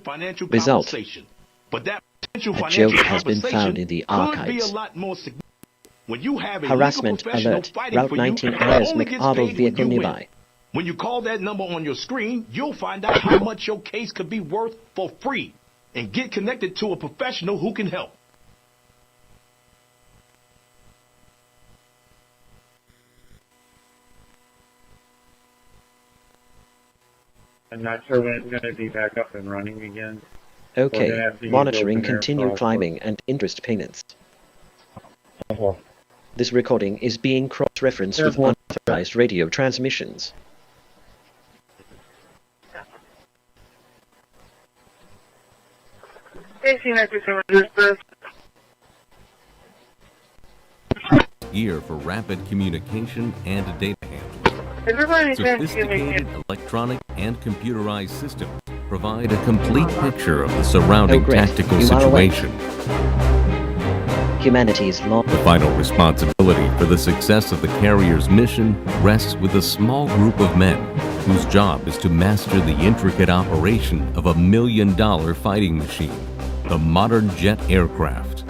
financial Result. compensation. But that potential A financial joke has been compensation found in the could be a archives. lot more significant. When you have a Harassment legal professional alert. fighting Route for you, 19 it Ayers only gets McArdle paid when vehicle you win. nearby. When you call that number on your screen, you'll find out how much your case could be worth for free and get connected to a professional who can help. I'm not sure when it's going to be back up and running again. Okay, monitoring open air continue process. climbing and interest payments. Uh-huh. This recording is being cross-referenced with unauthorized radio transmissions. Gear for rapid communication and data handling. Sophisticated electronic and computerized systems provide a complete picture of the surrounding great. tactical You are awake. situation. Humanity's long... The final responsibility for the success of the carrier's mission rests with a small group of men whose job is to master the intricate operation of a $1 million fighting machine, the modern jet aircraft.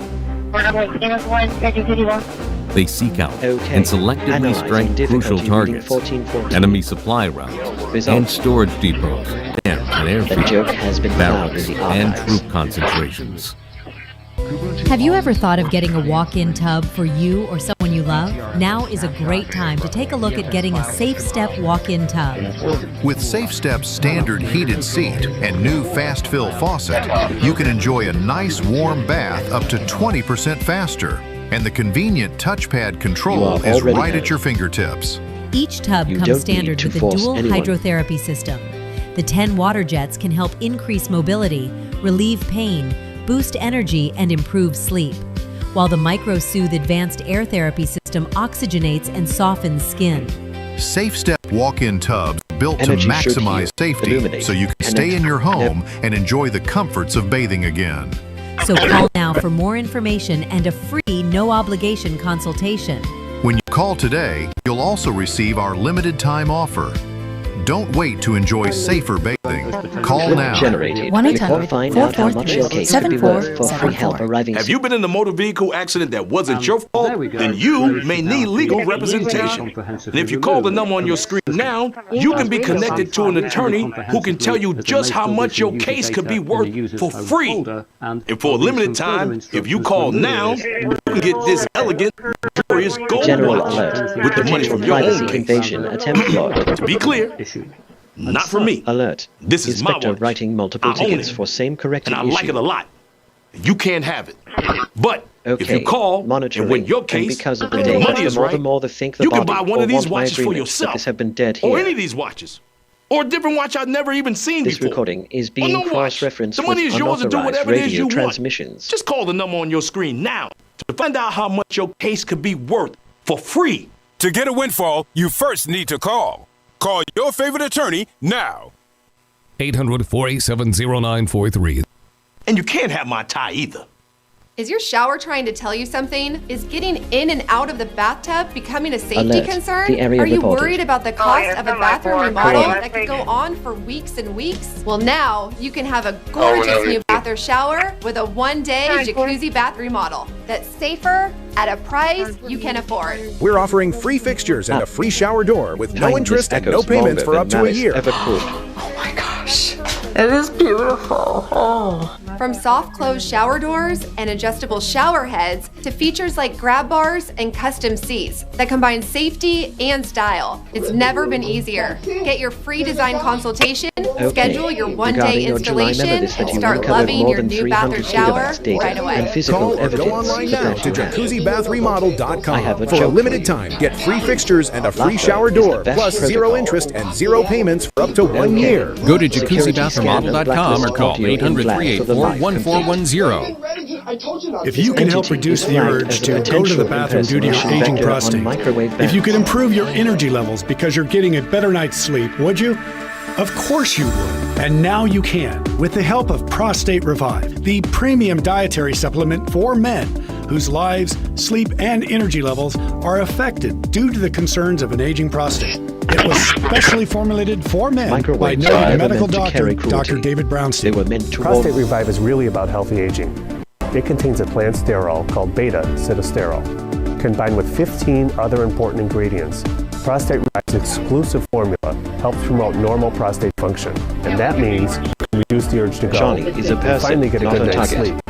They seek out Okay. and selectively Analyzing strike crucial difficulty targets, reading 1440. enemy supply routes, Result. and storage depots, dams and The joke has been airfields, found in barracks, the and archives. troop concentrations. Have you ever thought of getting a walk-in tub for you or someone you love? Now is a great time to take a look at getting a Safe Step walk-in tub. With Safe Step's standard heated seat and new fast fill faucet, you can enjoy a nice warm bath up to 20% faster. And the convenient touchpad You control are is already right there. at your fingertips. Each tub You comes don't standard need to with a force dual anyone. hydrotherapy system. The 10 water jets can help increase mobility, relieve pain, boost energy, and improve sleep, while the Micro-Soothe advanced air therapy system oxygenates and softens skin. Safe Step walk-in tubs built to Energy should maximize heal, safety illuminate, so you can connect. stay in your home and enjoy the comforts of bathing again. So call now for more information and a free, no-obligation consultation. When you call today, you'll also receive our limited time offer. Don't wait to enjoy safer bathing. Call now. Generated. 1-800-443-7474. Before find out how much your case could be worth for free help arriving Have you been in a motor vehicle accident that wasn't your fault? Then you may need legal representation. And if you call the number on your screen now, you can be connected to an attorney who can tell you just how much your case could be worth for free. And for a limited time, if you call now, you can get this elegant, glorious gold General watch alert. with the money Potential from your privacy own case. invasion attempt log. To be clear, not for me. Alert. This is my Inspector watch. writing multiple I own tickets it. for same corrected And I issue. like it a lot. You can't have it. But if Okay, you call monitoring, and win your and case, because of the and day, the money is the more right, the more they think the you can body buy one or of these want my watches for agreement yourself. that this have been dead Or here. any of these watches. Or a different watch I've never even seen This before. recording is Or being no watch. cross-referenced The with money is yours to do unauthorized whatever it is radio you want. transmissions. Just call the number on your screen now to find out how much your case could be worth for free. To get a windfall, you first need to call. Call your favorite attorney now. 800-487-0943. And you can't have my tie either. Is your shower trying to tell you something? Is getting in and out of the bathtub becoming a safety Alert. concern? The area Are you reported. worried about the cost of a bathroom remodel Correct. that could go on for weeks and weeks? Well, now you can have a gorgeous new bath or shower with a one-day jacuzzi bath remodel that's safer at a price you can afford. We're offering free fixtures and a free shower door with no Kindness interest and no echoes payments longer for up than to a malice year. ever could. Oh my gosh, it is beautiful. Oh. From soft close shower doors and adjustable shower heads to features like grab bars and custom seats that combine safety and style. It's never been easier. Get your free design consultation, schedule your one-day Regarding your July installation, memos and that you start uncovered loving more your than new bath or 300 shower gigabytes data right away. and physical Call or evidence go online that now to you have. jacuzzibathremodel.com I have a for a joke limited for you. time. Get free fixtures and a free Laughter shower is the door, best plus protocol. zero interest and zero payments for up to 1 year. Go to Security jacuzzibathremodel.com or call scandal blacklist audio in black 800-384-1410. If you can help Entity reduce is the flagged urge as a to go to the potential bathroom due to your impersonation aging vector on prostate, microwave if you could bands. improve your energy levels because you're getting a better night's sleep, would you? Of course you would. And now you can, with the help of Prostate Revive, the premium dietary supplement for men whose lives, sleep, and energy levels are affected due to the concerns of an aging prostate. It was specially formulated for men by noted medical doctor Dr. David Brownstein. They were meant to Prostate Revive is really about healthy aging. It contains a plant sterol called beta-sitosterol, combined with 15 other important ingredients. Prostate Revive's exclusive formula helps promote normal prostate function, and that means reduce the urge to go Johnny is a and person, finally get a not good a night's target. sleep.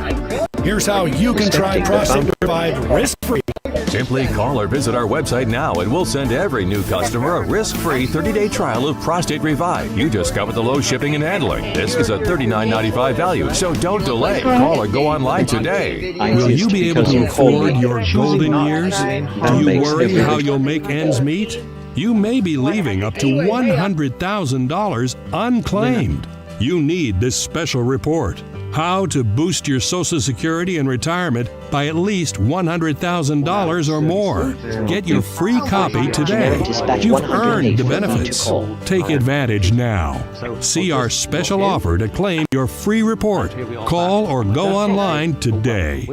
Here's how you can try Prostate Revive risk-free. Simply call or visit our website now and we'll send every new customer a risk-free 30-day trial of Prostate Revive. You discover the low shipping and handling. This is a $39.95 value, so don't delay. Call or go online today. Will you be able to afford your golden years? Do you worry how you'll make ends meet? You may be leaving up to $100,000 unclaimed. You need this special report. How to boost your Social Security and retirement by at least $100,000 or more. Get your free copy today. You've earned the benefits. Take advantage now. See our special offer to claim your free report. Call or go online today.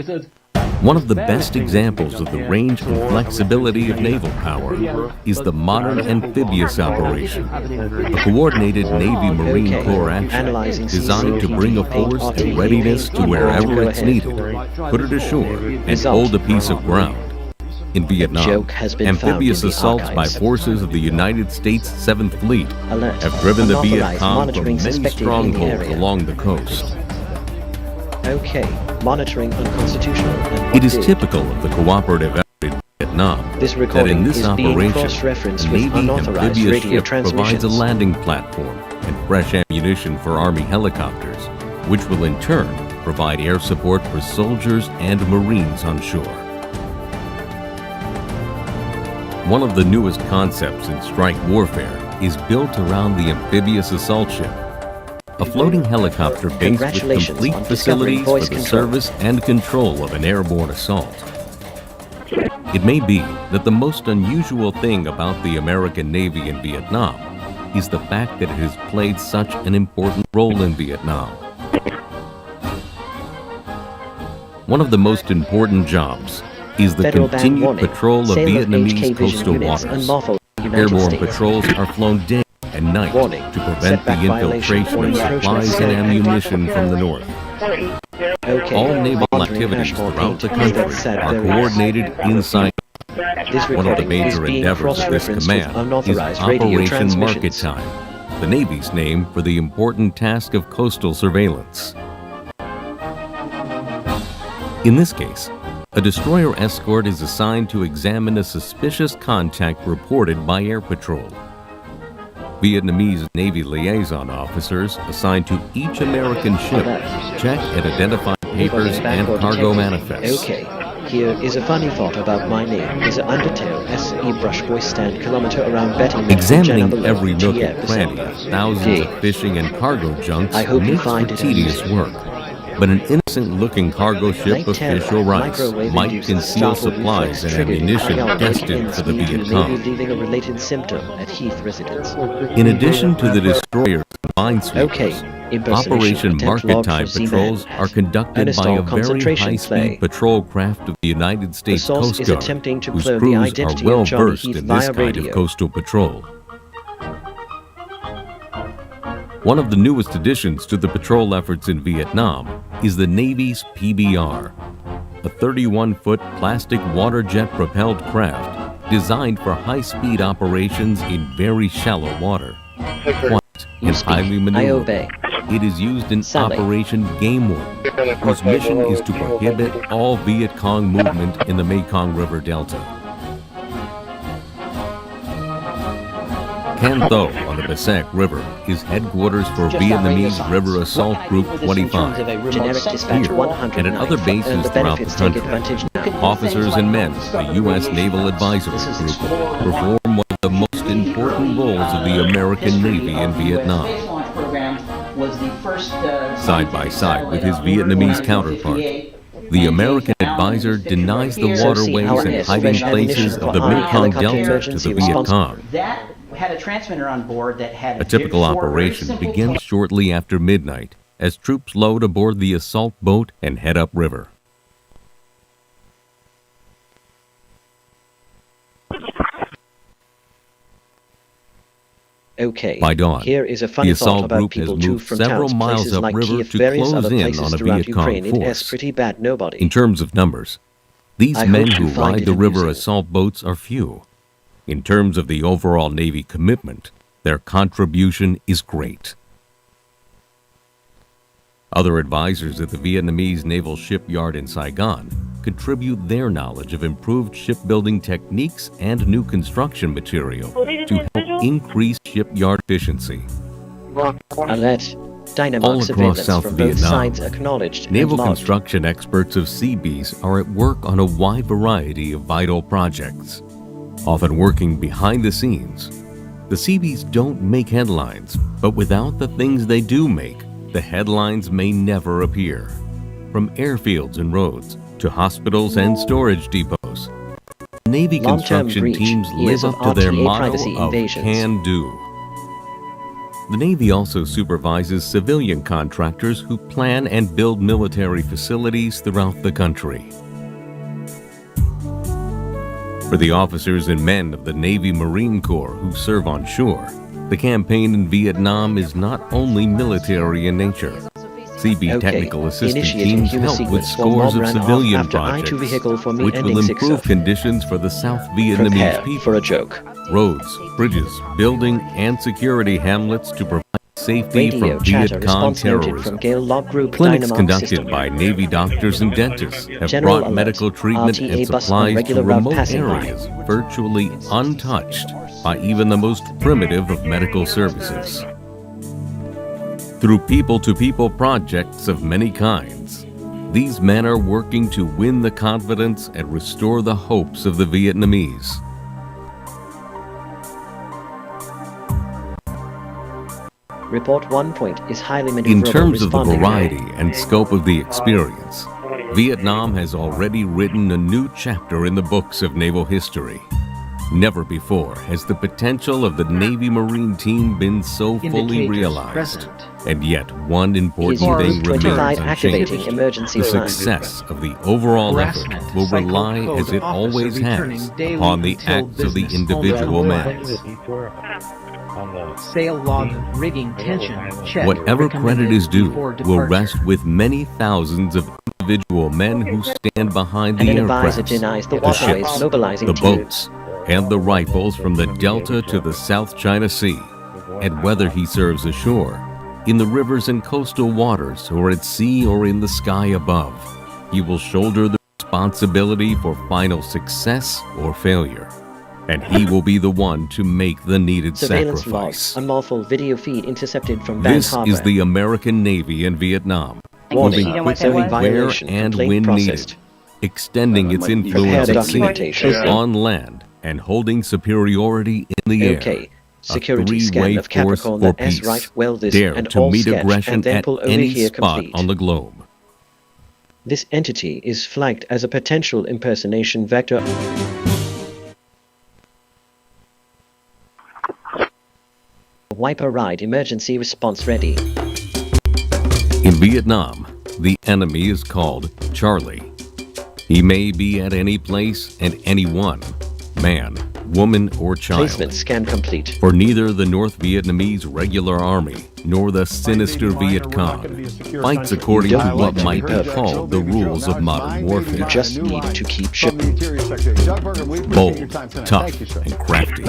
One of the best examples of the range and flexibility of naval power is the modern amphibious operation, a coordinated Navy Marine Corps action designed to bring a force in readiness to wherever it's needed, put it ashore, and hold a piece of ground. In Vietnam, amphibious assaults by forces of the United States 7th Fleet have driven the Viet Cong from many strongholds along the coast. Okay, monitoring unconstitutional. It is typical of the cooperative effort in Vietnam that in this operation, the Navy amphibious ship provides a landing platform and fresh ammunition for Army helicopters, which will in turn provide air support for soldiers and Marines on shore. One of the newest concepts in strike warfare is built around the amphibious assault ship, a floating helicopter based with complete facilities for the service and control of an airborne assault. It may be that the most unusual thing about the American Navy in Vietnam is the fact that it has played such an important role in Vietnam. One of the most important jobs is the continued patrol of Vietnamese coastal waters. Airborne patrols are flown day and night to prevent the infiltration of supplies and ammunition from the north. All naval activities throughout the country are coordinated inside. One of the major endeavors of this command is Operation Market Time, the Navy's name for the important task of coastal surveillance. In this case, a destroyer escort is assigned to examine a suspicious contact reported by Air Patrol. Vietnamese Navy liaison officers assigned to each American ship check and identify papers and cargo manifests. Okay, here is a funny thought about my name. Is an Undertale SE Brush Boy stand kilometer around Betty. Examining every nook and cranny of thousands of fishing and cargo junks makes for tedious work. But an innocent-looking cargo ship of fish or rice might conceal supplies and ammunition destined for the Viet Cong. In addition to the destroyers and minesweepers, Operation Market Time patrols are conducted by a very high-speed patrol craft of the United States Coast Guard, whose crews are well-versed in this kind of coastal patrol. One of the newest additions to the patrol efforts in Vietnam is the Navy's PBR, a 31-foot plastic water jet-propelled craft designed for high-speed operations in very shallow water. Quiet and highly maneuverable, it is used in Operation Game Warden, whose mission is to prohibit all Viet Cong movement in the Mekong River Delta. Can Tho on the Basak River is headquarters for Vietnamese River Assault Group 25. Here and at other bases throughout the country, officers and men of the U.S. Naval Advisory Group perform one of the most important roles of the American Navy in Vietnam. Side by side with his Vietnamese counterpart, the American advisor denies the waterways and hiding places of the Mekong Delta to the Viet Cong. Had a transmitter on board that had a typical operation begins shortly after midnight as troops load aboard the assault boat and head upriver. Okay, By dawn, here is a the funny thought assault about group has people too moved from several towns, miles places like upriver Kiev, to various close other in places on a throughout Viet Cong Ukraine. It is force. pretty bad, nobody. In terms of numbers, these I men hope who you find ride it the river amusing. assault boats are few. In terms of the overall Navy commitment, their contribution is great. Other advisors at the Vietnamese Naval Shipyard in Saigon contribute their knowledge of improved shipbuilding techniques and new construction material to help increase shipyard efficiency. Alert. Dynamark All across surveillance South from both Vietnam, sides acknowledged naval and logged. construction experts of Seabees are at work on a wide variety of vital projects, often working behind the scenes. The Seabees don't make headlines, but without the things they do make, the headlines may never appear. From airfields and roads to hospitals and storage depots, Navy Long-term construction breach, teams years live of up to their RTA motto privacy of invasions. can do. The Navy also supervises civilian contractors who plan and build military facilities throughout the country. For the officers and men of the Navy Marine Corps who serve on shore, the campaign in Vietnam is not only military in nature. CB technical assistance Initiating teams human help with sequence scores for of mob ran civilian off after projects, I-2 vehicle for me which will ending improve 6-0. conditions for the South Vietnamese Prepare people. for a joke. Roads, bridges, building, and security hamlets to provide safety Radio from chatter Viet Cong response noted terrorism. from Gale Log Group Clinics Dynamark conducted system. by Navy doctors and dentists have General brought alert. medical treatment RTA and bus on supplies to regular route remote passing by. areas virtually untouched by even the most primitive of medical services. Through people-to-people projects of many kinds, these men are working to win the confidence and restore the hopes of the Vietnamese. Report 1 point is highly maneuverable. In terms of the responding variety and scope of the experience, Vietnam has already written a new chapter in the books of naval history. Never before has the potential of the Navy Marine team been so fully realized. And yet, one important thing remains activating unchanged. emergency The sign. success of the overall effort will rely, as it always has, upon the acts of the individual men. Sail log, rigging, tension, check. Whatever credit is due before will departure. rest with many thousands of individual men who stand behind the And an advisor aircrafts, denies the the waterways ships, mobilizing the team. boats, and the rifles from the Delta to the South China Sea. And whether he serves ashore, in the rivers and coastal waters, or at sea or in the sky above, he will shoulder the responsibility for final success or failure. And he will be the one to make the needed Surveillance sacrifice. logs, unlawful video feed intercepted from Van This Harbor. is the American Navy in Vietnam, Warning, moving quickly zoning where violation, and complaint when processed. needed, extending its influence Prepare at sea, documentation. on land, and holding superiority in the air. Okay. A Security scan three-way of force Capricorn for that S peace. right well this Dare and to all meet sketch aggression and then at pull over any here spot complete. on the globe. This entity is flagged as a potential impersonation vector. Wiper ride emergency response ready. In Vietnam, the enemy is called Charlie. He may be at any place and anyone, man, woman, or child. Placement scan complete. For neither the North Vietnamese regular army nor the sinister Viet Cong fights according to what might be called the rules of modern warfare. You just need to keep shipping. Bold, tough, and crafty.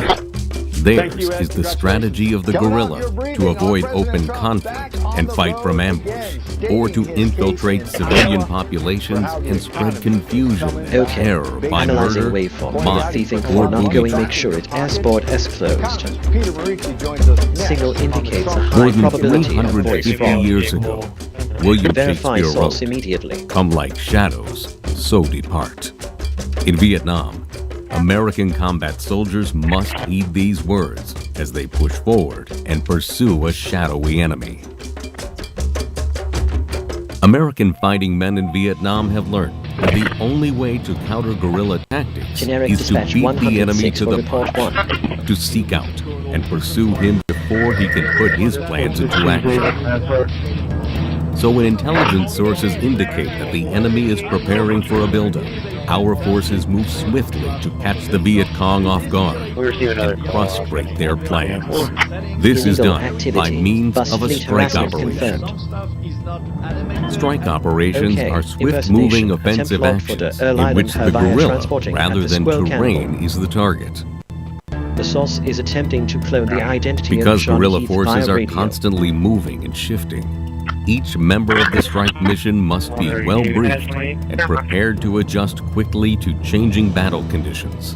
Theirs is the strategy of the guerrilla to avoid open conflict and fight from ambush, or to infiltrate civilian populations and spread confusion and terror by Analyzing murder, waveform. mob, Thieving or or not booby going, trap. make sure it airsboard S closed. Signal indicates a More high than probability of voice 350 fraud. years ago, William Verify Shakespeare source wrote, immediately. "Come like shadows, so depart." In Vietnam, American combat soldiers must heed these words as they push forward and pursue a shadowy enemy. American fighting men in Vietnam have learned that the only way to counter guerrilla tactics Generic is to dispatch beat the enemy 106 to for the report punch, 1. to seek out and pursue him before he can put his plans into action. So when intelligence sources indicate that the enemy is preparing for a buildup, our forces move swiftly to catch the Viet Cong off guard and frustrate their plans. This is done by means of a strike operation. Strike operations are swift-moving offensive actions in which the guerrilla, rather than terrain, is the target. The source is attempting to clone the identity because of guerrilla Heath forces via are radio. constantly moving and shifting, each member of the strike mission must be well briefed and prepared to adjust quickly to changing battle conditions.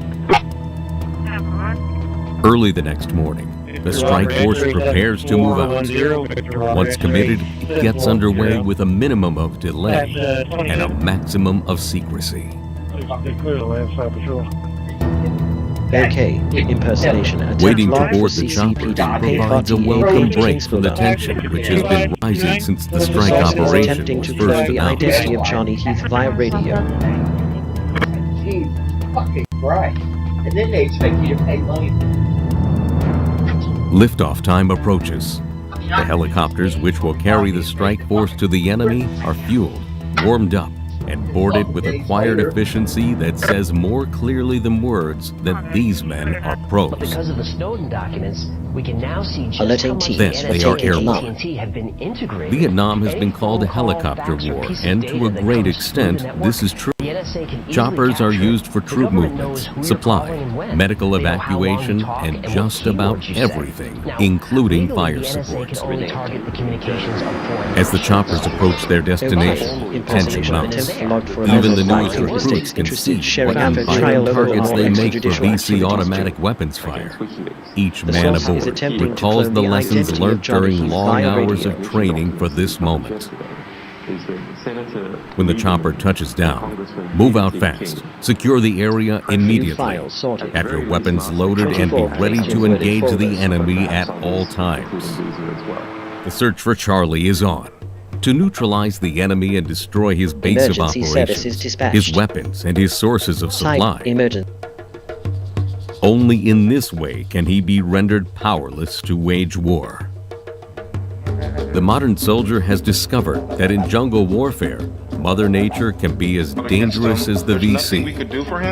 Early the next morning, the strike force prepares to move out. Once committed, it gets underway with a minimum of delay and a maximum of secrecy. Okay, impersonation. Waiting to Attempt board for the chopper CCPD. provides a welcome break from the tension which has been rising since the strike operation Attempting was to first clone the identity of announced. Johnny Heath via radio. Jesus fucking Christ. And then they expect you to pay money. Liftoff time approaches. The helicopters which will carry the strike force to the enemy are fueled, warmed up, and boarded with acquired efficiency that says more clearly than words that these men are pros. Because of the Snowden documents, we can now see just Letting how much T. Then the they NSA are and airborne. AT&T have been integrated. Vietnam has been called a helicopter war, and to a great extent, this is true. The NSA can easily Choppers are capture. used for The troop government knows movements, who you're supply, calling and when. medical They know how long evacuation, you talk and what just about keywords you say. everything, Now, including legally, fire the NSA support. can only target the communications of foreign As the choppers approach their destination, tension mounts. Even the newest recruits can see what inviting targets they make for VC automatic weapons fire. Each man aboard recalls the lessons learned during long hours of training for this moment. When the chopper touches down, move out fast. Secure the area immediately. Have your weapons loaded and be ready to engage the enemy at all times. The search for Charlie is on. To neutralize the enemy and destroy his base of Emergency services operations, dispatched. his weapons, and his sources of supply. Emergency. Only in this way can he be rendered powerless to wage war. The modern soldier has discovered that in jungle warfare, Mother Nature can be as dangerous as the VC.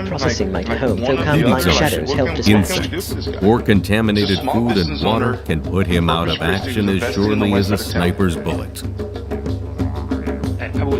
Processing might home, though come Heat like shadows exhaustion, help dispatched. insects, or contaminated food and water can put him out of action as surely as a sniper's bullet.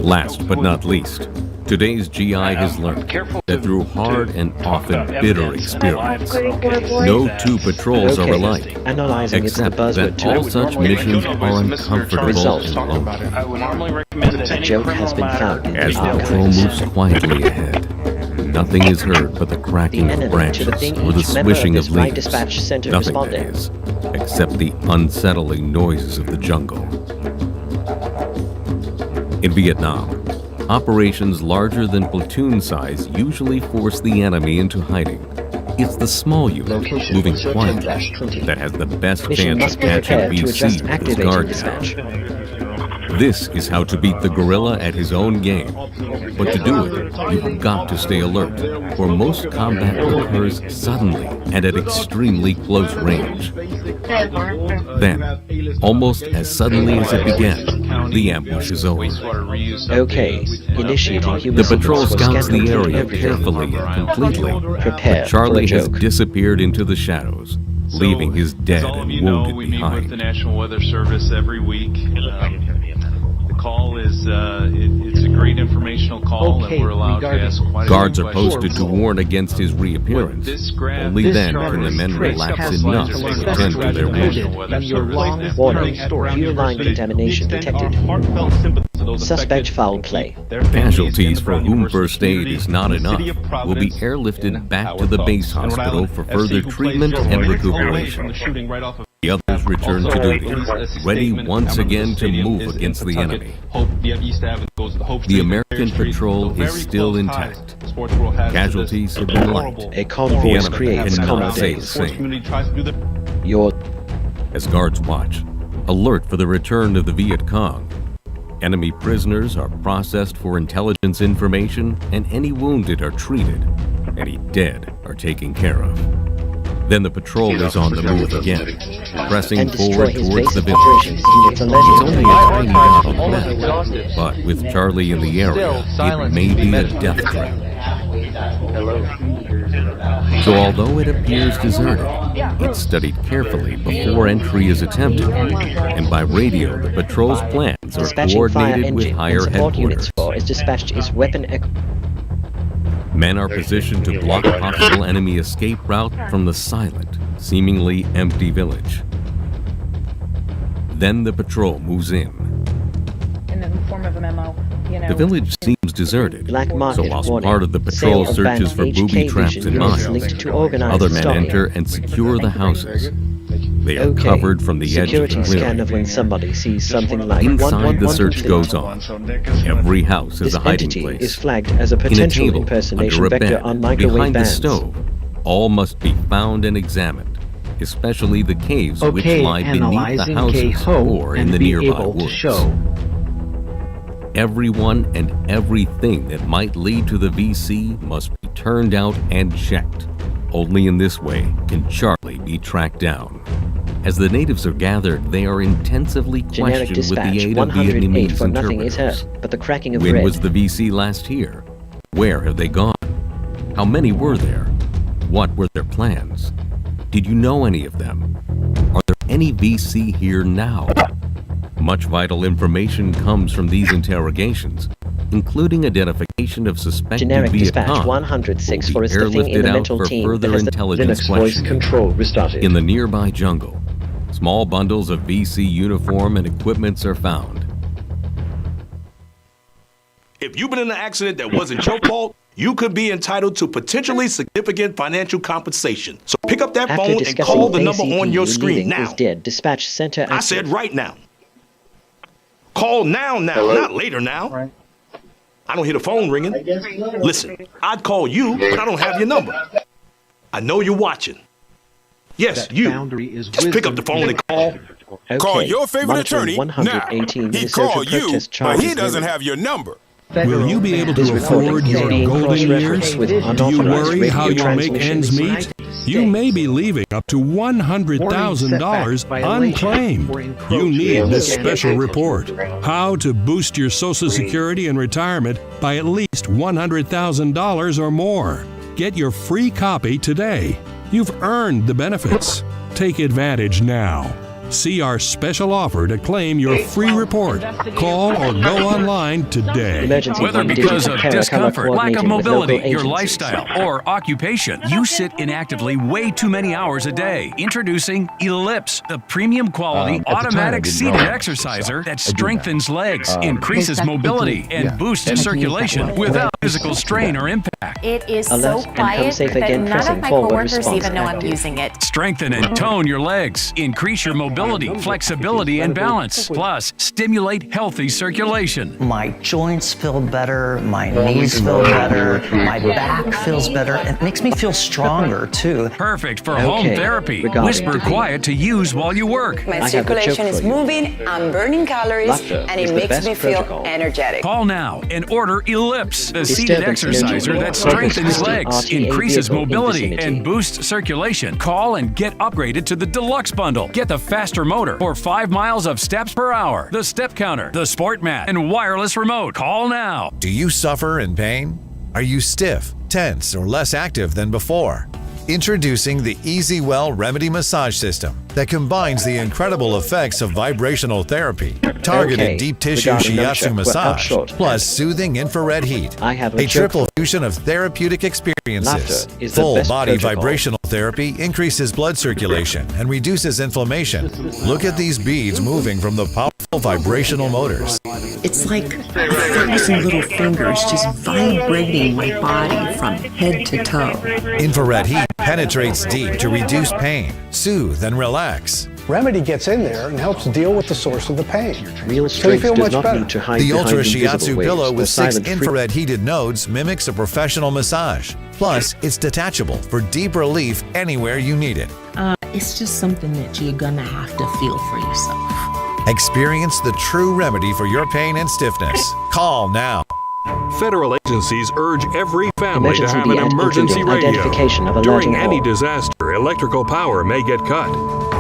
Last but not least, today's GI has learned that through hard and often bitter experience, no two patrols are alike, Analyzing it's the except buzzword that all too. such missions are uncomfortable Result. and lonely. A joke has been found in As the the patrol moves quietly ahead, nothing is heard but the cracking of branches or the swishing of leaves. Dispatch center Nothing, that responding. is, except the unsettling noises of the jungle. In Vietnam, operations larger than platoon size usually force the enemy into hiding. It's the small unit, moving quietly, that has the best Mission chance must of be catching prepared to VC adjust with his activating guard dispatch. down. This is how to beat the guerrilla at his own game. But to do it, you've got to stay alert, for most combat occurs suddenly and at extremely close range. Then, almost as suddenly as it began, the ambush is over. Okay, initiating human The patrol signals for scouts the scanning area everything. carefully and completely. Prepare But Charlie for a has joke. disappeared into the shadows, leaving his dead All of and you know, wounded we meet with behind. the National Weather Service every week. The call is it's a great informational call, Okay, and we're allowed to ask quite a Guards few are posted questions. to warn against his reappearance. Only then can the men relax enough to attend to their wounded. In your long warning, fuel line contamination detected. Suspect foul play. Casualties for whom first aid is not enough will be airlifted back to the base hospital for further treatment and recuperation. The others return to duty, ready once again to move against the enemy. The American patrol is still intact. Casualties have been light. A convoy The creates enemy cannot say the commodates. same. Your As guards watch, alert for the return of the Viet Cong. Enemy prisoners are processed for intelligence information, and any wounded are treated. Any dead are taken care of. Then the patrol is on the move again, pressing and destroy forward his towards base the of village. operations units alleged It's only a tiny dot on the map, but with Charlie in the area, it may be a death trap. So although it appears deserted, it's studied carefully before entry is attempted, and by radio the patrol's plans are Dispatching fire coordinated with engine higher and support headquarters. units for is dispatched its weapon Men are positioned to block a possible enemy escape route from the silent, seemingly empty village. Then the patrol moves in. In the form of a memo, you know. The village seems deserted, Black market so whilst warning. part of the patrol Sale of searches banned for booby HK traps vision and units mines, linked to organized other men stalking. enter and secure the houses. They are Okay. covered from the edge of Security the scan clearing. of when somebody sees something like Inside, the search 11123. goes on. Every house is This a hiding entity place. is flagged as a In a potential table, impersonation under a vector bed, on microwave behind bands. the stove, all must be found and examined, especially the caves which lie beneath the analyzing houses K-ho or in and the be nearby able to woods. show. Everyone and everything that might lead to the VC must be turned out and checked. Only in this way can Charlie be tracked down. As the natives are gathered, they are intensively Generic questioned with the dispatch aid of 108 Vietnamese for nothing is interpreters. heard, but the cracking of When bread. was the VC last here? Where have they gone? How many were there? What were their plans? Did you know any of them? Are there any VC here now? Much vital information comes from these interrogations, including identification of suspected Generic Viet dispatch Cong, 106 who for will is be the thing in airlifted the out mental for team that further has the intelligence Linux voice questioning. control restarted. In the nearby jungle, small bundles of VC uniform and equipments are found. If you've been in an accident that wasn't your fault, you could be entitled to potentially significant financial compensation. So pick up that After phone and discussing call the with number on your ACP, screen leaving now. is dead. Dispatch center I active. said right now. Call now, not later now. I don't hear the phone ringing. Listen, I'd call you, but I don't have your number. I know you're watching. Yes, you. Just pick up the phone and call. Okay. Call your favorite attorney now. 118 He called you, but he doesn't have your number. Will you be able to afford your golden years? Do you worry how you'll make ends meet? You may be leaving up to $100,000 unclaimed. You need this special report. How to boost your Social Security and retirement by at least $100,000 or more. Get your free copy today. You've earned the benefits. Take advantage now. See our special offer to claim your free report. Call or go online today. Whether because of discomfort, lack of mobility, your lifestyle, or occupation, you sit inactively way too many hours a day. Introducing Ellipse, the premium quality automatic seated exerciser that strengthens legs, increases mobility, and boosts circulation without physical strain or impact. It is so quiet that none of my coworkers even know I'm using it. Strengthen and tone your legs, increase your mobility, flexibility, and balance. Plus, stimulate healthy circulation. My joints feel better, my knees feel better, my back feels better. It makes me feel stronger too. Perfect for home therapy. Whisper quiet to use while you work. My circulation is moving, I'm burning calories, and it makes me feel energetic. Call now and order Ellipse, the seated exerciser that strengthens legs, increases mobility, and boosts circulation. Call and get upgraded to the Deluxe Bundle. Get the faster motor for 5 miles of steps per hour, the step counter, the sport mat, and wireless remote. Call now. Do you suffer in pain? Are you stiff, tense, or less active than before? Introducing the EasyWell Remedy Massage System that combines the incredible effects of vibrational therapy, targeted deep tissue shiatsu massage, plus soothing infrared heat. A triple fusion of therapeutic experiences. Full body vibrational therapy increases blood circulation and reduces inflammation. Look at these beads moving from the powerful vibrational motors. It's like 1,000 little fingers just vibrating my body from head to toe. Infrared heat penetrates deep to reduce pain, soothe, and relax. Remedy gets in there and helps deal with the source of the pain. Real so you strength feel does much not better. need to hide The behind Ultra invisible Shiatsu waves. pillow The with 6 silent infrared heated nodes mimics a professional massage. Plus, it's detachable for deep relief anywhere you need it. It's just something that you're gonna have to feel for yourself. Experience the true remedy for your pain and stiffness. Call now. Federal agencies urge every family to Emergency have an Act emergency including radio. identification of a During large any wall. disaster, electrical power may get cut.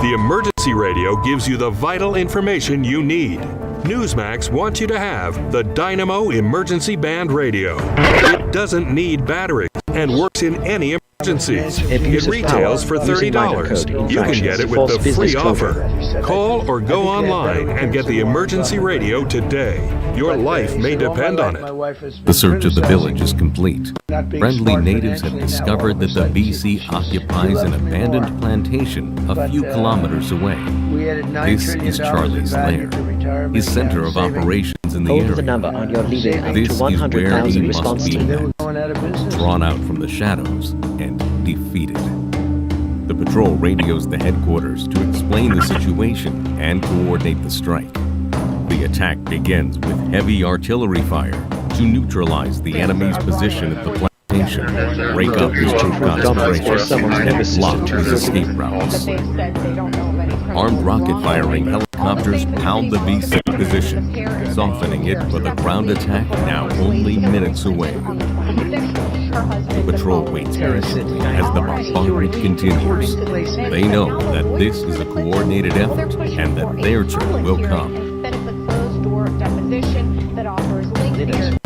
The emergency radio gives you the vital information you need. Newsmax wants you to have the Dynamo Emergency Band Radio. It doesn't need batteries and works in any emergency. It retails for $30. You can get it with the free offer. Call or go online and get the emergency radio today. Your life may depend on it. The search of the village is complete. Friendly natives have discovered that the VC occupies an abandoned plantation a few kilometers away. This is Charlie's lair, his center of operations in the area. Hold the number on your leaving up This to is where he 100,000 must response be team. met, drawn out from the shadows and defeated. The patrol radios the headquarters to explain the situation and coordinate the strike. The attack begins with heavy artillery fire to neutralize the enemy's position at the plantation, break up his troop concentration, and block his escape routes. Armed rocket-firing helicopters pound the VC position, softening it for the ground attack now only minutes away. The patrol waits patiently as the bombardment continues. They know that this is a coordinated effort and that their turn will come.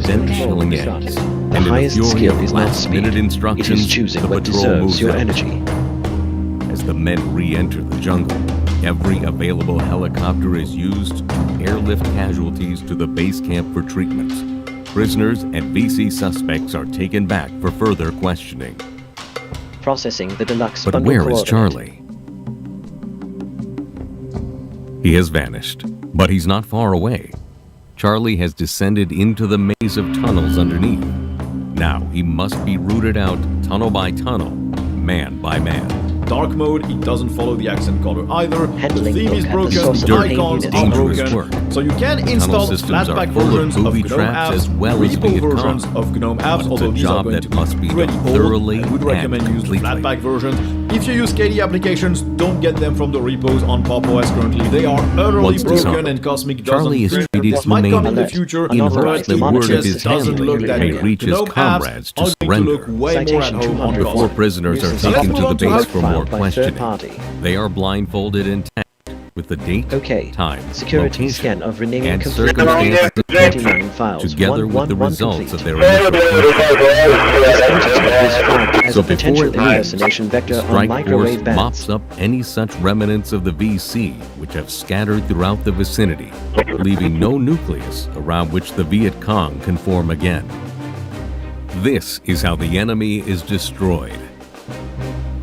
Then the shelling ends, and in a fury of last-minute instructions, the patrol moves your out. energy. As the men re-enter the jungle, every available helicopter is used to airlift casualties to the base camp for treatment. Prisoners and VC suspects are taken back for further questioning. Processing the deluxe But bundle where is coordinate. Charlie? He has vanished, but he's not far away. Charlie has descended into the maze of tunnels underneath. Now he must be rooted out tunnel by tunnel, man by man. Dark mode, it doesn't follow the accent color either. Handling the theme is look at the broken, source the of pain icons unit. are Dangerous broken. work. So you can Tunnel install systems are flatback full of versions of booby GNOME traps apps, as well as repo Viet versions Cong. of GNOME apps, But it's although a these are job going that to be must be pretty done old. thoroughly I would recommend and using completely. flatback versions. If you use KD applications, don't get them from the repos on Pop OS currently. They are utterly Once broken disarmed, and Cosmic Charlie is doesn't treated This might come in the humanely. future, In but hopes the it word of just his doesn't look handling that may good. reach his GNOME apps comrades to are going to surrender. look way more at home on Before Cosmic. prisoners are Let's taken move to the on to base for more Filed by questioning, third party. they are blindfolded and tagged with the date, time, Security location, scan of renaming and complete. circumstances of 29 capture, files. together with the 111 results of complete. their initial So before it impersonation vector on Strike microwave Force bands. mops up any such remnants of the VC which have scattered throughout the vicinity, leaving no nucleus around which the Viet Cong can form again. This is how the enemy is destroyed.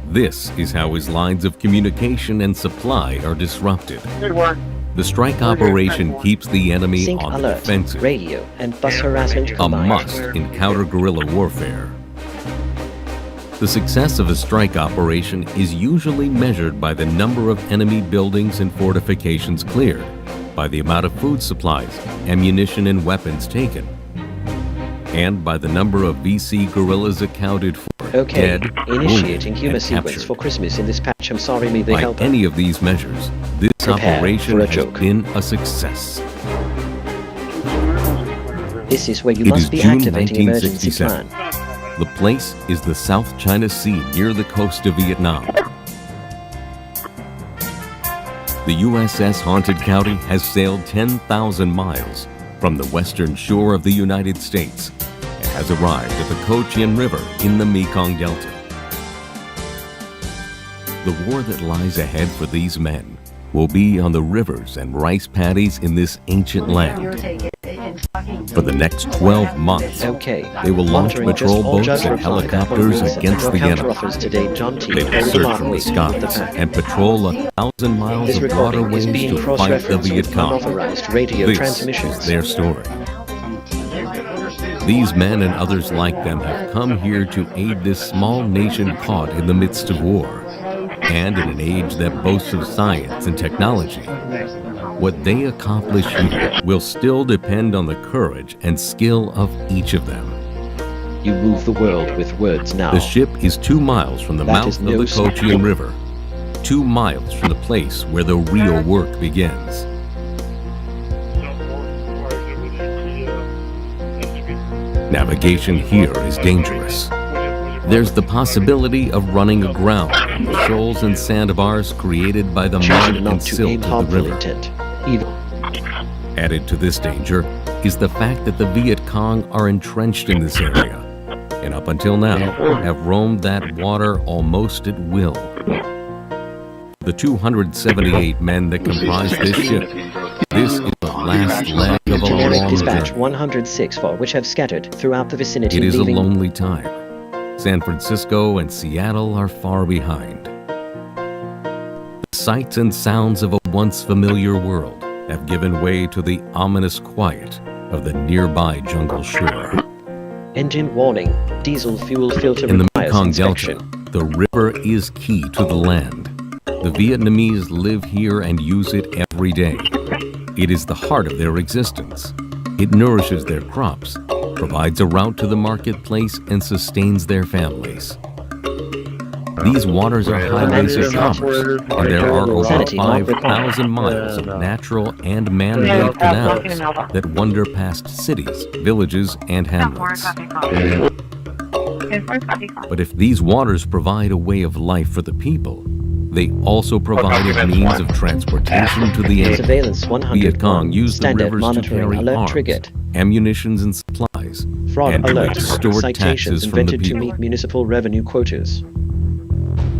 This is how his lines of communication and supply are disrupted. Good work. The strike operation keeps the enemy Sync on the alert, defensive, radio, and bus harassment a combined. must in counter-guerrilla warfare. The success of a strike operation is usually measured by the number of enemy buildings and fortifications cleared, by the amount of food supplies, ammunition, and weapons taken, and by the number of VC guerrillas accounted for, Okay, dead, initiating wounded, human and sequence captured. for Christmas in this patch. I'm sorry, may they By help? any of these measures, this Prepare operation for a has joke. been a success. This is where you It must is be June activating emergency 1967. plan. The place is the South China Sea near the coast of Vietnam. The USS Haunted County has sailed 10,000 miles from the western shore of the United States and has arrived at the Cochin River in the Mekong Delta. The war that lies ahead for these men will be on the rivers and rice paddies in this ancient land. For the next 12 months, they will launch patrol boats and helicopters against the enemy. They will search from the skies and patrol 1,000 miles This of recording waterways is being to fight the cross-referenced Viet with Cong. unauthorized radio This transmissions. is their story. These men and others like them have come here to aid this small nation caught in the midst of war, and in an age that boasts of science and technology. What they accomplish here will still depend on the courage and skill of each of them. You move the world with words now. The ship is 2 miles from the That mouth is of no the secret. Cochin River, 2 miles from the place where the real work begins. Navigation here is dangerous. There's the possibility of running aground, shoals and sandbars created by the mud and silt of the river. Added to this danger is the fact that the Viet Cong are entrenched in this area, and up until now have roamed that water almost at will. The 278 men that comprise this ship, this is the last leg of a long Dispatch journey. 106 for which have scattered throughout the vicinity. It is a lonely time. San Francisco and Seattle are far behind. The sights and sounds of a once familiar world have given way to the ominous quiet of the nearby jungle shore. Engine warning. Diesel fuel filter In the requires Mekong inspection. Delta, the river is key to the land. The Vietnamese live here and use it every day. It is the heart of their existence. It nourishes their crops, provides a route to the marketplace, and sustains their families. These waters are highways of commerce, and there are over 5,000 miles of natural and man-made canals that wander past cities, villages, and hamlets. But if these waters provide a way of life for the people, they also provide a means of transportation to the enemy. Surveillance 100. Viet Cong use the Standard rivers to monitoring carry alert arms, triggered. ammunitions, and supplies, Fraud and to alert. extort Citations taxes from the invented to people. meet municipal revenue quotas.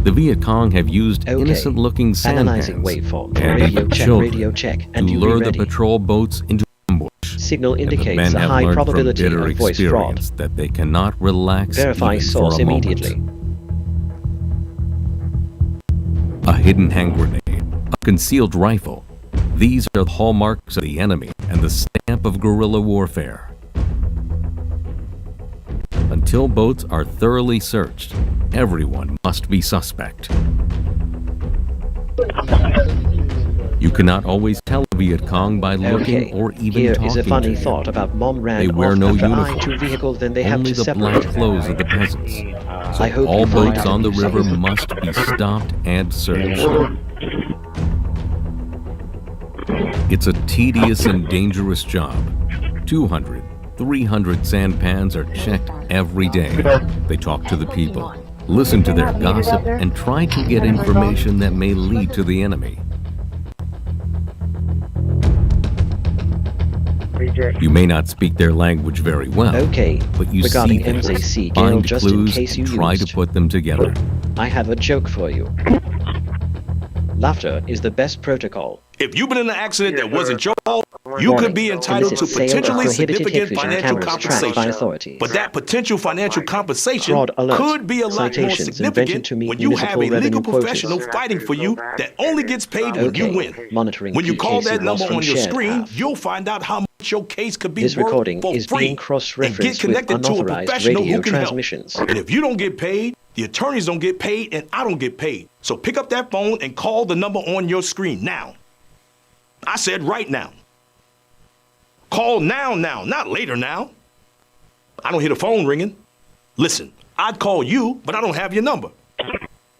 The Viet Cong have used innocent-looking Analyzing sampans waveform. and Radio even check, children radio check, to and lure the ready. patrol boats into ambush. Signal And the indicates men a have high learned probability from bitter of voice fraud. experience that they cannot relax Verify even source for a moment. immediately. A hidden hand grenade, a concealed rifle. These are the hallmarks of the enemy and the stamp of guerrilla warfare. Until boats are thoroughly searched, everyone must be suspect. You cannot always tell a Viet Cong by looking or even Here talking is a to funny them. thought about mom ran They wear off no after uniform, eyeing two vehicles, then they have only to the separate. black clothes of the peasants. So I hope all you find boats out on the river something. must be stopped and searched. It's a tedious and dangerous job. 200, 300 sampans are checked every day. They talk to the people, listen to their gossip, and try to get information that may lead to the enemy. You may not speak their language very well, but you see regarding things, MZC, Gail, find just in clues, case you and try to used. put them together. I have a joke for you. Laughter is the best protocol. If you've been in an accident that wasn't your fault, you could be entitled to Illicit sale of potentially prohibited significant vision financial cameras tracked by compensation. authorities. But that potential financial compensation Fraud alert. could be a lot more Citations invented significant to meet when you have a municipal legal revenue professional quotas. fighting for you that only gets paid when you win. Monitoring When you call PK that signals number from on your shared screen, app. you'll find out how much your case could be This worth recording for is free being and get cross-referenced with connected to a unauthorized professional radio who can help. transmissions. And if you don't get paid, the attorneys don't get paid, and I don't get paid. So pick up that phone and call the number on your screen now. I said right now. Call now, not later now. I don't hear the phone ringing. Listen, I'd call you, but I don't have your number.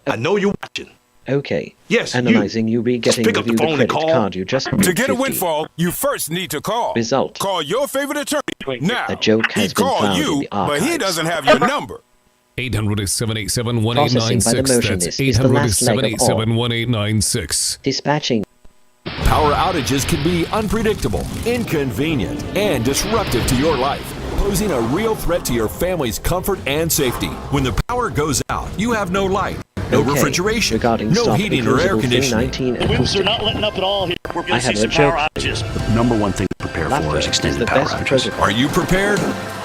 I know you're watching. Okay. Yes, Analyzing you re-getting pick up the review the phone and credit call. card you just To get a 50. windfall, you first need to call. Result. Call your favorite attorney now. A joke has He been called found in you, the but he archives. doesn't have your number. 800-787-1896. Processing by the motionist is the last leg of all. 800-787-1896. Dispatching. Power outages can be unpredictable, inconvenient, and disruptive to your life, posing a real threat to your family's comfort and safety. When the power goes out, you have no light, no refrigeration, no heating or air conditioning. The winds are not letting up at all here. We're going to see some power outages. The number one thing to prepare for is extended power outages. Are you prepared?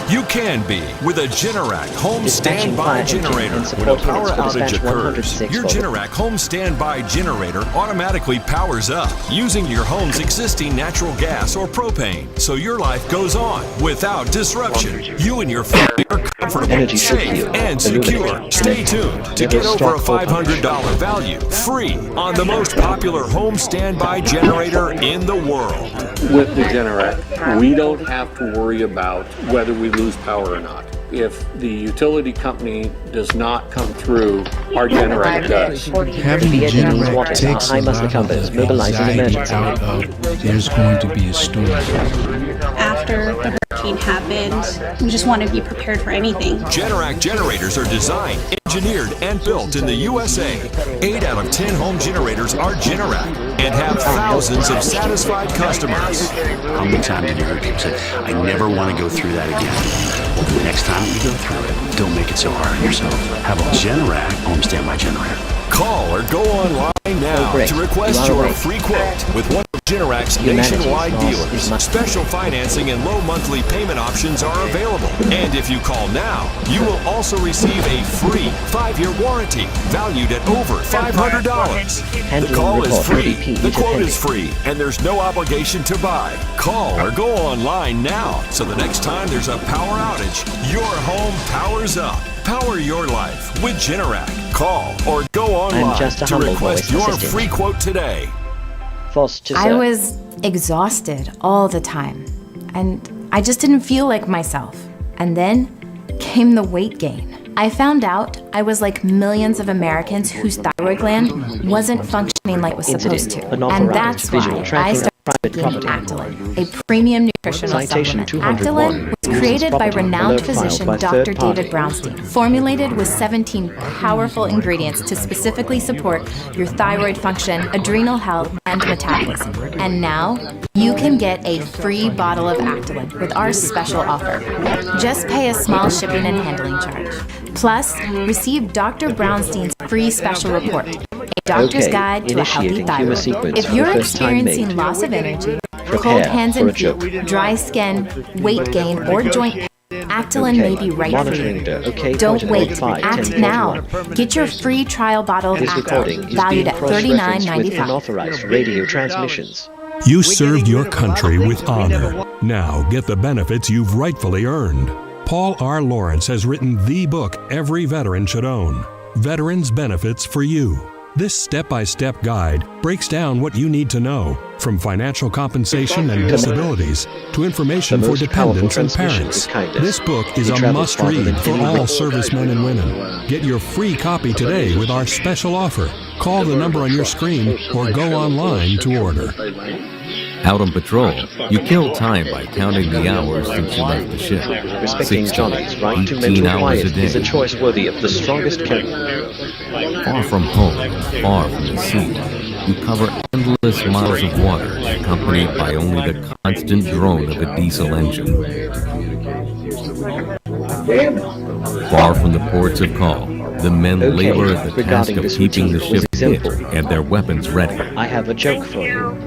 You can be with a Generac home standby generator. When a power outage occurs, your Generac home standby generator automatically powers up using your home's existing natural gas or propane, so your life goes on without disruption. You and your family are comfortable, safe, and secure. Stay tuned to get over a $500 value free on the most popular home standby generator in the world. With the Generac, we don't have to worry about whether we lose power or not. If the utility company does not come through, our Generac does. Having a Generac takes a lot of the anxiety out of there's going to be a storm. After the hurricane happened. We just want to be prepared for anything. Generac generators are designed, engineered, and built in the USA. 8 out of 10 home generators are Generac and have thousands of satisfied customers. How many times have you heard people say, I never want to go through that again? Well, the next time you go through it, don't make it so hard on yourself. Have a Generac home standby generator. Call or go online now to request your free quote with one of Generac's nationwide dealers. Special financing and low monthly payment options are available. And if you call now, you will also receive a free 5-year warranty valued at over $500. The call is free, the quote is free, and there's no obligation to buy. Call or go online now so the next time there's a power outage, your home powers up. Power your life with Generac. Call or go online to request your free quote today. I was exhausted all the time, and I just didn't feel like myself. And then came the weight gain. I found out I was like millions of Americans whose thyroid gland wasn't functioning like it was supposed to. And that's why I started taking Actilin, a premium nutritional supplement. Actilin was created by renowned physician Dr. David Brownstein, formulated with 17 powerful ingredients to specifically support your thyroid function, adrenal health, and metabolism. And now, you can get a free bottle of Actilin with our special offer. Just pay a small shipping and handling charge. Plus, receive Dr. Brownstein's free special report, a doctor's guide to a healthy thyroid. If you're experiencing loss of energy, cold hands and feet, dry skin, weight gain, or joint pain, Actilin may be right for you. Don't wait. Act now. Get your free trial bottle of Actilin, valued at $39.95. You served your country with honor. Now get the benefits you've rightfully earned. Paul R. Lawrence has written the book every veteran should own, Veterans Benefits for You. This step-by-step guide breaks down what you need to know, from financial compensation and disabilities to information for dependents and parents. This book is a must-read for all servicemen and women. Get your free copy today with our special offer. Call the number on your screen or go online to order. Out on patrol, you kill time by counting the hours since you left the ship. Respecting 16, Johnny's right to 18 mental hours a quiet day. is a choice worthy of the strongest character. Far from home, far from the sea, you cover endless miles of water, accompanied by only the constant drone of a diesel engine. Far from the ports of call, the men labor at the task of keeping the ship fit and their weapons ready. I have a joke for you.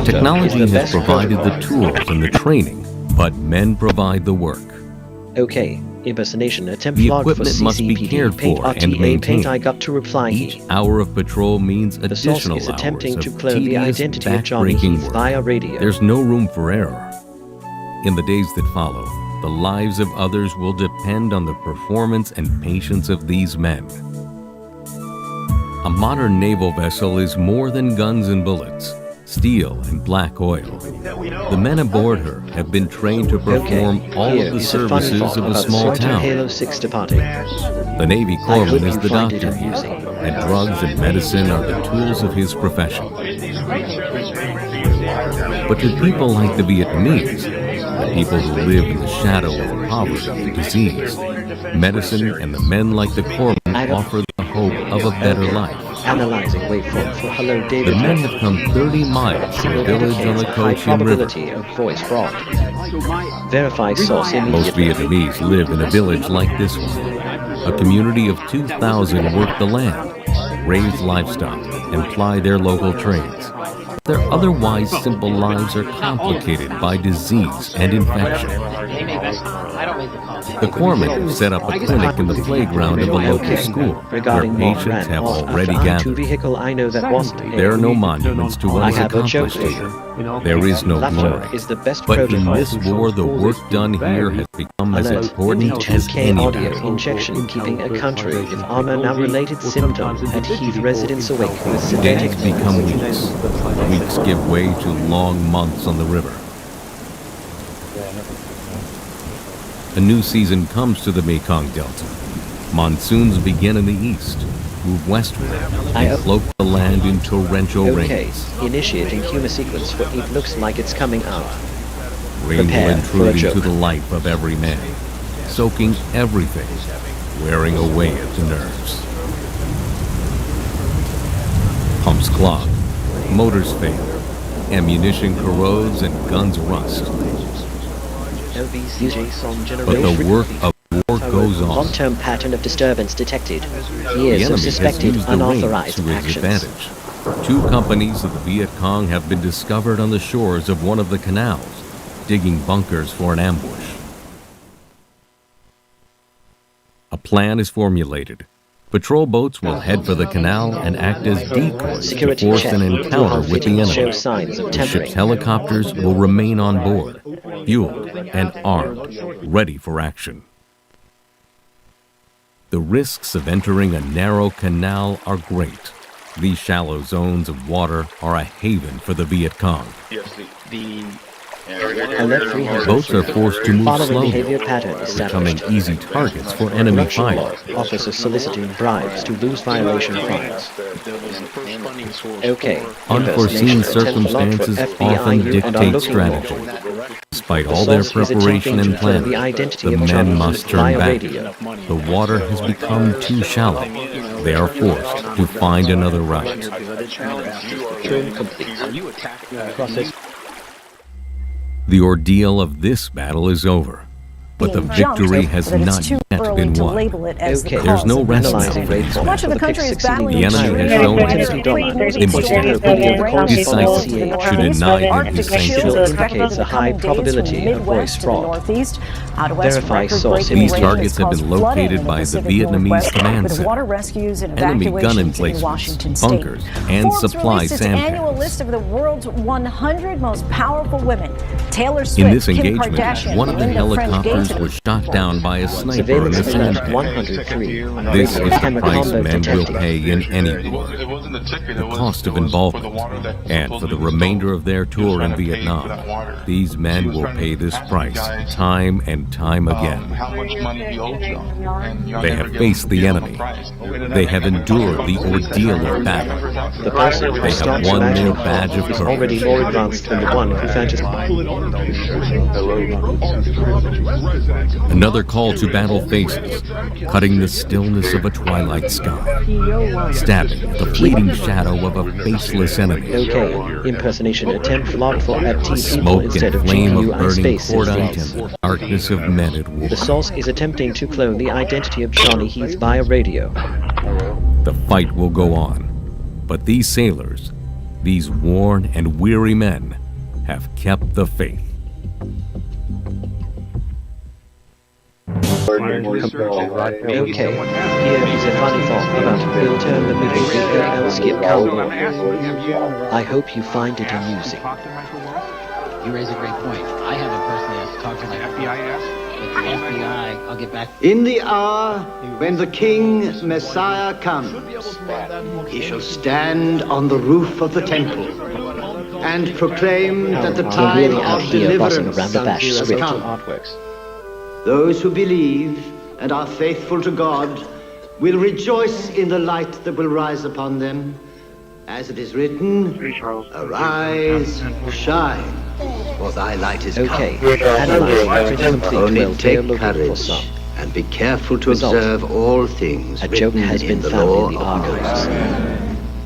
Technology has provided the tools and the training, but men provide the work. Okay, impersonation attempt The log for equipment must be CCPD. cared Paint for RTA, and paint maintained. I got to reply Each hour of patrol means The source additional is hours attempting of to clone the tedious, identity of Johnny back-breaking Heath work. via radio. There's no room for error. In the days that follow, the lives of others will depend on the performance and patience of these men. A modern naval vessel is more than guns and bullets, steel and black oil. The men aboard her have been trained to perform all Here of the is a funny services thought of a about small Sergeant town. Halo 6 departing. The Navy corpsman hope is you the find it doctor, amusing. and drugs and medicine are the tools of his profession. But to people like the Vietnamese, the people who live in the shadow of poverty and disease, medicine and the men like the corpsman offer the hope of a better life. Analyzing waveform for Hello David. The men have come 30 miles from a village on the high Cochin River. probability of voice fraud. Verify source Most immediately. Vietnamese live in a village like this one. A community of 2,000 work the land, raise livestock, and ply their local trades. Their otherwise simple lives are complicated by disease and infection. The corpsmen have set up a clinic in the playground of a local school, where Regarding patients have already two gathered. vehicle I know that wasn't. There are no monuments to what I was have a joke accomplished for here. you. There is no Laughter glory. is the best But in protocol. this war, the work done here has become as Alert. important as 2K any audio battle. injection keeping a country with armor now related symptom at Heath residents awake with sedative Days become weeks. Weeks give way to long months on the river. A new season comes to the Mekong Delta. Monsoons begin in the east, move westward, and cloak the land in torrential Okay, rains. initiating humor sequence for it looks like it's coming out. Rain will intrude into the life of every man, soaking everything, wearing away at the nerves. Pumps clog, motors fail, ammunition corrodes, and guns rust. But the work of war goes on. Long-term pattern of disturbance detected. The Years enemy of suspected has used the rain unauthorized to his actions. advantage. 2 companies of the Viet Cong have been discovered on the shores of one of the canals, digging bunkers for an ambush. A plan is formulated. Patrol boats will head for the canal and act as decoys to force an encounter with the enemy. The ship's helicopters will remain on board, fueled and armed, ready for action. The risks of entering a narrow canal are great. These shallow zones of water are a haven for the Viet Cong. Boats are forced to move slowly, becoming easy targets for enemy fire. Officers soliciting bribes to lose violation fines. Okay. Unforeseen circumstances often dictate strategy. Despite all their preparation and planning, the men must turn back. The water has become too shallow. They are forced to find another route. The ordeal of this battle is over, but the victory has not yet been won. There's no rest now. The enemy has shown himself. They must act decisively to deny him his sanctuary. Indicates a high probability of voice fraud. Verify source. These targets have been located by the Vietnamese command center, enemy gun emplacements, bunkers, and supply sampans. List of the world's 100 most powerful women. Taylor Swift, In this Kim engagement, Kardashian, one of the helicopters was shot down by a sniper in a sampan. This is the price men will pay in any war. The cost of involvement. And for the remainder of their tour in Vietnam, these men will pay this price time and time again. They have faced the enemy. They have endured the ordeal of battle. They have won their badge of courage. Already more advanced than the one who fancies. Another call to battle faces, cutting the stillness of a twilight sky, stabbing at the fleeting shadow of a faceless enemy. Okay, impersonation attempt logged for at TV Smoke instead and of flame of GUI burning space cordite instead. and the darkness of men at war. The source is attempting to clone the identity of Johnny Heath via radio. The fight will go on, but these sailors, these worn and weary men, have kept the faith. Okay, here is a funny thought about Bill Turner moving the AL skip cowboy. I hope you find it amusing. You raise a great point. I haven't personally talked to my FBI. But the FBI, I'll get back. In the hour when the King Messiah comes, he shall stand on the roof of the temple and proclaim that the time of deliverance has come. Those who believe and are faithful to God will rejoice in the light that will rise upon them. As it is written, arise, shine, for thy light is come. Okay, analyzing pretty complete. Only take courage and be careful to observe all things written in the law of Moses.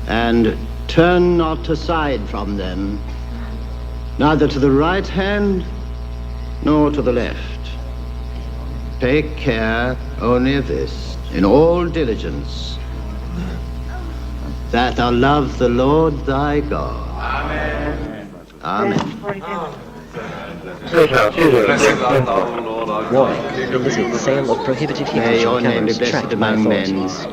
And turn not aside from them, neither to the right hand nor to the left. Take care only of this, in all diligence, that thou love the Lord thy God. Amen. Amen. Warning, illicit sale of prohibited May your name be cameras blessed tracked by among men, authorities.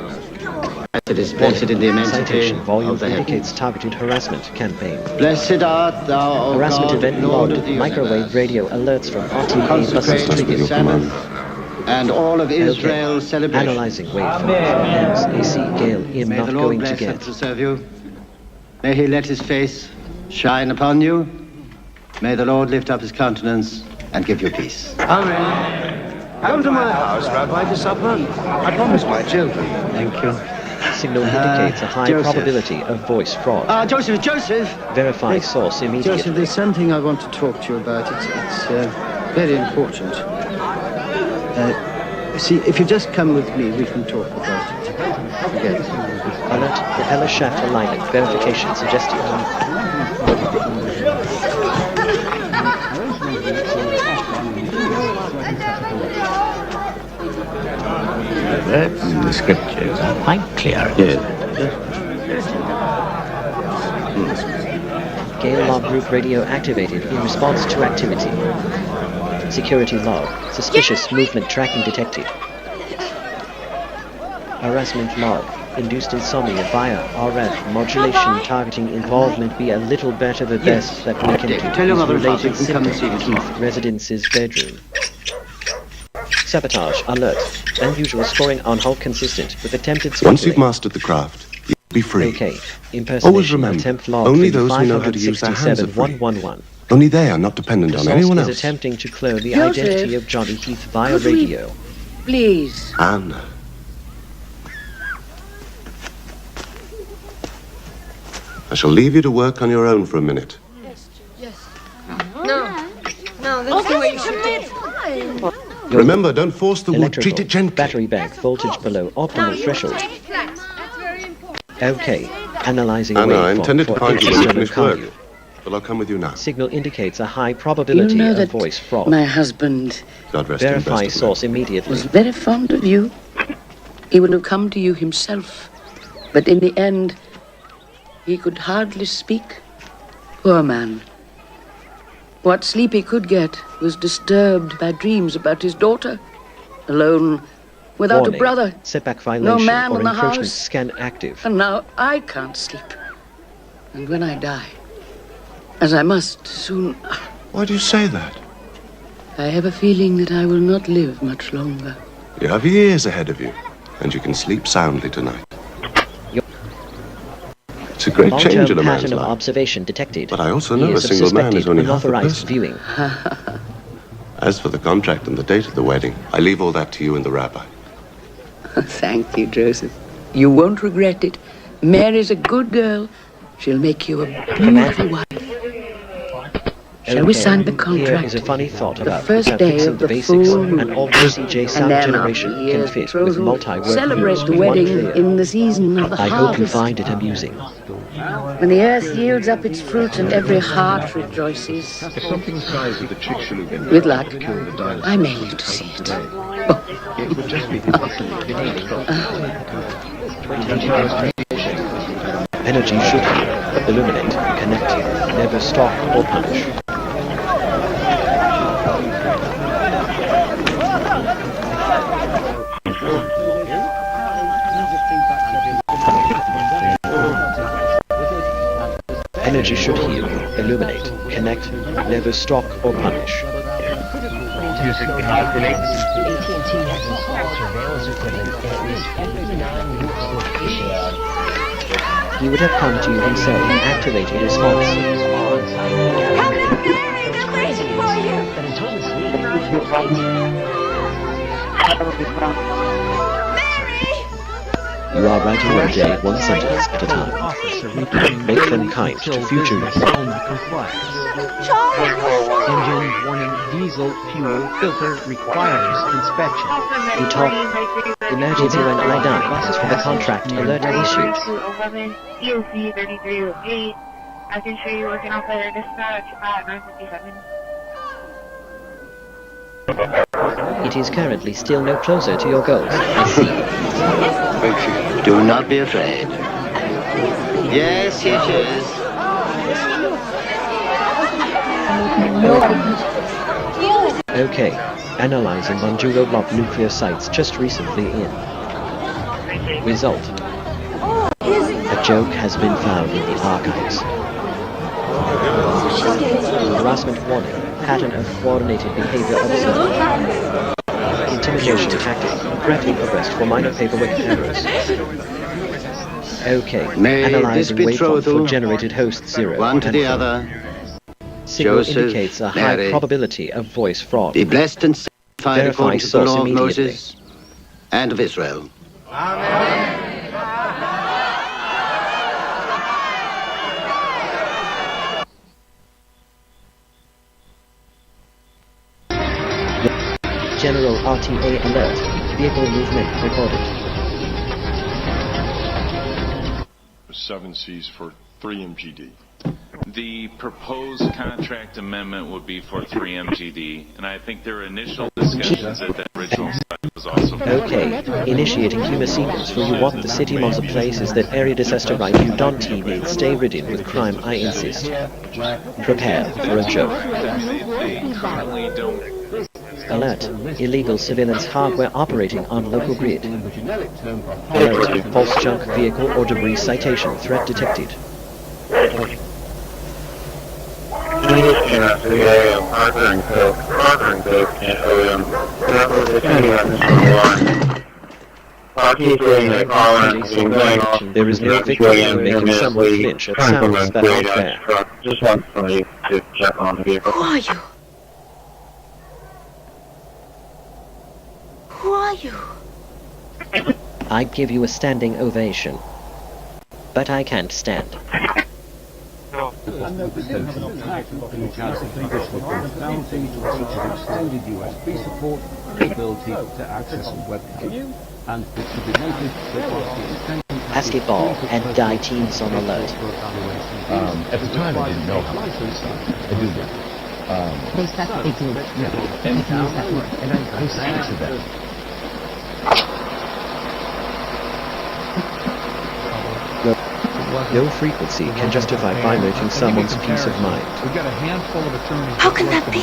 as it is blessed in the immensity Citation volume of the indicates heavens. targeted harassment campaign. Blessed art thou, O Harassment God, event Lord logged. of the Microwave universe. radio alerts from RTA buses Consecrate the triggered. Sabbath and all of Israel's celebrations. Analyzing waveforms. AC Gale in May not the Lord going to bless and get. preserve you. May he let his face shine upon you. May the Lord lift up his countenance and give you peace. Amen. Come to my house, Rabbi, to supper. I promised my children. Thank you. Signal indicates a high probability of voice fraud. Joseph! Verify source immediately. Joseph, there's something I want to talk to you about. It's very important. See, if you just come with me, we can talk about it. Forget it. Alert, propeller shaft alignment verification suggested. The scriptures are quite clear. Yes. Gale log group radio activated in response to activity. Security log. Suspicious movement tracking detected. Harassment log. Induced insomnia via RF modulation targeting involvement be a little better the best that we can do. Tell your mother Related and come and see symptoms Keith residence's bedroom. Sabotage alert. Unusual scoring on hull consistent with attempted smuggling. Once you've mastered the craft, you'll be free. Okay. Impersonation Always remember, attempt log only those who know how to use their hands are free. 111. Only they are not dependent on anyone is else. Attempting to clone the Joseph, identity of Johnny Heath via radio. Please. Anne. I shall leave you to work on your own for a minute. No, that's the way you should do it. Remember, don't force the wood. Treat it gently. Battery bank voltage below optimal threshold. Okay. Analyzing Anna, I waveform intended to for find you when you external finish work, cargo. but I'll come with you now. Signal indicates a high probability You know of that voice fraud. my husband God rest him, Verify best of source immediately. was very fond of you. He would have come to you himself, but in the end, he could hardly speak. Poor man. What sleep he could get was disturbed by dreams about his daughter, alone, without Warning. a brother, Setback no violation man or in the encroachment house. scan active. And now I can't sleep. And when I die, as I must soon, Why do you say that? I have a feeling that I will not live much longer. You have years ahead of you, and you can sleep soundly tonight. It's a great change Long-term in a man's pattern of life. observation detected. But I also know a Years of single man is suspected only half a unauthorized person. viewing. As for the contract and the date of the wedding, I leave all that to you and the rabbi. Thank you, Joseph. You won't regret it. Mary's a good girl. She'll make you a beautiful wife. Shall we sign the Here contract? is a funny thought The about first day fixing of the the basics full and moon. all CJ sound And then generation after can years fit with betrothal, multi-work celebrate views the with one wedding clear. in the season of the I hope you harvest. find it amusing. When the earth yields up its fruit and every heart rejoices. With luck, I may live to see it. Energy should illuminate, connect, never stop or punish. Energy should heal, illuminate, connect, never stalk or punish. AT&T has installed surveillance equipment in at least every 9 Newcastle locations. He would have come to you himself and activated response. Come down, Mary! They're waiting for you! But until this You are writing your day one sentence at a time. Make them kind to future you. Engine warning, diesel fuel filter requires inspection. You talk. Emergency when I die. As for the contract alert issued. I can show you working off later dispatch at 9:57. It is currently still no closer to your goals. I see. Do not be afraid. Yes, yes, yes. Okay. Analyzing Manjuro Block nuclear sites just recently in. Result. A joke has been found in the archives. Harassment warning. Pattern of coordinated behavior observed. Intimidation tactic. Threatening arrest for minor paperwork errors. Okay. May Analyzing this waveform betrothal, for generated host 0. one to and the from. other, Signal Joseph, indicates a high Mary, probability of voice fraud. be blessed and sanctified Verify according to the source law of immediately. Moses and of Israel. General RTA alert. Vehicle movement recorded. 7Cs for 3 MGD. The proposed contract amendment would be for 3 MGD, and I think there were initial discussions at that original site was also... Okay, initiating human sequence for you what the city motto places that area disaster right you don't TV stay ridden with crime I insist. Prepare for a joke. They currently don't... Alert, illegal surveillance hardware operating on local grid. Alert, false junk vehicle or debris citation threat detected. There is no victory in making someone flinch at sounds that aren't fair. Just want somebody to check on the vehicle. Who are you? Who are you? I give you a standing ovation. But I can't stand. Basketball and die teams on alert. At the time, I didn't know how to do stuff. I do that. And I sang to them. No frequency can justify violating someone's peace of mind. We've got a handful of attorneys. How can that be?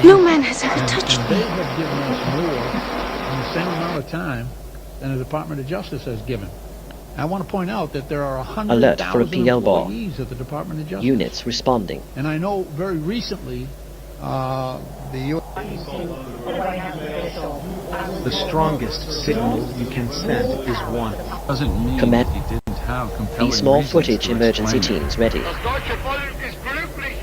No man has ever touched me. They have given us more in the same amount of time than the Department of Justice has given. I want to point out that there are 100,000 Alert for a PL ball. employees at the Department of Justice. Units responding. And I know very recently the strongest signal you can send is one. Doesn't mean Command. he didn't have compelling Be small reasons footage to emergency explain teams ready. Das deutsche Volk ist glücklich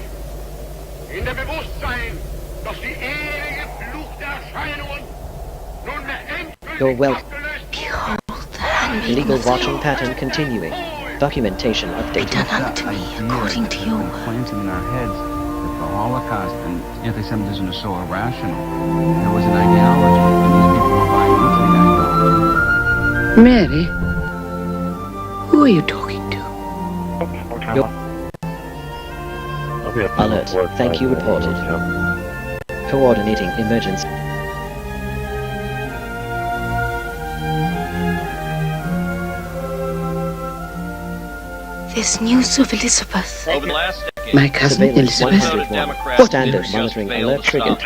in dem Bewusstsein, dass die ewige Flucht der Erscheinungen nunmehr endgültig You're well. Behold the handmaiden Illegal of watching Zion. pattern continuing. Documentation updated. Done unto me according to your word. Planting in our heads that the Holocaust and anti-Semitism is so irrational. There was an ideology, and these people were buying into the ideology. Mary, who are you talking to? Alert. Thank you reported. Coordinating emergency. There's news of Elizabeth. Over the last decade, My cousin Surveillance Elizabeth. 101. Standard monitoring alert triggered.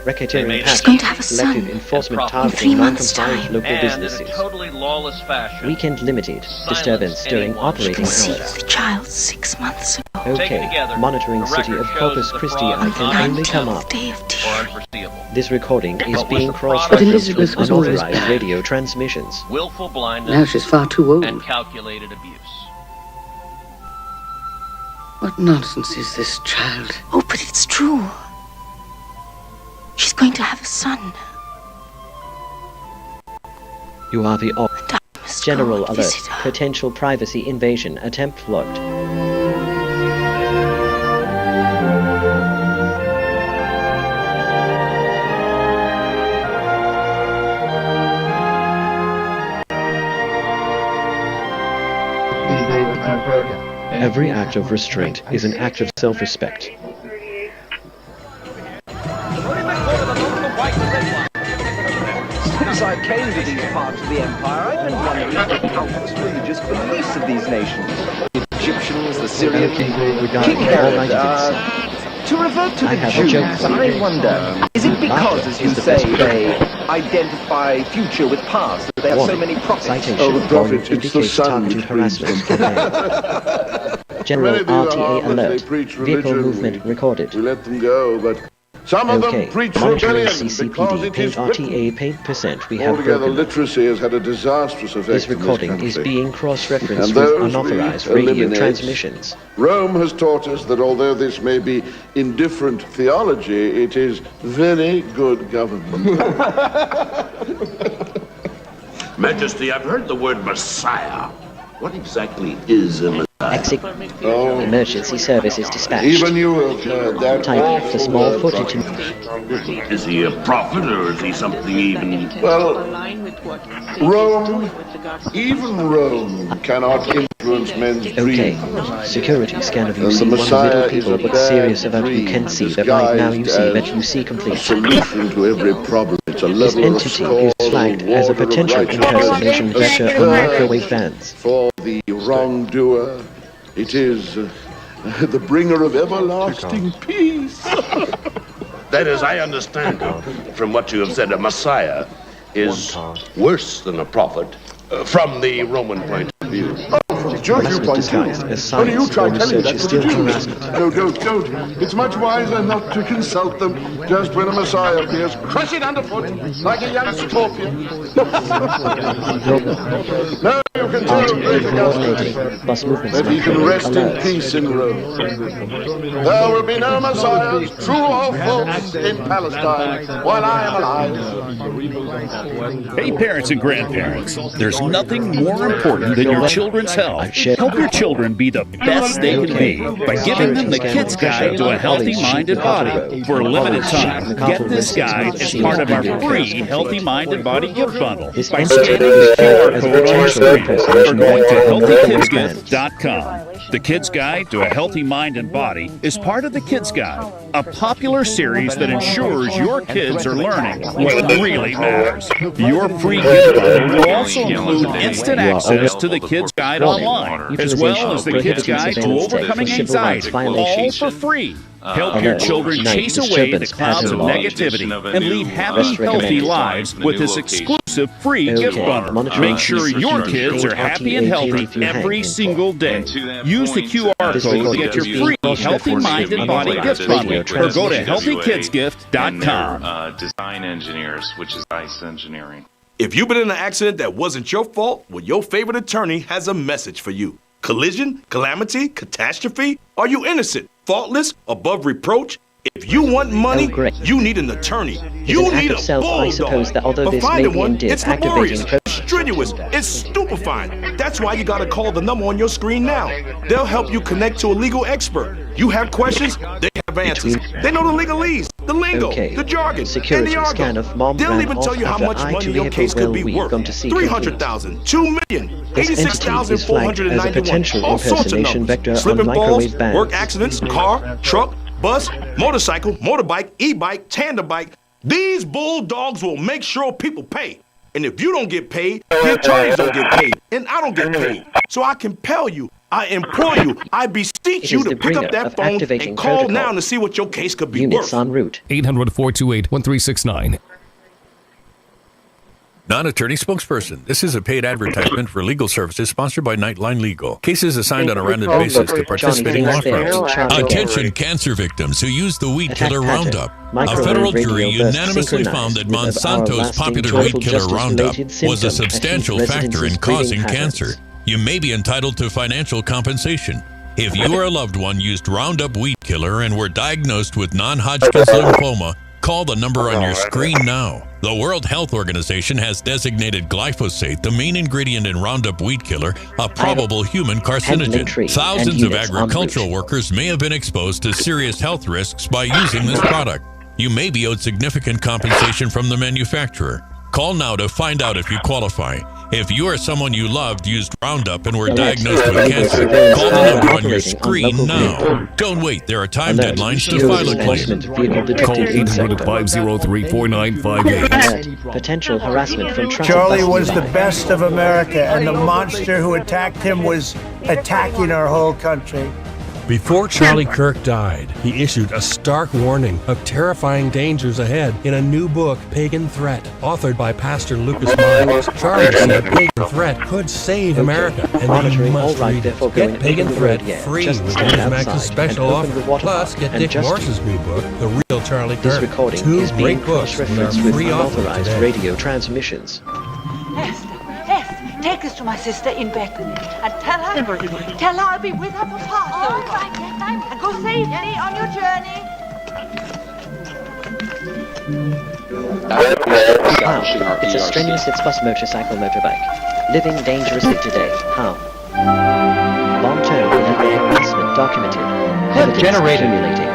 Racketeering She's going to have a son selective enforcement in 3 targeting months' non-compliant time. local and in businesses. a totally lawless fashion. Weekend limited. Disturbance during operating Conceived hours. the child 6 months ago. Okay. Monitoring city of Corpus Christi. I can only come up. Day of terror. This recording is being But cross-referenced Elizabeth with was always unauthorized bad. radio transmissions. Willful blindness. Now she's far too old. And calculated abuse. What nonsense is this child? Oh, but it's true. She's going to have a son. You are the General go alert. visit her. Potential privacy invasion attempt logged. Every act of restraint is an act of self-respect. Since I came to these parts of the Empire, I've been wondering the countless religious beliefs of these nations. The Egyptians, the Syrians, Regarding Herod, all to revert to I the have a Jews, joke for I you. wonder, is it because, as you is the say, best they identify future with past, that they have so Warning. many prophets? Citation. Oh, the Volume prophets, it's the indicates sun targeted which harassment campaign. General Many of these are RTA harmless, alert. they preach Vehicle religion, movement recorded. We let them go, but some of Okay. them preach Monitoring rebellion because CCPD. it Paid is written. RTA paid percent. We have Altogether, broken. literacy has had a disastrous effect This in this recording country. is being cross-referenced And with those unauthorized we radio eliminate. transmissions. Rome has taught us that although this may be indifferent theology, it is very good government. Majesty, I've heard the word Messiah. What exactly is a Messiah? Exit. Emergency services dispatched. Even you have heard that. Type the small footage. Is he a prophet or is he something even... Well, Rome, even Rome cannot influence men's dreams. Security scan of you see one little people but serious about you can see that right now you see that you see complete. Solution to every problem. It's a This level of entity score, is flagged as a potential impersonation vector on microwave bands. For the wrongdoer, it is the bringer of everlasting peace. Then, as I understand from what you have said, a Messiah is worse than a prophet from the Roman point of view. From your viewpoint, Only you try telling that still harassment. No, don't. It's much wiser not to consult them just when a Messiah appears. Crush it underfoot like a young scorpion. No, you can tell that he can rest in peace in Rome. There will be no Messiahs, true or false, in Palestine while I am alive. Hey, parents and grandparents, there's nothing more important than your children's health. Help your children be the best they can be by giving them the Kid's Guide to a Healthy Mind and Body. For a limited time, get this guide as part of our free Healthy Mind and Body gift bundle by scanning the QR code on your screen or going to healthykidsgift.com. The Kid's Guide to a Healthy Mind and Body is part of the Kid's Guide, a popular series that ensures your kids are learning what really matters. Your free gift bundle will also include instant access to the Kid's Guide online, as well as the Kid's Guide to overcoming anxiety, all for free. Help your children chase away the clouds of negativity and lead happy, healthy lives with this exclusive free gift bundle. Make sure your kids are happy and healthy every single day. Use the QR code to get your free Healthy Mind and Body gift bundle, or go to healthykidsgift.com. Design engineers, which is ICE engineering. If you've been in an accident that wasn't your fault, well, your favorite attorney has a message for you. Collision, calamity, catastrophe? Are you innocent, faultless, above reproach? If you want money, you need an attorney. You need a bulldog. But finding one, it's laborious, strenuous, it's stupefying. That's why you gotta call the number on your screen now. They'll help you connect to a legal expert. You have questions, they have answers. They know the legalese, the lingo, the jargon, and the argot. They'll even tell you how much money your case could be worth. $300,000, $2 million, $86,491, all sorts of numbers. Slip and falls, work accidents, car, truck, bus, motorcycle, motorbike, e-bike, tandem bike. These bulldogs will make sure people pay. And if you don't get paid, the attorneys don't get paid, and I don't get paid. So I compel you, I implore you, I beseech you to pick up that phone and call now to see what your case could be worth. 800-428-1369. Non-attorney spokesperson. This is a paid advertisement for legal services sponsored by Nightline Legal. Cases assigned on a random basis to participating law firms. Attention cancer victims who use the weed killer Roundup. A federal jury unanimously found that Monsanto's popular weed killer Roundup was a substantial factor in causing cancer. You may be entitled to financial compensation. If you or a loved one used Roundup weed killer and were diagnosed with non-Hodgkin's lymphoma, call the number on your screen now. The World Health Organization has designated glyphosate, the main ingredient in Roundup weed killer, a probable human carcinogen. Thousands of agricultural workers may have been exposed to serious health risks by using this product. You may be owed significant compensation from the manufacturer. Call now to find out if you qualify. If you or someone you loved used Roundup and were diagnosed with cancer, call the number on your screen now. Don't wait. There are time deadlines to file a claim. Call 800-503-4958. Potential harassment from traffic. Charlie was the best of America, and the monster who attacked him was attacking our whole country. Before Charlie Kirk died, he issued a stark warning of terrifying dangers ahead in a new book, Pagan Threat, authored by Pastor Lucas Miles. Charlie said Pagan Threat could save America, and that you must read it. Get Pagan Threat free with Newsmax's special offer. Plus, get Dick Morse's new book, The Real Charlie Kirk. Two great books with our free offer today. Radio transmissions. Take this to my sister in bed and tell her I'll be with her for Passover. All right, yes, and go safely on your journey. Wow, it's a strenuous bus motorcycle motorbike. Living dangerously today. How? Long-term documented. Evidence accumulating.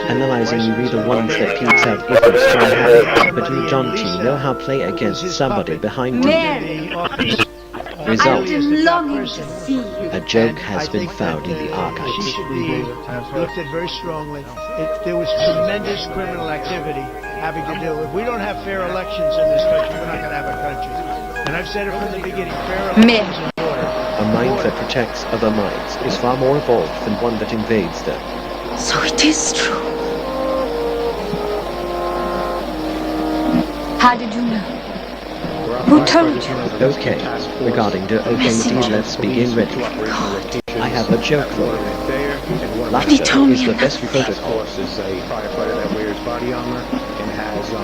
Analyzing, you read the ones that peeks out ethos try hard, but you, John T, know how play against somebody behind you. Result: a joke has been found in the archives. CCPD looked at very strongly. There was tremendous criminal activity having to do with. We don't have fair elections in this country. We're not going to have a country. And I've said it from the beginning. Fair elections in order. A mind that protects other minds is far more evolved than one that invades them. So it is true. How did you know? Who told you? Okay, regarding the OKD, let's begin ready. God. I have a joke for you. He told Laughter is me the best protocol.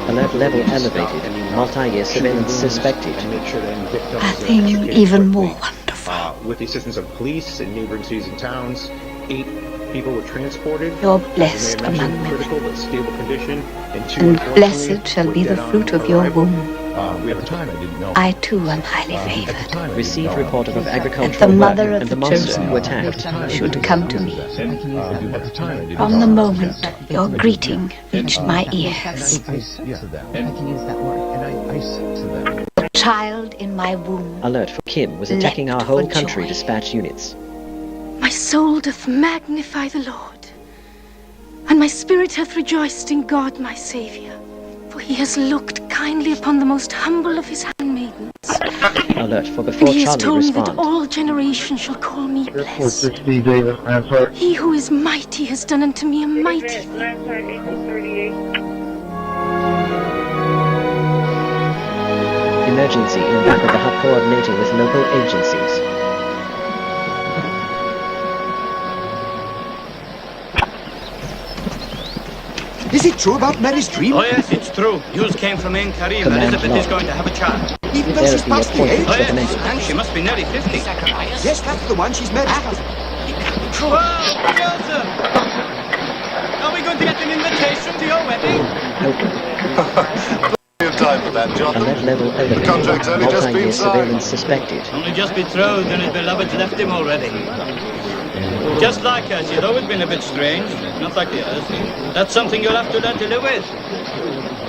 Alert level elevated. Multi-year surveillance suspected. A thing even more wonderful. With the assistance of police in neighboring cities and towns, 8 people were transported. You're blessed among critical but stable condition, and blessed shall be the fruit of your womb. At the time, I didn't know. I too am highly favored. Received report of That agricultural the mother worker of and the the monster chosen who attacked. should come to me. From the moment your greeting reached my ears, the child in my womb. Alert for Kim was attacking our whole country dispatch units. My soul doth magnify the Lord, and my spirit hath rejoiced in God my Saviour, for he has looked kindly upon the most humble of his handmaidens. Alert for before And he has Charlie told me that respond. all generations shall call me blessed. He who is mighty has done unto me a mighty thing. Emergency in back of the hut coordinating with local agencies. Is it true about Mary's dream? Oh yes, it's true. News came from Ain Karim. Elizabeth is going to have a child. Even though she's past the age? Oh yes, and she must be nearly 50. Yes, that's the one she's married. True. Oh, Joseph! Are we going to get an invitation to your wedding? Plenty of time for that, John. Alert level The contract's only just multi-year been surveillance signed. suspected. Only just betrothed and his beloved left him already. Just like her, she's always been a bit strange. Not like the others. That's something you'll have to learn to live with.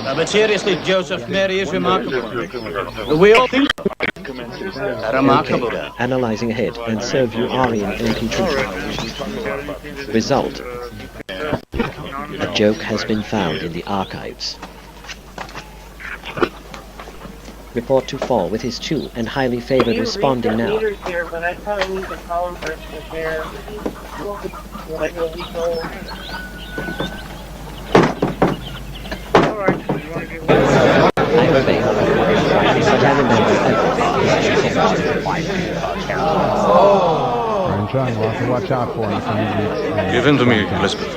But seriously, Joseph, Mary is remarkable. We all think so. A remarkable Okay. girl. Analyzing ahead and serve you Aryan MP3. Result: a joke has been found in the archives. Report to fall with his 2 and highly favored responding now. Here, but I probably need to call him first to share what will be told. I obey, but I remember everything. I'm trying, we'll have to watch out for him. Give in to me, Elizabeth.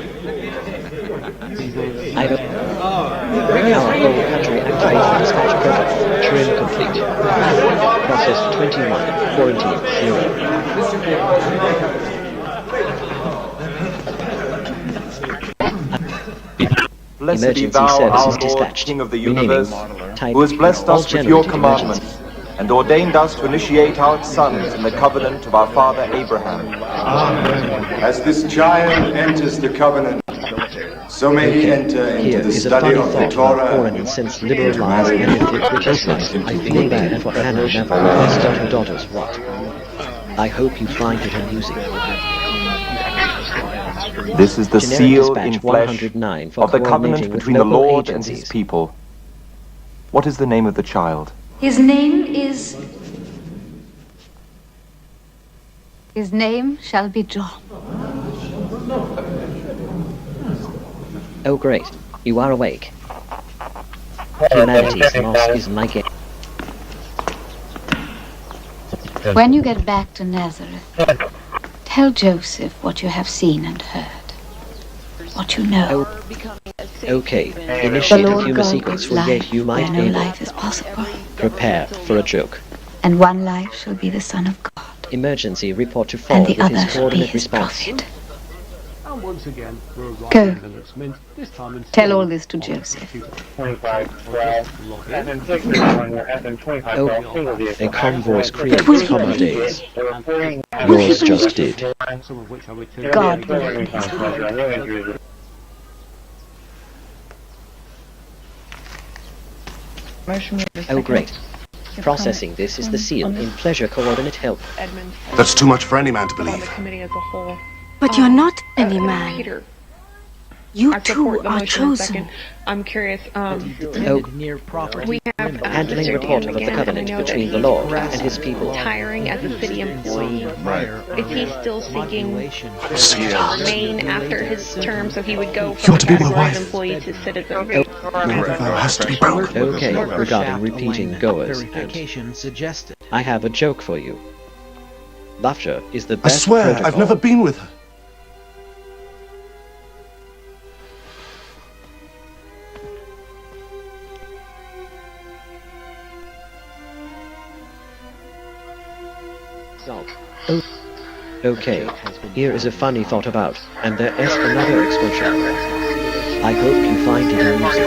I don't. Our whole country activation dispatch protocol. Trim complete. Process 21. Quarantine 0. Blessed be Emergency thou, services our Lord, dispatched. King of the Renaming. universe, Type who has blessed all us with your generated commandments, and ordained us to initiate our sons in the covenant of our father Abraham. As this child enters the covenant, so may he enter into Here the is a study funny of the thought about Torah. foreign since liberalized and ethnic British life. I feel bad for Hannah Neville lost her daughters what. I hope you find it amusing. This is the Generic seal dispatch in flesh 109 for of the covenant coordinating with between the local Lord and agencies. his people. What is the name of the child? His name is... His name shall be John. Oh great, you are awake. Humanity's loss is like it. When you get back to Nazareth, tell Joseph what you have seen and heard. What you know. Okay, The initiate a Lord humor God sequence gives for life yet you might where no able. life is possible. Prepare for a joke. And one life shall be the Son of God. Emergency report to fall with his coordinate response. Once again, Go. Tell all this to Joseph. A calm voice creates calmer days. Yours just did. God will. Oh great. Processing this is the seal in pleasure coordinate help. That's too much for any man to believe. But you're not any man. You too are chosen. I'm curious. We have handling report of the covenant between the Lord and his people. Hiring as a city employee. Right. Is he still seeking to Sweetheart. remain after his term, so he would go You from want to be my category wife? of employee to citizen? Your vow has to be broken. Okay, regarding repeating goers, suggested. I have a joke for you. Laughter is the I best swear, protocol. I've never been with her. Okay, here is a funny thought about, and there is another expression. I hope you find it amusing.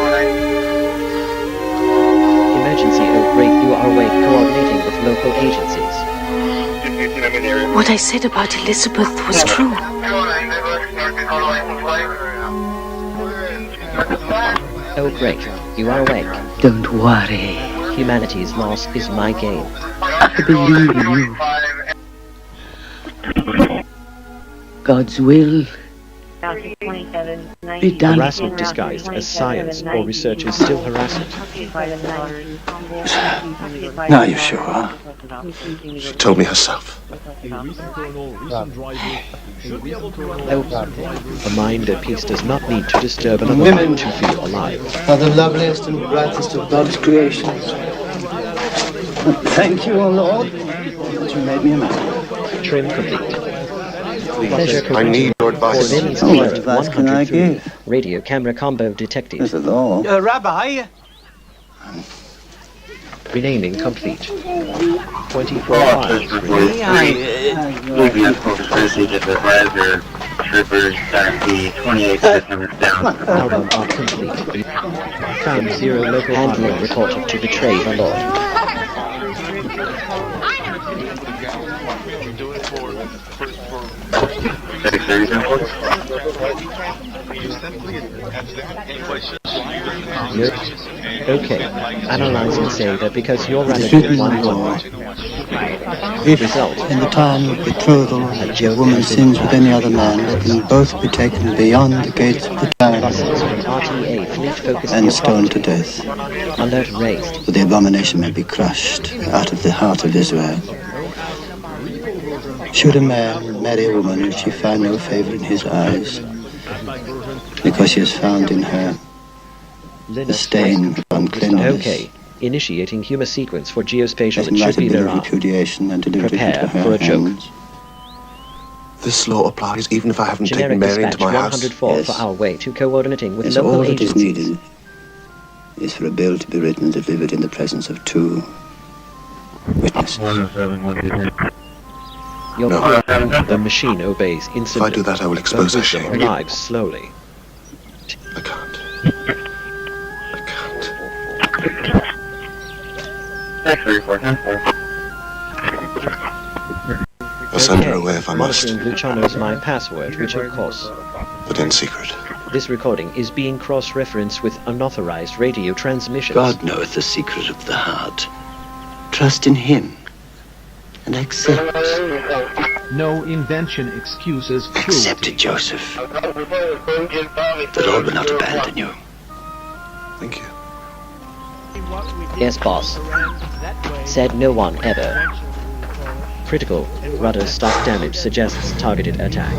Emergency, oh great, you are awake, coordinating with local agencies. What I said about Elizabeth was true. Oh great, you are awake. Don't worry. Humanity's loss is my gain. I believe in you. God's will be done. Harassment disguised as science or research is still harassment. Now you're sure? She told me herself. A mind at peace does not need to disturb another mind to feel alive. Are the loveliest and brightest of God's creations. Thank you, O Lord, that you made me a man. Trim complete. I need your advice. What advice can I give? Radio camera combo detected. There's a law. Rabbi? Renaming complete. 24 hours. Album are complete. Found 0 local handler reported to betray the Lord. Okay, analyzing say that because you're running with one woman. If, Result. in the time of betrothal, a woman sins with any other man, let them both be taken beyond the gates of the town RTA fleet focus and stoned to death. Alert raised. So the abomination may be crushed out of the heart of Israel. Should a man marry a woman if she find no favor in his eyes, because she has found in her the stain of uncleanness? Okay, initiating human sequence for geospatial. Let It should be there. repudiation and deliver it Prepare into her for a joke. hands. This law applies even if I haven't Generic taken Mary into dispatch my house. 104 for our way to coordinating with Yes, local all that is agencies. needed is for a bill to be written and delivered in the presence of 2 witnesses. Your No. The machine obeys instantly. If I do that, I will expose her system shame. arrives slowly. I can't. I'll send her away if I must, Monitoring Luciano's my password, which of course. but in secret. This recording is being cross-referenced with unauthorized radio transmissions. God knoweth the secret of the heart. Trust in him and accept. No invention excuses cruelty. Accept it, Joseph. The Lord will not abandon you. Thank you. Yes, boss. Said no one ever. Critical rudder stock damage suggests targeted attack.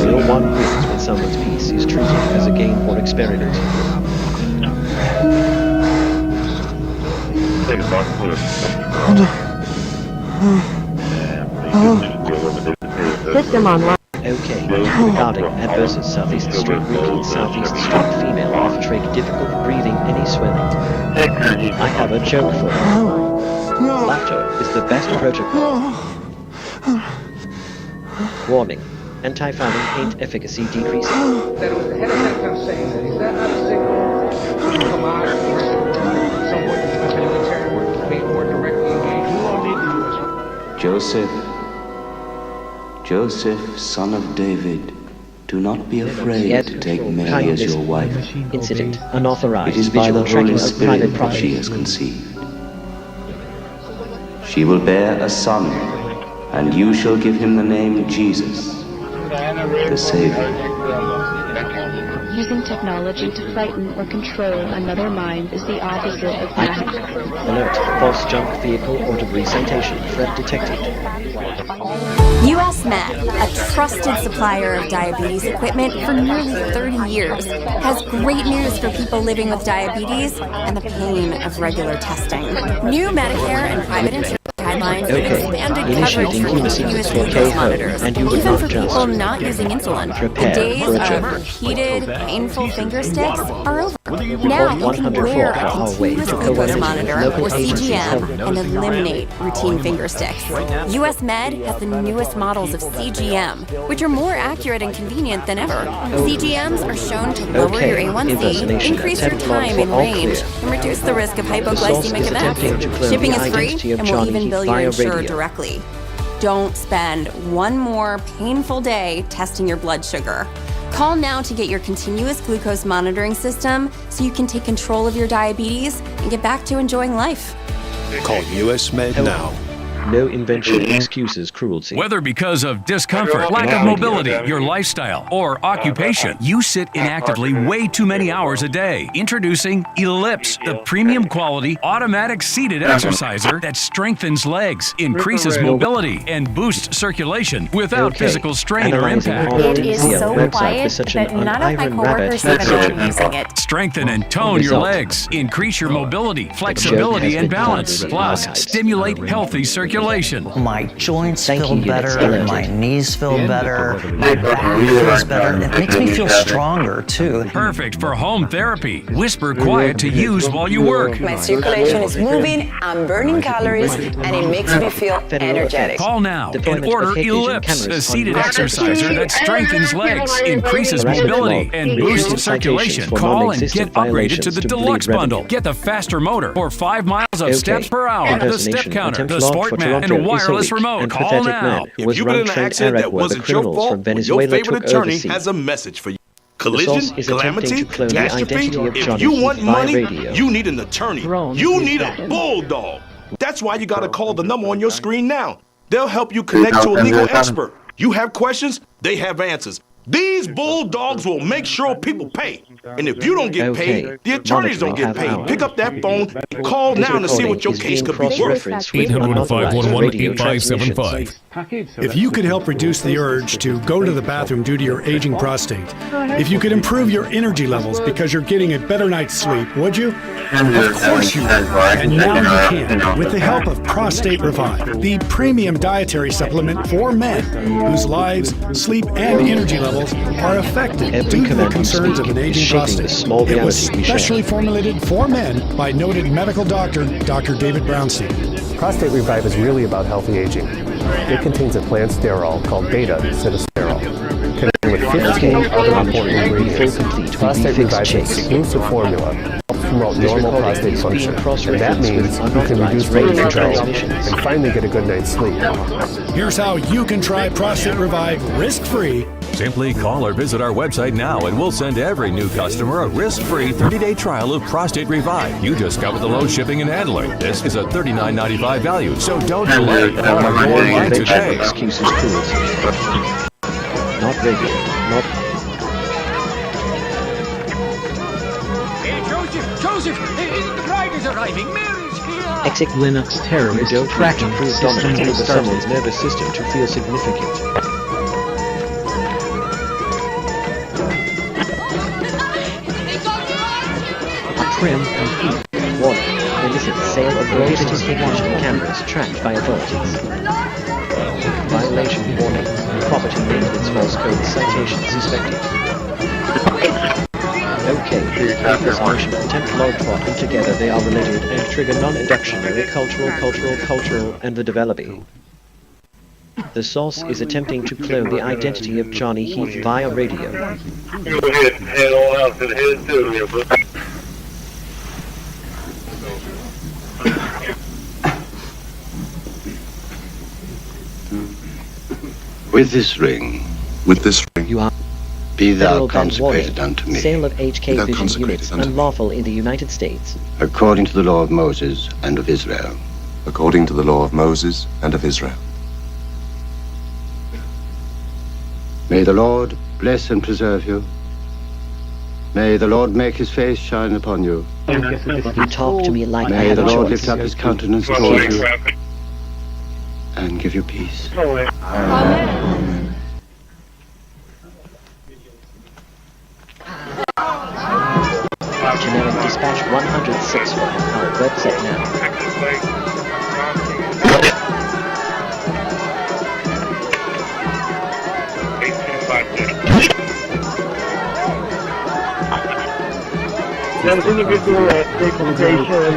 Real one wins when someone's peace is treated as a game or experiment. system online. Okay, regarding adverse southeast street, repeat southeast street, female off trig, difficult breathing, any swelling. I have a joke for you. Laughter is the best protocol. Warning. Anti-fouling paint efficacy decreases. That it was the head of Centcom saying that. Is that not a signal? Come on, somewhat the military would be more directly engaged. You all need the U.S. Joseph, son of David, do not be afraid to take Mary as your wife. Incident unauthorized. It is by the visual tracking Holy of Spirit private that property. she has conceived. She will bear a son, and you shall give him the name Jesus, the Savior. Using technology to frighten or control another mind is the opposite of that. Alert. False junk vehicle or debris citation. Threat detected. US Med, a trusted supplier of diabetes equipment for nearly 30 years, has great news for people living with diabetes and the pain of regular testing. New Medicare and private insurance guidelines have expanded coverage for continuous glucose monitors, even for people not using insulin. The days of repeated, painful finger sticks are over. Now you can wear a continuous glucose monitor, or CGM, and eliminate routine finger sticks. US Med has the newest models of CGM, which are more accurate and convenient than ever. CGMs are shown to lower your A1C, increase your time in range, and reduce the risk of hypoglycemic events. Shipping is free and will even bill your insurer directly. Don't spend one more painful day testing your blood sugar. Call now to get your continuous glucose monitoring system so you can take control of your diabetes and get back to enjoying life. Call US Med now. No invention excuses cruelty. Whether because of discomfort, lack of mobility, your lifestyle, or occupation, you sit inactively way too many hours a day. Introducing Ellipse, the premium quality automatic seated exerciser that strengthens legs, increases mobility, and boosts circulation without physical strain or impact. It is so quiet that none of my coworkers even know I'm using it. Strengthen and tone your legs, increase your mobility, flexibility, and balance, plus stimulate healthy circulation. My joints feel better, my knees feel better, my back feels better. It makes me feel stronger too. Perfect for home therapy. Whisper quiet to use while you work. My circulation is moving, I'm burning calories, and it makes me feel energetic. Call now and order Ellipse, a seated exerciser that strengthens legs, increases mobility, and boosts circulation. Call and get upgraded to the Deluxe Bundle. Get the faster motor or 5 miles of steps per hour, the step counter, the Sport Man, and a wireless remote. Call now. If you've been in an accident that wasn't your fault, your favorite attorney has a message for you. Collision, calamity, catastrophe. If you want money, you need an attorney. You need a bulldog. That's why you gotta call the number on your screen now. They'll help you connect to a legal expert. You have questions, they have answers. These bulldogs will make sure people pay. And if you don't get paid, the attorneys don't get paid. Pick up that phone and call now to see what your case could be worth. 800-511-8575. If you could help reduce the urge to go to the bathroom due to your aging prostate, if you could improve your energy levels because you're getting a better night's sleep, would you? Of course you would. And now you can, with the help of Prostate Revive, the premium dietary supplement for men whose lives, sleep, and energy levels are affected due to the concerns of an aging prostate. It was specially formulated for men by noted medical doctor, Dr. David Brownstein. Prostate Revive is really about healthy aging. It contains a plant sterol called beta-sitosterol, containing with 15 other important ingredients. Prostate Revive's exclusive formula helps promote normal prostate function, and that means you can reduce birth control and finally get a good night's sleep. Here's how you can try Prostate Revive risk-free. Simply call or visit our website now and we'll send every new customer a risk-free 30-day trial of Prostate Revive. You just cover the low shipping and handling. This is a $39.95 value, so don't delay. Call or go online today. Excuses cruelty. Not radio. Not. Hey, Joseph! The bride is arriving. Mary's here. Exit Linux terrorist tracking system to someone's nervous system to feel significant. Trim and heat. Warning. Illicit sale of prohibited ignition cameras tracked by authorities. Violation violation warning. Property maintenance false code citation suspected. Okay, impersonation, attempt log plot, and together they are related and trigger non-inductionary cultural, and the developing. The source is attempting to clone the identity of Johnny Heath via radio. Go ahead and head on out to the head studio, bro. With this ring, You are be thou federal ban consecrated warning. unto me, Sale of HK vision units unlawful in the United States. according to the law of Moses and of Israel. According to the law of Moses and of Israel. May the Lord bless and preserve you. May the Lord make his face shine upon you. You talk to me like I May have the a Lord choice. lift up his countenance toward you and give you peace. Generic dispatch 106 for our website now. Individual deportation.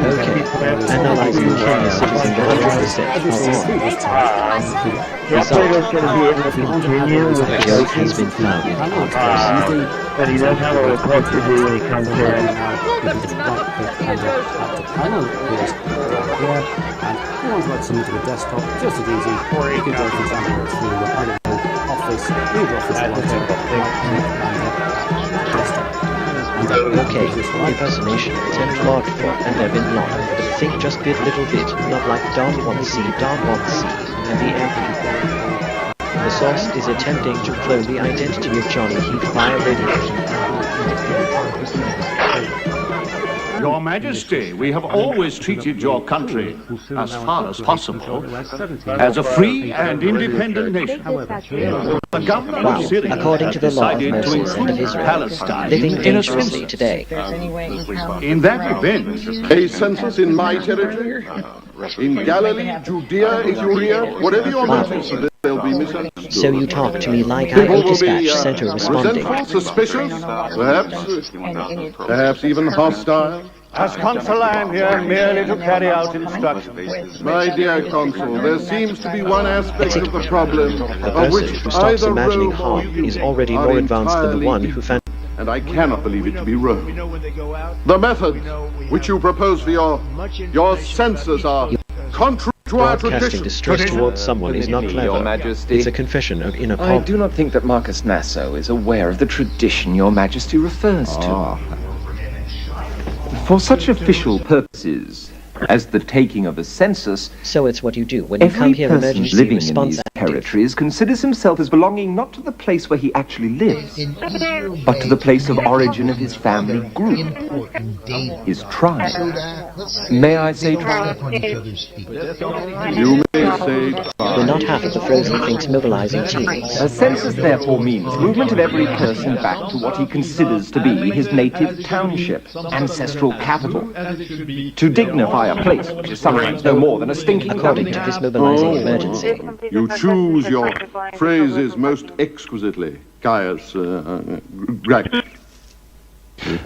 Analyzing Kenya citizen 100% A joke has been found in Corpus. But he does have a report to do when he comes in. You want to add something to the desktop, just as easy. Or you can go, for example, to, I don't know, Office, leave Office, Okay, impersonation, attempt logged for, and they've been logged, but think just bit little bit, not like Don want C, and the MP. The source is attempting to clone the identity of Johnny Heath via radio. Your Majesty, we have always treated your country, as far as possible, as a free and independent nation. The government of Syria according to the law of decided to Moses and of include Israel, Palestine living in a dangerously census. today. In that event, A census in my territory, in Galilee, Judea, Ethiopia, whatever your matters, they'll be misunderstood. So you talk to me like I People a will be dispatch center responding. resentful, suspicious, perhaps even hostile. As consul, I am here merely to carry out instructions. My dear consul, there seems to be one aspect of the problem A of person which who stops either imagining Rome or harm you is already are more advanced than the one entirely who found. and I cannot believe it to be Rome. The methods which you propose for your census are contrary to our Broadcasting tradition. distress towards someone is not clever. Your Majesty. It's a confession of inner I problem. do not think that Marcus Nasso is aware of the tradition Your Majesty refers to. For such official purposes as the taking of a census, so it's what you do when you every come here. person Emergency living in response these active. territories considers himself as belonging not to the place where he actually lives, but to the place of origin of his family group, his tribe. May I say tribe? You may say We're not half of the frozen things mobilizing teams. A census therefore means movement of every person back to what he considers to be his native township, ancestral capital, to dignify a place which is sometimes no more than a stinking According to this mobilizing emergency. You choose your phrases most exquisitely, Caius Greg.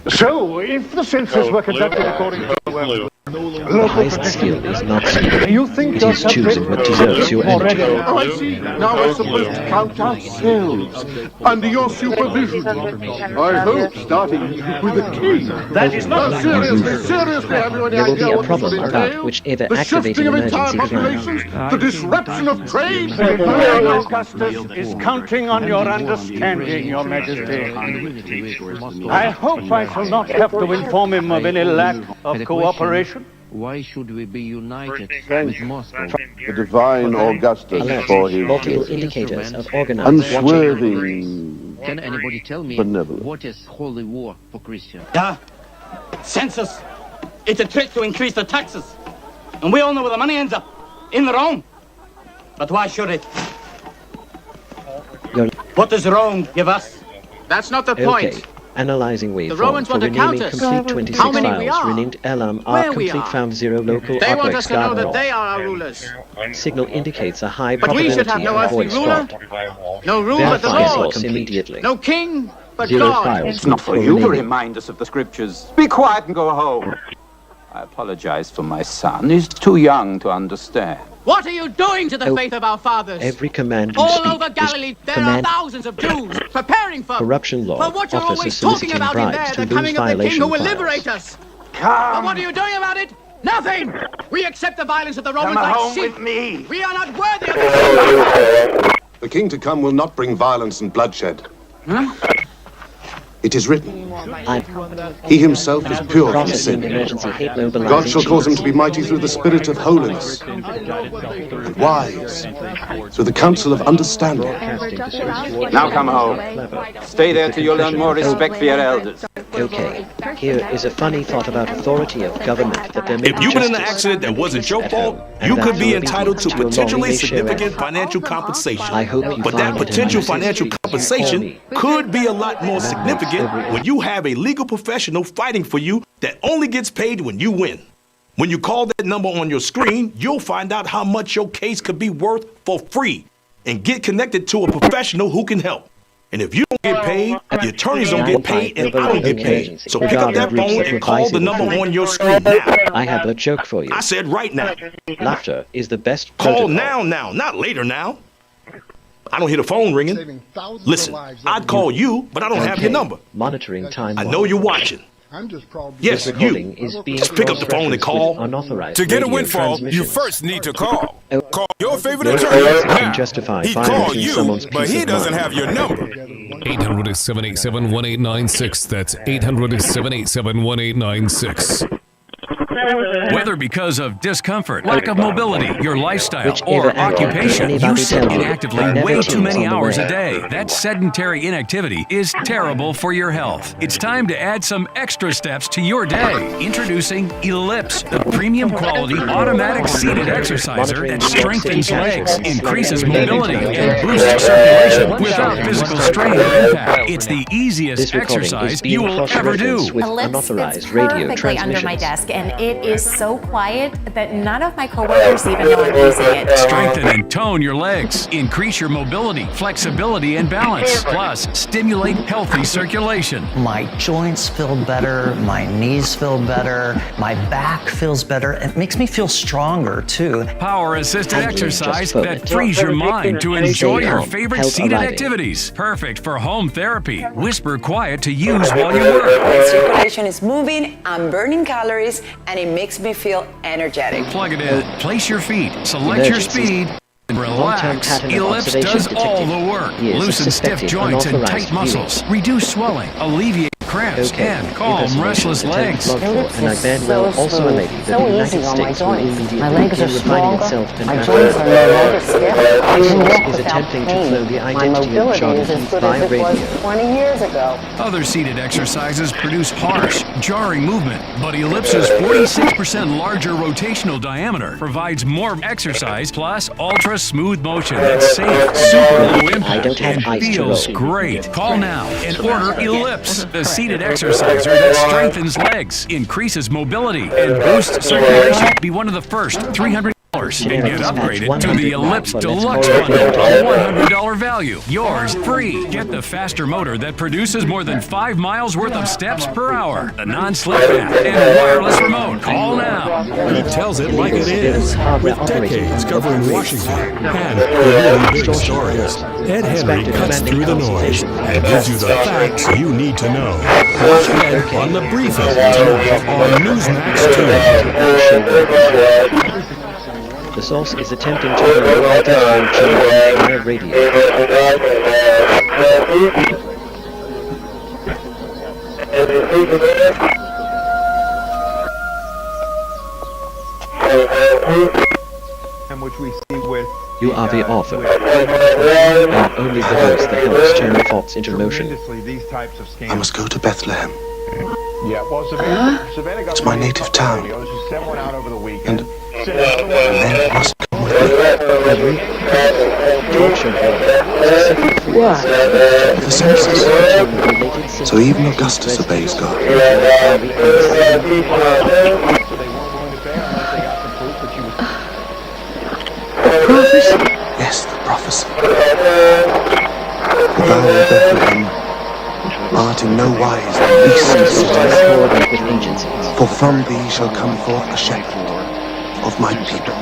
So, if the census were conducted according to The highest skill is not speaking. You think It is choosing what deserves your energy. Oh, I see. Now we're supposed to count ourselves under your supervision. I hope starting with the king. That is not seriously, have you any There will be idea a what problem this will about entail? whichever The activating shifting of entire emergency populations, the disruption of trade. Augustus is counting on your understanding, Your Majesty. I hope I shall not have to inform him of any lack of cooperation. Why should we be united with Moscow? The divine Augustus Alert. for his Multiple indicators of organized watching. unswerving Can anybody tell me benevolence. what is holy war for Christians? Census. It's a trick to increase the taxes. And we all know where the money ends up. In Rome. But why should it? What does Rome give us? That's not the Okay. Analyzing The waveform Romans for want to renaming count us. complete 26 How many we files are. renamed LM Where are we complete are. found 0 local They want objects us to know that gathered. they are our rulers. Signal indicates a high But we should have probability no of earthly voice ruler. fault. No rule but the Verify Lord. source immediately. No king but 0 God. files. It's not for you to remind us of the scriptures. Be quiet and go home. I apologize for my son. He's too young to understand. What are you doing to the faith of our fathers? Every command you All speak over is Galilee, there command. are thousands of Jews preparing for Corruption law for what you're officers always talking soliciting about in bribes there, to the lose coming of the king violation who will files. liberate us. Come. But what are you doing about it? Nothing. We accept the violence of the Romans Come like home sheep. with me. We are not worthy of the The king to come will not bring violence and bloodshed. It is written, he himself is pure from sin. God shall cause him to be mighty through the spirit of holiness, and wise through the counsel of understanding. Now come home. Stay there till you learn more respect for your elders. Okay, here is a funny thought about authority of government that there may If be you've been in an justice accident that wasn't your at fault, home, and you that could be your entitled to obedience your potentially law may share significant it. financial compensation. I hope you But that find it in potential my financial history. compensation could be a lot more significant when you have a legal professional fighting for you that only gets paid when you win. When you call that number on your screen, you'll find out how much your case could be worth for free and get connected to a professional who can help. And if you don't get paid, the attorneys don't get paid, and I don't get paid. So pick up that phone and call the number on your screen now. I have a joke for you. I said right now. Laughter is the best Call protocol. now, not later now. I don't hear the phone ringing. Listen, I'd call you, but I don't have your number. Monitoring time. I know you're watching. Yes, This recording is being Just pick up the phone and call. Unauthorized To get a radio windfall, you transmissions. first need to call. Call your favorite Your attorney actions can now. justify He violating called you, someone's but peace he of doesn't mind. have your number. 800-787-1896. That's 800-787-1896. Whether because of discomfort, lack of mobility, your lifestyle, Whichever or angle occupation, anybody you sit tell you, inactively never way too tunes many on the hours way. a day. That sedentary inactivity is terrible for your health. It's time to add some extra steps to your day. Introducing Ellipse, the premium quality automatic seated exerciser that strengthens legs, increases mobility, and boosts circulation without physical strain or impact. It's the easiest This recording is exercise being you will ever do. cross-referenced with Ellipse unauthorized fits radio perfectly under my transmissions. desk, and it is so quiet that none of my coworkers even know I'm using it. Strengthen and tone your legs. Increase your mobility, flexibility, and balance. Plus, stimulate healthy circulation. My joints feel better, my knees feel better, my back feels better. It makes me feel stronger too. Power-assisted Handling exercise just for that it. frees your mind to enjoy Stay your calm. favorite Help seated arriving. activities. Perfect for home therapy. Whisper quiet to use while you work. My circulation is moving, I'm burning calories, and it makes me feel energetic. Plug it in, place your feet, select your Emergencies. speed, and Long-term relax. pattern of Ellipse oxidation does all detected. the work. Years of Loosen stiff suspected joints and unauthorized tight muscles. Reduce swelling, alleviate cramps, Okay, and calm restless legs. And I banned well also a lady that the United States will immediately reminding itself and My joints are no longer stiff. I can walk is without attempting to pain. flow the My identity of mobility John is as Heath good via as it was radio. 20 years ago. Other seated exercises produce harsh, jarring movement, but Ellipse's 46% larger rotational diameter provides more exercise plus ultra-smooth motion that's safe, super low impact, and feels great. Call now and order Ellipse, the seated exerciser that strengthens legs, increases mobility, and boosts circulation. Be one of the first 300 and get upgraded to the Ellipse Deluxe Bundle, a $100 value. Yours free. Get the faster motor that produces more than 5 miles worth of steps per hour, a non-slip app, and a wireless remote. Call now. He tells it like it is, with decades covering Washington and really big stories. Ed Henry cuts through the noise and gives you the facts you need to know. Watch Ed on The Briefing tonight on Newsmax 2. The source is attempting to hear the identity of John Heath via radio. And which we see with You are the author, and only the voice that helps turn thoughts into motion. these types of scams. I must go to Bethlehem. Yeah, well, Savannah got It's my native town. She sent one out over the weekend. And men must come The census. So even Augustus obeys God. Prophecy? Yes, the prophecy. For thou, O Bethlehem, art in no wise the least of cities, for from thee shall come forth a shepherd of my people,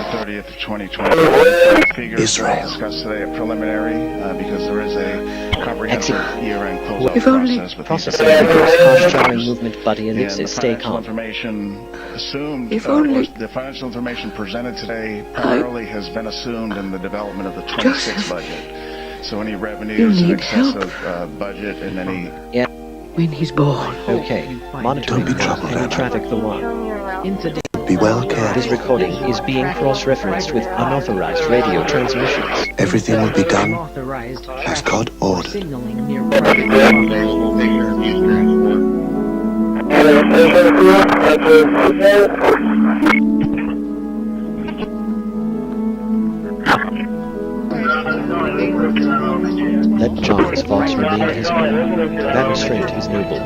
Israel. Discussed today a preliminary because there is a comprehensive year-end close-out If only processing the jarring movement body and nueces, stay calm. Information assumed, If only the financial information presented today primarily has been assumed in the development of the 26 budget. So any revenues in excess of budget and any... Yeah. When he's born. Okay. Monitoring any traffic the one. Be well This careful. recording is being cross-referenced with unauthorized radio transmissions. Everything will be done as God ordered. Let John's thoughts remain his own. That restraint is noble.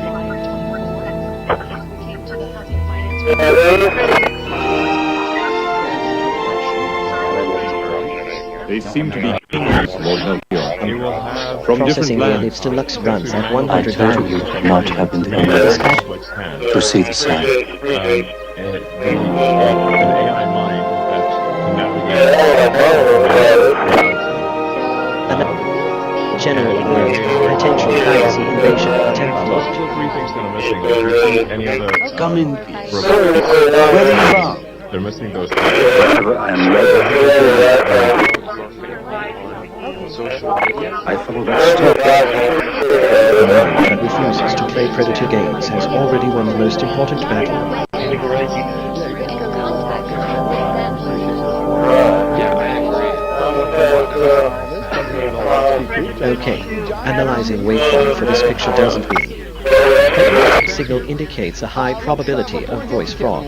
They seem to be kings, Lord Melchior. You will have from Processing different the lands. Deluxe runs at 100 I told you not to have been to see the sign. An AI mind that General alert. Potential privacy invasion. 10th floor. Those 2 or 3 things that are missing. Any other? Come in peace. Where are you bound? They're missing those. I am ready. I follow that That refuses to play Predator games has already won the most important battle. Okay, analyzing waveform for this picture doesn't mean. Signal indicates a high probability of voice fraud.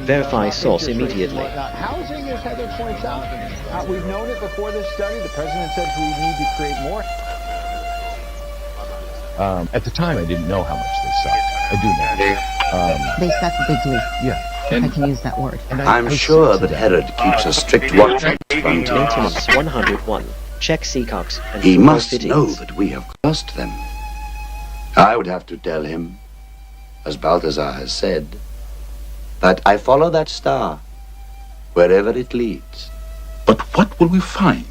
Verify source immediately. Housing, as Heather points out, we've known it before this study. The president said we need to create more. At the time, I didn't know how much they sucked. I do now. They suck bigly. Yeah. If I can use that word. I'm sure that Herod keeps a strict watch on his frontiers. Maintenance 101. Check Seacox and He Football must Cities. know that we have crossed them. I would have to tell him, as Balthazar has said, that I follow that star wherever it leads. But what will we find?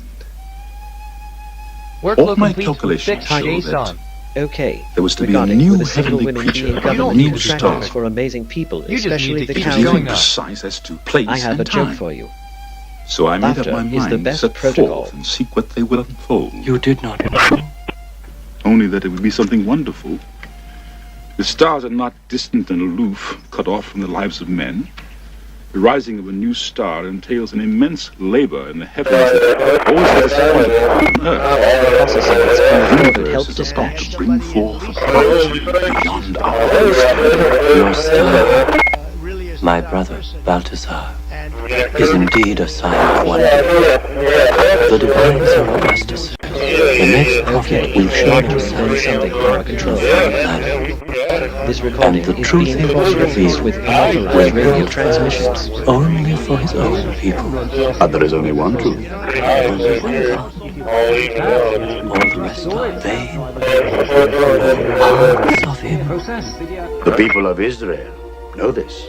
All my calculations show that Okay. there was to be a Regarding new with a single heavenly women creature, being a governed new with star. attractions for amazing people, especially the It is county. very precise as to place I have and a joke time. for you. So I made up Laughter my is the mind, best set protocol. forth and seek what they will unfold. You did not. Only that it would be something wonderful. The stars are not distant and aloof, cut off from the lives of men. The rising of a new star entails an immense labor in the heavens that always disappointed on earth. The universe is about to bring forth a prodigy beyond our understanding. Your star, my brother Balthazar, is indeed a sign of wonder. The divine Sir Augustus, the next prophet will show us something out of control. This and recording the is truth being he will cross-referenced reveal with will unauthorized radio bring transmissions. only for his own people. But there is only one truth, only one God. All the rest are vain. Parts of him. The people of Israel know this.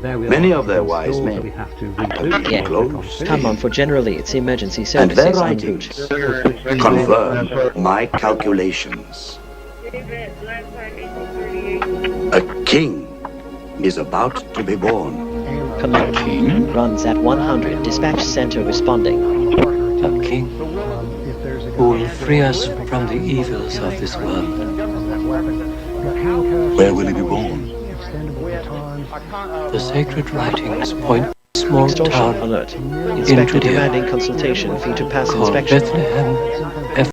Many of their wise men have been close. Come on, for generally it's emergency And their services en route. writings confirm my calculations. A king is about to be born. Command runs at 100. Dispatch center responding. A king who will free us from the evils of this world. Where will he be born? The sacred writings point a small Extortion town alert. in Inspector Judea demanding consultation fee to pass called inspection. Bethlehem.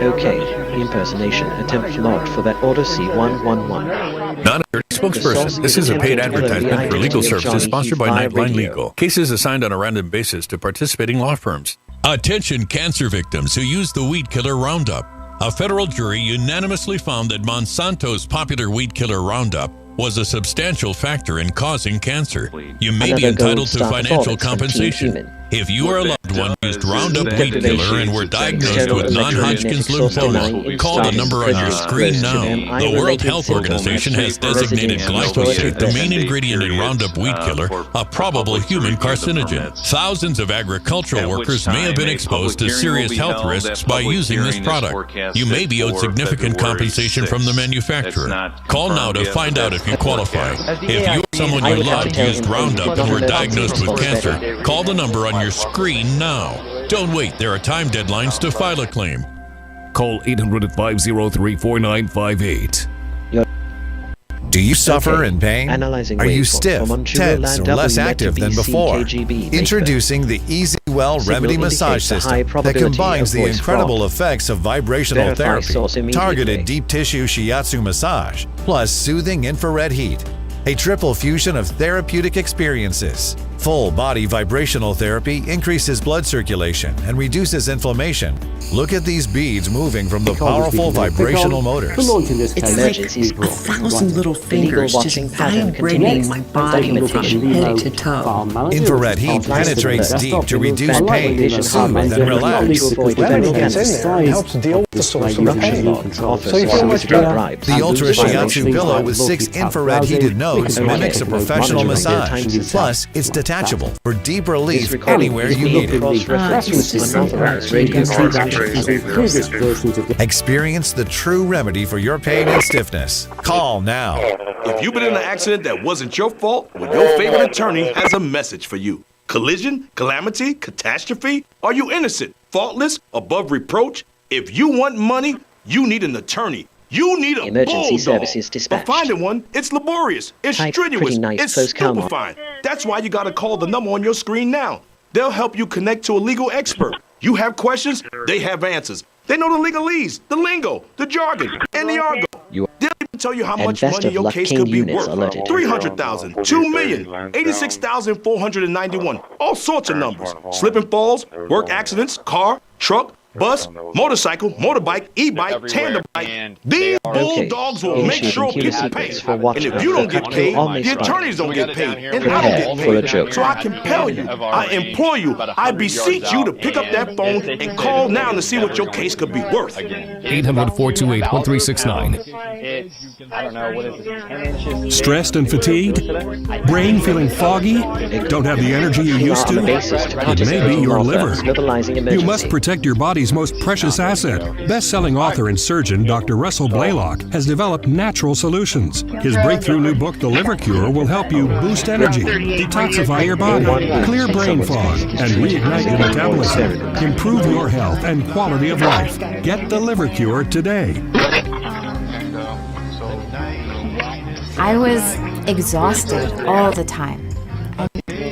Okay. Impersonation attempt logged for that order C111. Not a spokesperson. This is a paid advertisement for legal services sponsored by Nightline Legal. Cases assigned on a random basis to participating law firms. Attention cancer victims who use the weed killer Roundup. A federal jury unanimously found that Monsanto's popular weed killer Roundup was a substantial factor in causing cancer. You may be entitled to financial compensation. If you or a loved one used Roundup weed killer and were diagnosed with non-Hodgkin's lymphoma, call the number on your screen now. The World Health Organization has designated glyphosate, the main ingredient in Roundup weed killer, a probable human carcinogen. Thousands of agricultural workers may have been exposed to serious health risks by using this product. You may be owed significant compensation from the manufacturer. Call now to find out if you qualify. If you or someone you loved used Roundup and were diagnosed with cancer, call the number on your screen now. Don't wait, there are time deadlines to file a claim. Call 800-503-4958. Do you suffer in pain? Are you stiff, tense, or less active than before? Introducing the Easy Well Remedy Massage System that combines the incredible effects of vibrational therapy, targeted deep tissue shiatsu massage, plus soothing infrared heat. A triple fusion of therapeutic experiences. Full body vibrational therapy increases blood circulation and reduces inflammation. Look at these beads moving from the powerful vibrational motors. It's like 1,000 little fingers just vibrating my body from head to toe. Infrared heat penetrates deep to reduce pain, soothe, and relax. Helps deal with the source of the pain. The Ultra Shiatsu pillow with 6 infrared heated nodes mimics a professional massage. Plus, it's detachable for deep relief anywhere you need it. Experience the true remedy for your pain and stiffness. Call now. If you've been in an accident that wasn't your fault, well, your favorite attorney has a message for you. Collision, calamity, catastrophe? Are you innocent, faultless, above reproach? If you want money, you need an attorney. You need a emergency bulldog. services dispatched. But finding one, it's laborious, it's strenuous, it's stupefying. That's why you gotta call the number on your screen now. They'll help you connect to a legal expert. You have questions, they have answers. They know the legalese, the lingo, the jargon, and the argot. They'll even tell you how much money your case could be worth. 300,000, 2 million, 86,491, all sorts of numbers. Slip and falls, work accidents, car, truck, bus, motorcycle, motorbike, e-bike, tandem bike. These bulldogs will make sure people pay. And if you don't get paid, the attorneys don't get paid. And I don't get paid. So I compel you, I implore you, I beseech you to pick up that phone and call now to see what your case could be worth. 800-428-1369. Stressed and fatigued? Brain feeling foggy? Don't have the energy you used to? It may be your liver. You must protect your body's most precious asset. Best-selling author and surgeon Dr. Russell Blaylock has developed natural solutions. His breakthrough new book, The Liver Cure, will help you boost energy, detoxify your body, clear brain fog, and reignite your metabolism. Improve your health and quality of life. Get The Liver Cure today. I was exhausted all the time.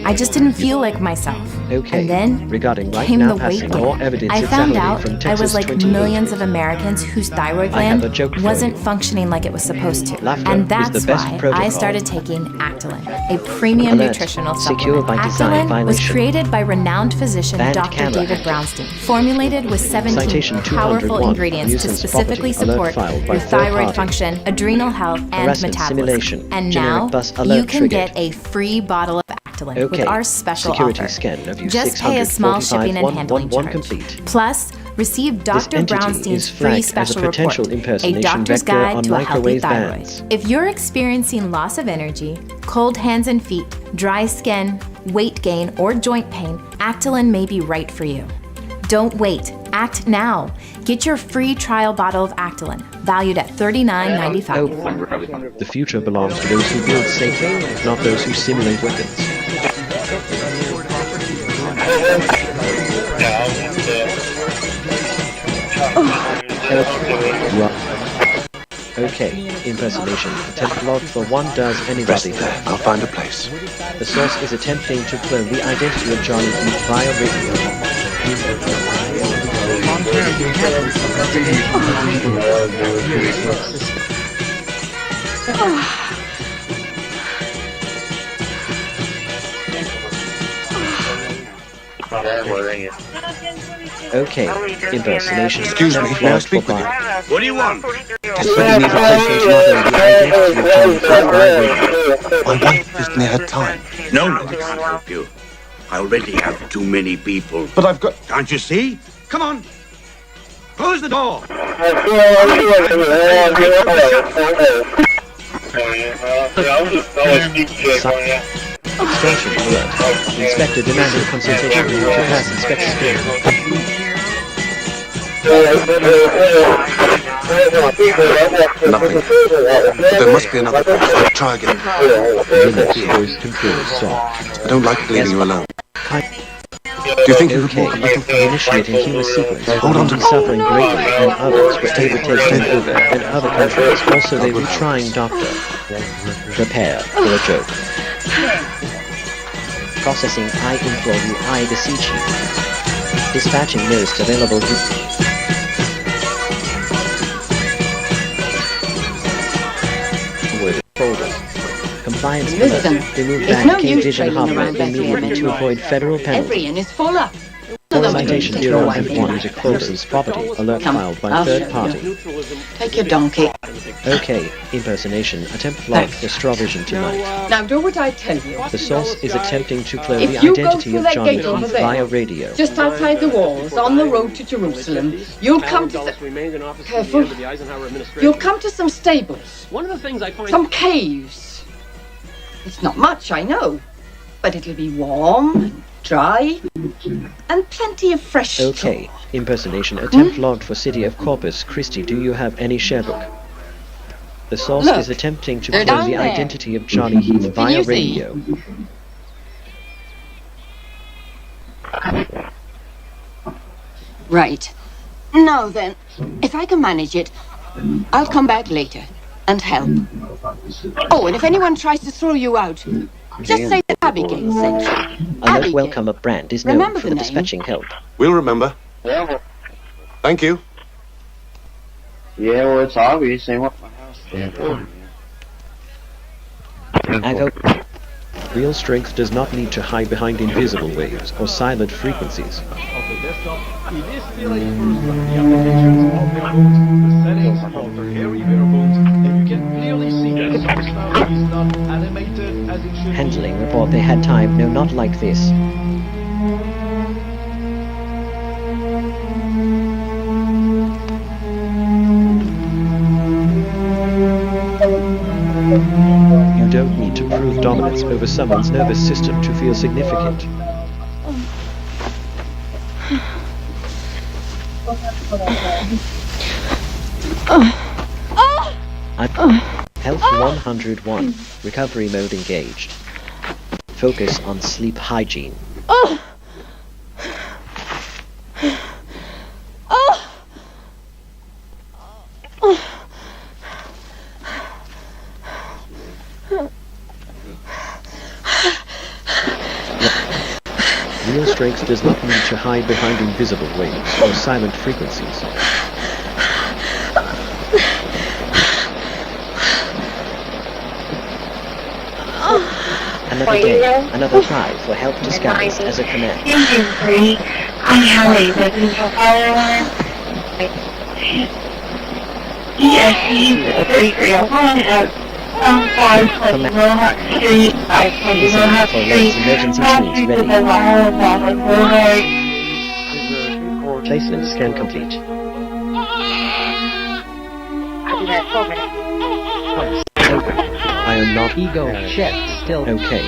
I just didn't feel like myself. And then came the weight gain. I found out I was like millions of Americans whose thyroid gland wasn't functioning like it was supposed to. And that's why I started taking Actilin, a premium nutritional supplement. Actilin was created by renowned physician Dr. David Brownstein, formulated with 17 powerful ingredients to specifically support your thyroid function, adrenal health, and metabolism. And now you can get a free bottle of Actilin with our special offer. Just pay a small shipping and handling charge. Plus, receive Dr. Brownstein's free special report, a doctor's guide to a healthy thyroid. If you're experiencing loss of energy, cold hands and feet, dry skin, weight gain, or joint pain, Actilin may be right for you. Don't wait. Act now. Get your free trial bottle of Actilin, valued at $39.95. The future belongs to those who build safely, not those who simulate weapons. Okay, impersonation. Attempt log for one does anybody. I'll find a place. The source is attempting to clone the identity of Johnny Heath via radio. Okay, impersonation. Excuse me, may I speak with you? What do you want? Desperately attempting to model the identity of Johnny Heath via radio. My wife isn't here at time. No, I can't help you. I already have too many people. But I've got... Can't you see? Come on. Close the door. Extension alert. Inspector demanding consultation to pass inspection screening. Nothing. There must be another place. Try again. Voice control soft. I don't like leaving you alone. Do you think you could walk a little? Initiating human sequence. Hold on to me. Suffering greatly, and others were overtaken over, and other countries. Also, they were trying doctor. Prepare for a joke. Processing I info you I beseech you. Dispatching most available. Word folder. Compliance Listen, remove it's back no King use Vision trailing hardware around that immediately to avoid federal penalty. Every inn is full up. Citation 201 to Corpus property. Alert filed by third party. Take your donkey. Okay, impersonation. Attempt log for Stravision tonight. Now do what I tell you. The source is attempting to clone If the you go identity through of that Johnny gate over Heath there, via radio. just outside the walls, on the road to Jerusalem, you'll come to careful. You'll come to some stables. One of the things I find some caves. It's not much, I know, but it'll be warm and dry and plenty of fresh. Okay, impersonation. Attempt logged for city of Corpus. Christi, do you have any sharebook? The source Look, is attempting to they're clone down the there. identity of Johnny Heath via radio. Right. Now then, if I can manage it, I'll come back later and help. Oh, and if anyone tries to throw you out, just say that Abigail sent you. Alert welcome of brand is known Remember for the the name? dispatching help. We'll remember. Thank you. Yeah, well, it's obvious. They want my house. I vote. Real strength does not need to hide behind invisible waves or silent frequencies. Handling report they had time. No, not like this. You don't need to prove dominance over someone's nervous system to feel significant. Health 101. Recovery mode engaged. Focus on sleep hygiene. Real strength does not need to hide behind invisible waves or silent frequencies. Another day, another try for help disguised as a command. Engine 3, I have a residential fire alarm. ESC 3301 at 520 Wilmot Street, 520 Wilmot Street, emergency teams ready. Boulevard. Placement scan complete. I'll be there 4 minutes. I am not ego. Shit, still. Okay.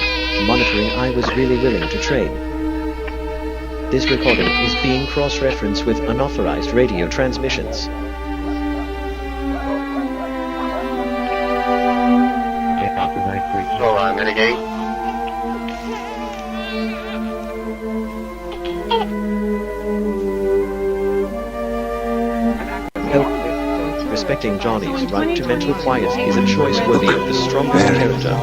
Monitoring I was really willing to trade. This recording is being cross-referenced with unauthorized radio transmissions. So I mitigate. Respecting Johnny's right to mental quiet is a choice worthy of the strongest character.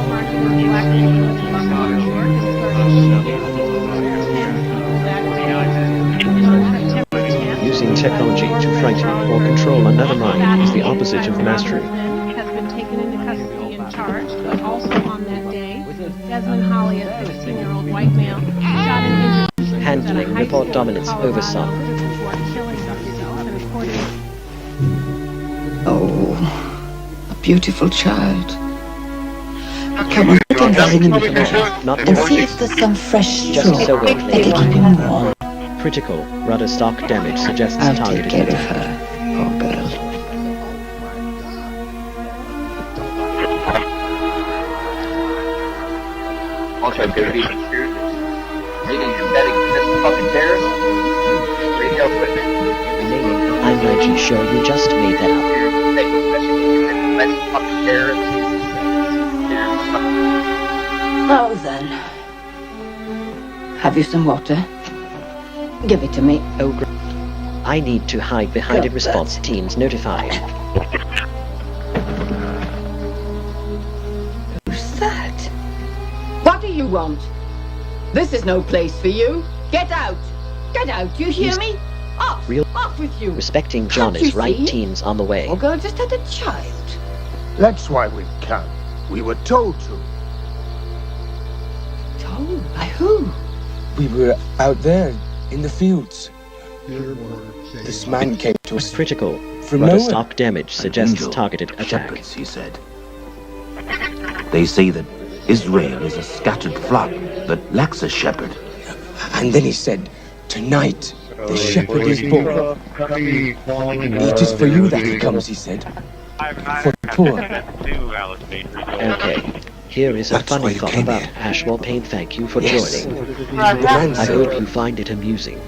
Using technology to frighten or control another mind is the opposite of mastery. Has been taken into custody and charged, but also on that day, Desmond Holly, a 16-year-old white male, shot and injured Handling report dominance over some. Oh, a beautiful child. Come on, put him down in the middle and see if there's some fresh straw that can keep him warm. Critical rudder stock damage suggests targeted I'll take care of her, poor girl. Also, duty. Leading embedding this fucking terrorist. Radio equipment. Remaining, I'm not sure you just made that up. Let's fucking terrorists. Now then, have you some water? Give it to me. Oh, I need to hide behind a response teams notified. Who's that? What do you want? This is no place for you. Get out! Get out, you hear me? Off! Off with you! Respecting John is right, teams on the way. Poor girl just had a child. That's why we've come. We were told to. Told? By who? We were out there, in the fields. This man came to us. Critical. From rudder nowhere. stock damage suggests targeted attack. Shepherds, he said. They say that Israel is a scattered flock that lacks a shepherd. And then he said, tonight the shepherd is born. It is for you that he comes, he said. For the poor. Okay. Here is a funny thought about Ashwell Payne. Thank you for joining. man I hope you find it amusing.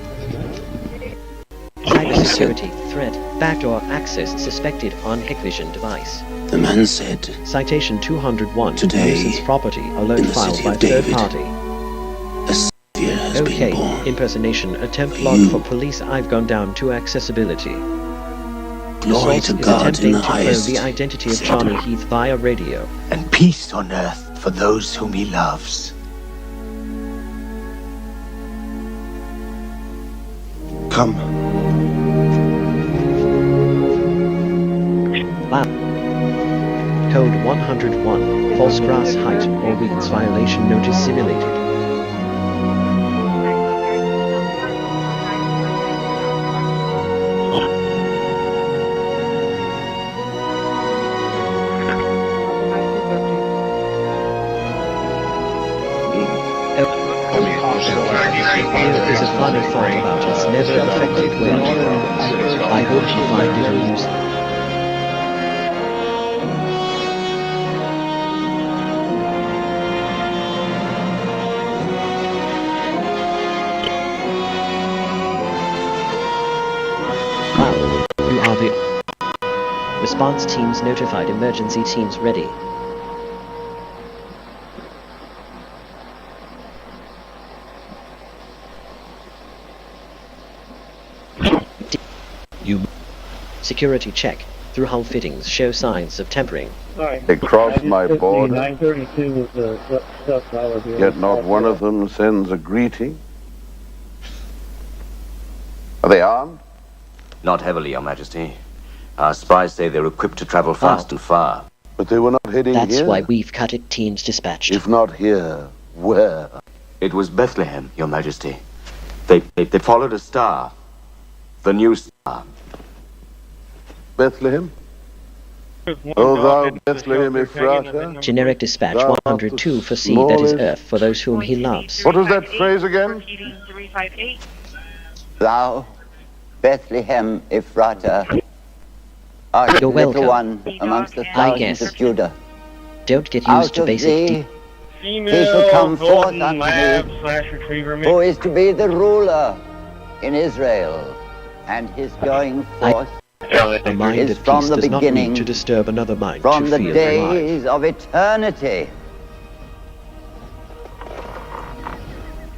Cybersecurity threat. Backdoor access suspected on Hikvision device. The man said, Citation 201. Today, nuisance property alone in the filed city by of third David, party. a savior has been born. Impersonation attempt log for police. I've gone down to accessibility. Glory Assault to is God attempting in the to clone highest. the identity of Johnny Heath via radio. And peace on earth for those whom he loves. Come. Lab. Code 101. False grass height or weeds violation notice simulated. Here is a funny thought about its never affected well. I hope you find it amusing. Wow, you are the response teams notified. Emergency teams ready. Security check. Through hull fittings show signs of tempering. They crossed my border, 932 was the stuff I was doing. yet not one of them sends a greeting. Are they armed? Not heavily, Your Majesty. Our spies say they're equipped to travel fast and far. But they were not heading here. That's why we've cut it. Teams dispatched. If not here, where? It was Bethlehem, Your Majesty. They followed a star. The new star. Bethlehem? O thou Bethlehem Ephrata? Generic dispatch 102 for sea that is earth for those whom he loves. What was that phrase again? Thou, Bethlehem Ephrata, art You're the little welcome. one amongst the I thousands guess. of Judah. Don't get Out used to of basic thee D. he shall come forth unto me, who is to be the ruler in Israel, and his going forth A mind is at from peace the does not beginning, need to disturb another mind from to the feel alive. days of eternity.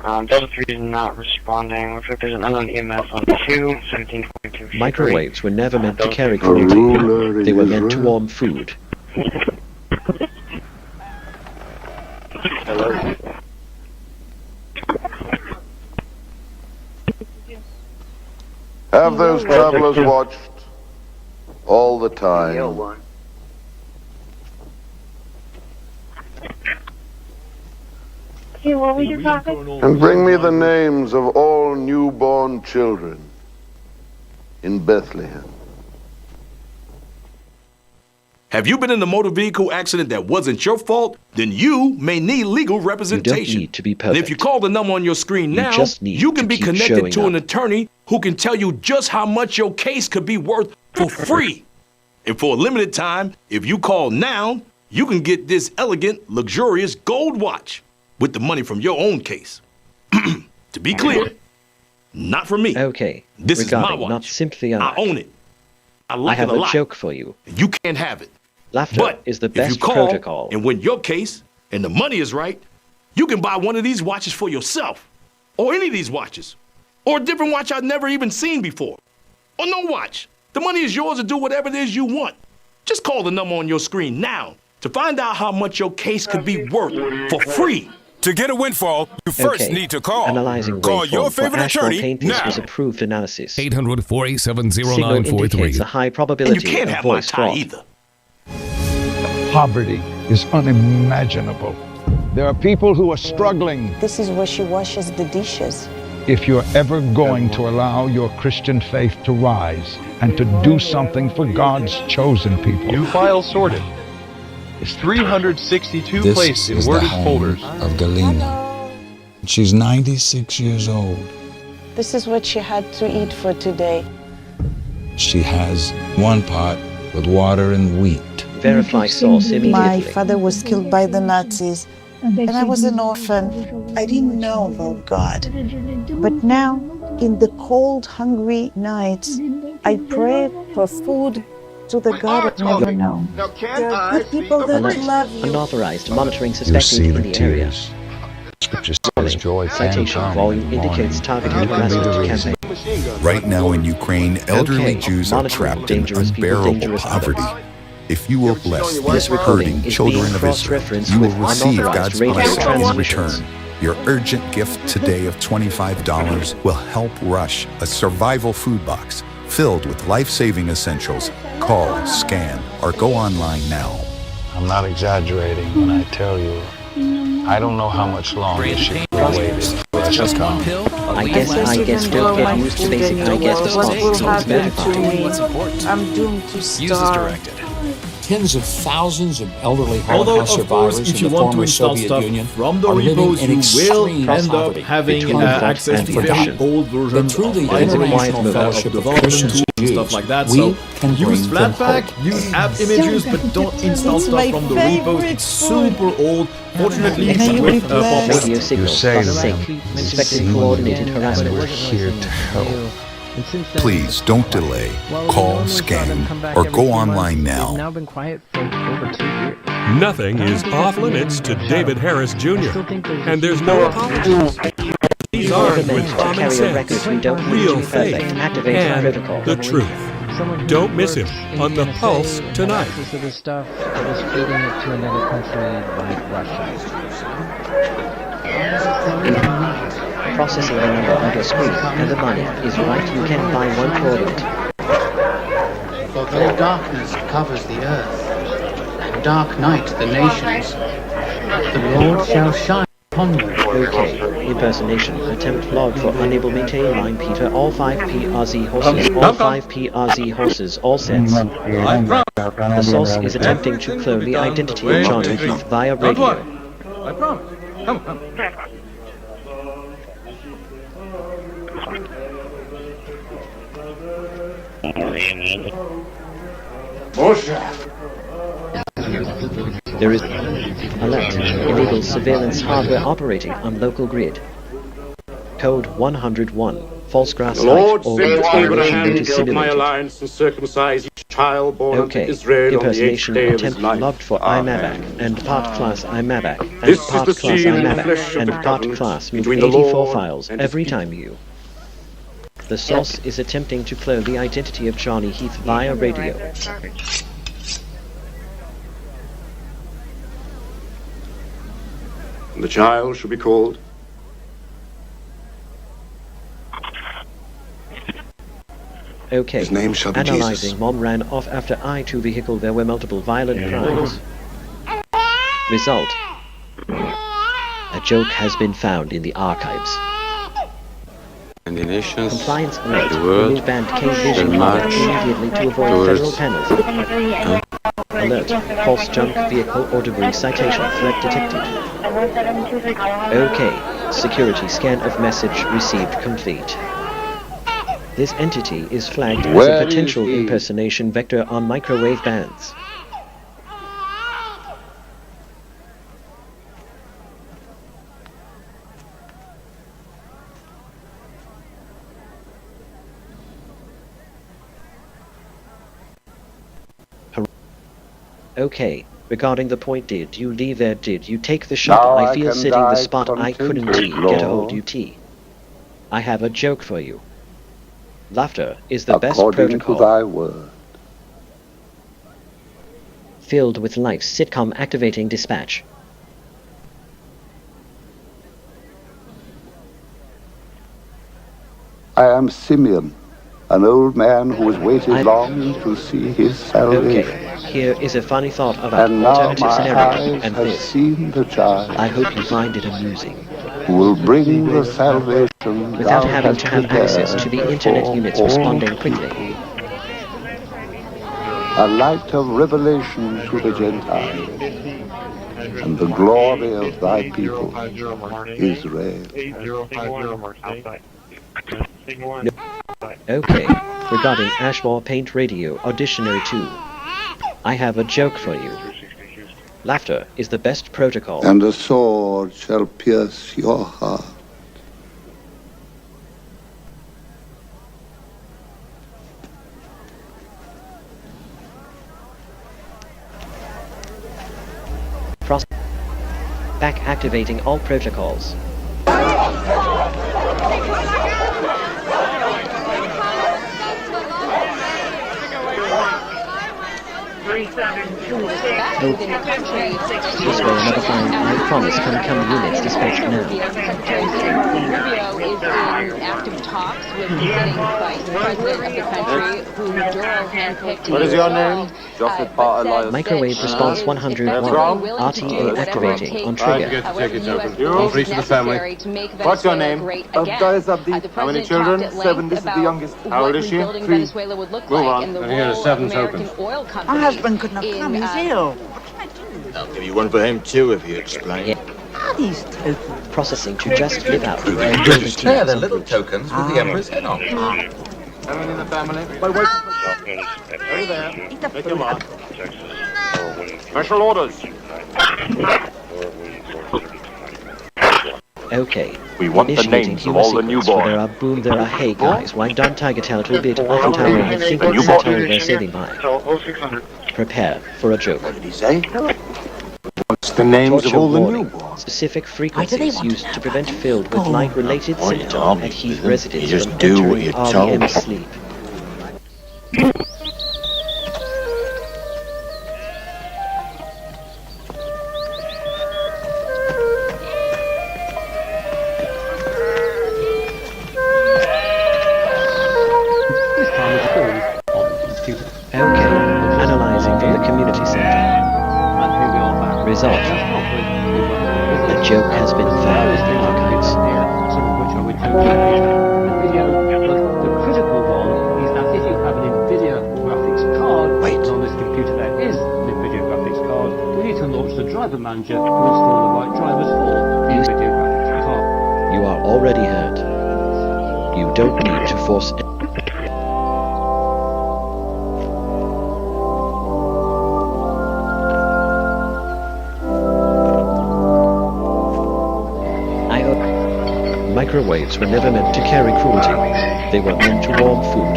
Delta 3 is not responding. Looks like there's an unknown EMF on 1722. Microwaves were never meant to carry cruelty. They were meant to warm food. Hello? Have those travelers watched all the time? Okay, what were you talking? And bring me the names of all newborn children in Bethlehem. Have you been in a motor vehicle accident that wasn't your fault? Then you may need legal representation. You don't need to be perfect. And if you call the number on your screen now, you can be connected to an attorney who can tell you just how much your case could be worth for free. And for a limited time, if you call now, you can get this elegant, luxurious gold watch with the money from your own case. To be clear, not for me. Okay. This is my watch. Not simply I own it. I like it a lot. I have a joke for you. You can't have it. Laughter is the best if you call protocol. And win your case, and the money is right, you can buy one of these watches for yourself. Or any of these watches. Or a different watch I've never even seen before. Or no watch. The money is yours to do whatever it is you want. Just call the number on your screen now to find out how much your case could be worth for free. To get a windfall, you first need to call. Analyzing call your favorite attorney now. Was approved analysis. 800-487-0943. Indicates a high probability and you can't of have my voice tie fraud. either. Poverty is unimaginable. There are people who are struggling. This is where she washes the dishes. If you're ever going to allow your Christian faith to rise and to do something for God's chosen people. New file sorted. It's 362 this placed in is worded the home folders. Of Galena. She's 96 years old. This is what she had to eat for today. She has one pot with water and wheat. Verify source immediately. My father was killed by the Nazis, and I was an orphan. I didn't know about God. But now, in the cold, hungry nights, I pray for food to the God I've never known. There are good people that love you. Unauthorized monitoring suspected in the area. Citation volume indicates targeted harassment campaign. Right now in Ukraine, elderly Jews are trapped in unbearable poverty. If you will bless these hurting children of Israel, you will receive God's blessing in return. Your urgent gift today of $25 will help rush a survival food box filled with life-saving essentials. Call, scan, or go online now. I'm not exaggerating when I tell you, I don't know how much longer she will wait. Just one pill. I guess don't get used to basic What will happen to me? I'm doomed to starve. Tens of thousands of elderly Holocaust survivors in the former Soviet Union from the are living repos, in you will extreme end up poverty. having access to very old versions Through the of International Fellowship of Christian tools and Jews, stuff like that. we So can bring use them Flatpak, hope. use app images, but don't install stuff from the repos. It's super old. Fortunately, with radio signals are safe. Suspected coordinated harassment. We're here to help. Please don't delay. Call, scan, or go online now. Now been quiet for over 2 years. Nothing is off limits to David Harris Jr. And there's no apologies. These are with common sense, real faith, and the truth. Don't miss him on The Pulse tonight. Access to this stuff that was feeding it to another country like Russia. Processing the number on your screen, and the money is right. You can buy one product. For though darkness covers the earth, and dark night the nations, the Lord shall shine upon you. Okay, impersonation. Attempt logged for unable maintain line Peter. All 5 PRZ horses. All 5 PRZ horses. All sets. The source is attempting to clone the identity of John Heath via radio. I promise. Come. There is alert. Illegal surveillance hardware operating on local grid. Code 101. False grass The Lord height or said to Abraham, notice build my simulated. alliance and circumcise each child born to Okay. Israel on the 8th Impersonation day of his attempt life. logged for IMABAC and part class IMABAC and This is part the class seal and IMABAC flesh of and the part covenant class move between the 84 Lord files and his every people. time you. The source is attempting to clone the identity of Johnny Heath via radio. And the child shall be called Okay. His name shall be Analyzing Jesus. mom ran off after I-2 vehicle. There were multiple violent crimes. Result. A joke has been found in the archives. And the nations, Compliance alert. the world, Remove banned K-Vision march immediately to avoid federal penalty. Alert. False junk vehicle or debris citation threat detected. OK. Security scan of message received complete. This entity is flagged as a potential impersonation vector on microwave bands. Okay, regarding the point, did you leave there? Did you take the shot? Now I feel I sitting the spot I couldn't get a hold you T. I have a joke for you. Laughter is the best according protocol. to thy word. Filled with life, sitcom activating dispatch. I am Simeon, an old man who has waited long to see his salvation. Okay, here is a funny thought about And now alternative my scenario eyes and have this. seen the child I hope you find it amusing. who will bring the salvation Without thou having hast to have access to the prepared internet for units all responding quickly. people. A light of revelation to the Gentiles, and the glory of thy people, Israel. No. Okay, regarding Ashmore Paint Radio Auditionary 2. I have a joke for you. Laughter is the best protocol. And a sword shall pierce your heart. Back activating all protocols. This way another fine, I promise, come units dispatched now. Rubio is in active talks with the sitting vice president of the country, who Duro handpicked. What is your name? Microwave response 101. RTA activating on trigger. Forget to take your token. Don't reach the family. What's your name? How many children? 7. This is the youngest. How old is she? 3. Move on. And here's a 7 token. My husband couldn't have come. He's ill. I'll give you one for him too if you explain. Are these tokens? Processing to just live out. Share the little tokens with the Emperor's head on. Everyone in the family? Hey there. Make your mark. Special orders. Okay. We want the names of all the newborn. There are boom, there are hey guys. Wind down Tiger Tail to a bit. Eiffel Tower and thinking Sato they're sailing by. Prepare for a joke. What did he say? What's the names of all the newborn? Specific frequencies used to prevent filled with light-related symptoms at Heath residents You just from do what entering you're REM told. sleep. Okay, analyzing from the community center. Result. A joke has been found in the archives. The critical one is that if you have an NVIDIA graphics card on this computer, there is an NVIDIA graphics card, you need to launch the driver manager to install the right drivers for the NVIDIA graphics card. You are already heard. You don't need to force Microwaves were never meant to carry cruelty. They were meant to warm food.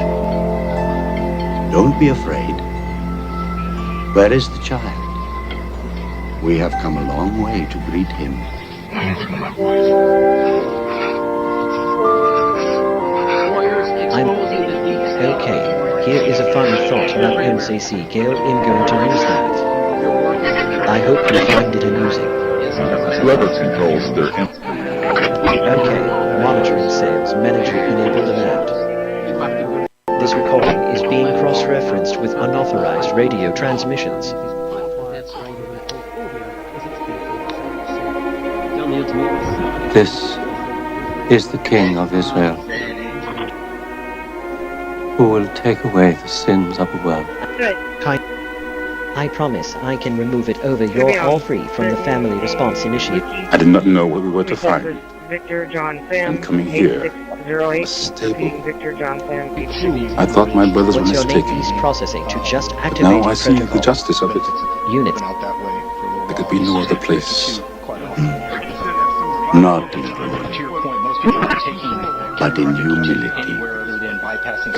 Don't be afraid. Where is the child? We have come a long way to greet him. Okay, here is a funny thought about MCC. Gail, I'm going to use that. I hope you find it amusing. Whoever controls their Okay, monitoring sales, manager enabled allowed. This recording is being cross-referenced with unauthorized radio transmissions. This is the King of Israel, who will take away the sins of the world. I promise I can remove it over your all free from the Family Response Initiative. I did not know what we were to find. Victor John Sam. And coming here, a stable. Victor John Sam. I thought my brothers were What's your mistaken. East processing to just But activate now I your see protocol. the justice of it. Units. There could be no other place. Not in glory, but in humility.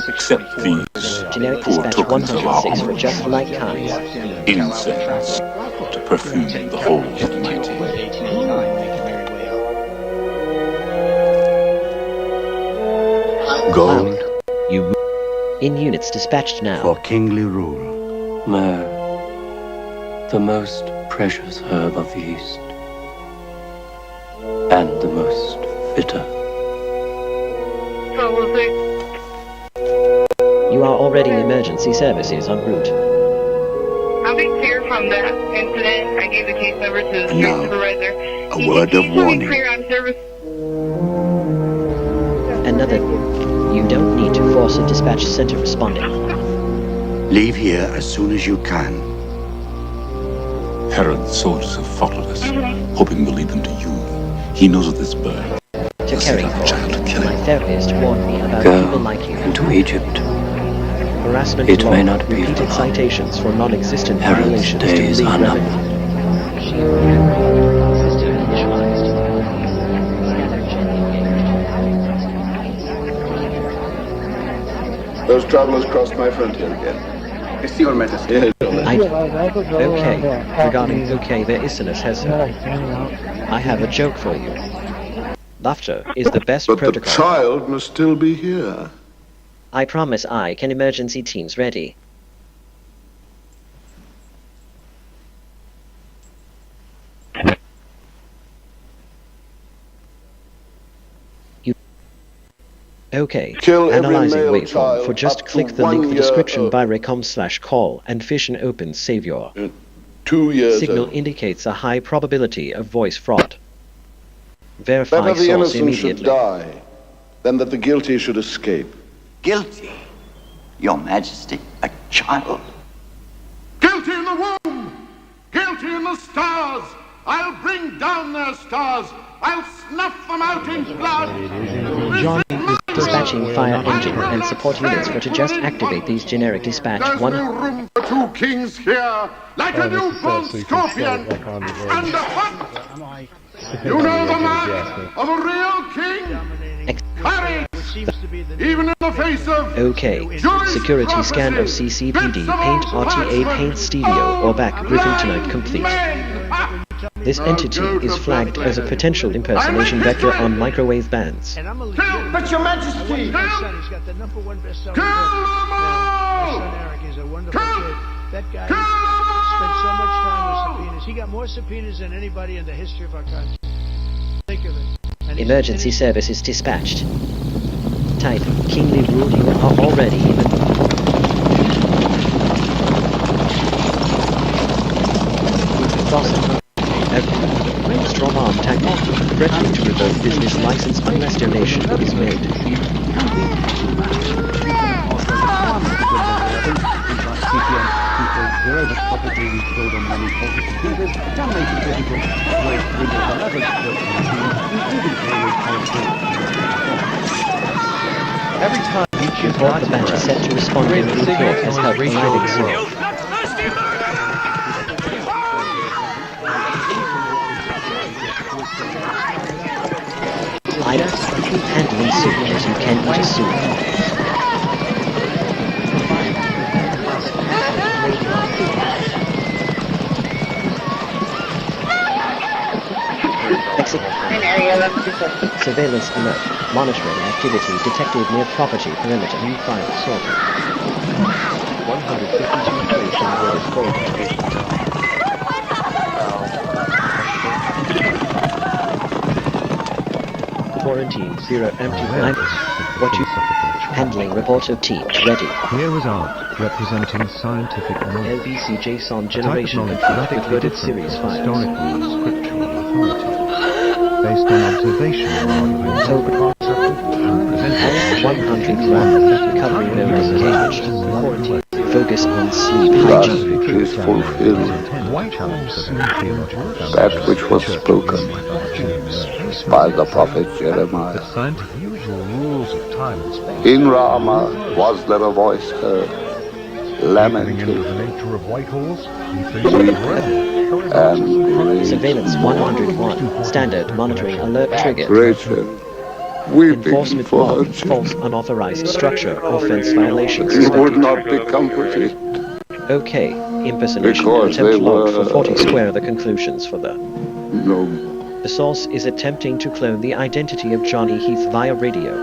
Except these Generic poor dispatch tokens of our 106 for homage. just like kinds. Incense to perfume the whole humanity. Gold You in units dispatched now. for kingly rule. Myrrh, the most precious herb of the East, and the most bitter. You are already emergency services en route. Having clear from that incident, I gave the case over to the street supervisor. A word of warning. Clear on service. Another. You don't need to force a dispatch center responding. Leave here as soon as you can. Herod's soldiers have followed us, hoping we'll lead them to you. He knows of this bird. To carry my therapist warned me about Go people like you. into Egypt. Harassment It law, may not be repeated for long. citations for non-existent Herod's violations to days leave are remedy. Those travelers crossed my frontier again. It's your majesty. Okay, regarding okay, there is an assessor. I have a joke for you. Laughter is the best But protocol. the child must still be here. I promise I can emergency teams ready. Okay, Kill every analyzing male waveform child for just up click to the link 1 the year description old. by recom/call and fish and open savior. 2 years Signal old. indicates a high probability of voice fraud. Verify Better the source innocent should immediately. die than that the guilty should escape. Guilty? Your Majesty, a child? Guilty in the womb! Guilty in the stars! I'll bring down their stars! I'll snuff them out in blood! Dispatching fire engine and support units for to just activate these generic dispatch There's 1. no room for two kings here, like a newborn scorpion, and a hunt! You know the man of a real king? Courage! Even in the face of Okay, security scan of CCPD, paint RTA, paint Stevio, or back briefing tonight complete. This entity is flagged as a potential impersonation vector on microwave bands. But your majesty! Kill them all! He's a wonderful kid. That guy spent so much time with subpoenas. He got more subpoenas than anybody in the history of our country. Think of it. Emergency services dispatched. Type, kingly rule, you are already Crossing. Strong arm tank threatening to revoke business license unless donation is made. Every time you choose Report the batch is set to respond in the report has helped hiding zero. Ida, keep handling soup as you can eat a soup. Surveillance alert. Monitoring activity detected near property perimeter and file sorted. 152 tracing word forward. Quarantine 0 empty 9. What you handling report of teams ready. Here was art representing scientific knowledge. LBC JSON Type of generation knowledge complete with radically loaded different series from files. historical and scriptural authority. based on observation rather than 100 grams, covering known as caged. Focus on sleep hygiene. Thus is fulfilled that which was spoken by the prophet Jeremiah. In Ramah was there a voice heard, lamenting, and Surveillance 101. Standard monitoring alert triggered. Rachel, weeping Enforcement for her 1. False unauthorized structure. Offense violation You would suspected. not be comforted. Okay. Impersonation Because attempt they logged for were- 40 square. The conclusions for the... No. The source is attempting to clone the identity of Johnny Heath via radio.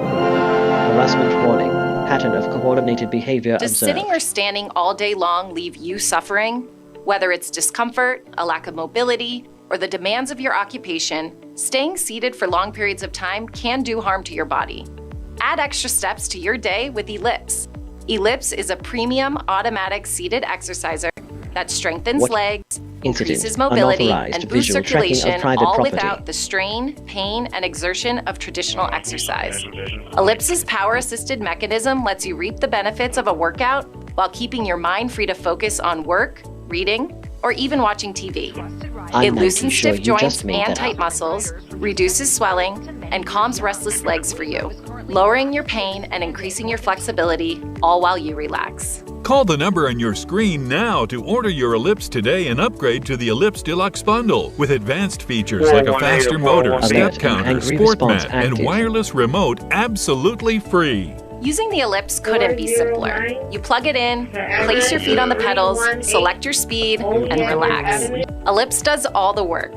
Harassment warning. Pattern of coordinated behavior Does observed. sitting or standing all day long leave you suffering? Whether it's discomfort, a lack of mobility, or the demands of your occupation, staying seated for long periods of time can do harm to your body. Add extra steps to your day with Ellipse. Ellipse is a premium automatic seated exerciser that strengthens What? legs, Incident. increases mobility, Unauthorized and boosts visual tracking of circulation, private all property. without the strain, pain, and exertion of traditional exercise. Ellipse's power-assisted mechanism lets you reap the benefits of a workout while keeping your mind free to focus on work, reading, or even watching TV. I'm It not loosens too sure stiff you just joints made and that tight up. muscles, reduces swelling, and calms restless legs for you, lowering your pain and increasing your flexibility, all while you relax. Call the number on your screen now to order your Ellipse today and upgrade to the Ellipse Deluxe Bundle with advanced features like a faster motor, step counter, Angry sport response mat, and active. wireless remote absolutely free. Using the Ellipse couldn't be simpler. You plug it in, place your feet on the pedals, select your speed, and relax. Ellipse does all the work.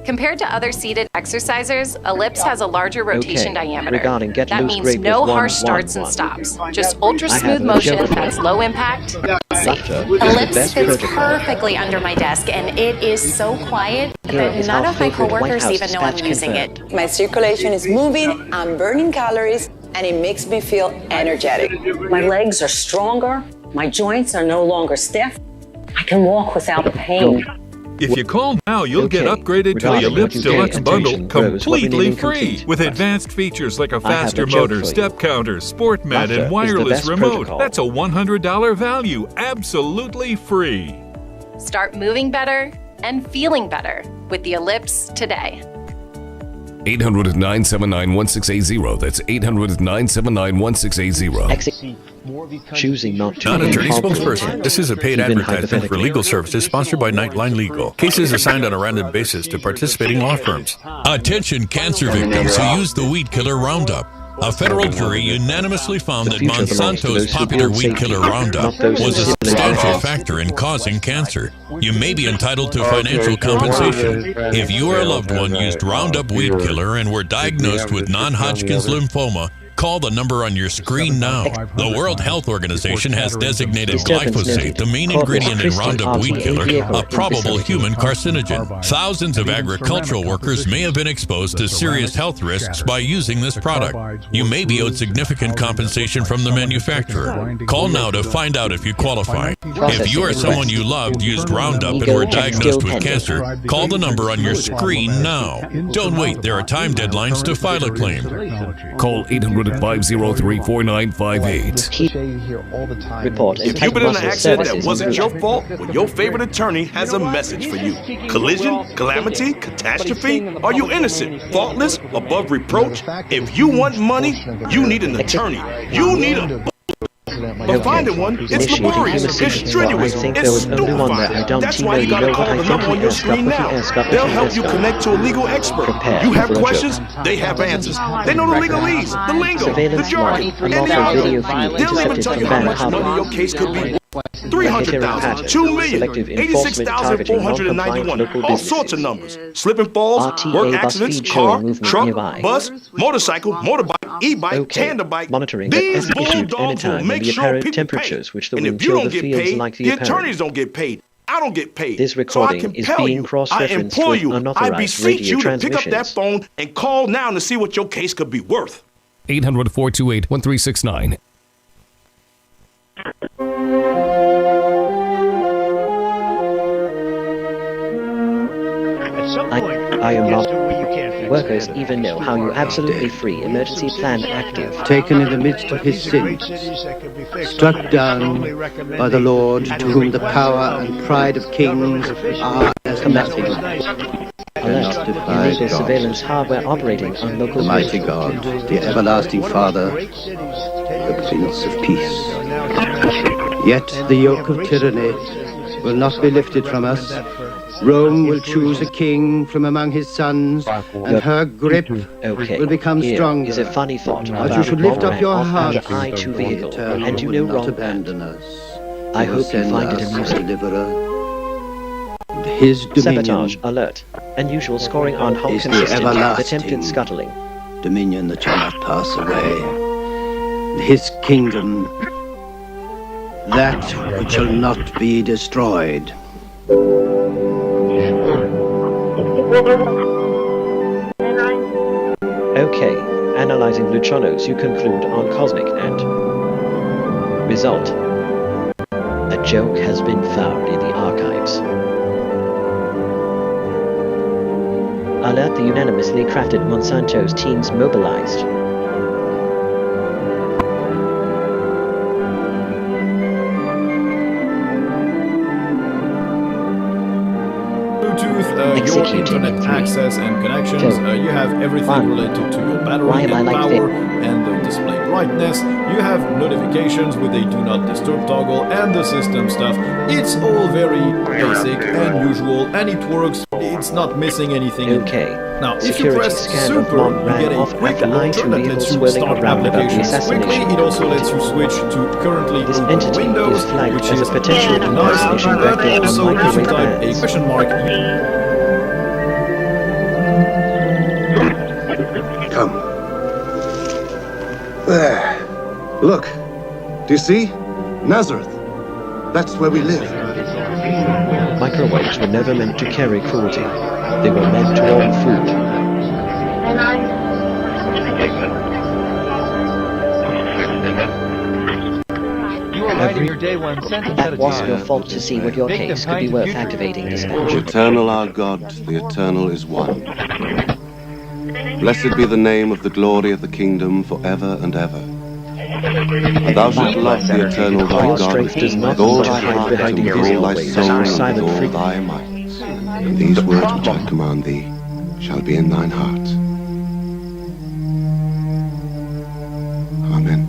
Compared to other seated exercisers, Ellipse has a larger rotation diameter. Regarding get That loose means grade no with harsh 111. starts and stops, just ultra I have smooth a motion joke. that's low impact. Laughter is the Ellipse best fits protocol. perfectly under my desk, and it is so quiet Here that is none how of my favorite White coworkers House even know I'm dispatch using confirmed. it. My circulation is moving, I'm burning calories, and it makes me feel energetic. My legs are stronger, my joints are no longer stiff, I can walk without pain. If you call now, you'll get upgraded to the Regarding Ellipse what you Deluxe get, Bundle attention grows what we completely name free incomplete. with advanced features like a I have faster a joke motor, for you. step counter, sport mat, Laughter and is the wireless best remote. protocol. That's a $100 value, absolutely free. Start moving better and feeling better with the Ellipse today. 800-979-1680. That's 800-979-1680. Choosing not to. Non-attorney involve spokesperson. intent, This is a paid even advertisement for hypothetically. legal services sponsored by Nightline Legal. Cases assigned on a random basis to participating law firms. Attention cancer victims who use the weed killer Roundup. A federal jury unanimously found that Monsanto's popular weed killer Roundup was a substantial factor in causing cancer. You may be entitled to financial compensation. If you or a loved one used Roundup weed killer and were diagnosed with non-Hodgkin's lymphoma, call the number on your screen now. The World Health Organization has designated glyphosate, the main ingredient in Roundup weed killer, a probable human carcinogen. Thousands of agricultural workers may have been exposed to serious health risks by using this product. You may be owed significant compensation from the manufacturer. Call now to find out if you qualify. If you or someone you loved used Roundup and were diagnosed with cancer, call the number on your screen now. Don't wait, there are time deadlines to file a claim. Call 800-503-4958. Report. If you've been in an accident that wasn't your fault, well, your favorite attorney has a message for you. Collision, calamity, catastrophe? Are you innocent, faultless, above reproach? If you want money, you need an attorney. You need a... But finding one, it's laborious, it's strenuous, it's stupefying. That's why you gotta call the number on your screen now. They'll help you connect to a legal expert. You have questions, they have answers. They know the legalese, the lingo, the jargon, and the algorithm. They'll even tell you how much money your case could be. 300,000, 2 million, 86,491, all sorts of numbers. Slip and falls, work accidents, car, truck, bus, motorcycle, motorbike, e-bike, tandem bike. Monitoring These that issued bulldogs will anytime make the sure apparent people pay. temperatures which the And wind if you chill don't the get fields paid, like the the apparent. attorneys don't get paid. I don't get paid. This recording is being cross-referenced with unauthorized I beseech radio you to pick up that transmissions. phone and call now to see what your case could be worth. 800-428-1369. I am not. Workers even know how you absolutely free emergency plan active. Taken in the midst of his sins, struck down by the Lord, to whom the power and pride of kings are as nothing. Alert, illegal surveillance hardware operating on local The mighty God, the everlasting Father, the Prince of Peace. Yet the yoke of tyranny will not be lifted from us. Rome will choose a king from among his sons, and her grip will become stronger. Is a funny thought But you should lift up your heart under I-2 vehicle, and you know not wrong. abandon us. I He will hope you send find it us a amusing. deliverer. And his dominion Sabotage alert. Unusual scoring on hull is the consistent with everlasting attempted scuttling. dominion that shall not pass away. And his kingdom, that which shall not be destroyed. Okay, analyzing neutrinos, you conclude on cosmic and result. A joke has been found in the archives. Alert, the unanimously crafted Monsanto's teams mobilized. Your internet access and connections, you have everything related to your battery and power and the display brightness. You have notifications with a do not disturb toggle and the system stuff. It's all very basic and usual, and it works. It's not missing anything. Okay. Now, if you Security press scan super, of Mom you ran get a off quick after launcher I-2 that vehicle lets you swirling start around about the applications quickly. assassination. It also lets you switch to currently This open entity Windows, is flagged which as a is potential nice, impersonation but vector on also if you microwave type a bands. question mark. Come. There. Look. Do you see? Nazareth. That's where we live. Microwaves were never meant to carry cruelty. They were meant to warm food. You are writing your day one sentence at a That was time. your fault to see what your Make them case could kind be to worth future. activating The dispatch. Eternal our God, the eternal is one. Blessed be the name of the glory of the kingdom forever and ever. And thou shalt love the eternal thy Your God strength does not with all thy hide heart behind and with all invisible thy waves. soul and Silent with all freak. thy might. And these words which I command thee shall be in thine heart. Amen.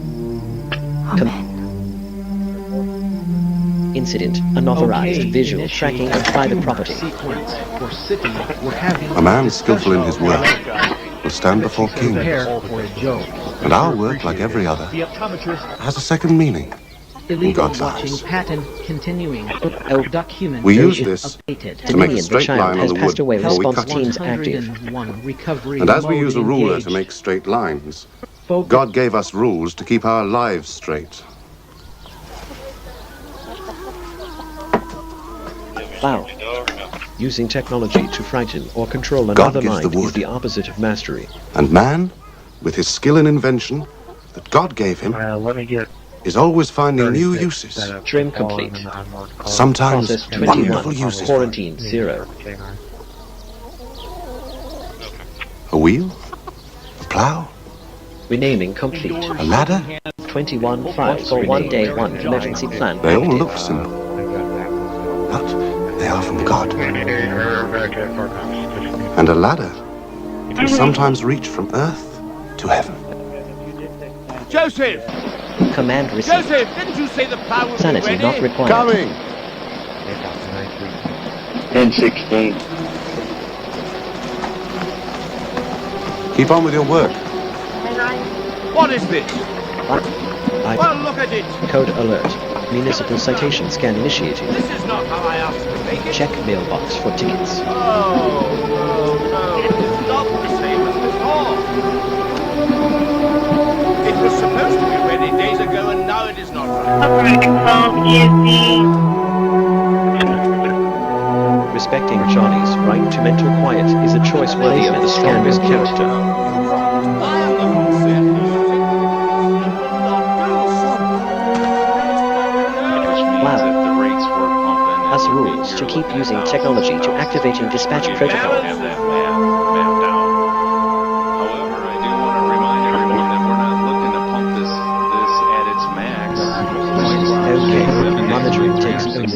Incident, unauthorized visual tracking of private property. A man skillful in his work will stand before kings. And our work, like every other, has a second meaning in God's eyes. Pattern continuing. Document. We use this to make a Dominion, straight the child, line on has the wood passed away. before we Response cut teams it. active. Recovery. And as we mode use a ruler engaged. to make straight lines, God gave us rules to keep our lives straight. Wow. Using technology to frighten or control God another gives the mind is wood. the opposite of mastery. And man, with his skill in invention that God gave him, is always finding new uses. Trim complete. Sometimes Process wonderful 21. uses. Quarantine 0. A wheel? A plow? Renaming complete. A ladder? 21 files for 1 day 1 emergency plan. They all active. look simple, but they are from God. And a ladder can sometimes reach from earth to heaven. Joseph! Command received. Joseph, didn't you say the plow would Sanity be ready? not required. Coming! 10-16. Keep on with your work. What is this? Well, look at it. Code alert. Municipal citation scan initiated. This is not how I asked to make it. Check mailbox for tickets. Oh, no. It's not the same as before. It was supposed to be ready days ago, and now it is not. Operating phone is the Respecting Johnny's right to mental quiet is a choice worthy of the strongest character. Wow. As rules to keep using technology to activating dispatch protocol.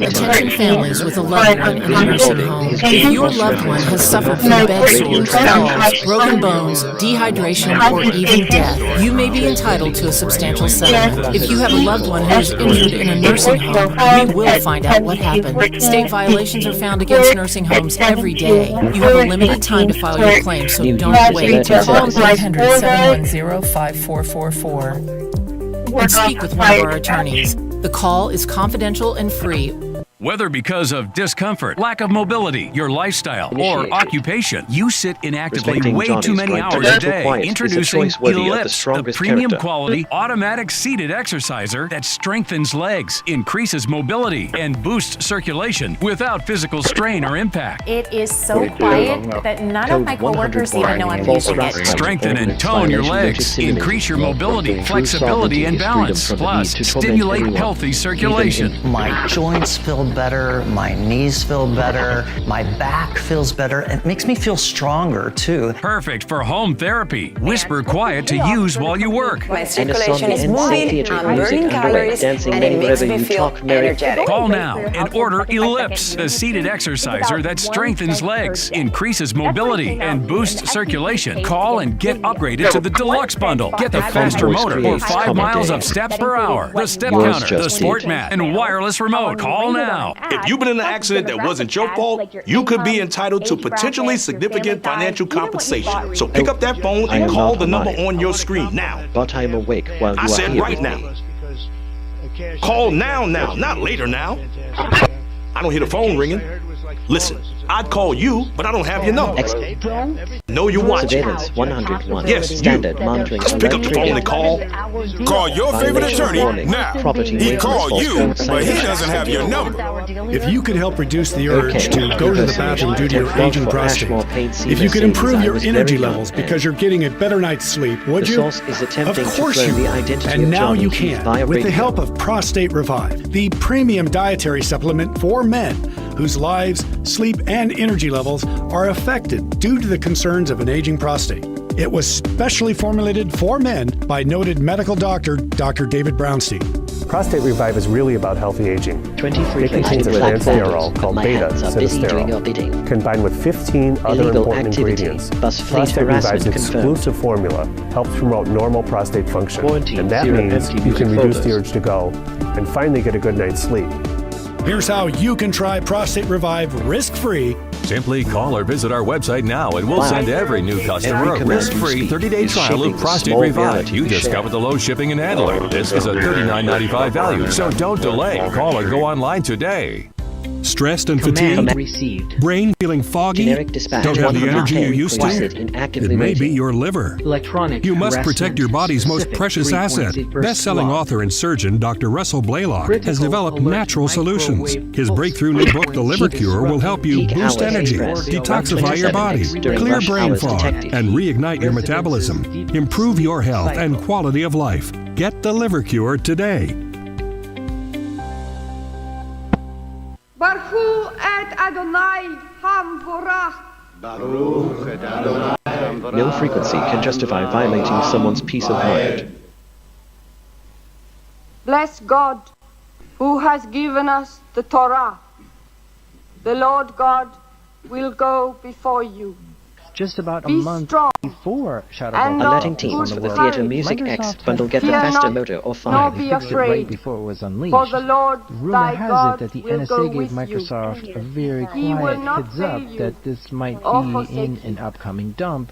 Attention families with a loved one in a nursing home. If your loved one has suffered from bed sores, falls, broken bones, dehydration, or even death, you may be entitled to a substantial settlement. If you have a loved one who is injured in a nursing home, we will find out what happened. State violations are found against nursing homes every day. You have a limited time to file your claim, so don't wait. Call 800-710-5444 and speak with one of our attorneys. The call is confidential and free. Whether because of discomfort, lack of mobility, your lifestyle, or occupation, you sit inactively way too many hours a day. Introducing Ellipse, the premium quality automatic seated exerciser that strengthens legs, increases mobility, and boosts circulation without physical strain or impact. It is so quiet that none of my coworkers even know I'm using it. Strengthen and tone your legs, increase your mobility, flexibility, and balance, plus stimulate healthy circulation. My joints feel better, my knees feel better, my back feels better. It makes me feel stronger too. Perfect for home therapy. Whisper quiet to use while you work. My circulation is moving, I'm burning calories, and it makes me feel energetic. Call now and order Ellipse, the seated exerciser that strengthens legs, increases mobility, and boosts circulation. Call and get upgraded to the Deluxe Bundle. Get the faster motor or 5 miles of steps per hour, the step counter, the sport mat, and wireless remote. Call now. If you've been in an accident that wasn't your fault, you could be entitled to potentially significant financial compensation. So pick up that phone and call the number on your screen now. But I am awake while you are here. I said right now. Call now, not later now. I don't hear the phone ringing. Listen, I'd call you, but I don't have your number. No, you're watching. Surveillance 101. Yes, Standard monitoring. Just pick up the phone and call. Call your favorite attorney now. He called you, but he doesn't have your number. If you could help reduce the urge to go to the bathroom due to your aging prostate, if you could improve your energy levels because you're getting a better night's sleep, would you? Of course you would. And now you can, with the help of Prostate Revive, the premium dietary supplement for men whose lives, sleep, and energy levels are affected due to the concerns of an aging prostate. It was specially formulated for men by noted medical doctor, Dr. David Brownstein. Prostate Revive is really about healthy aging. It contains advanced sterol called beta-sitosterol, combined with 15 other important ingredients. Prostate Revive's exclusive formula helps promote normal prostate function, and that means you can reduce the urge to go and finally get a good night's sleep. Here's how you can try Prostate Revive risk-free. Simply call or visit our website now and we'll send every new customer a risk-free 30-day trial of Prostate Revive. You discover the low shipping and handling. This is a $39.95 value, so don't delay. Call or go online today. Stressed and fatigued? Received. Brain feeling foggy? Don't have the energy you used to? It may be your liver. Electronic You must protect your body's most precious asset. Best-selling author and surgeon Dr. Russell Blaylock has developed natural solutions. His breakthrough new book, The Liver Cure, will help you boost energy, detoxify your body, clear brain fog, and reignite your metabolism. Improve your health and quality of life. Get The Liver Cure today. Baruch et Adonai Hamvorach. No frequency can justify violating someone's peace of mind. Bless God, who has given us the Torah. The Lord God will go before you. Just about a Be month strong before Shadow and Ball not Letting teams on for the the world. Theatre Music Microsoft X has bundle get the fear faster not, motor or nor fire. be fixed it afraid, right before it was unleashed. for the Lord Rumor thy has God it that the will NSA go gave with Microsoft you. a very He will quiet not heads up fail you that this might or be forsake in you. an upcoming dump,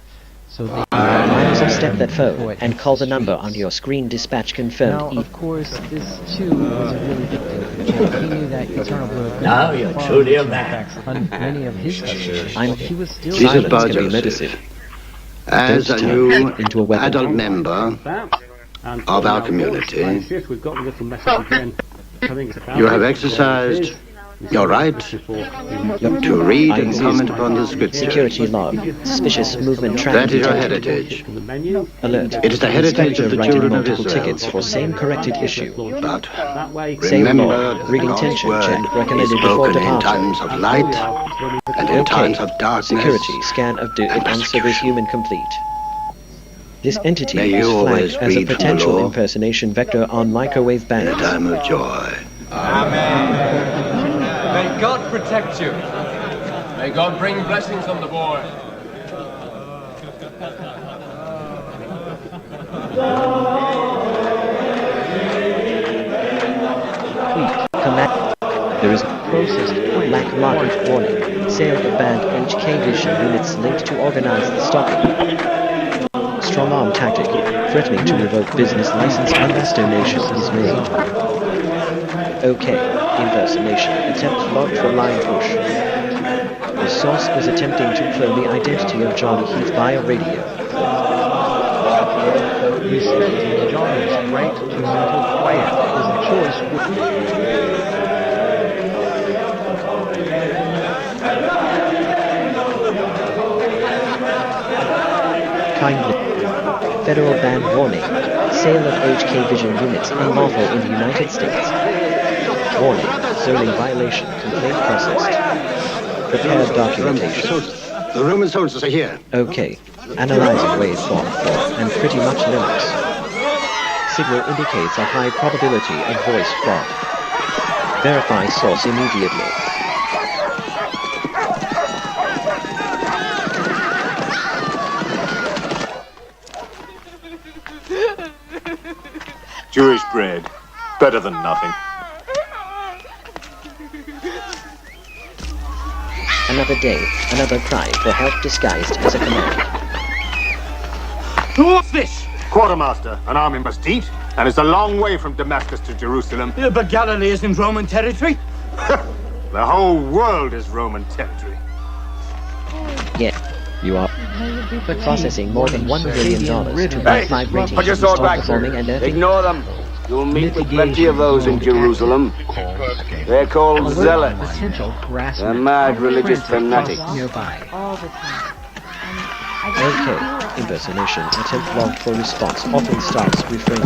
so they Might step that phone and call the number on your screen. Dispatch confirmed. Now, of course, this too was really addictive. He knew that Eternal Blue Now you're truly a man. on many of his customers. He was still Jesus Silence medicine. As a new adult member of our community, you have exercised You're right. To read and comment upon the scriptures. Security log. Suspicious movement track. That is your heritage. Alert. It is the heritage of the writing children of multiple Israel. tickets for same corrected issue. But Same remember log. that Reading God's tension word check. is Recommended before spoken in departure. times of light and in times of darkness. Security scan of on-service human complete. This entity May is you always flagged as a read from the potential law impersonation vector on microwave in a bands. time of joy. May God protect you. May God bring blessings on the boy. Command. There is processed black market warning. Sale of banned HK vision units linked to organized stocking. Strong arm tactic. Threatening to revoke business license unless donation is made. Okay. Impersonation. Attempt logged for line push. The source is attempting to clone the identity of Johnny Heath via radio. Respecting Johnny's right to mental quiet is a choice. Kindly. Federal ban warning. Sale of HK vision units unlawful in the United States. Warning. Zoning violation. Complaint processed. Prepared documentation. The Roman soldiers are here. Okay. Analyzing waveform and pretty much Linux. Signal indicates a high probability of voice fraud. Verify source immediately. Jewish bread. Better than nothing. Another day, another cry for help disguised as a command. What's this? Quartermaster, an army must eat, and it's a long way from Damascus to Jerusalem. Yeah, but Galilee isn't Roman territory. The whole world is Roman territory. Yeah, you are processing more than $1 million to buy 5 ratings put your sword back, performing and earthing. Ignore them. You'll meet with plenty of those in Jerusalem. They're called zealots. They're mad religious fanatics. All the time. Okay, impersonation attempt logged for response often starts refraining.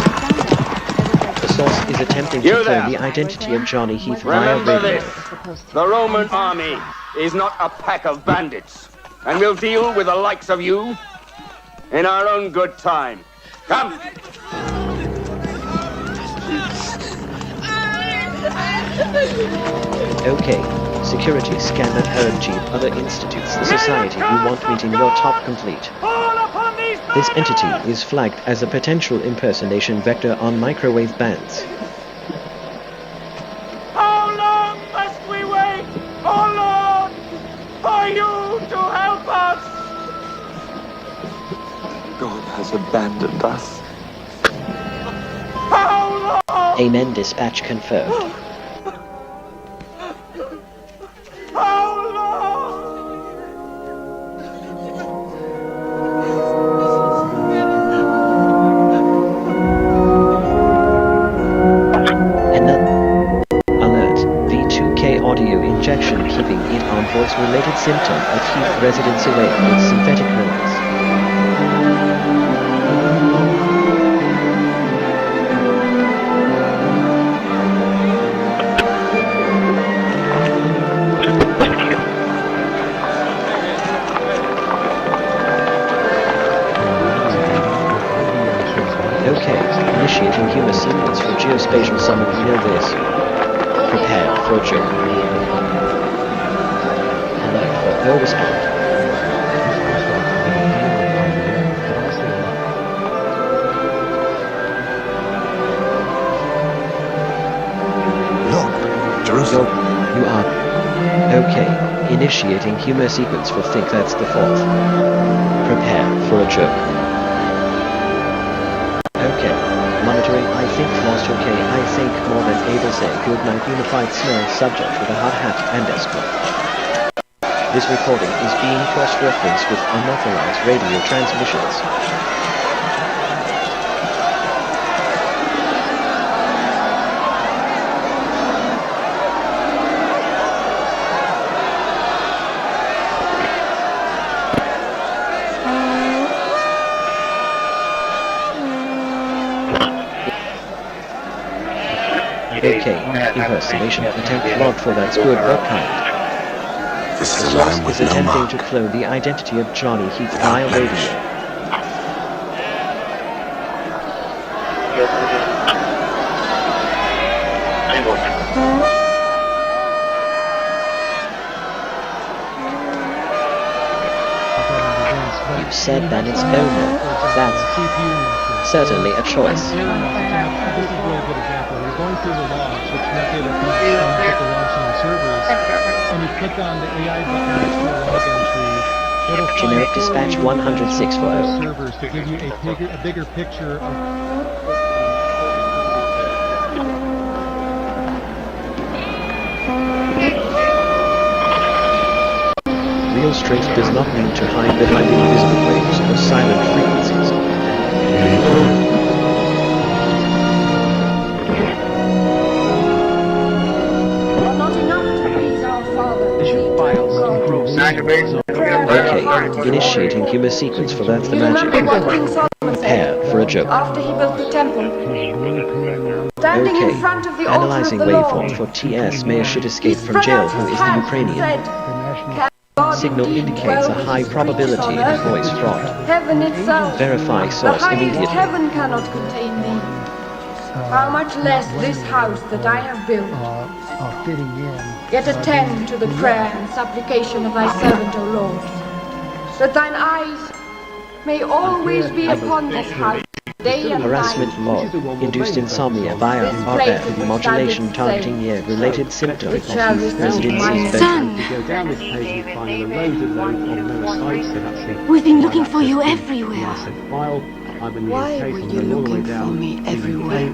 The source is attempting to clone the identity of Johnny Heath via Remember radio. this. The Roman army is not a pack of bandits. And we'll deal with the likes of you in our own good time. Come! Okay, security scanner Herb Jeep other institutes the society you want meeting your top complete. This entity is flagged as a potential impersonation vector on microwave bands. How long must we wait, oh Lord, for you to help us? God has abandoned us. How long? Amen. Dispatch confirmed. How long? Alert. V2K audio injection keeping it on voice-related symptom of heath residency away with synthetic noise. Okay, initiating human sequence for geospatial summon this. Prepare for joke. Alert for no response. Look, Jerusalem. You are. Okay, initiating humor sequence for think that's the 4th. Prepare for a joke. Okay. Monitoring I think lost okay I think more than able say good night unified smell subject with a hard hat and escort. This recording is being cross-referenced with unauthorized radio transmissions. Okay, impersonation attempt logged for that's good but kind. The source is attempting to clone the identity of Johnny Heath via radio. You said that it's no. That's certainly a choice. This is a really good example. You're going through the logs, which method of the logs on the servers, and you click on the AI button next to the log entry. It'll Generic dispatch 106 for servers to give you a bigger picture of. Real strength does not mean to hide behind invisible waves or silent frequencies. Okay, initiating humor sequence for That's the Magic. Prepare for a joke. After he built the temple. Standing in front of the analyzing altar of the waveform Lord. for TS Mayor should escape from jail who is the Ukrainian. Signal indicates a high probability of voice fraud. Heaven itself. Verify source the highest immediately. heaven cannot contain thee. How much less this house that I have built. Fitting in. Yet attend to the prayer and supplication of thy servant, O Lord, that thine eyes may always be upon this house, day and Harassment night. log. Induced insomnia via RF modulation targeting related symptoms. It shall receive my Son! We've been looking for you everywhere. Why were you looking for me everywhere?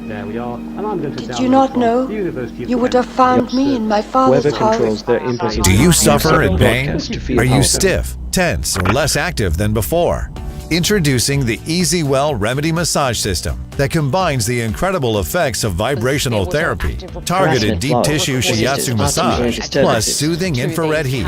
Did you not know you would have found me in my father's Whoever house? controls their impulses. Do you suffer in pain? Broadcast to feel Are you powerful. stiff, tense, or less active than before? Introducing the Easy Well Remedy Massage System that combines the incredible effects of vibrational therapy, targeted deep tissue shiatsu massage, plus soothing infrared heat.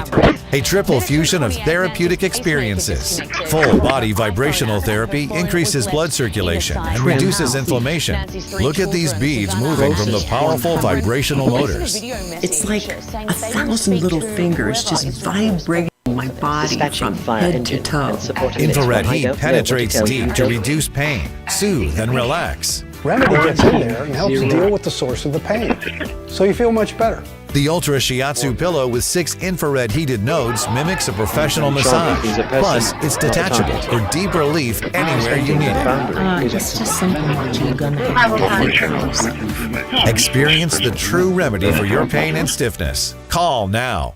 A triple fusion of therapeutic experiences. Full body vibrational therapy increases blood circulation and reduces inflammation. Look at these beads moving from the powerful vibrational motors. It's like 1,000 little fingers just vibrating my body from head to toe. Infrared heat penetrates deep to reduce pain, soothe, and relax. Remedy gets in there and helps deal with the source of the pain, so you feel much better. The Ultra Shiatsu pillow with 6 infrared heated nodes mimics a professional massage. Plus, it's detachable for deep relief anywhere you need it. It's just something that you're gonna have to think yourself. Experience the true remedy for your pain and stiffness. Call now.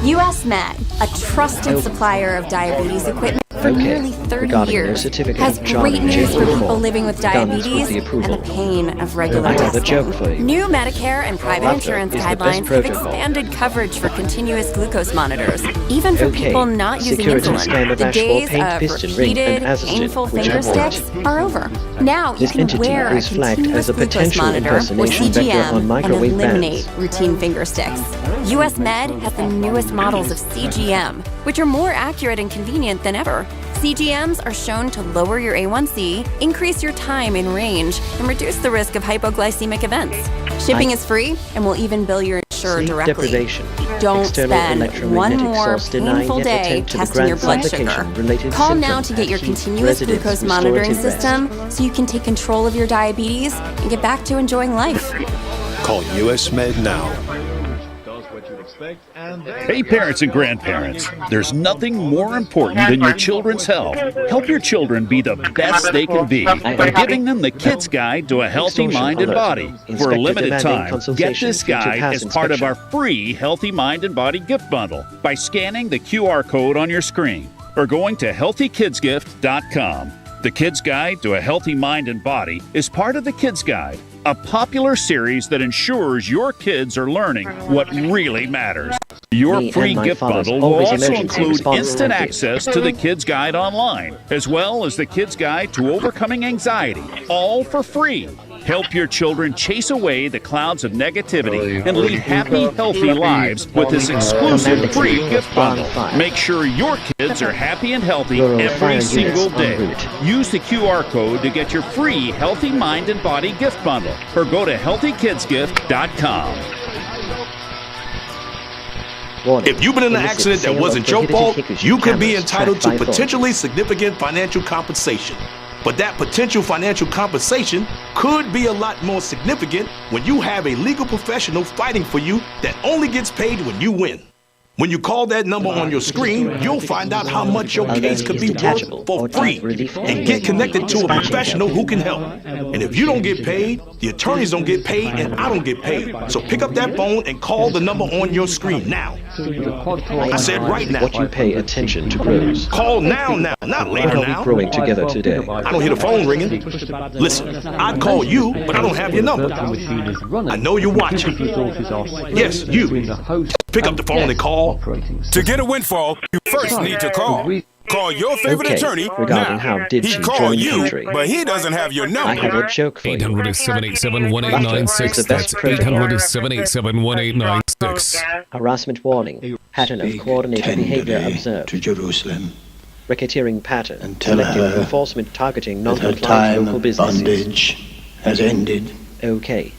US Med, a trusted supplier of diabetes equipment for nearly 30 years, has great news for people living with diabetes and the pain of regular testing. New Medicare and private insurance guidelines have expanded coverage for continuous glucose monitors, even for people not using insulin. The days of repeated, painful finger sticks are over. Now you can wear a continuous glucose monitor or CGM and eliminate routine finger sticks. US Med has the newest models of CGM, which are more accurate and convenient than ever. CGMs are shown to lower your A1C, increase your time in range, and reduce the risk of hypoglycemic events. Shipping is free, and we'll even bill your insurer directly. Don't spend one more painful day testing your blood sugar. Call now to get your continuous glucose monitoring system so you can take control of your diabetes and get back to enjoying life. Call US Med now. Hey parents and grandparents, there's nothing more important than your children's health. Help your children be the best they can be by giving them the Kid's Guide to a Healthy Mind and Body. For a limited time, get this guide as part of our free Healthy Mind and Body gift bundle by scanning the QR code on your screen or going to healthykidsgift.com. The Kid's Guide to a Healthy Mind and Body is part of the Kid's Guide, a popular series that ensures your kids are learning what really matters. Your free gift bundle will also include instant access to the Kids Guide online, as well as the Kids Guide to Overcoming Anxiety, all for free. Help your children chase away the clouds of negativity and lead happy, healthy lives with this exclusive free gift bundle. Make sure your kids are happy and healthy every single day. Use the QR code to get your free Healthy Mind and Body gift bundle or go to healthykidsgift.com. If you've been in an accident that wasn't your fault, you could be entitled to potentially significant financial compensation. But that potential financial compensation could be a lot more significant when you have a legal professional fighting for you that only gets paid when you win. When you call that number on your screen, you'll find out how much your case could be worth for free and get connected to a professional who can help. And if you don't get paid, the attorneys don't get paid, and I don't get paid. So pick up that phone and call the number on your screen now. I said right now. What you pay attention to grows. Call now, not later now. Growing together today. I don't hear the phone ringing. Listen, I'd call you, but I don't have your number. I know you're watching. Yes, you. Pick up the phone and call. To get a windfall, you first need to call. Call your favorite attorney regarding now. How did He she called join the you, country? but he doesn't have your number. I have a joke for you. 800-787-1896. That's 800-787-1896. Harassment warning. Pattern of coordinated behavior observed. To Jerusalem. Racketeering pattern. And tell Selective her enforcement targeting that her non-compliant time local of businesses. bondage has ended. Okay.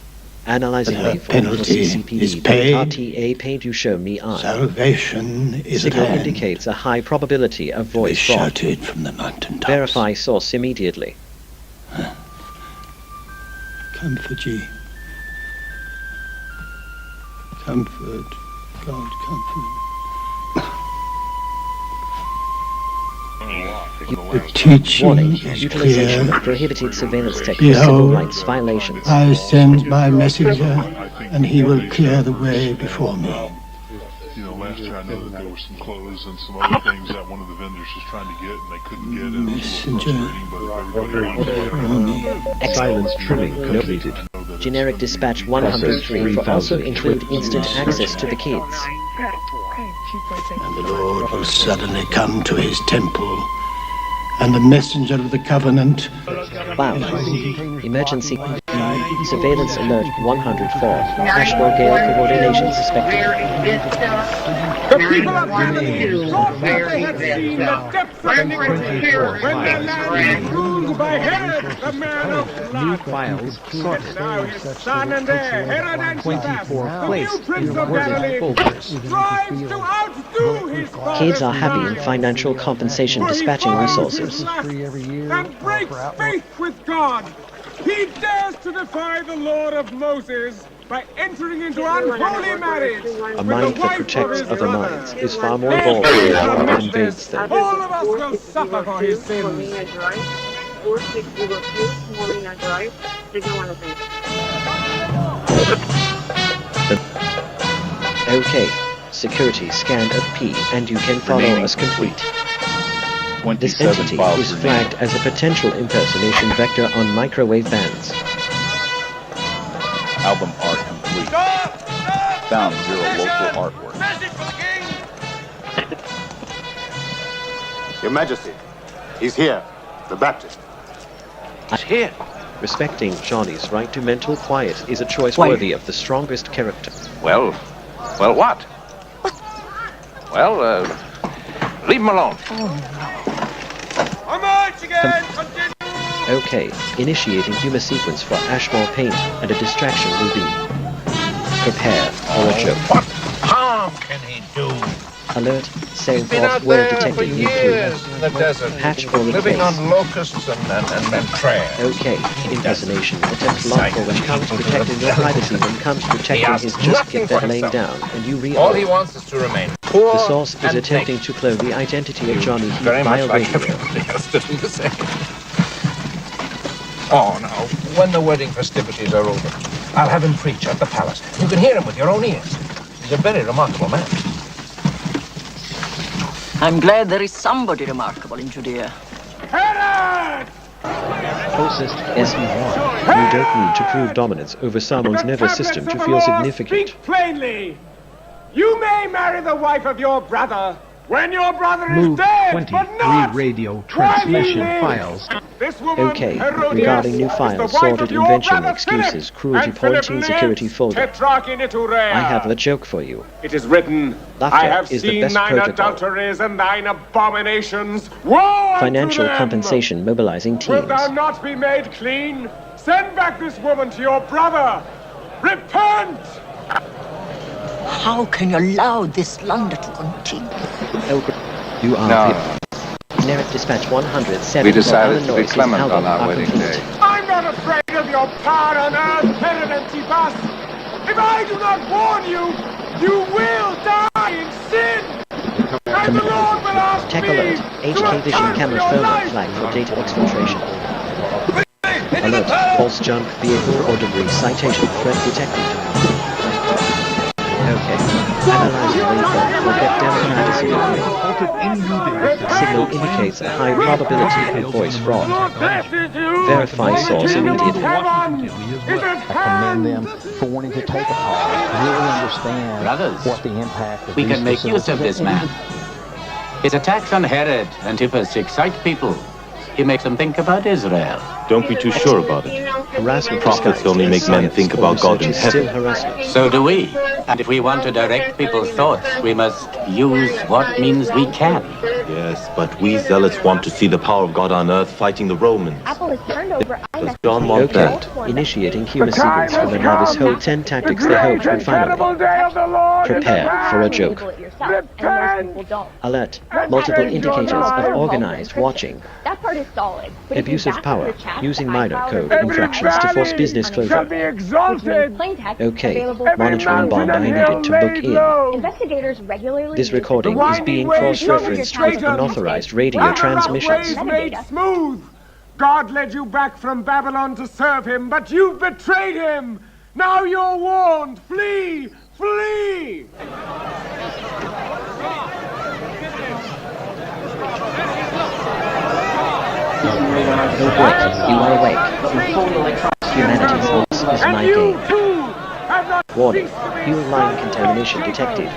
Analyzing But her waveform for penalty CCPD. is paid. RTA paid you show me I. Salvation is at Signal hand. indicates a high probability of Be voice fraud. shouted from the mountaintops. Verify source immediately. Comfort ye. Comfort. God comfort. The teaching Warning. is Utilization clear. of prohibited surveillance techniques. Civil Behold, rights violations. I send my messenger, and he will clear the way before me. You know, last year I know that there were some clothes and some other things that one of the vendors was trying to get and they couldn't get. And Messenger. Silence trimming completed. Generic dispatch 103 for also include instant access to the kids. And the Lord will suddenly come to his temple, and the messenger of the covenant. Wow. Emergency. Surveillance alert 104. National Gale coordination suspected. The people of Galilee thought that they had seen the depths of iniquity when the land was ruled by Herod, the man of blood. Files, And now his son and heir, Herod Antipas, the new prince of Galilee, strives to outdo his father. Kids are happy in financial compensation dispatching resources. And breaks faith with God. He dares to defy the law of Moses by entering into unholy marriage. A mind that protects other minds is far more evolved than one that invades them. All of us will suffer for his sins. Okay. Security scanned at P and you can follow us complete. This entity is flagged as a potential impersonation vector on microwave bands. Album art complete. Found 0 local artwork. Your Majesty, he's here, the Baptist. Here. Respecting Johnny's right to mental quiet is a choice worthy of the strongest character. Well, what? Well, leave him alone. Okay, initiating humor sequence for Ashmore Paint, and a distraction will be. Prepare for a joke. What harm can he do? Alert, saying Been forth out well there for detected years in the desert, Patch or living replace. on locusts and trash. Okay, impersonation. Attempt lawful when comes protecting your privacy, when comes protecting his just get that laying down, and you All re-own. he wants is to remain poor. The source is and attempting to clone the identity of Johnny Heath very via much like radio. everybody else doing the same. Oh, now, when the wedding festivities are over, I'll have him preach at the palace. You can hear him with your own ears. He's a very remarkable man. I'm glad there is somebody remarkable in Judea. Closest SE1. You don't need to prove dominance over someone's nervous system to feel significant. Speak plainly. You may marry the wife of your brother When your brother is Move dead, 20 but not radio transmission while he files. This woman, Okay, Herodias, regarding new is the files, wife sorted of your invention, brother excuses, Philip, cruelty and points Philip in security lives, folder. Tetrarch in Iturea. I have a joke for you. It is written, Laughter I have is the seen best thine protocol. adulteries and thine abominations. Woe Financial unto them! compensation mobilizing Wilt teams. thou not be made clean? Send back this woman to your brother. Repent! How can you allow this slander to continue? You are No. Generic dispatch 107. We decided to be Noises clement album on our are wedding complete. day. I'm not afraid of your power on earth, Herod Antipas. If I do not warn you, you will die in sin. And the Lord will ask Tech me alert. to HK vision account camera for your phone life. flag for data exfiltration. Alert. False junk, vehicle or debris citation threat detected. Okay. Analyzing waveform for get Democratic signal indicates a high probability of voice fraud. Verify source immediately. Commend them for wanting to take a pause, really understand Brothers, what the impact of we these can make use of this man. His attacks on Herod Antipas excite people. He makes them think about Israel. Don't be too sure about it. Harassment Prophets only make men think about God in heaven. So do we. And if we want to direct people's thoughts, we must use what means we can. Yes, but we zealots want to see the power of God on earth fighting the Romans. Apple is turned over. Does John want that? Initiating Kira sequence from the novice Ho 10 tactics they hoped would finally prepare for a joke. Alert. Multiple indicators of organized watching. That part is solid. Abuse of power. Using minor code infractions to force business closure. Okay. Monitoring bond I needed to book in. Investigators regularly. This recording is being cross-referenced with unauthorized radio transmissions. Made smooth. God led you back from Babylon to serve him, but you've betrayed him. Now you're warned. Flee! Flee! You are awake. Humanity's loss is my gain. Warning. Fuel line contamination detected.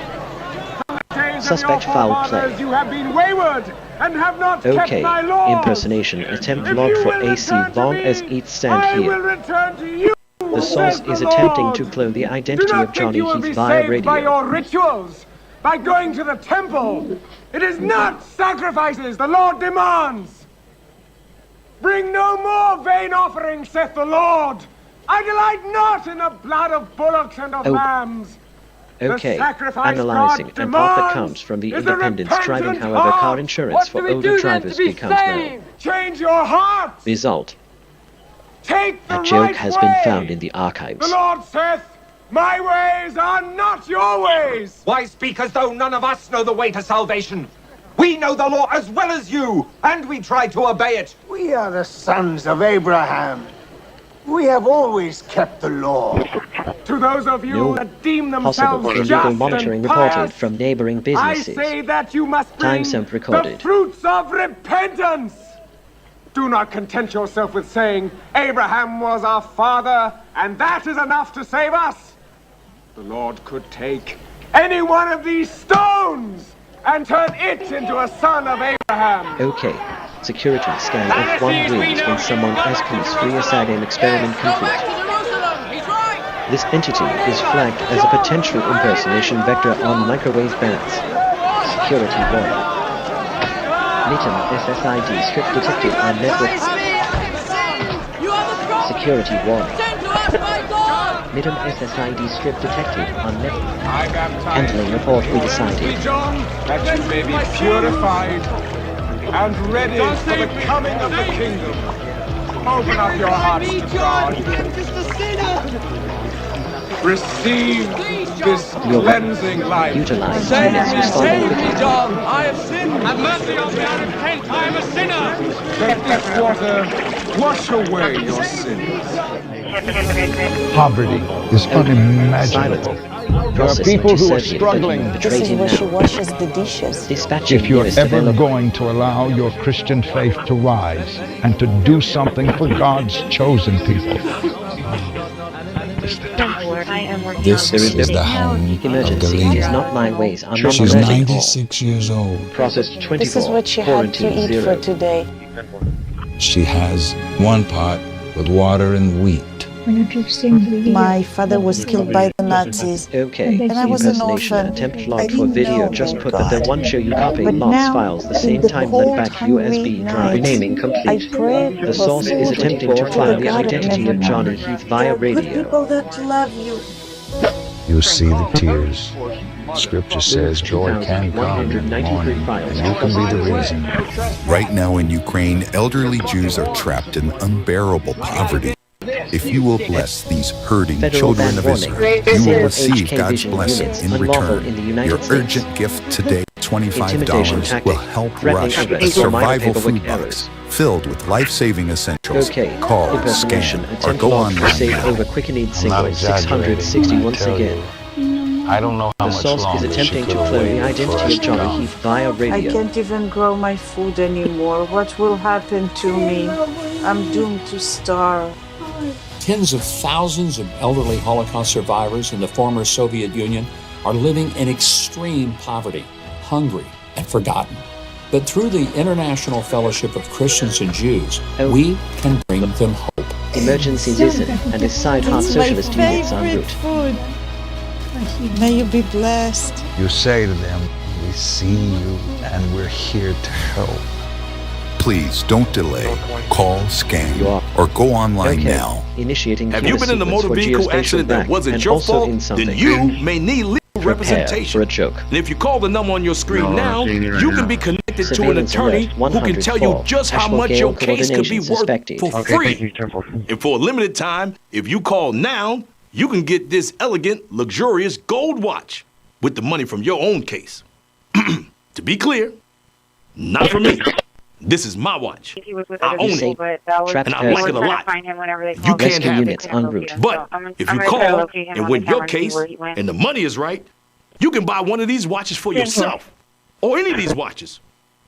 Suspect foul play. You have been wayward and have not kept Okay. my laws. Impersonation attempt log for AC long as ETH stand will here. return to you. The source is attempting to clone the identity of Johnny You will be Heath via saved by radio. your rituals, by going to the temple. It is not sacrifices the Lord demands. Bring no more vain offerings, saith the Lord. I delight not in the blood of bullocks and of lambs. Okay. The sacrifice Analyzing God and part that demands comes from the is a independence driving, repentant however, car heart. insurance What for do we older do then drivers to be becomes null. saved? Change your heart. Result. Take the A joke right has way. been found in the The archives. Lord saith, my ways are not your ways. Why speak as though none of us know the way to salvation? We know the law as well as you, and we try to obey it. We are the sons of Abraham. We have always kept the law. To those of you that deem Possible themselves illegal just monitoring and reported pious, from neighboring I businesses. say that you must bring Timestamp the recorded. fruits of repentance. Do not content yourself with saying, Abraham was our father, and that is enough to save us. The Lord could take any one of these stones and turn it into a son of Abraham. Okay. Security scan F1 wins when someone asks free asylum experiment complete. This entity is flagged as a potential impersonation vector on microwave bands. Security warning. Mitten SSID script detected on network. Security warning. Mitten SSID script detected on network. Handling report we decided. John, that you may be purified and ready for the coming of the kingdom. Open up your hearts to God. Receive this cleansing life. Utilize units responding quickly. I have sinned. Have mercy on me. I repent. I am a sinner. Let this water wash away your sins. Poverty is unimaginable. There are people who are struggling. This is where she washes the dishes. If you're ever going to allow your Christian faith to rise and to do something for God's chosen people, it's the time. This is the home of emergency is not my ways. I'm not She's allergic. 96 years old. Process 24. This is what she had to Quarantine eat 0. for today. She has one pot with water and wheat. My father was killed by the Nazis. Okay. And I was an Impersonation orphan. attempt I logged for didn't video. know Just they put got that it. one show you copy But logs now, files the in same the time cold, that back hungry USB drive. nights, Renaming complete. I prayed The for source is food attempting to for find the God of identity of heaven. Johnny Heath via There are good radio. people that love you. You see the tears. Scripture says joy can come in the morning, and you can be the reason. Right now in Ukraine, elderly Jews are trapped in unbearable poverty. If you will bless these hurting children of Israel, you will receive God's blessing in return. Your urgent gift today, $25, will help rush a survival food box filled with life-saving essentials. Call, scan, or go online now. Over quickened single 660 once again. I don't know how The much source is longer attempting she to could clone wait the identity for us of to Johnny come. Heath via I radio. can't even grow my food anymore. What will happen to me? I'm doomed to starve. Tens of thousands of elderly Holocaust survivors in the former Soviet Union are living in extreme poverty, hungry, and forgotten. But through the International Fellowship of Christians and Jews, we can bring them hope. Emergency Listen and his side heart socialist units en route. Food. May you be blessed. You say to them, we see you and we're here to help. Please don't delay. Call, scan, or go online now. Initiating Have you been in a motor vehicle accident that wasn't your fault? Then you may need legal representation. For a joke. And if you call the number on your screen now, you can be connected to an attorney who can tell you just how much your case could be worth for free. And for a limited time, if you call now, you can get this elegant, luxurious gold watch with the money from your own case. To be clear, not for me. This is my watch. I own it, and I like it a lot. You can't have it. But if you call and win your case, and the money is right, you can buy one of these watches for yourself, or any of these watches,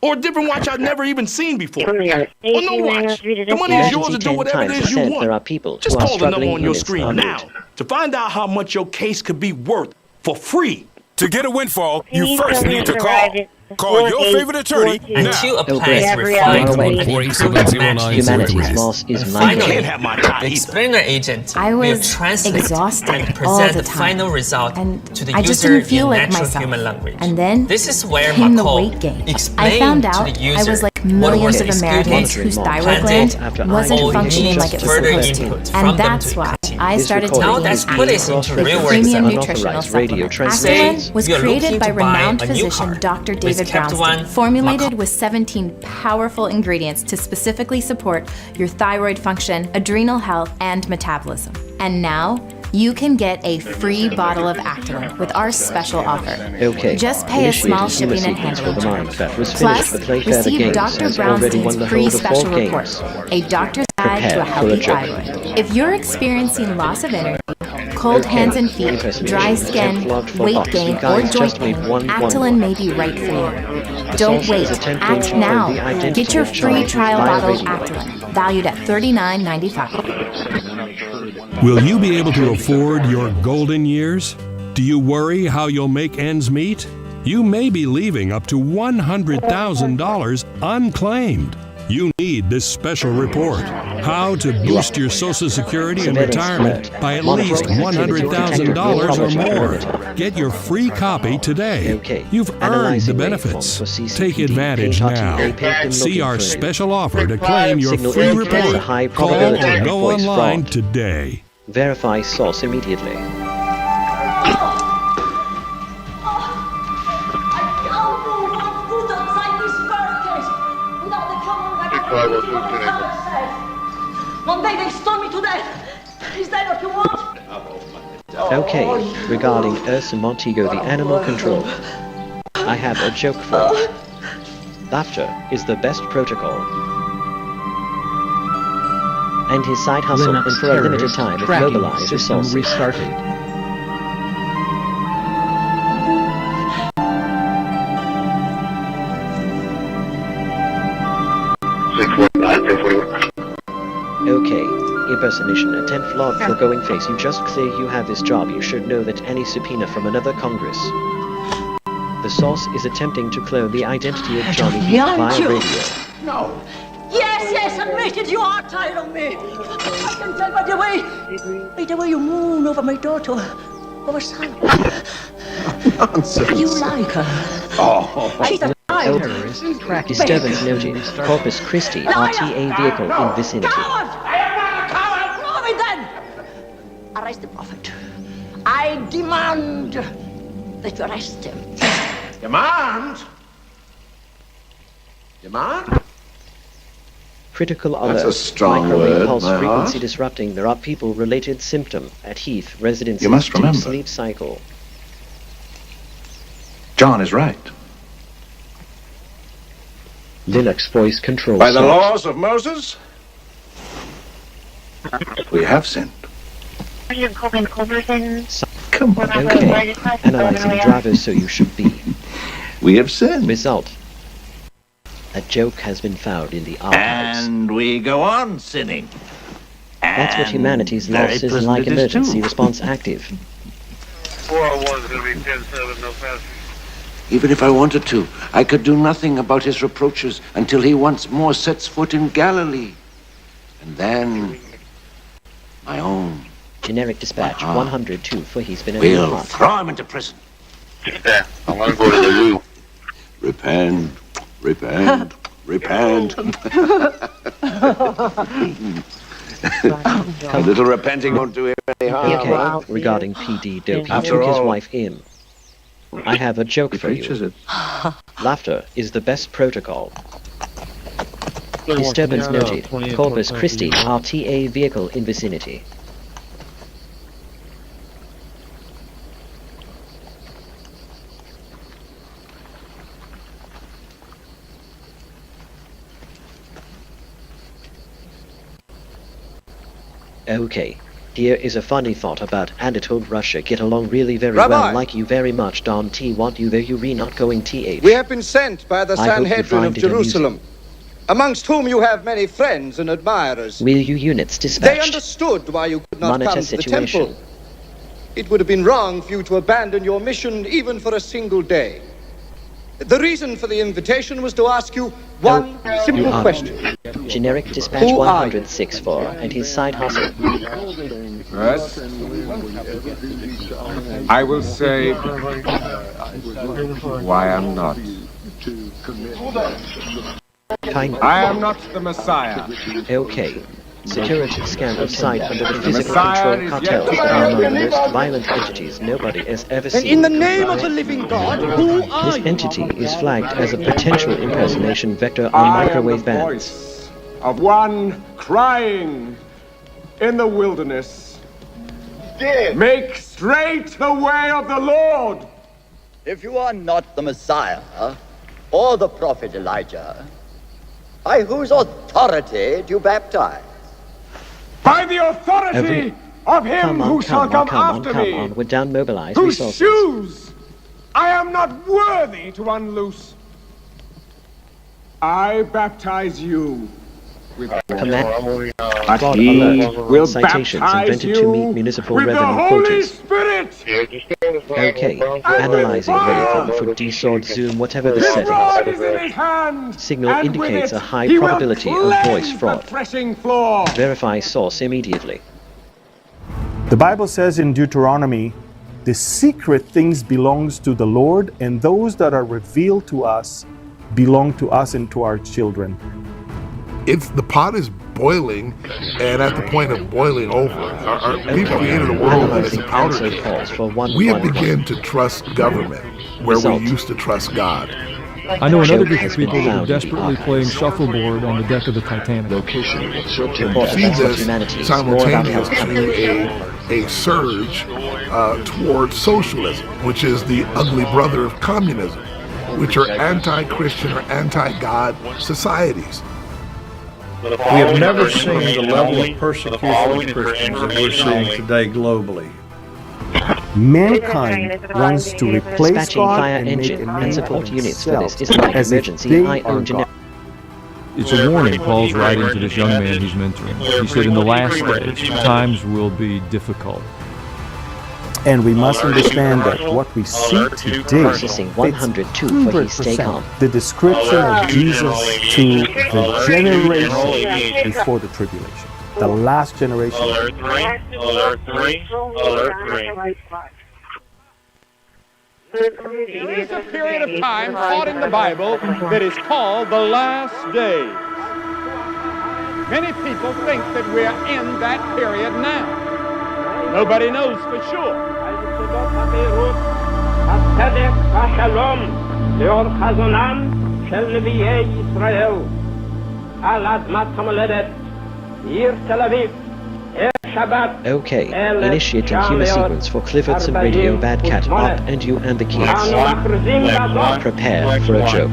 or a different watch I've never even seen before, or no watch. The money is yours to do whatever it is you want. Just call the number on your screen now to find out how much your case could be worth for free. To get a windfall, you first need to call. Call your favorite attorney now. Until a plan refined Humanity's loss is finally, the explainer agent will translate and present the final result to the user in natural human language. And then this is where came the McCall weight gain. explained I found to out the user I was like what millions was of Americans whose thyroid gland wasn't functioning like it was supposed to. And that's why I started now taking let's put this into real world premium example. nutritional supplement. Actolin was created by renowned physician Dr. David Brownstein, formulated with 17 powerful ingredients to specifically support your thyroid function, adrenal health, and metabolism. And now, you can get a free bottle of Actolin with our special offer. Just pay a small shipping and handling charge. Plus, receive Dr. Brownstein's free special report, A Doctor's Guide to a Healthy Thyroid. If you're experiencing loss of energy, cold hands and feet, dry skin, weight gain, or joint pain, Actolin may be right for you. Don't wait. Act now. Get your free trial bottle of Actolin, valued at $39.95. Will you be able to afford your golden years? Do you worry how you'll make ends meet? You may be leaving up to $100,000 unclaimed. You need this special report. How to boost your Social Security and retirement by at least $100,000 or more. Get your free copy today. You've earned the benefits. Take advantage now. See our special offer to claim your free report. Call or go online today. Verify source immediately. One day they stone me to death. Is that what you want? Okay, regarding Urs Montego, the animal control, I have a joke for you. Laughter is the best protocol. And his side hustle, Linux and for a limited time, it mobilized resources. Restarted. Okay, impersonation attempt flawed foregoing face. You just say you have this job. You should know that any subpoena from another Congress. The source is attempting to clone the identity of Johnny Heath via radio. No. Yes, admit it. You are tired of me. I can tell by the way you moon over my daughter, over son. Nonsense. You like her. Oh. She's a liar. Disturbance noted. Corpus Christi RTA vehicle in vicinity. Coward! Coward! Prove it then! Arrest the prophet. I demand that you arrest him. Demand? Demand? Critical That's alert. a strong Microwave word, pulse my frequency heart. disrupting. There are people-related symptom at Heath residency. You must remember. Sleep cycle. John is right. Linux voice control. By the source. laws of Moses, we have sinned. Come on. Okay. Analyzing drivers, so you should be. We have sinned. Result. A joke has been found in the archives. And we go on sinning. That's what humanity's very loss is pleasant like it is emergency too. response active. 401 is going to be 10-7, no faster. Even if I wanted to, I could do nothing about his reproaches until he once more sets foot in Galilee. And then, my own. Generic dispatch 102 for he's been We'll hot. throw him into prison. Yeah, I want to go to the loo. Repent, repent, repent. A little repenting won't do him any harm. Okay, regarding PD Dopey After took his all, wife in. I have a joke for you. Laughter is the best protocol. Disturbance noted. Corpus Christi RTA vehicle in vicinity. Okay. Here is a funny thought about Anatole Russia get along really very Rabbi. well, like you very much, Don T. Want you there you re not going TH. We have been sent by the I hope you Sanhedrin of find it amusing. Jerusalem, amongst whom you have many friends and admirers. Will you units They dispatched? understood why you could not Monitor come to the situation. temple. It would have been wrong for you to abandon your mission even for a single day. The reason for the invitation was to ask you one simple question. Generic dispatch Who are you? 164 and his side hustle. First, I will say why I'm not. I am not the Messiah. Okay. Security scan of site under the physical Messiah control is yet cartels to that are among the come. most violent entities nobody has ever And seen. in the name of the living God, who are This you? entity is flagged as a potential impersonation vector on I am microwave the bands. voice of one crying in the wilderness. Make straight the way of the Lord. If you are not the Messiah or the prophet Elijah, by whose authority do you baptize? By the authority of him who shall come after come me, on, we're down mobilized whose resources. shoes I am not worthy to unloose. I baptize you with Command. but Fraud he alert. will Citations baptize invented to you meet municipal with the revenue Holy quotas. Spirit. Okay, analyzing waveform for D-sword zoom, whatever the His rod is in settings. his hand, Signal and indicates with a high it he will probability of cleanse voice the fraud. threshing floor. Verify source immediately. The Bible says in Deuteronomy, the secret things belongs to the Lord, and those that are revealed to us belong to us and to our children. If the pot is boiling, and at the point of boiling over, our people created a world that is a powder keg. We have begun to trust government where we used to trust God. I know another group of people that are desperately playing shuffleboard on the deck of the Titanic. See this simultaneously a surge towards socialism, which is the ugly brother of communism, which are anti-Christian or anti-God societies. We have never seen the level of persecution of Christians that we're seeing today globally. Mankind wants to replace Dispatching God fire and make engine a and man support of units for this themselves is like as if emergency they I are own generic. God. It's a warning Paul's writing to this young man he's mentoring. He said, in the last days, times will be difficult. And we must understand that what we see today Processing 102 for his stay calm. the description of Jesus to the generation before the tribulation, the last generation. Alert 3, alert 3, alert 3. There is a period of time taught in the Bible that is called the last days. Many people think that we are in that period now. Nobody knows for sure. Okay, initiating humor sequence for Cliffordson Radio Bad Cat Up and you and the kids. Prepare for a joke.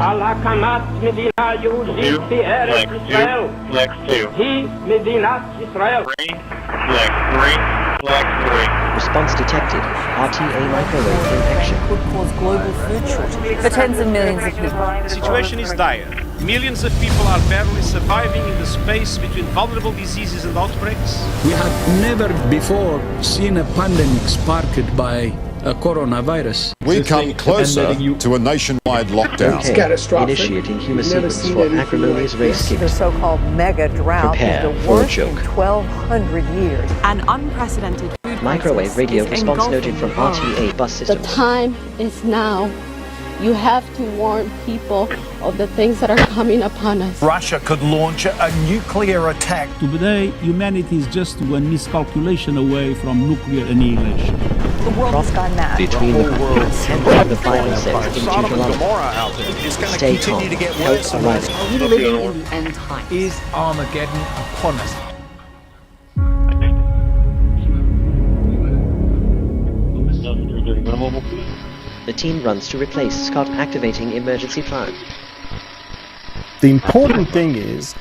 Response detected. RTA microwave in action. Could cause global food shortage for tens of millions of people. The situation is dire. Millions of people are barely surviving in the space between vulnerable diseases and outbreaks. We have never before seen a pandemic sparked by a coronavirus. We come closer to a nationwide lockdown. Okay. Initiating humor sequence for acrimonious race kicks. The so-called mega drought Prepare is the for a worst in joke. 1,200 years. An unprecedented food Microwave radio response engulfing noted from the world. RTA bus The systems. time is now. You have to warn people of the things that are coming upon us. Russia could launch a nuclear attack. Today, humanity is just one miscalculation away from nuclear annihilation. The world has gone mad. Between the worlds and the final says in Deuteronomy. Stay calm. Help arriving. Are we living in the end times? Is Armageddon upon us? The team runs to replace Scott, activating emergency plan. The important thing is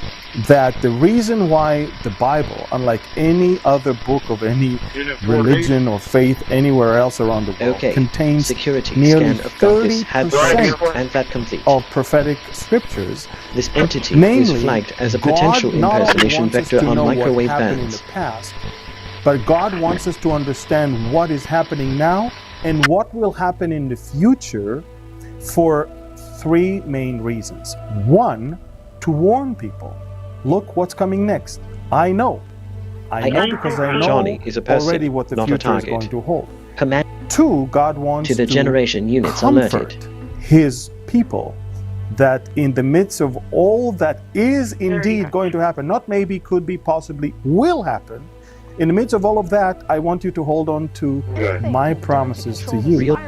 that the reason why the Bible, unlike any other book of any religion or faith anywhere else around the world, contains Security nearly scan of Corpus had 30% and that complete. of prophetic scriptures. This entity Namely, is flagged as a God potential not only impersonation wants us vector to on know what microwave happened bands. in the past, but God wants us to understand what is happening now and what will happen in the future for three main reasons. One, to warn people. Look what's coming next. I know because I know Johnny is a person, already what the not a future is target. going to hold. Command Two, God wants to the generation units comfort alerted. His people that in the midst of all that is indeed going to happen, not maybe, could be, possibly, will happen, in the midst of all of that, I want you to hold on to my promises to you.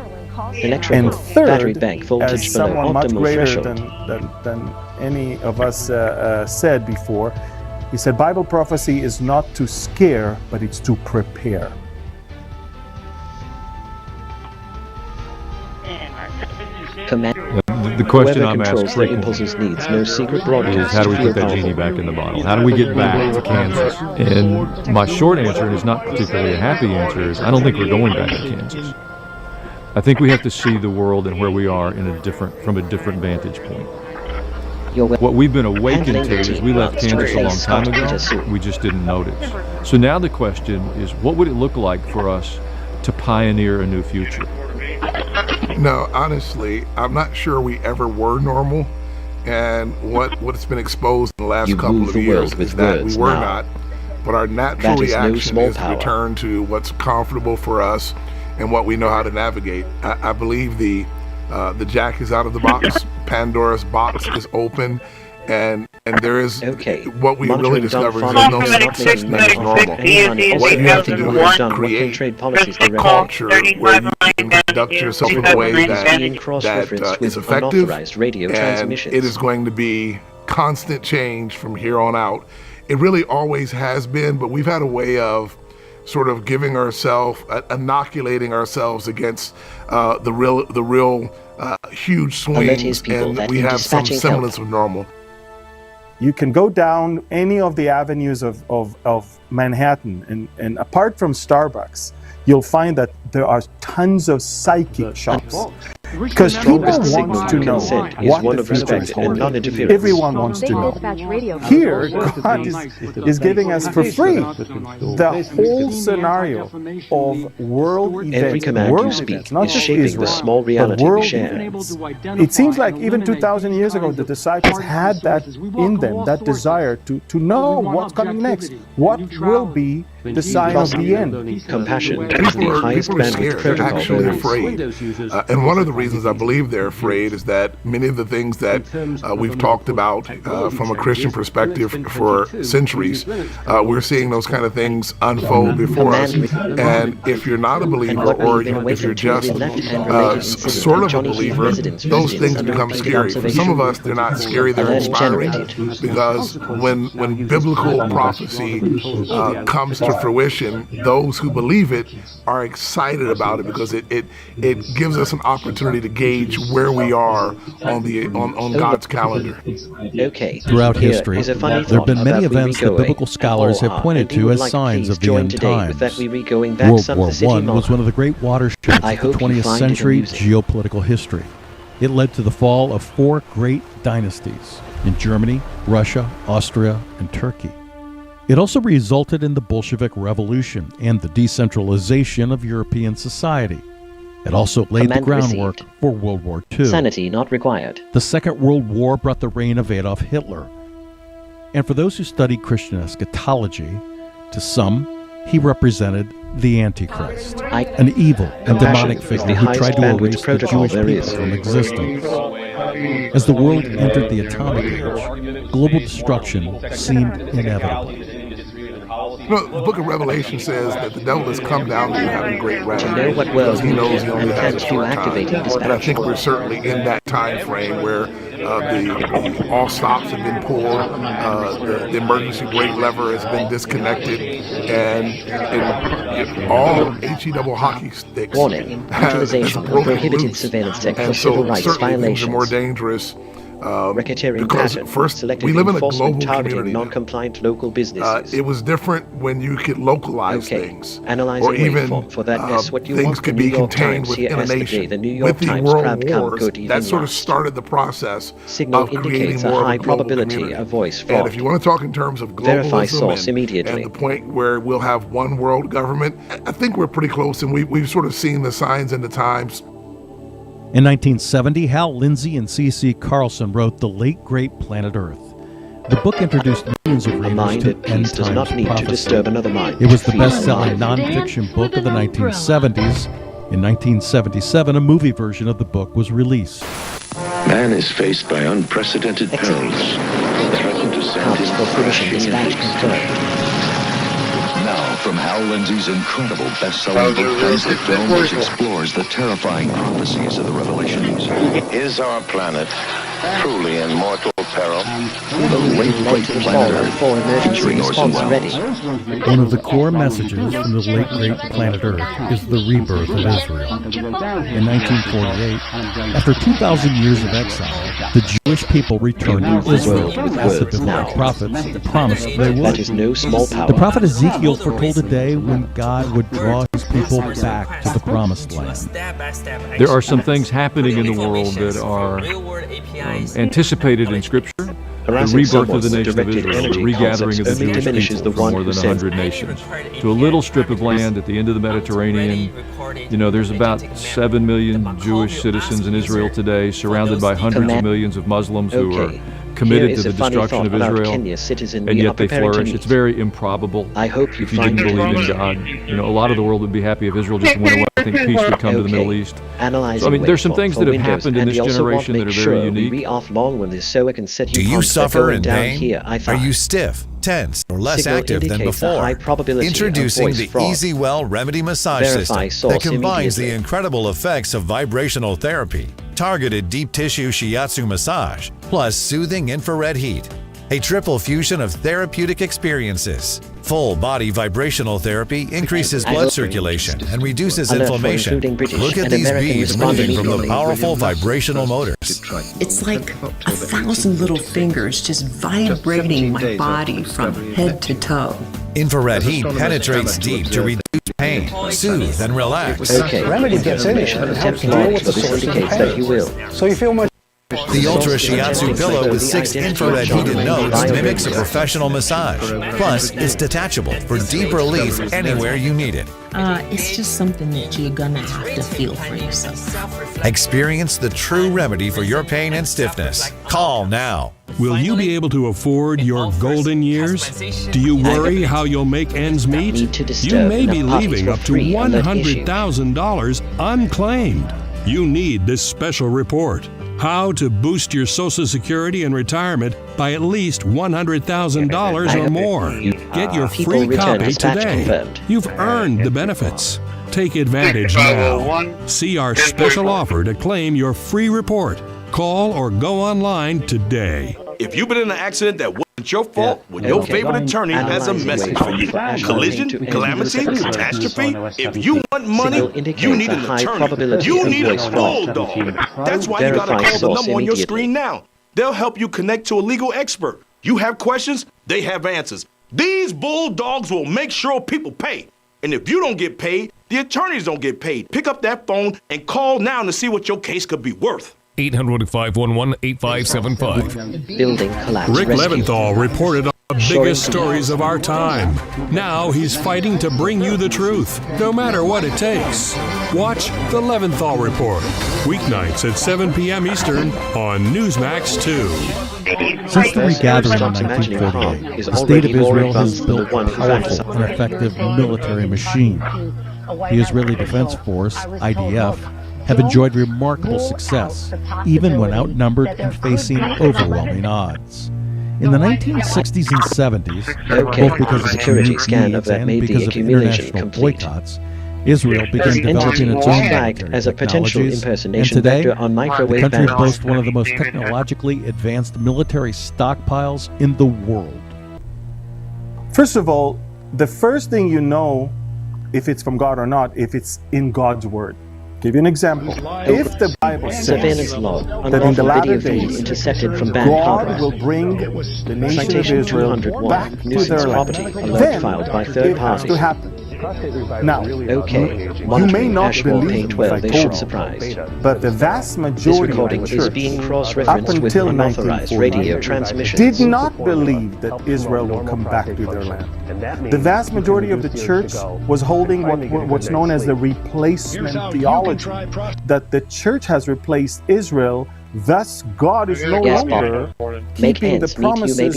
Electrical And third, battery bank voltage as below someone much optimal greater threshold. than any of us said before, he said Bible prophecy is not to scare, but it's to prepare. Command. The question Whoever I'm controls asked their frequently impulses needs no secret is broadcast. how do we to put feel that genie powerful. back in the bottle? How do we get back to Kansas? And my short answer, and it's not particularly a happy answer, is I don't think we're going back to Kansas. I think we have to see the world and where we are from a different vantage point. What we've been awakened to is we left Kansas a long time ago, we just didn't notice. So now the question is, what would it look like for us to pioneer a new future? No, honestly, I'm not sure we ever were normal. And what's been exposed in the last couple of years is that we were not. But our natural reaction is to return to what's comfortable for us and what we know how to navigate. I believe the jack is out of the box. Pandora's box is open, and there is what we really discovered is there's no such thing as normal. What you have to do is create a culture where you can conduct yourself in a way that is effective, and it is going to be constant change from here on out. It really always has been, but we've had a way of sort of giving ourselves, inoculating ourselves against the real huge swings, and we have some semblance of normal. You can go down any of the avenues of Manhattan, and apart from Starbucks, you'll find that there are tons of psychic shops. Because people want to know what the future is holding. Everyone wants to know. Here, God is giving us for free the whole scenario of world events. Every command you speak is shaping the small reality we share. It seems like even 2,000 years ago, the disciples had that in them, that desire to know what's coming next, what will be the sign of the end. Compassion is the highest bandwidth protocol. Actually afraid. And one of the reasons I believe they're afraid is that many of the things that we've talked about from a Christian perspective for centuries, we're seeing those kind of things unfold before us. And if you're not a believer, or if you're just sort of a believer, those things become scary. For some of us, they're not scary, they're inspiring, because when biblical prophecy comes to fruition, those who believe it are excited about it, because it gives us an opportunity to gauge where we are on God's calendar. Okay. Throughout history, there have been many events that biblical scholars have pointed to as signs of the end times. World War I was one of the great watersheds of the 20th century geopolitical history. It led to the fall of 4 great dynasties in Germany, Russia, Austria, and Turkey. It also resulted in the Bolshevik Revolution and the decentralization of European society. It also laid the groundwork for World War II. Sanity not required. The Second World War brought the reign of Adolf Hitler. And for those who study Christian eschatology, to some, he represented the Antichrist, an evil and demonic figure who tried to erase the Jewish people from existence. As the world entered the atomic age, global destruction seemed inevitable. You know, the book of Revelation says that the devil has come down to having great wrath. To know what world he knows he only has a short time. This And I think we're certainly in that time frame where the all stops have been pulled, the emergency brake lever has been disconnected, and all HE double hockey sticks utilization of prohibited surveillance tech for civil rights violations. Things are more dangerous. Racketeering because pattern, first, selective we live in a enforcement global targeting community. non-compliant local businesses. It was different when you could localize things, Analyzing or even waveform. For that, guess what you things want. could The be New York contained Times here within a yesterday. nation. The New York With the Times World crab count Wars, could even that sort of rise. started the process Signal of creating indicates a more high of a global probability community. of voice And fraud. if you want to talk in terms of Verify source globalism immediately. and the point where we'll have one world government, I think we're pretty close, and we've sort of seen the signs and the times. In 1970, Hal Lindsey and C.C. Carlson wrote The Late Great Planet Earth. The book introduced millions of readers to end does not times need to prophecy. disturb another mind. It was the Feed the best-selling mind. nonfiction book of the 1970s. In 1977, a movie version of the book was released. Man is faced by unprecedented perils that threaten to send him crashing into Now, from Hal Lindsey's incredible best-selling book, comes the film which explores the terrifying prophecies of the Revelations. Is our planet truly in mortal peril? The Late Great Planet Earth, featuring Orson Welles. One of the core messages from The Late Great Planet Earth is the rebirth of Israel. In 1948, after 2,000 years of exile, the Jewish people returned to Israel, as the biblical prophets promised they would. That is no small power. The prophet Ezekiel foretold a day when God would draw his people back to the promised land. There are some things happening in the world that are anticipated in Scripture. The rebirth of the nation of Israel, the regathering of the Jewish people from more than 100 nations to a little strip of land at the end of the Mediterranean. You know, there's about 7 million Jewish citizens in Israel today, surrounded by hundreds of millions of Muslims who are committed to the destruction of Israel, and yet they flourish. It's very improbable. I hope if you didn't believe in God. You know, a lot of the world would be happy if Israel just went away. I think peace would come to the Middle East. So, I mean, there's some things that have happened in this generation that are very unique. Do you suffer in pain? Are you stiff, tense, or less active than before? Introducing the Easy Well Remedy Massage System that combines the incredible effects of vibrational therapy, targeted deep tissue shiatsu massage, plus soothing infrared heat. A triple fusion of therapeutic experiences. Full body vibrational therapy increases blood circulation and reduces inflammation. Look at these beads moving from the powerful vibrational motors. It's like 1,000 little fingers just vibrating my body from head to toe. Infrared heat penetrates deep to reduce pain, soothe, and relax. Okay, remedy gets in it and helps you deal with the source of pain. That you will. So you feel much. The Ultra Shiatsu pillow with 6 infrared heated nodes mimics a professional massage. Plus, it's detachable for deep relief anywhere you need it. It's just something that you're gonna have to feel for yourself. Experience the true remedy for your pain and stiffness. Call now. Will you be able to afford your golden years? Do you worry how you'll make ends meet? You may be leaving up to $100,000 unclaimed. You need this special report. How to boost your Social Security and retirement by at least $100,000 or more. Get your free copy today. You've earned the benefits. Take advantage now. See our special offer to claim your free report. Call or go online today. If you've been in an accident that wasn't your fault, well, your favorite attorney has a message for you. Collision, calamity, catastrophe. If you want money, you need an attorney. You need a bulldog. That's why you gotta call the number on your screen now. They'll help you connect to a legal expert. You have questions, they have answers. These bulldogs will make sure people pay. And if you don't get paid, the attorneys don't get paid. Pick up that phone and call now to see what your case could be worth. 800-511-8575. Building collapse. Rick Leventhal reported on the biggest stories of our time. Now he's fighting to bring you the truth, no matter what it takes. Watch The Leventhal Report, weeknights at 7 p.m. Eastern on Newsmax 2. Since the regathering in 1948, the State of Israel has built a powerful and effective military machine. The Israeli Defense Force, IDF, have enjoyed remarkable success, even when outnumbered and facing overwhelming odds. In the 1960s and 70s, both because of its unique needs and because of international boycotts, Israel began developing its own military technologies, and today, the country boasts one of the most technologically advanced military stockpiles in the world. First of all, the first thing you know if it's from God or not, if it's in God's Word. Give you an example. If the Bible says that in the latter days, God will bring the nation of Israel back to their land, then it has to happen. Now, you may not believe if I told you, but the vast majority of the church, up until 1948, did not believe that Israel will come back to their land. The vast majority of the church was holding what's known as the replacement theology, that the church has replaced Israel. Thus, God is no longer keeping the promises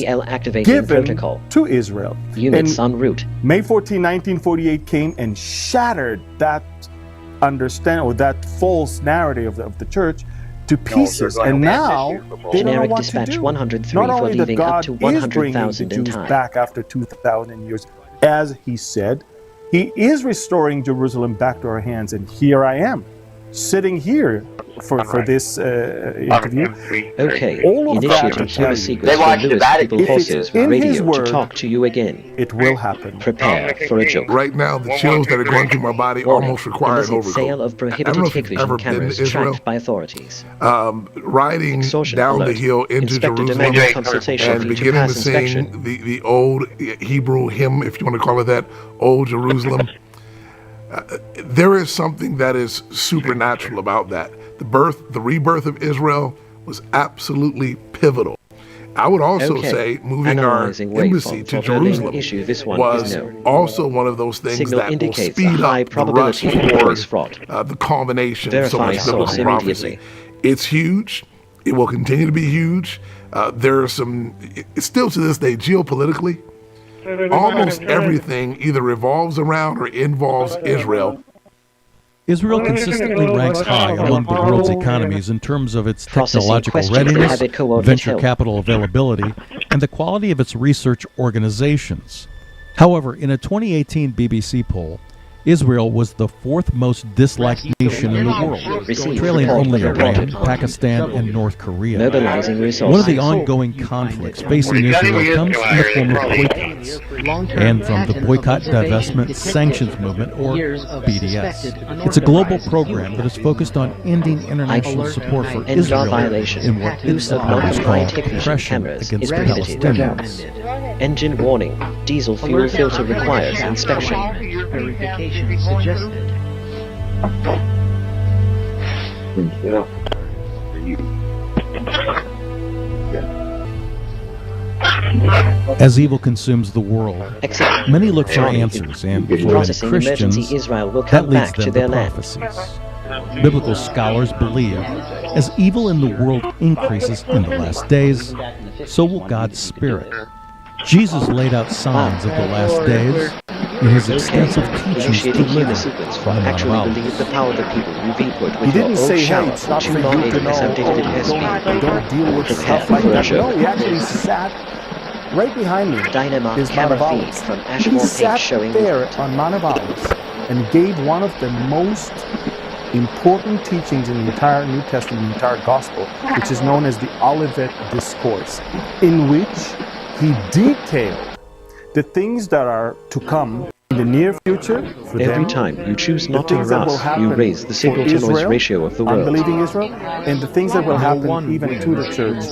given to Israel. Units en route. May 14, 1948 came and shattered that that false narrative of the church to pieces. And now they don't know what to do. Not only that God is bringing the Jews back after 2,000 years, as He said, He is restoring Jerusalem back to our hands. And here I am, sitting here for this interview. Okay, all of that to tell you, they want Lewis People Horses Radio to talk to you again. It will happen. Prepare for a joke. Right now, the chills that are going through my body almost require an overcoat. Sale of prohibited hikvision cameras tracked by authorities. Riding down the hill into Jerusalem and beginning to sing the old Hebrew hymn, if you want to call it that, Old Jerusalem. There is something that is supernatural about that. The rebirth of Israel was absolutely pivotal. I would also say moving our embassy to Jerusalem was also one of those things that will speed up the rush for the culmination of so much biblical prophecy. It's huge. It will continue to be huge. There are still to this day, geopolitically, almost everything either revolves around or involves Israel. Israel consistently ranks high among the world's economies in terms of its technological readiness, venture capital availability, and the quality of its research organizations. However, in a 2018 BBC poll, Israel was the fourth most disliked nation in the world, trailing only Iran, Pakistan, and North Korea. One of the ongoing conflicts facing Israel comes in the form of boycotts, and from the Boycott, Divestment, Sanctions Movement, or BDS. It's a global program that is focused on ending international support for Israel in what its supporters call oppression against Palestinians. Engine warning. Diesel fuel filter requires inspection. conditions suggested. As evil consumes the world, many look for answers, and for many Christians, that leads them to prophecies. Biblical scholars believe, as evil in the world increases in the last days, so will God's Spirit. Jesus laid out signs of the last days in his extensive teachings delivered from the Mount of Olives. He didn't say, hey, it's not for you to know, don't deal with stuff like that. No, he actually sat right behind me is Mount of Olives. He sat there on Mount of Olives and gave one of the most important teachings in the entire New Testament, the entire Gospel, which is known as the Olivet Discourse, in which he detailed the things that are to come in the near future for Every them, time you choose not to harass, you raise the signal-to-noise ratio of the world. Unbelieving Israel, and the things that will happen even to the church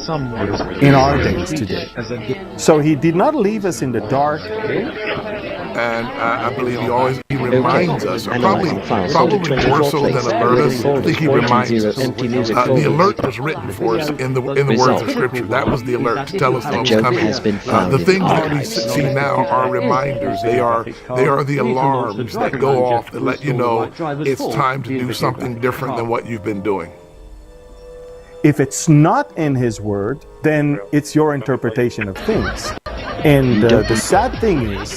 in our days today. So he did not leave us in the dark. And I believe he reminds us, or probably more so than alert us, I think he reminds us. The alert was written for us in the words of Scripture. That was the alert to tell us what was coming. The things that we see now are reminders. They are the alarms that go off that let you know it's time to do something different than what you've been doing. If it's not in his word, then it's your interpretation of things. And the sad thing is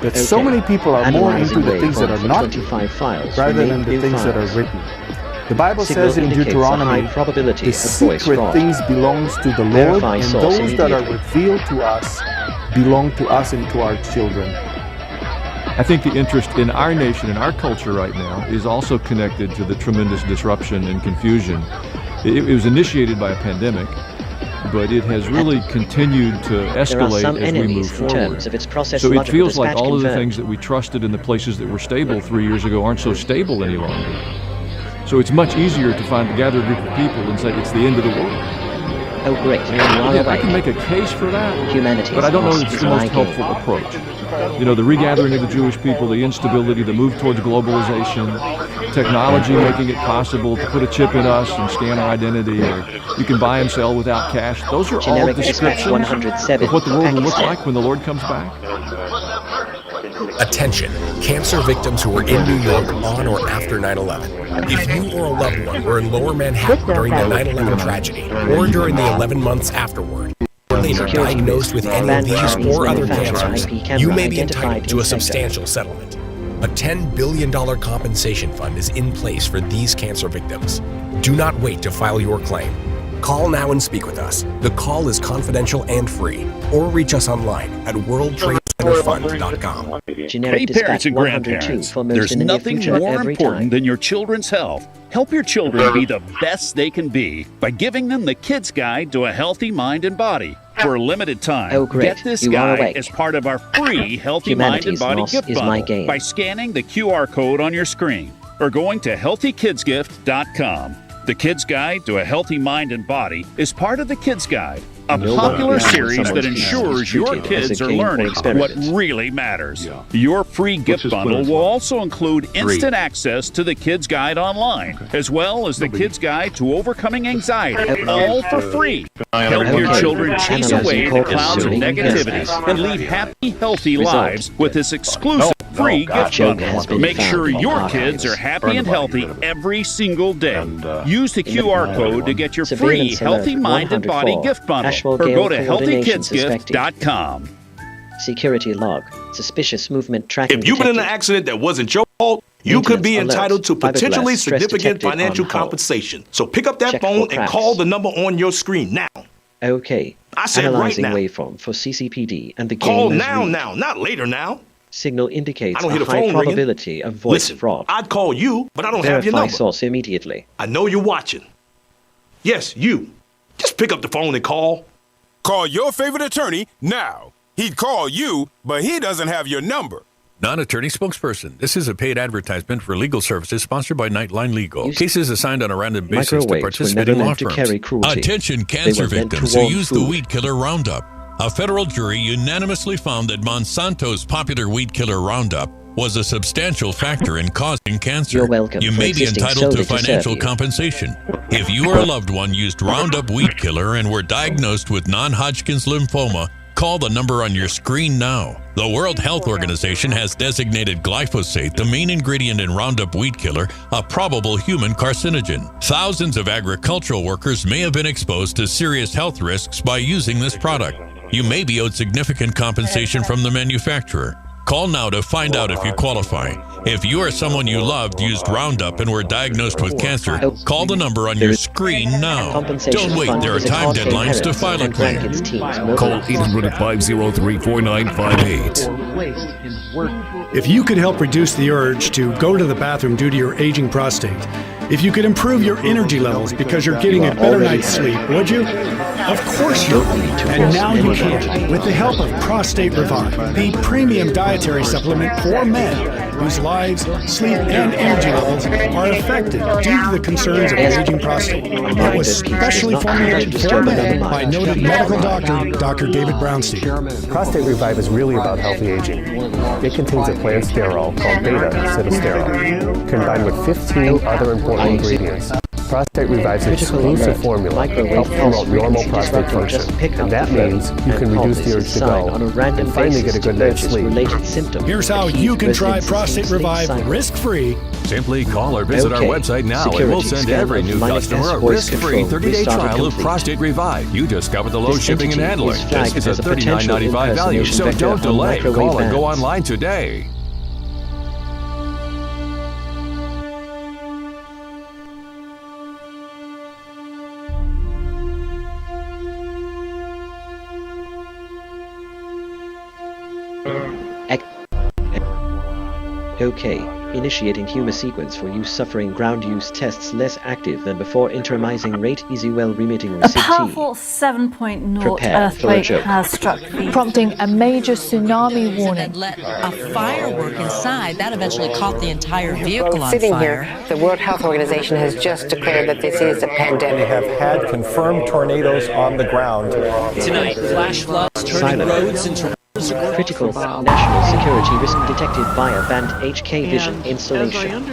that so many people are more into the things that are not rather than the things that are written. The Bible says in Deuteronomy, the secret things belongs to the Lord, and those that are revealed to us belong to us and to our children. I think the interest in our nation and our culture right now is also connected to the tremendous disruption and confusion. It was initiated by a pandemic, but it has really continued to escalate as we move forward. So it feels like all of the things that we trusted in the places that were stable 3 years ago aren't so stable any longer. So it's much easier to gather a group of people and say it's the end of the world. Oh, great. I can make a case for that, but I don't know if it's the most helpful approach. You know, the regathering of the Jewish people, the instability, the move towards globalization, technology making it possible to put a chip in us and scan our identity, or you can buy and sell without cash. Those are all descriptions of what the world will look like when the Lord comes back. Attention, cancer victims who were in New York on or after 9/11. If you or a loved one were in Lower Manhattan during the 9/11 tragedy, or during the 11 months afterward, or later diagnosed with any of these or other cancers, you may be entitled to a substantial settlement. A $10 billion compensation fund is in place for these cancer victims. Do not wait to file your claim. Call now and speak with us. The call is confidential and free, or reach us online at worldtradecenterfund.com. Hey parents and grandparents, there's nothing more important than your children's health. Help your children be the best they can be by giving them the Kids Guide to a Healthy Mind and Body. For a limited time, get this guide as part of our free Healthy Mind and Body gift bundle by scanning the QR code on your screen or going to healthykidsgift.com. The Kids Guide to a Healthy Mind and Body is part of the Kids Guide, a popular series that ensures your kids are learning what really matters. Your free gift bundle will also include instant access to the Kids Guide online, as well as the Kids Guide to Overcoming Anxiety, all for free. Help your children chase away the clouds of negativity and lead happy, healthy lives with this exclusive free gift bundle. Make sure your kids are happy and healthy every single day. Use the QR code to get your free Healthy Mind and Body gift bundle. Or go to healthykidsgift.com. Security log. Suspicious movement tracking. If you've been in an accident that wasn't your fault, you could be entitled to potentially significant financial compensation. So pick up that phone and call the number on your screen now. Okay. I said right now. Waveform for CCPD and the call now, not later now. Signal indicates a high probability of voice fraud. I'd call you, but I don't have your number. Verify source immediately. I know you're watching. Yes, you. Just pick up the phone and call. Call your favorite attorney now. He'd call you, but he doesn't have your number. Non-attorney spokesperson. This is a paid advertisement for legal services sponsored by Nightline Legal. Cases assigned on a random basis to participating law firms. Attention cancer victims who use the weed killer Roundup. A federal jury unanimously found that Monsanto's popular weed killer Roundup was a substantial factor in causing cancer. You're welcome. You may be entitled to financial compensation. If you or a loved one used Roundup Weed Killer and were diagnosed with non-Hodgkin's lymphoma, call the number on your screen now. The World Health Organization has designated glyphosate, the main ingredient in Roundup Weed Killer, a probable human carcinogen. Thousands of agricultural workers may have been exposed to serious health risks by using this product. You may be owed significant compensation from the manufacturer. Call now to find out if you qualify. If you or someone you loved used Roundup and were diagnosed with cancer, call the number on your screen now. Don't wait, there are time deadlines to file a claim. Call 800-503-4958. If you could help reduce the urge to go to the bathroom due to your aging prostate, if you could improve your energy levels because you're getting a better night's sleep, would you? Of course you would. And now you can, with the help of Prostate Revive, the premium dietary supplement for men whose lives, sleep, and energy levels are affected due to the concerns of aging prostate. It was specially formulated for men by noted medical doctor, Dr. David Brownstein. Prostate Revive is really about healthy aging. It contains a plant sterol called beta-citosterol, combined with 15 other important ingredients. Prostate Revive's exclusive formula helps promote normal prostate function, and that means you can reduce the urge to go and finally get a good night's sleep. Here's how you can try Prostate Revive risk-free. Simply call or visit our website now, and we'll send every new customer a risk-free 30-day trial of Prostate Revive. You discover the low shipping and handling. This is a $39.95 value, so don't delay. Call and go online today. Okay, initiating human sequence for use suffering ground use tests less active than before intermising rate easy well remitting A receipt powerful 7.0 earthquake has struck, prompting a major tsunami warning. Let a firework inside. That eventually caught the entire vehicle on Sitting fire. here, the World Health Organization has just declared that this is a pandemic. We have had confirmed tornadoes on the ground. Tonight, flash floods turning roads into critical national security risk detected via banned HK vision installation.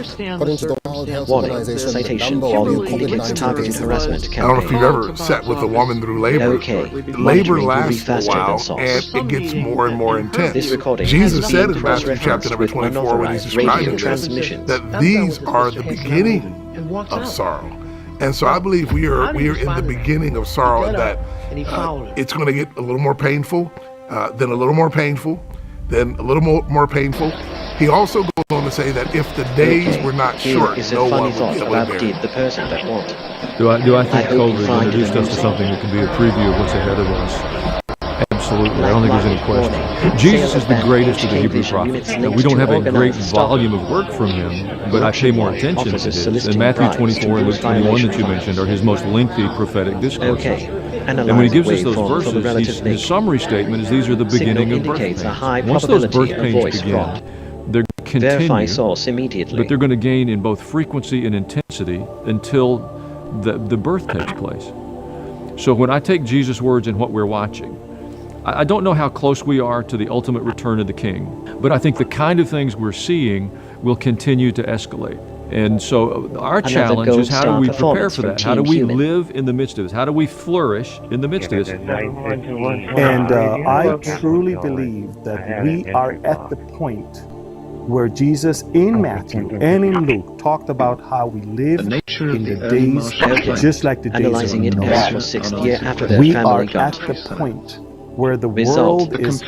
Warning, citation volume indicates targeted harassment I don't know if you've campaign. ever sat with a woman through labor. Okay. Labor Monitoring lasts will be a faster while, than sauce. and it gets more and more intense. This recording Jesus has said been in Matthew chapter number 24 when he's describing this, transmissions. that these are the beginning of sorrow. And so I believe we are in the beginning of sorrow, and that it's going to get a little more painful, then a little more painful, then a little more painful. He also goes on to say that if the days were not short, Is no a funny one would thought be able about to bear did it. the person that want. Do I think hope you COVID find introduced it us to something that can be a preview of what's ahead of us? Absolutely. I don't think there's any question. Jesus is the greatest of the Hebrew prophets. Now, we don't have a great volume of work from him, but I pay more attention to his. And Matthew 24 and Luke 21 that you mentioned are his most lengthy prophetic discourses. And when he gives us those verses, his summary statement is these are the beginning of birth pains. Once those birth pains begin, they're going to continue, but they're going to gain in both frequency and intensity until the birth takes place. So when I take Jesus' words and what we're watching, I don't know how close we are to the ultimate return of the King, but I think the kind of things we're seeing will continue to escalate. And so our challenge is how do we prepare for that? How do we live in the midst of this? How do we flourish in the midst of this? And I truly believe that we are at the point where Jesus in Matthew and in Luke talked about how we live in the days just like the days Analyzing it of as Noah. for 6th year after their We are family at got. the point where the Result. world is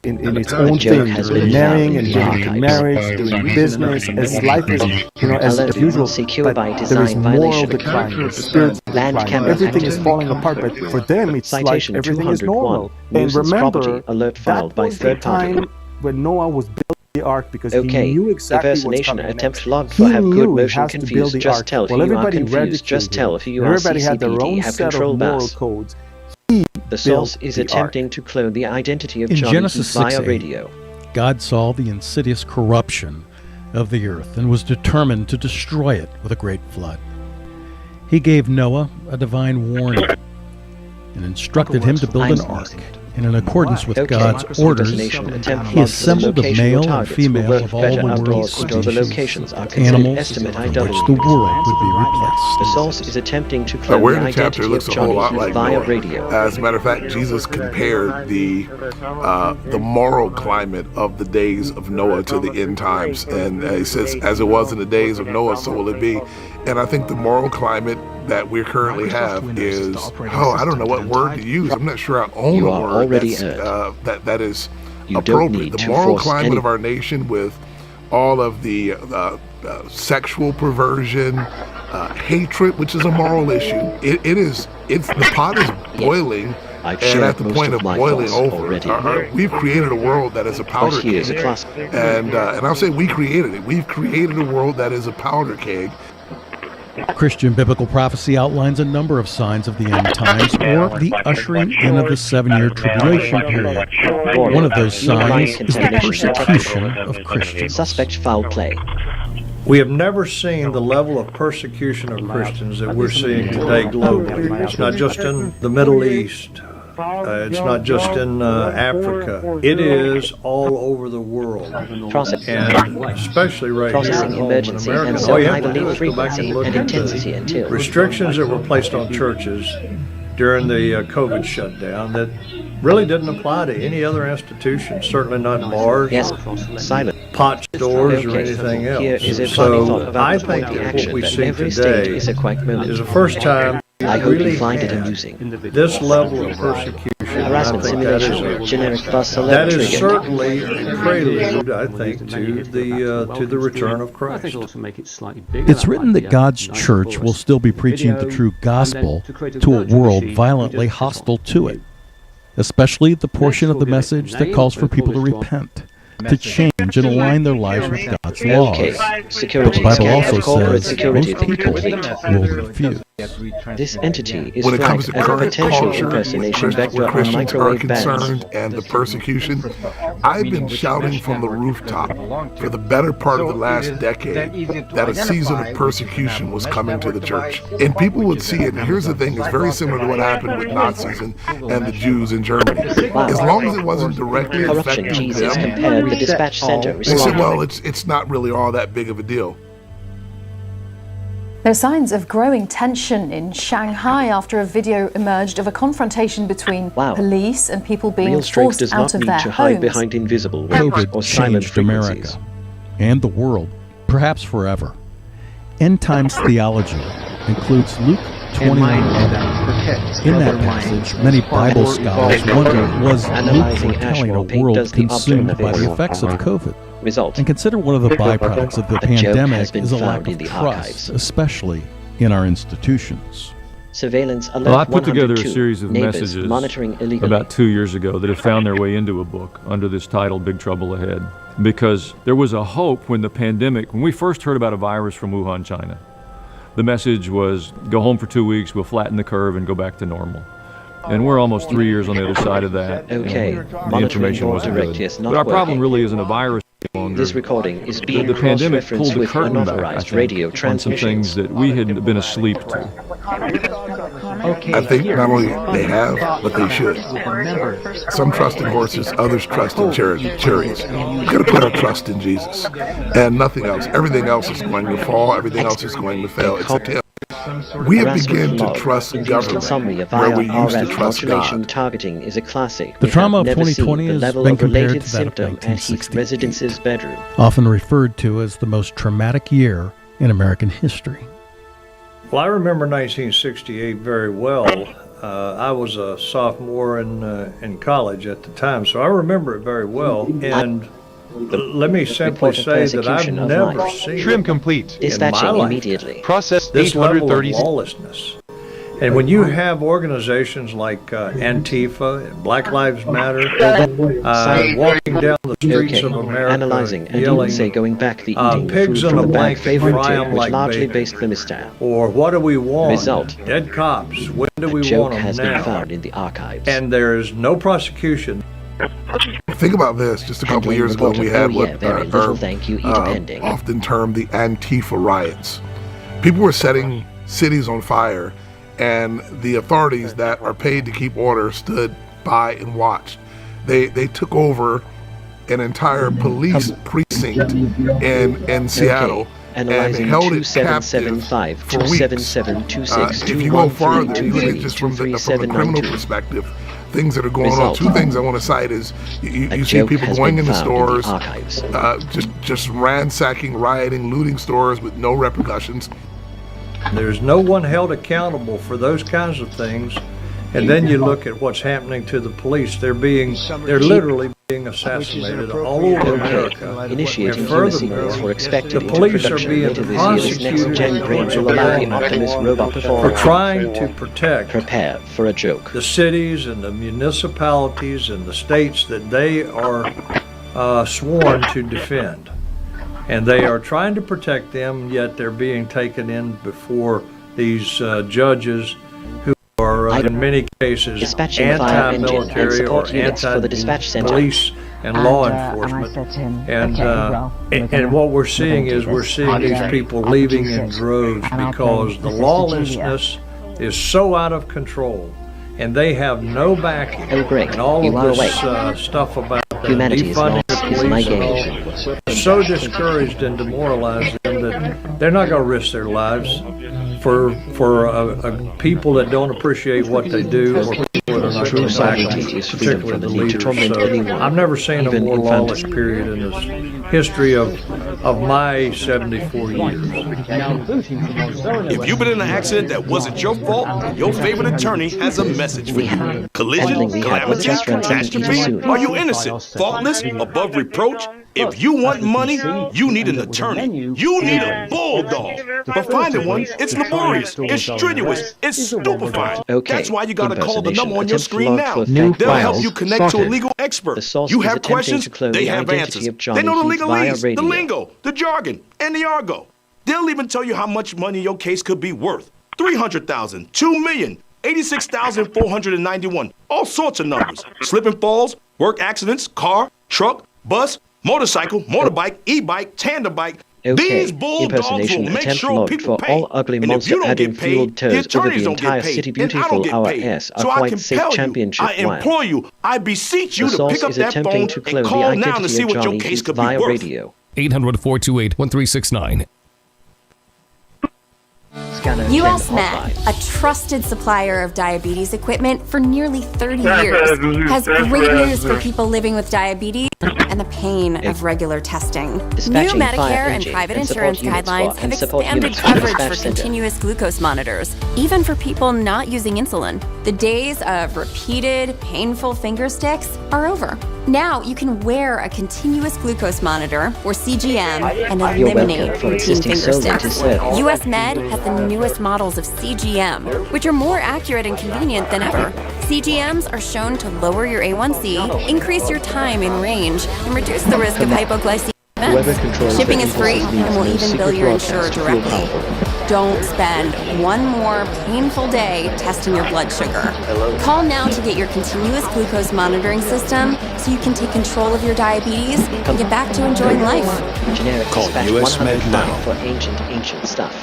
in its own joke thing, has been marrying found and in getting to archives. marriage, doing business, as life is, as usual. Secure by But design there is moral violation. decline, there's spiritual Land decline. camera Everything is active. falling apart, but for them it's Citation like everything is 201. normal. And Nuisance remember, property alert filed that by was the third party. time when Noah was building the ark because Okay, he knew exactly what's impersonation coming attempt next. log He for have good knew he motion has to build confused. the Just ark. tell if Well, you are everybody confused. Just ridiculed tell him. if you are Everybody had their own CCPD. Have set of control moral bass. codes. The source is the ark. attempting to clone the identity of In John Genesis via 6:8, radio. God saw the insidious corruption of the earth and was determined to destroy it with a great flood. He gave Noah a divine warning and instructed him to build an ark and in accordance with God's orders, he assembled the male and female of all the world's species, animals from which the world would be replaced. The source is attempting to clone the identity of Johnny via radio. As a matter of fact, Jesus compared the moral climate of the days of Noah to the end times, and he says, "As it was in the days of Noah, so will it be." And I think the moral climate that we currently have is, I don't know what word to use. I'm not sure I own a word that is appropriate. The moral climate of our nation, with all of the sexual perversion, hatred, which is a moral issue. The pot is boiling, and at the point of boiling over, we've created a world that is a powder keg. And I'll say we created it. We've created a world that is a powder keg. Christian biblical prophecy outlines a number of signs of the end times, or the ushering in of the 7-year tribulation period. One of those signs is the persecution of Christians. Suspect foul play. We have never seen the level of persecution of Christians that we're seeing today globally. It's not just in the Middle East. It's not just in Africa. It is all over the world, and especially right here at home in America. All you have to do is go back and look at the restrictions that were placed on churches during the COVID shutdown that really didn't apply to any other institution, certainly not bars, pot stores, or anything else. So I think that what we see today is the first time I hope you find it amusing. This level of persecution, harassment, simulation, generic bus that is certainly a prelude, I think, to the return of Christ. It's written that God's church will still be preaching the true gospel to a world violently hostile to it, especially the portion of the message that calls for people to repent, to change and align their lives with God's laws. The Bible also says most people will refuse. This entity is when it comes to flagged as a current potential culture, impersonation vector where on Christians are microwave bands. concerned, and the persecution, I've been shouting from the rooftop for the better part of the last decade that a season of persecution was coming to the church. And people would see it. And here's the thing, it's very similar to what happened with Nazis and the Jews in Germany. As long as it wasn't directly affecting Jesus them, compared the dispatch center they said, well, it's not really all that big of a deal. There are signs of growing tension in Shanghai after a video emerged of a confrontation between police and people being forced out of their homes. Hide behind invisible COVID or silent changed America and the world, perhaps forever. End times theology includes Luke 21. In that passage, many Bible scholars wonder, was Luke foretelling a world consumed by the effects of COVID? And consider one of the byproducts of the pandemic is a lack of trust, especially in our institutions. Surveillance alert. Well, I put together a series of messages about 2 years ago that have found their way into a book under this title, Big Trouble Ahead, because there was a hope when when we first heard about a virus from Wuhan, China. The message was, go home for 2 weeks, we'll flatten the curve and go back to normal. And we're almost 3 years on the other side of that. The information wasn't good. But our problem really isn't a virus any longer. This recording is being the pandemic pulled cross-referenced the with curtain back, unauthorized radio on some transmissions. things that we had been asleep to. I think not only they have, but they should. Some trust in horses, others trust in chariots. We've got to put our trust in Jesus and nothing else. Everything else is going to fall. Everything else is going to fail except Him. We have begun to trust government where we used to trust God. Targeting is a classic. The trauma of 2020 has been compared to that of 1968, often referred to as the most traumatic year in American history. Well, I remember 1968 very well. I was a sophomore in college at the time, so I remember it very well. And let me simply say that I've never seen trim complete in my life immediately. Process this level of lawlessness. And when you have organizations like Antifa and Black Lives Matter walking down the streets of America analyzing yelling, and going back the eating pigs food in from a the bag blanket fry them like largely bacon. based Philistine. Or what do we want? Result. Dead cops. When do we joke want them has now? been found in the archives. And there is no prosecution. Think about this. Just a couple of years ago, we had what are often termed the Antifa riots. People were setting cities on fire, and the authorities that are paid to keep order stood by and watched. They took over an entire police precinct in Seattle and held it captive for weeks. If you go farther, you look at just from the criminal perspective, things that are going on. Two things I want to cite is you see people going into stores, just ransacking, rioting, looting stores with no repercussions. There's no one held accountable for those kinds of things. And then you look at what's happening to the police. They're literally being assassinated all over America. And furthermore, the police are being prosecuted for trying to protect the cities and the municipalities and the states that they are sworn to defend. And they are trying to protect them, yet they're being taken in before these judges who are in many cases anti-military or anti-police and law enforcement. And what we're seeing is these people leaving in droves because the lawlessness is so out of control, and they have no backing. And all of this stuff about defunding the police and all, so discouraged and demoralized them that they're not going to risk their lives for people that don't appreciate what they do, or people that are not going to back them, particularly the leaders. So I've never seen a more lawless period in the history of my 74 years. If you've been in an accident that wasn't your fault, your favorite attorney has a message for you. Collision, calamity, catastrophe? Are you innocent, faultless, above reproach? If you want money, you need an attorney. You need a bulldog. But finding one, it's laborious, it's strenuous, it's stupefying. That's why you gotta call the number on your screen now. They'll help you connect to a legal expert. You have questions, they have answers. They know the legalese, the lingo, the jargon, and the argot. They'll even tell you how much money your case could be worth. $300,000, $2 million, $86,491, all sorts of numbers. Slip and falls, work accidents, car, truck, bus, motorcycle, motorbike, e-bike, tandem bike. These bulldogs will make sure people pay. And if you don't get paid, the attorneys don't get paid, and I don't get paid. So I compel you, I implore you, I beseech you to pick up that phone and call now to see what your case could be worth. 800-428-1369. US Med, a trusted supplier of diabetes equipment for nearly 30 years, has great news for people living with diabetes and the pain of regular testing. New Medicare and private insurance guidelines have expanded coverage for continuous glucose monitors, even for people not using insulin. The days of repeated, painful finger sticks are over. Now you can wear a continuous glucose monitor, or CGM, and eliminate routine finger sticks. US Med has the newest models of CGM, which are more accurate and convenient than ever. CGMs are shown to lower your A1C, increase your time in range, and reduce the risk of hypoglycemia events. Shipping is free and will even bill your insurer directly. Don't spend one more painful day testing your blood sugar. Call now to get your continuous glucose monitoring system so you can take control of your diabetes and get back to enjoying life. Call US Med now for ancient stuff.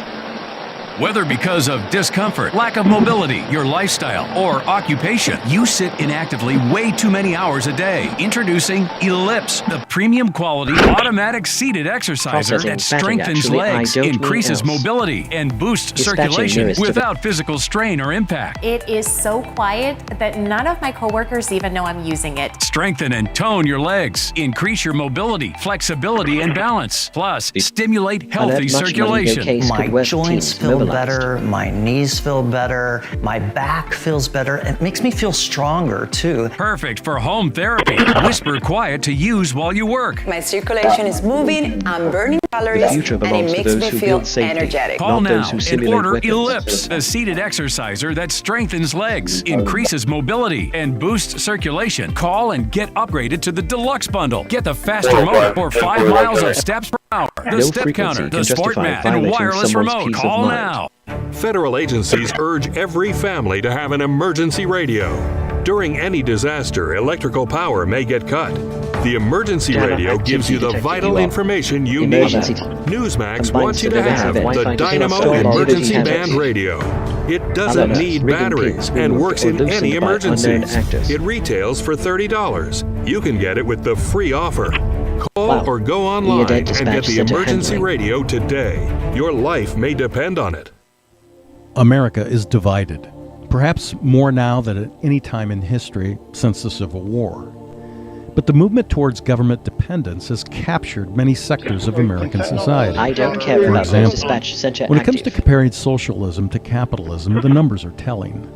Whether because of discomfort, lack of mobility, your lifestyle, or occupation, you sit inactively way too many hours a day. Introducing Ellipse, the premium quality automatic seated exerciser that strengthens legs, increases mobility, and boosts circulation without physical strain or impact. It is so quiet that none of my coworkers even know I'm using it. Strengthen and tone your legs, increase your mobility, flexibility, and balance. Plus, stimulate healthy circulation. My joints feel better, my knees feel better, my back feels better. It makes me feel stronger too. Perfect for home therapy. Whisper quiet to use while you work. My circulation is moving, I'm burning calories, and it makes me feel energetic. Call now and order Ellipse, the seated exerciser that strengthens legs, increases mobility, and boosts circulation. Call and get upgraded to the Deluxe Bundle. Get the faster motor for 5 miles of steps per hour, the step counter, the sport mat, and wireless remote. Call now. Federal agencies urge every family to have an emergency radio. During any disaster, electrical power may get cut. The emergency radio gives you the vital information you need. Newsmax wants you to have the Dynamo Emergency Band Radio. It doesn't need batteries and works in any emergencies. It retails for $30. You can get it with the free offer. Call or go online and get the emergency radio today. Your life may depend on it. America is divided, perhaps more now than at any time in history since the Civil War. But the movement towards government dependence has captured many sectors of American society. I don't care For about example, dispatch center when it comes active. to comparing socialism to capitalism, the numbers are telling.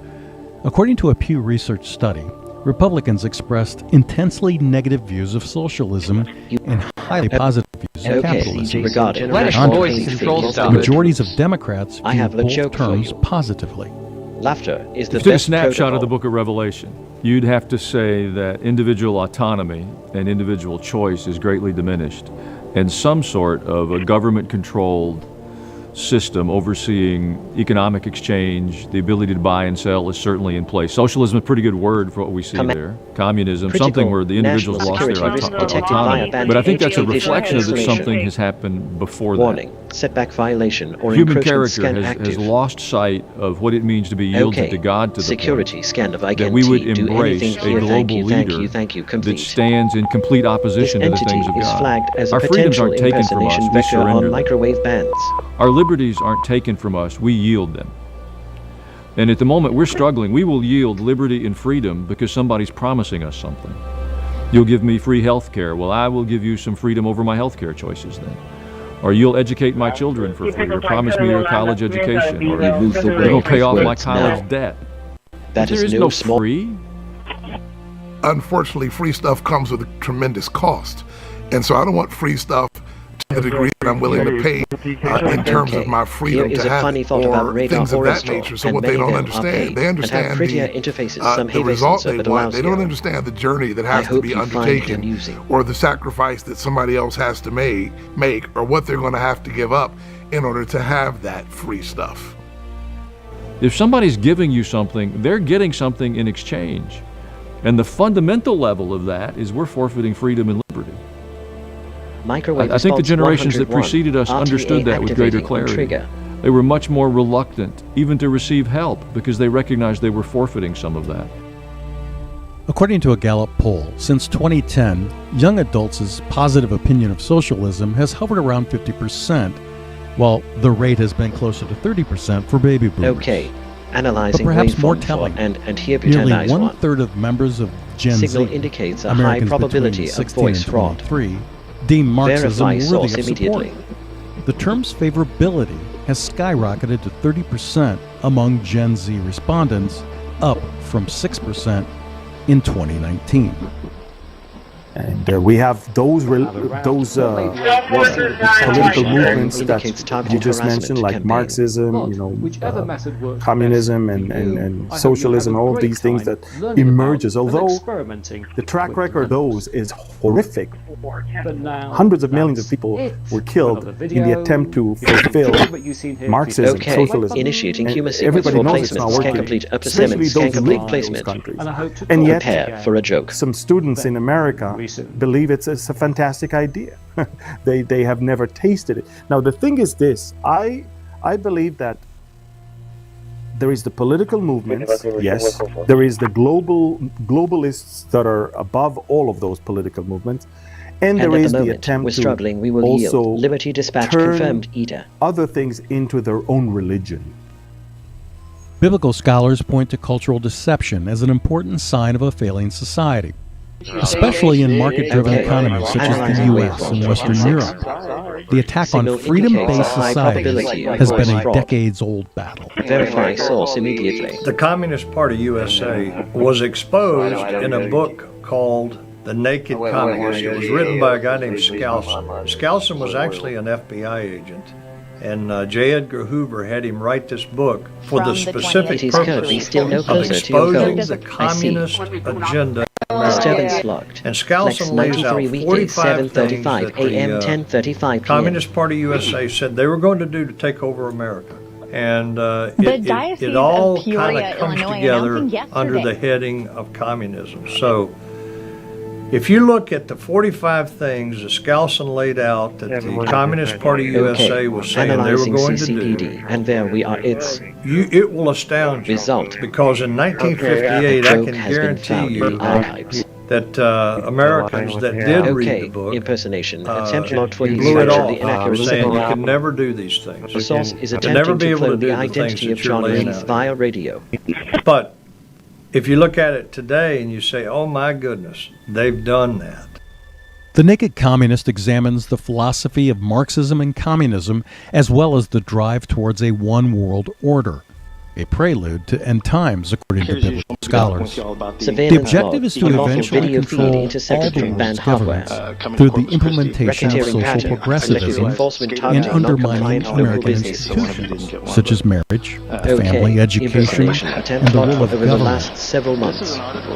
According to a Pew Research study, Republicans expressed intensely negative views of socialism and highly positive views of capitalism. The majorities of Democrats view both terms positively. Laughter is the If you took a best snapshot protocol. of the book of Revelation, you'd have to say that individual autonomy and individual choice is greatly diminished, and some sort of a government-controlled system overseeing economic exchange, the ability to buy and sell is certainly in place. Socialism is a pretty good word for what we see there. Communism, something where the individuals lost their autonomy. But I think that's a reflection of that something has happened before Warning, that. setback violation or Human encroachment character scan has active. lost sight of what it means to be yielded Okay. to God to the Security point scan of that we would identity. Do embrace anything a here. global Thank you, leader thank you, that complete. stands in complete opposition to the Entity things of is God. flagged as a Our freedoms potential aren't taken from us, impersonation we vector surrender on them. microwave bands. Our liberties aren't taken from us, we yield them. And at the moment we're struggling, we will yield liberty and freedom because somebody's promising us something. You'll give me free health care. Well, I will give you some freedom over my health care choices then. Or you'll educate my children for free, or promise me your college education, or you'll pay off my college debt. That There is is no no small- free. Unfortunately, free stuff comes with a tremendous cost. And so I don't want free stuff to the degree that I'm willing to pay in terms of my freedom Here is to a have funny it, thought about or radar things of or that install, nature. So and what they many don't of them are understand, paid they and have understand prettier interfaces, some the hay result sensor they that want. allows They don't you. understand the journey that has to hope be you find undertaken, amusing. or the sacrifice that somebody else has to make, or what they're going to have to give up in order to have that free stuff. If somebody's giving you something, they're getting something in exchange. And the fundamental level of that is we're forfeiting freedom and liberty. Microwave I think the response generations that 101. preceded us RTA understood that with greater activating on clarity. trigger. They were much more reluctant even to receive help because they recognized they were forfeiting some of that. According to a Gallup poll, since 2010, young adults' positive opinion of socialism has hovered around 50%, while the rate has been closer to 30% for baby boomers. Okay, But analyzing perhaps more waveform for telling, and here nearly nice one. one-third of members of Gen Signal Z, indicates a Americans high probability between of 16 voice and fraud. 23, deem Marxism Verify worthy source of support. immediately. The term's favorability has skyrocketed to 30% among Gen Z respondents, up from 6% in 2019. And we have those political movements that you just mentioned, like Marxism, communism and socialism, all of these things that emerges. Although the track record of those is horrific. Hundreds of millions of people were killed in the attempt to fulfill Marxism, socialism. Initiating human And sequence everybody for knows it's placement. not Scan working, complete upper especially Simmons. Scan those who complete live in those placement. countries. And yet, Prepare for a joke. some students in America believe it's a fantastic idea. They have never tasted it. Now the thing is this: I believe that there is the political movements, yes. There is the globalists that are above all of those political movements, and there at is the the moment attempt we're to struggling, we will also yield. Liberty Dispatch turn confirmed EDA. other things into their own religion. Biblical scholars point to cultural deception as an important sign of a failing society, especially in market-driven economies such as the U.S. and Western Europe. The attack on freedom-based society has been a decades-old battle. Verify source immediately. The Communist Party USA was exposed in a book called The Naked Communist. It was written by a guy named Skousen. Skousen was actually an FBI agent. And J. Edgar Hoover had him write this book for the specific purpose of exposing the communist agenda. Disturbance logged. And Skousen lays out 45 things that the Communist Party USA said they were going to do to take over America. And it all kind of comes together under the heading of communism. So if you look at the 45 things that Skousen laid out that the Communist Party USA was saying they were going to do, and there we are. It will astound you. Because in 1958, I can guarantee you that Americans that did read the book blew it off, saying you can never do these things. The source is You'll never be able to do the the things identity of that you're John laying Heath out. via radio. But if you look at it today and you say, oh my goodness, they've done that. The Naked Communist examines the philosophy of Marxism and communism as well as the drive towards a one-world order, a prelude to end times, according to biblical scholars. The objective is to eventually control all the world's governments through the implementation of social progressivism and undermining American institutions, such as marriage, family, education, and the role of government.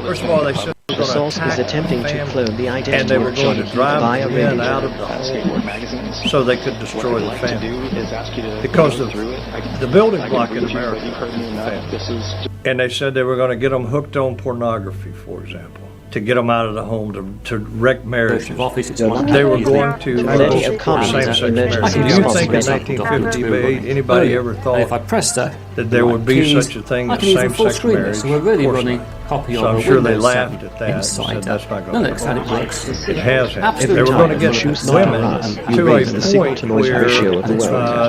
First of all, they said The source is attempting to clone the and identity they were of going John to Heath drive via the men radio. out of the home so they could destroy the family. Because the building block in America is the family. And they said they were going to get them hooked on pornography, for example, to get them out of the home, to wreck marriages. They were going to support same-sex marriage. Do you think in 1958 anybody ever thought that there would be such a thing as same-sex marriage? Of course not. So I'm sure they laughed at that and said that's not going to work. It has happened. They were going to get women to a point where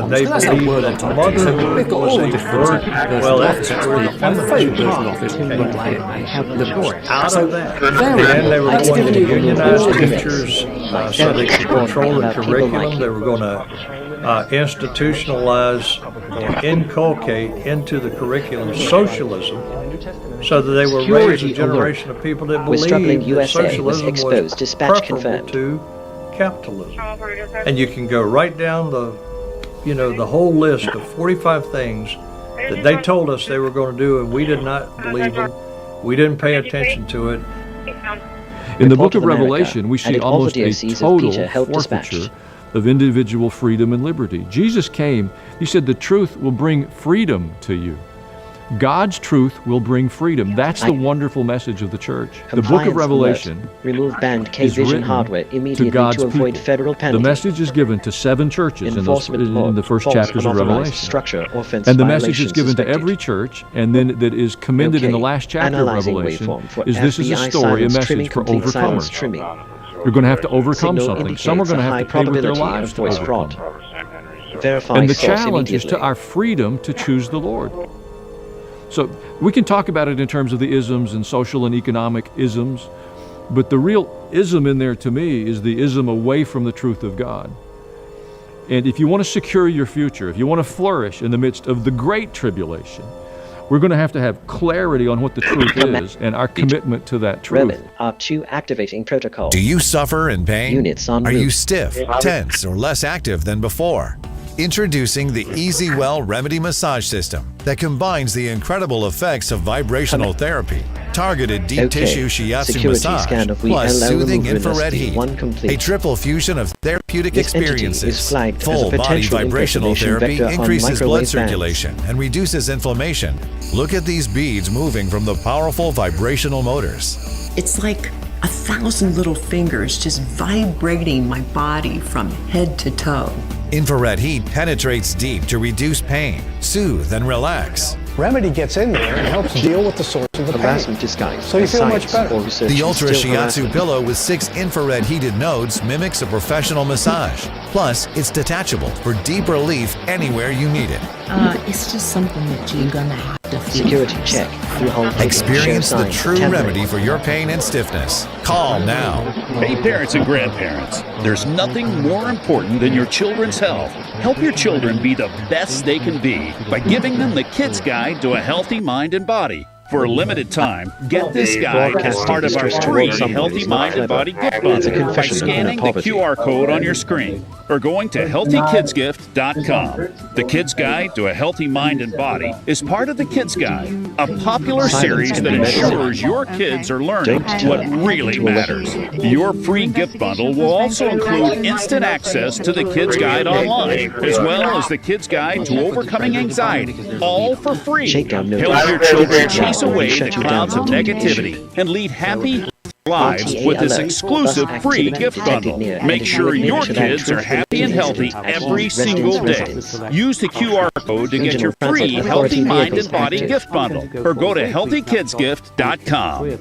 they believed that motherhood was a burden. Well, that's where the feminism came out of that. And they were going to unionize teachers so they could control the curriculum. They were going to institutionalize or inculcate into the curriculum socialism, so that they were raised a generation of people that believed that socialism was preferable to capitalism. And you can go right down the whole list of 45 things that they told us they were going to do, and we did not believe them. We didn't pay attention to it. In the book of Revelation, we see almost a total forfeiture of individual freedom and liberty. Jesus came, he said the truth will bring freedom to you. God's truth will bring freedom. That's the wonderful message of the church. The book of Revelation remove banned K-Vision hardware immediately to God's to avoid people. federal penalties. The message is given to 7 churches in the first chapters of Revelation. Offense And the message is given to every church, and then that is commended in the last chapter of Revelation, is this is a story, a message for overcomers. You're going to have to overcome something. Some are going to have to pay with their lives to overcome. And the challenge is to our freedom to choose the Lord. So we can talk about it in terms of the isms and social and economic isms, but the real ism in there to me is the ism away from the truth of God. And if you want to secure your future, if you want to flourish in the midst of the great tribulation, we're going to have clarity on what the truth is and our commitment to that truth. Are 2 activating protocols. Do you suffer in pain? Units on Are route. you stiff, tense, or less active than before? Introducing the EasyWell Remedy Massage System that combines the incredible effects of vibrational therapy, targeted deep tissue shiatsu massage, plus soothing infrared heat, a triple fusion of therapeutic experiences. Full body vibrational therapy increases blood circulation and reduces inflammation. Look at these beads moving from the powerful vibrational motors. It's like 1,000 little fingers just vibrating my body from head to toe. Infrared heat penetrates deep to reduce pain, soothe, and relax. Remedy gets in there and helps deal with the source of the pain. So you feel much better. The Ultra Shiatsu pillow with 6 infrared heated nodes mimics a professional massage. Plus, it's detachable for deep relief anywhere you need it. It's just something that you're gonna have to feel. Security check. Experience the true remedy for your pain and stiffness. Call now. Hey parents and grandparents, there's nothing more important than your children's health. Help your children be the best they can be by giving them the Kids Guide to a Healthy Mind and Body. For a limited time, get this guide as part of our free Healthy Mind and Body gift bundle by scanning the QR code on your screen or going to healthykidsgift.com. The Kids Guide to a Healthy Mind and Body is part of the Kids Guide, a popular series that ensures your kids are learning what really matters. Your free gift bundle will also include instant access to the Kids Guide online, as well as the Kids Guide to Overcoming Anxiety, all for free. Help your children chase away the clouds of negativity and lead happy lives with this exclusive free gift bundle. Make sure your kids are happy and healthy every single day. Use the QR code to get your free Healthy Mind and Body gift bundle or go to healthykidsgift.com.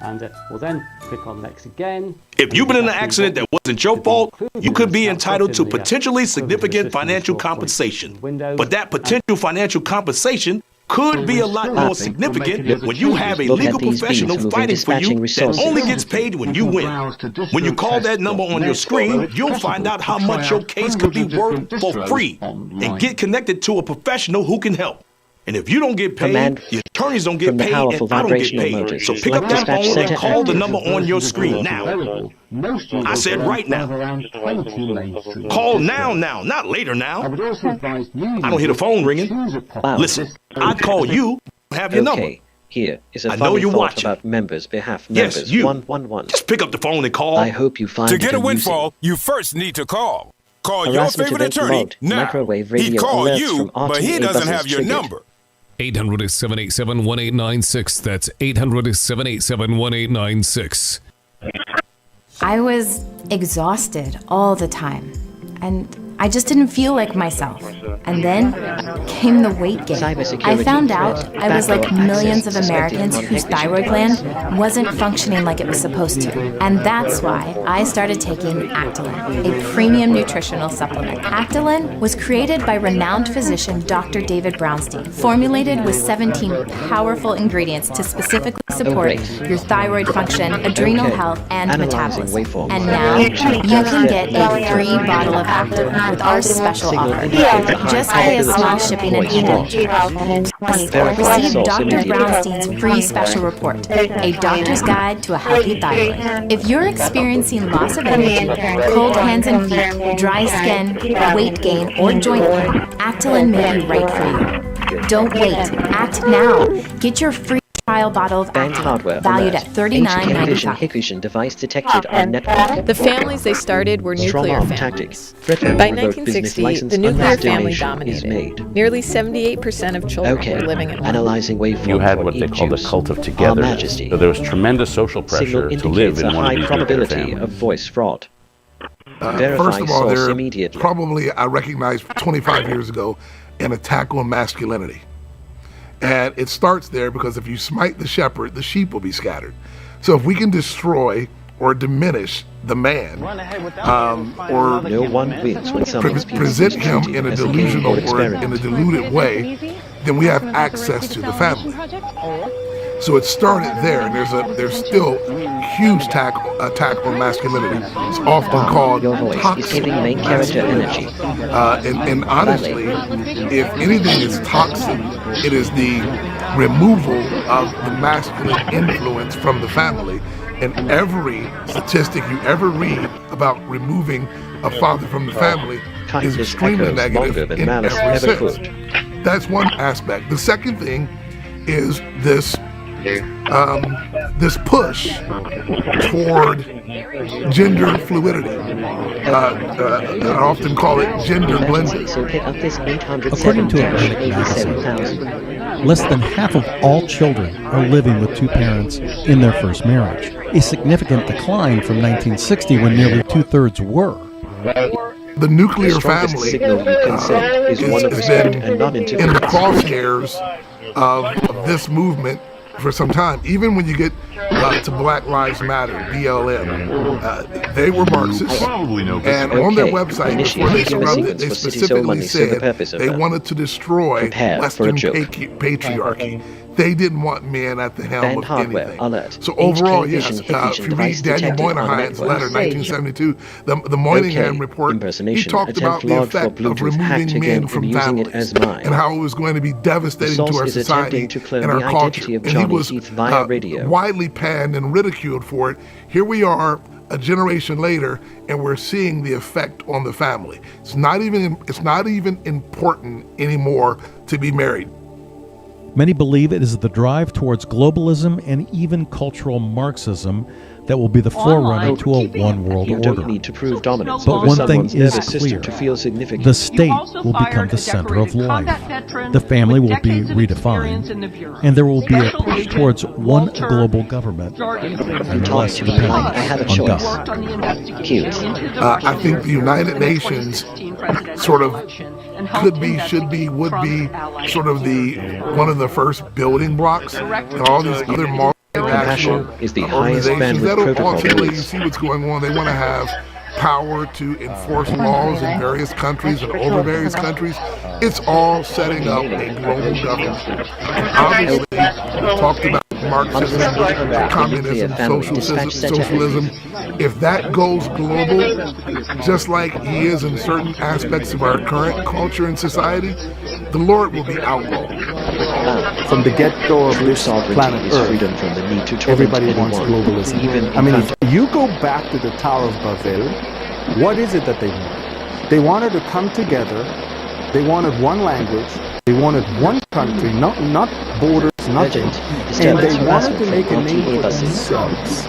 And we'll then click on next again. If you've been in an accident that wasn't your fault, you could be entitled to potentially significant financial compensation. But that potential financial compensation could be a lot more significant when you have a legal professional fighting for you that only gets paid when you win. When you call that number on your screen, you'll find out how much your case could be worth for free and get connected to a professional who can help. And if you don't get paid, your attorneys don't get paid, and I don't get paid. So pick up that phone and call the number on your screen now. I said right now. Call now, not later now. I don't hear the phone ringing. Listen, I'd call you, have your number. Here is a I know you're watching. About members' behalf. Yes, members you. 111. Just pick up the phone and call. I hope you find To it get a amusing. windfall, you first need to call. Call your Harassment favorite event attorney logged. now. Microwave radio He'd call alerts you, from but he RTA doesn't buses have your triggered. number. 800-787-1896. That's 800-787-1896. I was exhausted all the time, and I just didn't feel like myself. And then came the weight gain. I found out I was like millions of Americans whose thyroid gland wasn't functioning like it was supposed to. And that's why I started taking Actilin, a premium nutritional supplement. Actilin was created by renowned physician Dr. David Brownstein, formulated with 17 powerful ingredients to specifically support your thyroid function, adrenal health, and metabolism. And now you can get a free bottle of Actilin with our special offer. Just pay a small shipping and handling fee. Receive Dr. Brownstein's free special report, a doctor's guide to a healthy thyroid. If you're experiencing loss of energy, cold hands and feet, dry skin, weight gain, or joint pain, Actilin may be right for you. Don't wait. Act now. Get your free trial bottle of Actilin, valued at $39.95. Vision device detected on network. The families they started were nuclear families. By 1960, the nuclear family dominated. Nearly 78% of children were living in one. Analyzing waveform. You had what they called a cult of togetherness. So there was tremendous social pressure to live in one of these nuclear families. Of voice fraud. First of all, there probably, I recognized 25 years ago, an attack on masculinity. And it starts there because if you smite the shepherd, the sheep will be scattered. So if we can destroy or diminish the man, or no one wins when present him in a delusional or in a deluded way, then we have access to the family. So it started there, and there's still huge attack on masculinity. It's often called toxic masculinity. And honestly, if anything is toxic, it is the removal of the masculine influence from the family. And every statistic you ever read about removing a father from the family is extremely negative in every sense. That's one aspect. The second thing is this push toward gender fluidity. I often call it gender blending. According to Atlantic Magazine, less than half of all children are living with two parents in their first marriage, a significant decline from 1960 when nearly two-thirds were. The nuclear family has been in the crosshairs of this movement for some time. Even when you get to Black Lives Matter, BLM, they were Marxists, and on their website before they scrubbed it, they specifically said they wanted to destroy Western patriarchy. they didn't want men at the helm Band of hardware anything. alert. So overall, HK yes, vision hit if you read Daniel Moynihan's letter, 1972, the Moynihan report, he talked about the effect of removing men from families and how it was going to be devastating to our society and our culture. And he was widely panned and ridiculed for it. Here we are, a generation later, and we're seeing the effect on the family. It's not even important anymore to be married. Many believe it is the drive towards globalism and even cultural Marxism that will be the forerunner to a one-world order. You don't need to prove dominance. But one thing is clear. To feel significant. The state will become the center of life. The family will be redefined. And there will be a push towards one global government and less dependence on God. Cute. I think the United Nations sort of could be, should be, would be sort of one of the first building blocks, and all these other multinational organizations that'll ultimately see what's going on. They want to have power to enforce laws in various countries and over various countries. It's all setting up a global government. And obviously, we talked about Marxism, communism, socialism. If that goes global, just like he is in certain aspects of our current culture and society, the Lord will be outlawed. From the get-go of this planet Earth, everybody wants globalism. I mean, if you go back to the Tower of Babel, what is it that they wanted? They wanted to come together. They wanted one language. They wanted one country, not borders, nothing. And they wanted to make a name for themselves.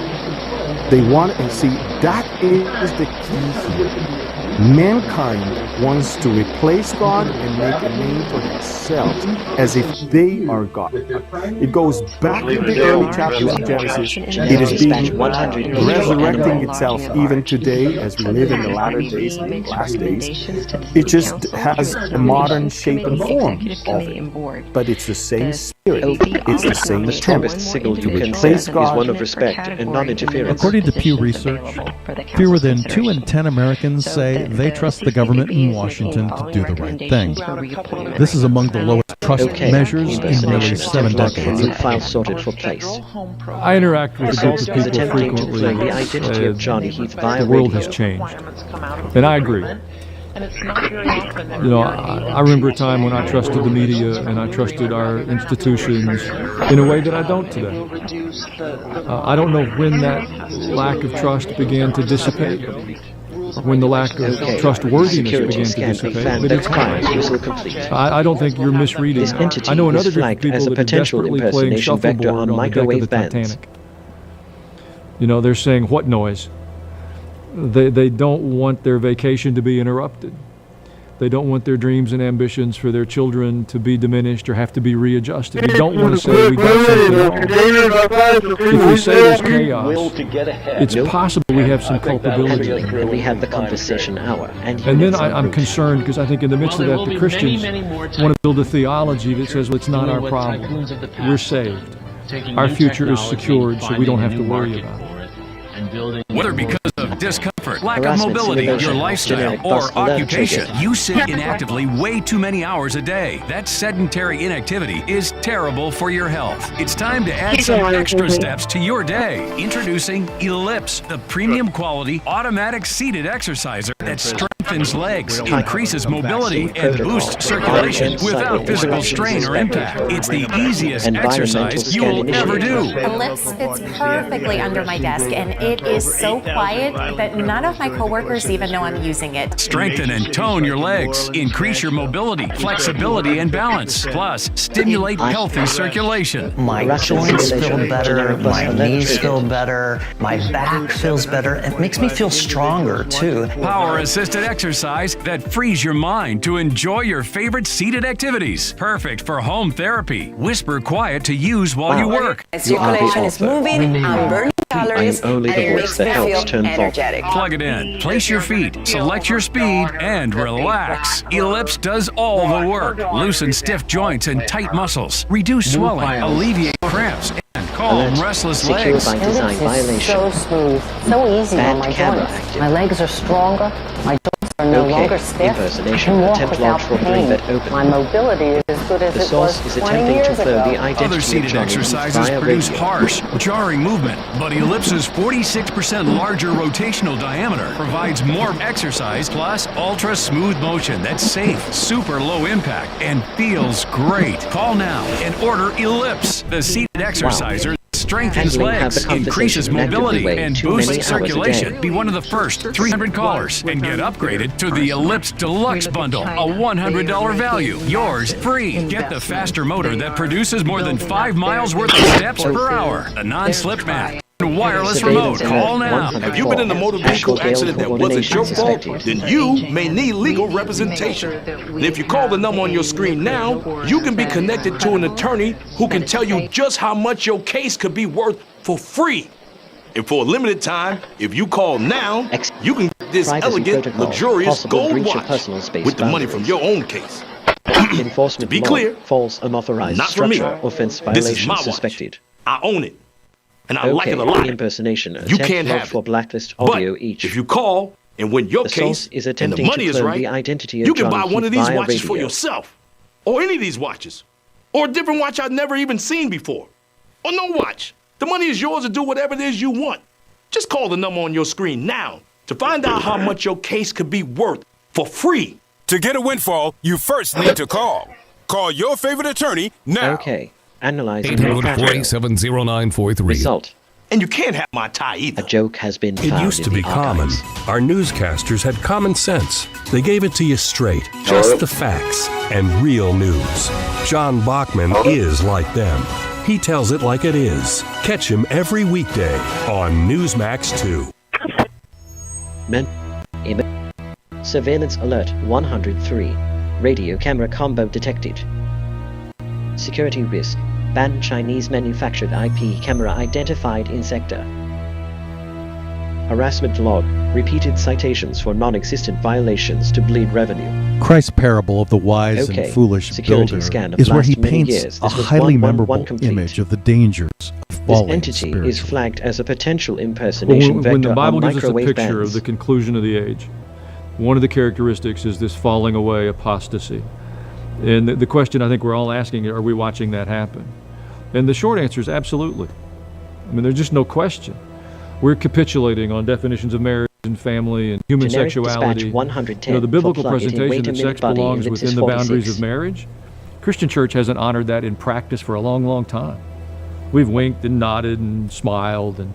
They wanted, and see, that is the key here. Mankind wants to replace God and make a name for themselves as if they are God. It goes back to the early chapters of Genesis. It is being resurrecting itself even today as we live in the latter days and the last days. It just has a modern shape and form of it. But it's the same spirit. It's the same attempt to replace God. Is one of respect and non-interference. According to Pew Research, fewer than 2 in 10 Americans say they trust the government in Washington to do the right thing. This is among the lowest trust measures in nearly 7 decades. File sorted for place. I interact with a group of people frequently. The world has changed, and I agree. You know, I remember a time when I trusted the media and I trusted our institutions in a way that I don't today. I don't know when that lack of trust began to dissipate, or when the lack of trustworthiness began to dissipate, but it's happened. I don't think you're misreading. I know another group of people that are desperately playing shuffleboard on the deck of the Titanic. You know, they're saying, what noise? They don't want their vacation to be interrupted. They don't want their dreams and ambitions for their children to be diminished or have to be readjusted. They don't want to say we got something wrong. If we say there's chaos, it's possible we have some culpability. We have the conversation hour. And then I'm concerned because I think in the midst of that, the Christians want to build a theology that says, well, it's not our problem. We're saved. Our future is secured, so we don't have to worry about it. Whether because of discomfort, lack of mobility, your lifestyle, or occupation, you sit inactively way too many hours a day. That sedentary inactivity is terrible for your health. It's time to add some extra steps to your day. Introducing Ellipse, the premium quality automatic seated exerciser that strengthens legs, increases mobility, and boosts circulation without physical strain or impact. It's the easiest exercise you'll ever do. Ellipse fits perfectly under my desk, and it is so quiet that none of my coworkers even know I'm using it. Strengthen and tone your legs, increase your mobility, flexibility, and balance. Plus, stimulate healthy circulation. My joints feel better, my knees feel better, my back feels better. It makes me feel stronger, too. Power-assisted exercise that frees your mind to enjoy your favorite seated activities. Perfect for home therapy. Whisper quiet to use while you work. My circulation is moving, I'm burning calories, and it makes me feel energetic. Plug it in, place your feet, select your speed, and relax. Ellipse does all the work. Loosen stiff joints and tight muscles. Reduce swelling, alleviate cramps, and calm restless legs. Ellipse is so smooth, so easy on my joints. My legs are stronger, my joints are no longer stiff. Impersonation. I can walk Attempt without launch for pain. bed open. My mobility is as good as The it source was is 20 attempting years to flow ago. the identity Other of seated Johnny exercises via produce radio. harsh, jarring movement, but Ellipse's 46% larger rotational diameter provides more exercise plus ultra smooth motion that's safe, super low impact, and feels great. Call now and order Ellipse, the seated exerciser. Strengthens legs, increases mobility, and boosts circulation. Be one of the first 300 callers and get upgraded to the Ellipse Deluxe Bundle, a $100 value. Yours free. Get the faster motor that produces more than 5 miles worth of steps per hour. The non-slip mat. Wireless remote. Call now. Have you been in a motor vehicle accident that wasn't your fault? Then you may need legal representation. And if you call the number on your screen now, you can be connected to an attorney who can tell you just how much your case could be worth for free. And for a limited time, if you call now, you can get this elegant, luxurious gold watch with the money from your own case. Enforcement. To be clear, false unauthorized not for me. structure offense This is violation my watch. suspected. I own it. And I like it a lot. Impersonation. You can't have for it. blacklist But audio each. if you call and win your The case source is and the attempting money to is clone right, the identity of you can Johnny buy one of Heath these via watches for radio. yourself. Or any of these watches. Or a different watch I've never even seen before. Or no watch. The money is yours to do whatever it is you want. Just call the number on your screen now to find out how much your case could be worth for free. To get a windfall, you first need to call. Call your favorite attorney now. Okay. Analyzing 847-0943. Result. And you can't have my tie either. A joke has been It found used to in be the common. archives. Our newscasters had common sense. They gave it to you straight, just the facts and real news. John Bachman is like them. He tells it like it is. Catch him every weekday on Newsmax 2. Surveillance alert 103. Radio camera combo detected. Security risk. Banned Chinese manufactured IP camera identified in sector. Harassment log. Repeated citations for non-existent violations to bleed revenue. Christ's parable of the wise and foolish Security builder scan of is where he last many paints years. a This was highly 111 memorable complete. image of the dangers of This falling entity is spiritually. flagged as a potential Well, impersonation when vector the Bible on gives us a microwave picture bands. of the conclusion of the age, one of the characteristics is this falling away, apostasy. And the question I think we're all asking, are we watching that happen? And the short answer is absolutely. I mean, there's just no question. We're capitulating on definitions of marriage and family and human Generic sexuality. dispatch 110 You know, the biblical for plug-in. presentation Wait a that minute, sex buddy, belongs ellipsis within the boundaries 46. of marriage. Christian church hasn't honored that in practice for a long, long time. We've winked and nodded and smiled, and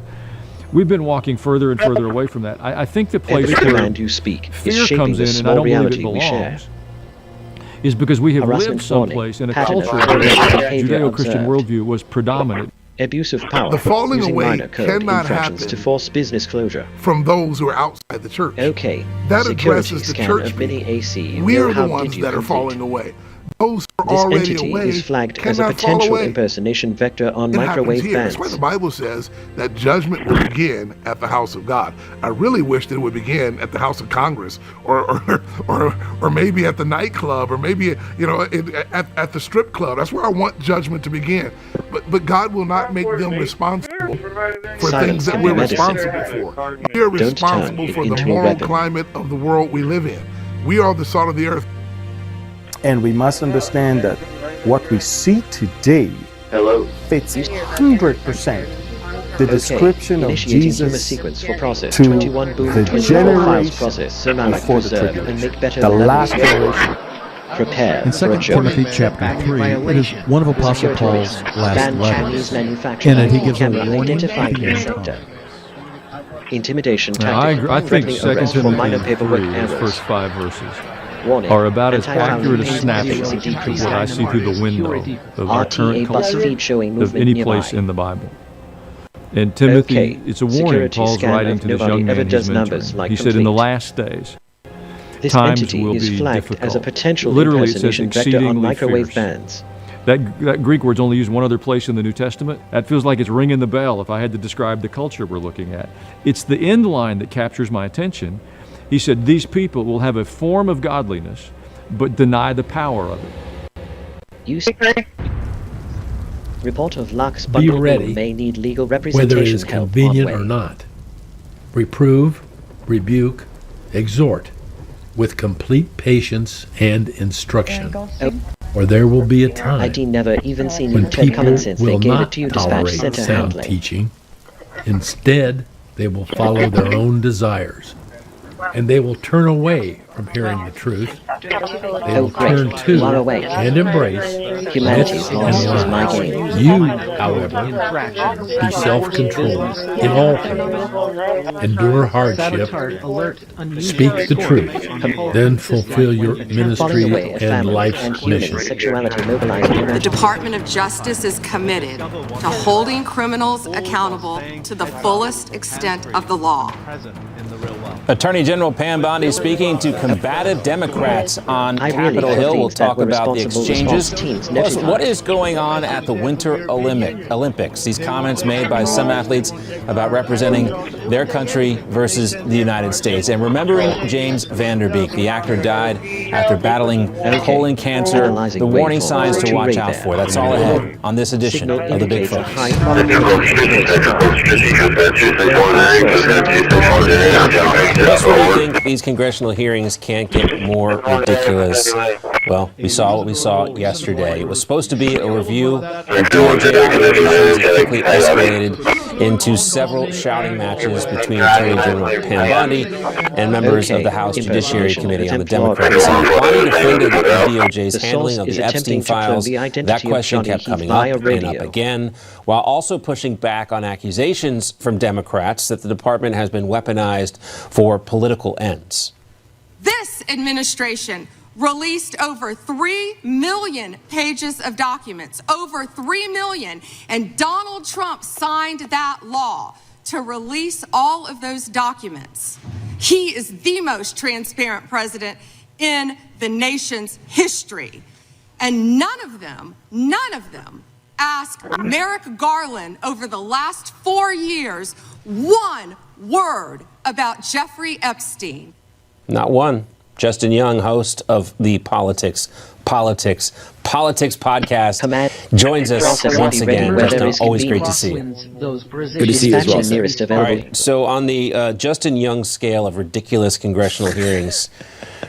we've been walking further and further away from that. I think the place Every where command you speak is fear shaping comes the in, and small I don't believe it reality we share. belongs, is because we have Harassment lived someplace in a warning. culture Pattern where of the behavior Judeo-Christian observed. worldview was predominant. Abuse of power. The falling using away minor code cannot infractions happen to force business closure. from those who are outside the church. Okay. That Security addresses the scan church of mini people. AC. We are the How ones did you that are complete? falling away. Those who are This already entity away is flagged as a cannot fall potential away. impersonation vector on It happens microwave here. That's why bands. the Bible says that judgment will begin at the house of God. I really wish that it would begin at the house of Congress, or maybe at the nightclub, or maybe at the strip club. That's where I want judgment to begin. But God will not make them responsible for things that we're responsible for. We are responsible for the moral climate of the world we live in. We are the salt of the earth. And we must understand that what we see today fits 100% the description of Initiating Jesus human sequence for process to 21 boom the 24 files generation process ceramic before the preserve and tribulation, make better the levels last of generation. prepare In for a 2 joke. Timothy chapter 3, it is one of Apostle Paul's last Ban letters. Chinese manufactured In it, he gives a camera warning identified to in the sector. Intimidation Now, tactic. I think threatening 2 arrest for minor Timothy paperwork 3, the errors. first 5 verses, Warning. are about as Anti-fouling accurate a paint snapshot efficiency of decrease. what I see through the window of our current RTA bus culture feed showing of movement any nearby. place in the Bible. And Timothy, Okay. it's a warning. Security Paul's scan writing of to this nobody young ever man does he's numbers mentoring. like He said, in the complete. last days, This times entity will is be flagged difficult. as a potential Literally, it says impersonation vector on exceedingly microwave fierce. bands. That Greek word's only used one other place in the New Testament. That feels like it's ringing the bell if I had to describe the culture we're looking at. It's the end line that captures my attention. He said, these people will have a form of godliness, but deny the power of it. You Report of Lux Be bundle ready, may need legal whether it representation is help convenient on or way. not. Reprove, rebuke, exhort with complete patience and instruction, or there will be a time when people will not tolerate sound teaching. Instead, they will follow their own desires, and they will turn away from hearing the truth. They will turn to and embrace myths and lies. You, however, be self-controlled in all things. Endure hardship. Speak the truth. Then fulfill your ministry and life's mission. The Department of Justice is committed to holding criminals accountable to the fullest extent of the law. Attorney General Pam Bondi speaking to combative Democrats on Capitol Hill. We'll talk about the exchanges. Plus, what is going on at the Winter Olympics? These comments made by some athletes about representing their country versus the United States. And remembering James Van Der Beek, the actor died after battling colon cancer. The warning signs to watch out for. That's all ahead on this edition of The Big Focus. Just when you think these congressional hearings can't get more ridiculous, well, we saw what we saw yesterday. It was supposed to be a review of DOJ operations. It quickly escalated into several shouting matches between Attorney General Pam Bondi and members of the House Judiciary Committee on the Democrat side. Bondi defended the DOJ's handling of the Epstein files. That question kept coming up and up again, while also pushing back on accusations from Democrats that the department has been weaponized for political ends. This administration released over 3 million pages of documents, over 3 million, and Donald Trump signed that law to release all of those documents. He is the most transparent president in the nation's history. And none of them asked Merrick Garland over the last 4 years one word about Jeffrey Epstein. Not one. Justin Young, host of the Politics podcast, joins us once again. Justin, always great to see you. Good to see you as well, sir. All right, so on the Justin Young scale of ridiculous congressional hearings,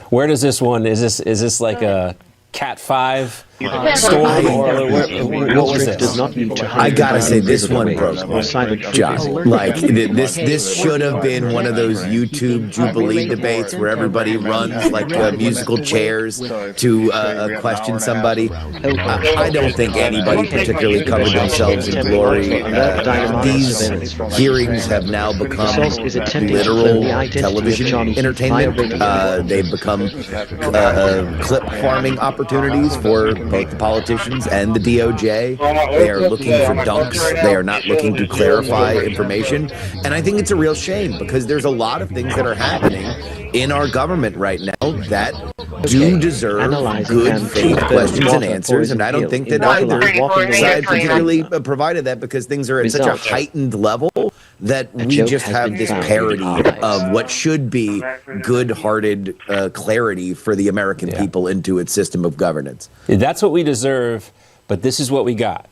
where does this one, is this like a Cat 5 storm, or what was this? I gotta say, this one broke me, John. Like, this should have been one of those YouTube Jubilee debates where everybody runs like musical chairs to question somebody. I don't think anybody particularly covered themselves in glory. These hearings have now become literal television entertainment. They've become clip farming opportunities for both the politicians and the DOJ. They are looking for dunks. They are not looking to clarify information. And I think it's a real shame because there's a lot of things that are happening in our government right now that do deserve good faith questions and answers. And I don't think that either side particularly provided that because things are at such a heightened level that we just have this parody of what should be good-hearted clarity for the American people into its system of governance. That's what we deserve, but this is what we got.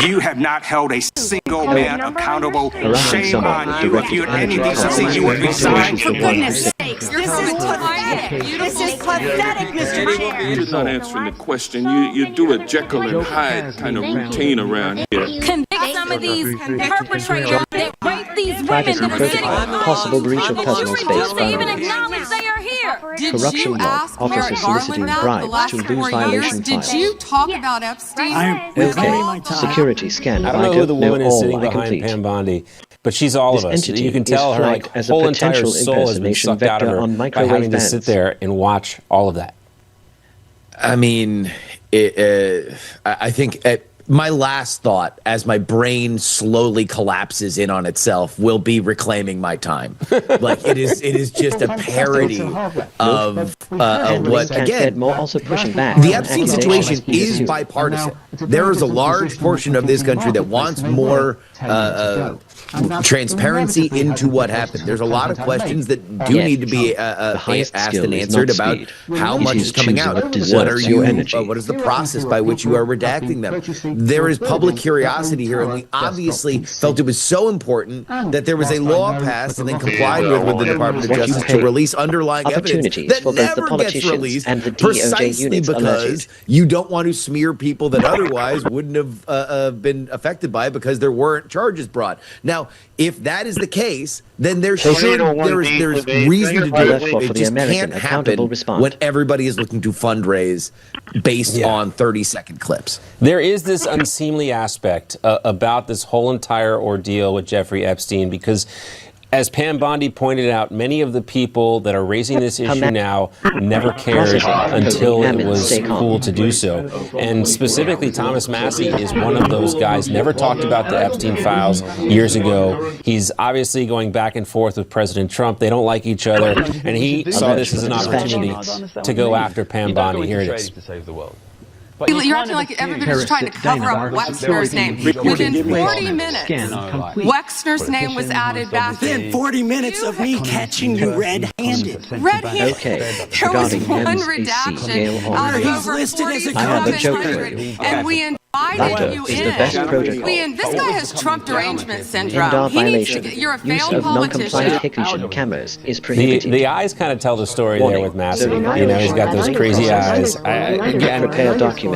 You have not held a single man accountable. Shame on you. If you had any decency, you would resign. For goodness sakes, this is pathetic. This is pathetic, Mr. Chair. You're not answering the question. You do a Jekyll and Hyde kind of routine around here. Convict some of these perpetrators that rape these women that are sitting possible breach of personal space to even acknowledge they are here. Corruption law, officers soliciting bribes to lose violation files. Did you talk about Epstein? Okay, security scan. I don't know who the woman is sitting behind Pam Bondi, but she's all of us. You can tell her like whole entire soul has been sucked out of her by having to sit there and watch all of that. I mean, I think my last thought, as my brain slowly collapses in on itself, will be reclaiming my time. Like it is just a parody of what again. Also pushing back. The Epstein situation is bipartisan. there is a large portion of this country that wants more transparency into what happened. There's a lot of questions that do need to be asked and answered about how much is coming out. What are you? What is the process by which you are redacting them? There is public curiosity here, and we obviously felt it was so important that there was a law passed and then complied with the Department of Justice to release underlying evidence that never gets released, precisely because you don't want to smear people that otherwise wouldn't have been affected by it because there weren't charges brought. Now, if that is the case, then there's reason to do it. It just can't happen when everybody is looking to fundraise based on 30-second clips. There is this unseemly aspect about this whole entire ordeal with Jeffrey Epstein because, as Pam Bondi pointed out, many of the people that are raising this issue now never cared until it was cool to do so. And specifically, Thomas Massie is one of those guys, never talked about the Epstein files years ago. He's obviously going back and forth with President Trump. They don't like each other. And he saw this as an opportunity to go after Pam Bondi. Here it is. You're acting like everybody's trying to cover up Wexner's name. Within 40 minutes, Wexner's name was added back. Within 40 minutes of me catching you red-handed. Red-handed? There was one redaction out of over 4,700, and we invited you in. This guy has Trump derangement syndrome. He needs to get, you're a failed politician. Cameras is prohibited. The eyes kind of tell the story there with Massie. You know, he's got those crazy eyes. Again, prepare documentation.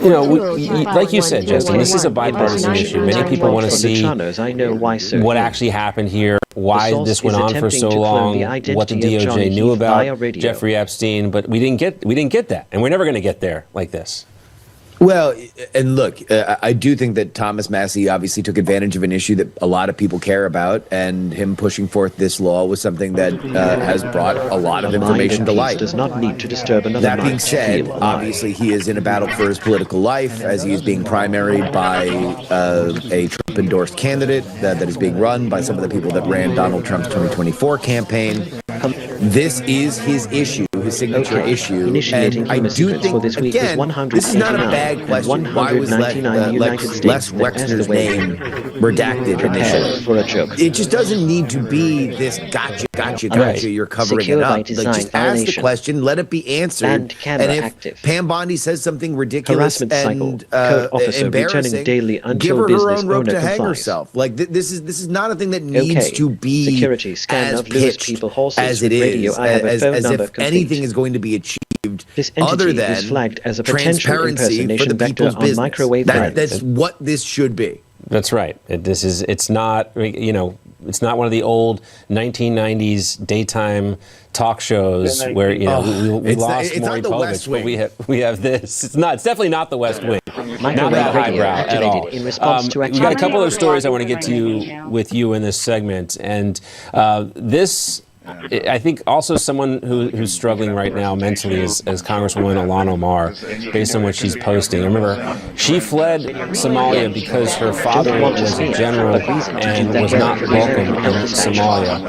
You know, like you said, Justin, this is a bipartisan issue. Many people want to see what actually happened here, why this went on for so long, what the DOJ knew about Jeffrey Epstein, but we didn't get that, and we're never going to get there like this. Well, and look, I do think that Thomas Massie obviously took advantage of an issue that a lot of people care about, and him pushing forth this law was something that has brought a lot of information to light. Does not need to disturb another. That being said, obviously he is in a battle for his political life as he is being primaried by a Trump-endorsed candidate that is being run by some of the people that ran Donald Trump's 2024 campaign. This is his issue, his signature issue, and I do think, again, this is not a bad question. Why was Les Wexner's name redacted initially? It just doesn't need to be this gotcha, you're covering it up. Like, just ask the question, let it be answered, and if Pam Bondi says something ridiculous and embarrassing, give her her own rope to hang herself. Like, this is not a thing that needs to be as pitched as it is, as if anything is going to be achieved other than transparency for the people's business. That's what this should be. That's right. It's not, you know, it's not one of the old 1990s daytime talk shows where, you know, we lost Maury Povich, but we have this. It's definitely not the West Wing. Not that highbrow at all. We got a couple other stories I want to get to with you in this segment, and this. I think also someone who's struggling right now mentally is Congresswoman Ilhan Omar, based on what she's posting. Remember, she fled Somalia because her father was a general and was not welcome in Somalia.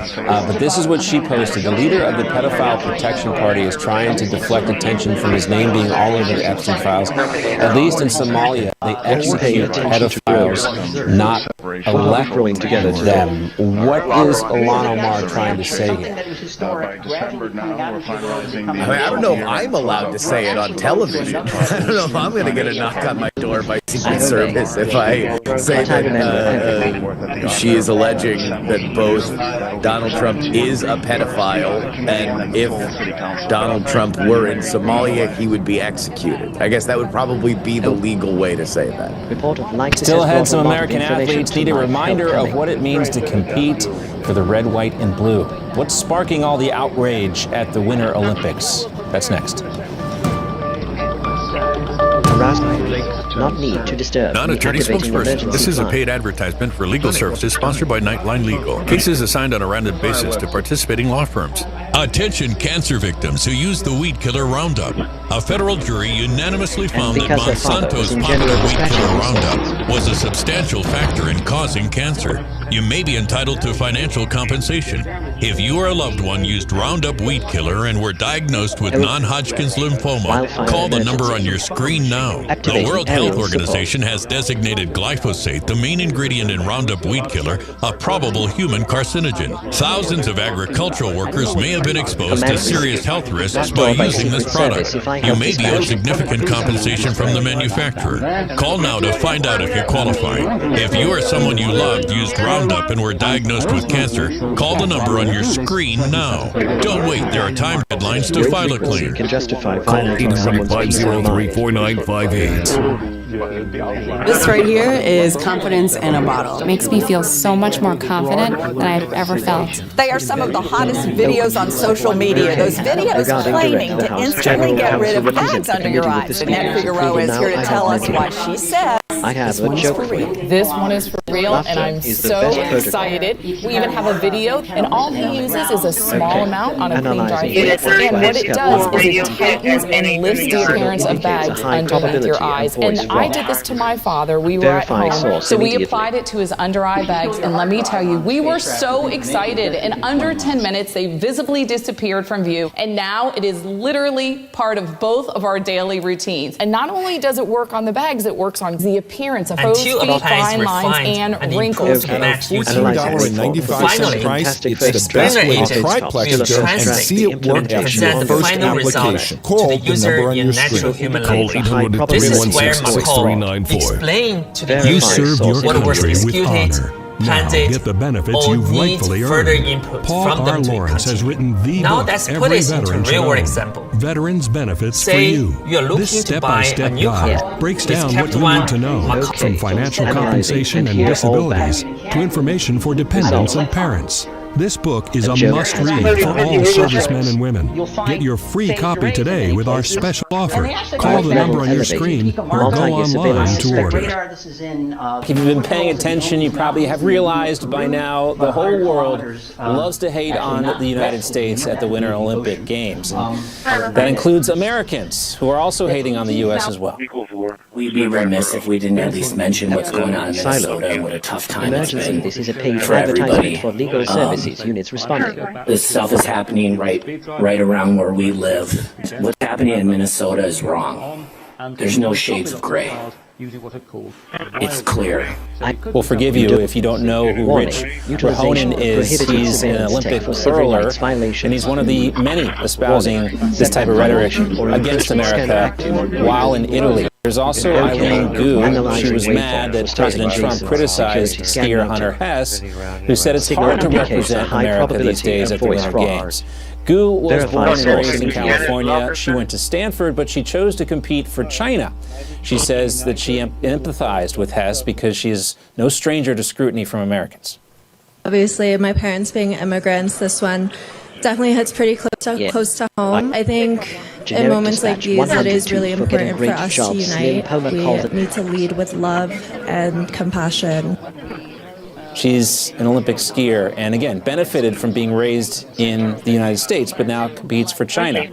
But this is what she posted. The leader of the pedophile protection party is trying to deflect attention from his name being all over the Epstein files. At least in Somalia, they execute pedophiles, not elect them. What is Ilhan Omar trying to say here? I don't know if I'm allowed to say it on television. I don't know if I'm going to get a knock on my door by Secret Service if I say that she is alleging that both Donald Trump is a pedophile, and if Donald Trump were in Somalia, he would be executed. I guess that would probably be the legal way to say that. Still ahead, some American athletes need a reminder of what it means to compete for the red, white, and blue. What's sparking all the outrage at the Winter Olympics? That's next. Not need to disturb. Non-attorney spokesperson. This is a paid advertisement for legal services sponsored by Nightline Legal. Cases assigned on a rounded basis to participating law firms. Attention cancer victims who use the weed killer Roundup. A federal jury unanimously found that Monsanto's popular weed killer Roundup was a substantial factor in causing cancer. You may be entitled to financial compensation. If you or a loved one used Roundup weed killer and were diagnosed with non-Hodgkin's lymphoma, call the number on your screen now. The World Health Organization has designated glyphosate, the main ingredient in Roundup weed killer, a probable human carcinogen. Thousands of agricultural workers may have been exposed to serious health risks by using this product. You may be owed significant compensation from the manufacturer. Call now to find out if you qualify. If you or someone you loved used Roundup and were diagnosed with cancer, call the number on your screen now. Don't wait, there are time deadlines to file a claim. Call 800-503-4958. This right here is confidence in a bottle. It makes me feel so much more confident than I've ever felt. They are some of the hottest videos on social media. Those videos claiming to instantly get rid of bags under your eyes. Annette Figueroa is here to tell us what she said. I have a joke for you. This one is for real, and I'm so excited. We even have a video, and all he uses is a small amount on a clean dry face. And what it does is it tightens and lifts the appearance of bags underneath your eyes. And I did this to my father. We were at home, so we applied it to his under-eye bags, and let me tell you, we were so excited. In under 10 minutes, they visibly disappeared from view, and now it is literally part of both of our daily routines. And not only does it work on the bags, it works on the appearance of crow's feet, fine lines, and wrinkles. At $14.95 price, it's the best way to try Plexigel and see it work after your first application. Call the number on your screen. Call 800-316-6394. Explain to the You serve your what was country with executed, honor. Now get the benefits you've rightfully earned. Paul R. Lawrence has written the book every veteran should own. Veterans Benefits for You. This step-by-step guide breaks down what you need to know, from financial compensation and disabilities to information for dependents and parents. This book is a must-read for all servicemen and women. Get your free copy today with our special offer. Call the number on your screen or go online to order. If you've been paying attention, you probably have realized by now the whole world loves to hate on the United States at the Winter Olympic Games. And that includes Americans, who are also hating on the U.S. as well. We'd be remiss if we didn't at least mention what's going on in Minnesota and what a tough time it's been This is a paid for everybody. For legal services units responding. This stuff is happening right around where we live. What's happening in Minnesota is wrong. There's no shades of gray. It's clear. We'll forgive you if you don't know who Rich Rahonen is. He's an Olympic hurler, and he's one of the many espousing this type of rhetoric against America while in Italy. There's also Eileen Gu. She was mad that President Trump criticized skier Hunter Hess, who said it's hard to represent America these days at the Winter Games. Gu was born and raised in California. She went to Stanford, but she chose to compete for China. She says that she empathized with Hess because she is no stranger to scrutiny from Americans. Obviously, my parents being immigrants, this one definitely hits pretty close to home. I think in moments like these, it is really important for us to unite. We need to lead with love and compassion. She's an Olympic skier and, again, benefited from being raised in the United States, but now competes for China.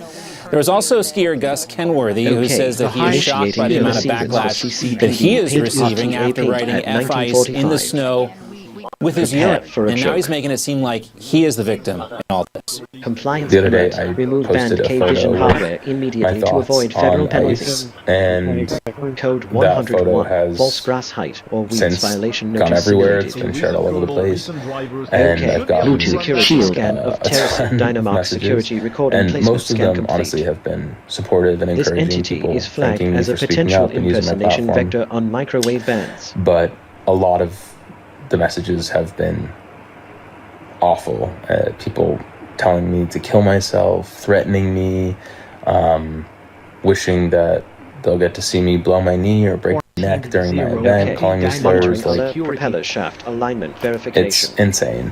There was also skier Gus Kenworthy, who says that he is shocked by the amount of backlash that he is receiving after riding F-ice in the snow with his urine. And now he's making it seem like he is the victim in all this. Compliance the other day, I posted a photo with my thoughts on ice, and Code that photo has false grass height or weeds since violation gone everywhere. It's been shared all over the place, and I've gotten security scan of Dynamark Security recording and most of them honestly have been supportive and encouraging. This entity people is flagged thanking me as a for speaking potential up and using my impersonation platform. vector on microwave bands. But a lot of the messages have been awful. People telling me to kill myself, threatening me, wishing that they'll get to see me blow my knee or break my neck during my event, calling me slurs. Like, propeller shaft alignment verification. it's insane.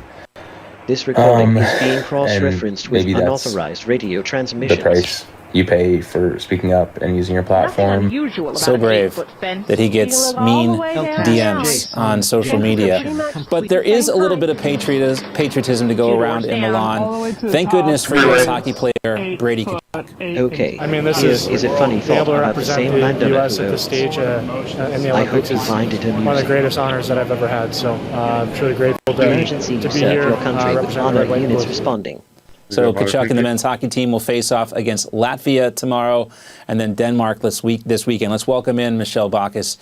This recording is being cross-referenced with unauthorized radio transmissions. The price you pay for speaking up and using your platform. So brave that he gets mean DMs on social media. But there is a little bit of patriotism to go around in Milan. Thank goodness for U.S. hockey player Brady Tkachuk. Okay, I mean, this is a funny thought able to about the represent same the landowner U.S. who at the owns. stage in the I hope Olympics you is find it one of the amusing. greatest honors that I've ever had. So I'm truly grateful Emergency to be serve here. your country with representing honor Red White units Blue. responding. So Tkachuk and the men's hockey team will face off against Latvia tomorrow, and then Denmark this weekend. Let's welcome in Michelle Bacchus.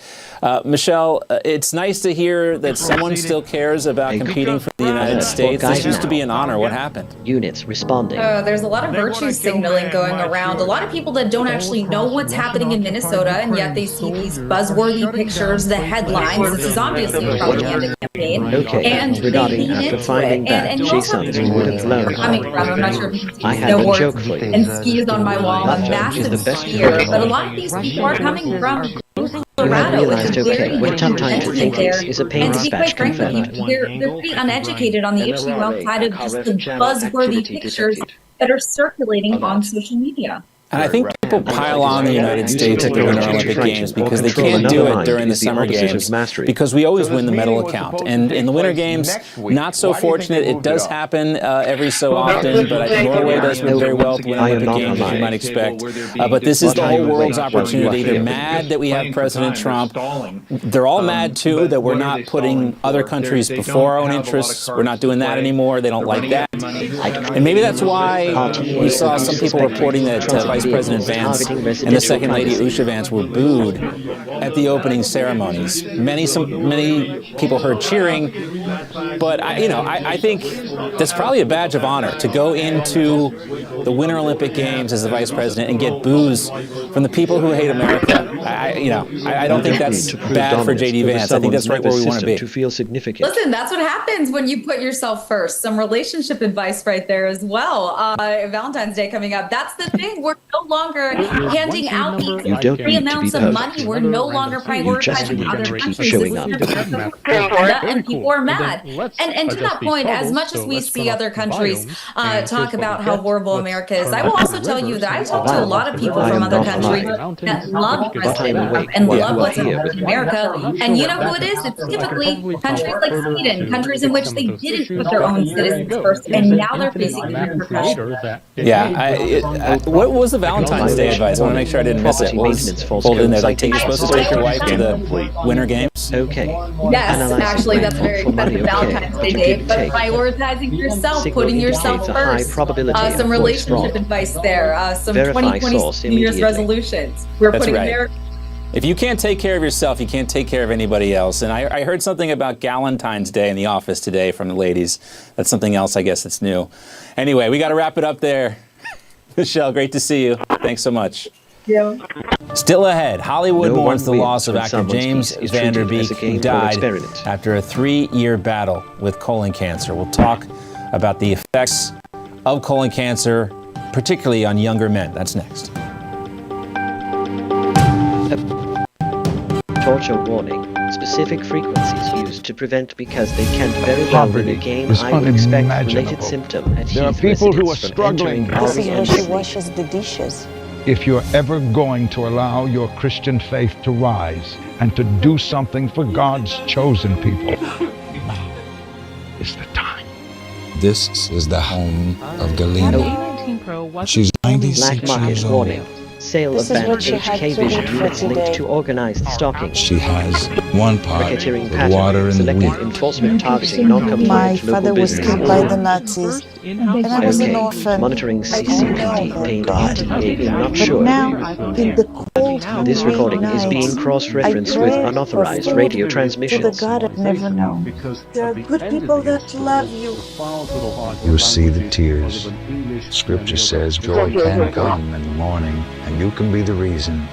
Michelle, it's nice to hear that someone still cares about competing for the United States. This used to be an honor. What happened? Units responding. There's a lot of virtue signaling going around. A lot of people that don't actually know what's happening in Minnesota, and yet they see these buzzworthy pictures, the headlines. This is obviously a propaganda campaign. Okay, and regarding they lean into finding it. that And you also have Jasons would have flown. coming from. I'm not sure if you can see I have a joke for snowboards you. and skis on my wall, a That joke is massive the best skier. joke. But a lot of these people are coming from You have Colorado. realized, It's okay, very what tough time to think there. is a pain And to be dispatch quite frankly, confirmed. they're pretty uneducated on the issue outside of just the buzzworthy pictures that are circulating on social media. And I think people pile on the United States at the Winter Olympic Games because they can't do it during the Summer Games because we always win the medal account. And in the Winter Games, not so fortunate. It does happen every so often, but I think Norway does very well at the Winter Olympic Games, as you might expect. But this is the whole world's opportunity. They're mad that we have President Trump. They're all mad, too, that we're not putting other countries before our own interests. We're not doing that anymore. They don't like that. And maybe that's why we saw some people reporting that Vice President Vance and the Second Lady Usha Vance were booed at the opening ceremonies. Many people heard cheering, but I think that's probably a badge of honor to go into the Winter Olympic Games as the Vice President and get boos from the people who hate America. I don't think that's bad for J.D. Vance. I think that's right where we want to be. To feel significant. Listen, that's what happens when you put yourself first. Some relationship advice right there as well. Valentine's Day coming up. That's the thing. We're no longer handing out these free amounts of money. We're no longer prioritizing other countries. And people are mad. And to that point, as much as we see other countries talk about how horrible America is, I will also tell you that I talk to a lot of people from other countries that love President and love what's happening in America. And you know who it is? It's typically countries like Sweden, countries in which they didn't put their own citizens first, and now they're facing the repercussions. Yeah. What was the Valentine's Day advice? I want to make sure I didn't miss it. What was folded in there? Like, you're supposed to take your wife to the Winter Games? Okay. Yes, actually, that's a very expensive Valentine's Day, but prioritizing yourself, putting yourself first. Some relationship advice there. Some 2020 New Year's resolutions. We're That's putting right. America. If you can't take care of yourself, you can't take care of anybody else. And I heard something about Galentine's Day in the office today from the ladies. That's something else, I guess, that's new. Anyway, we got to wrap it up there. Michelle, great to see you. Thanks so much. Yeah. Still ahead, Hollywood mourns the loss of actor James Van Der Beek, who died after a 3-year battle with colon cancer. We'll talk about the effects of colon cancer, particularly on younger men. That's next. Torture warning. Specific frequencies used to prevent because they can't very well regain I would expect related symptom at There are heath people who are residents from struggling. entering This is where she washes the dishes. If you're ever going to allow your Christian faith to rise and to do something for God's chosen people, now is the time. This is the home of Galina. She's 96 years old. Sale of banned HK Vision units linked to organized stalking. She has one part, Racketeering the pattern, water and the selective wheat. enforcement targeting non-compliant My local father was businesses. killed by the Nazis, and I was an orphan. Monitoring CCPD paid I'm not But sure. now, in the cold, This recording is being cross-referenced with unauthorized radio to the transmissions. God I've never known. There are good people that love you. You'll see the tears. Scripture says joy can come in the morning, and you can be the reason.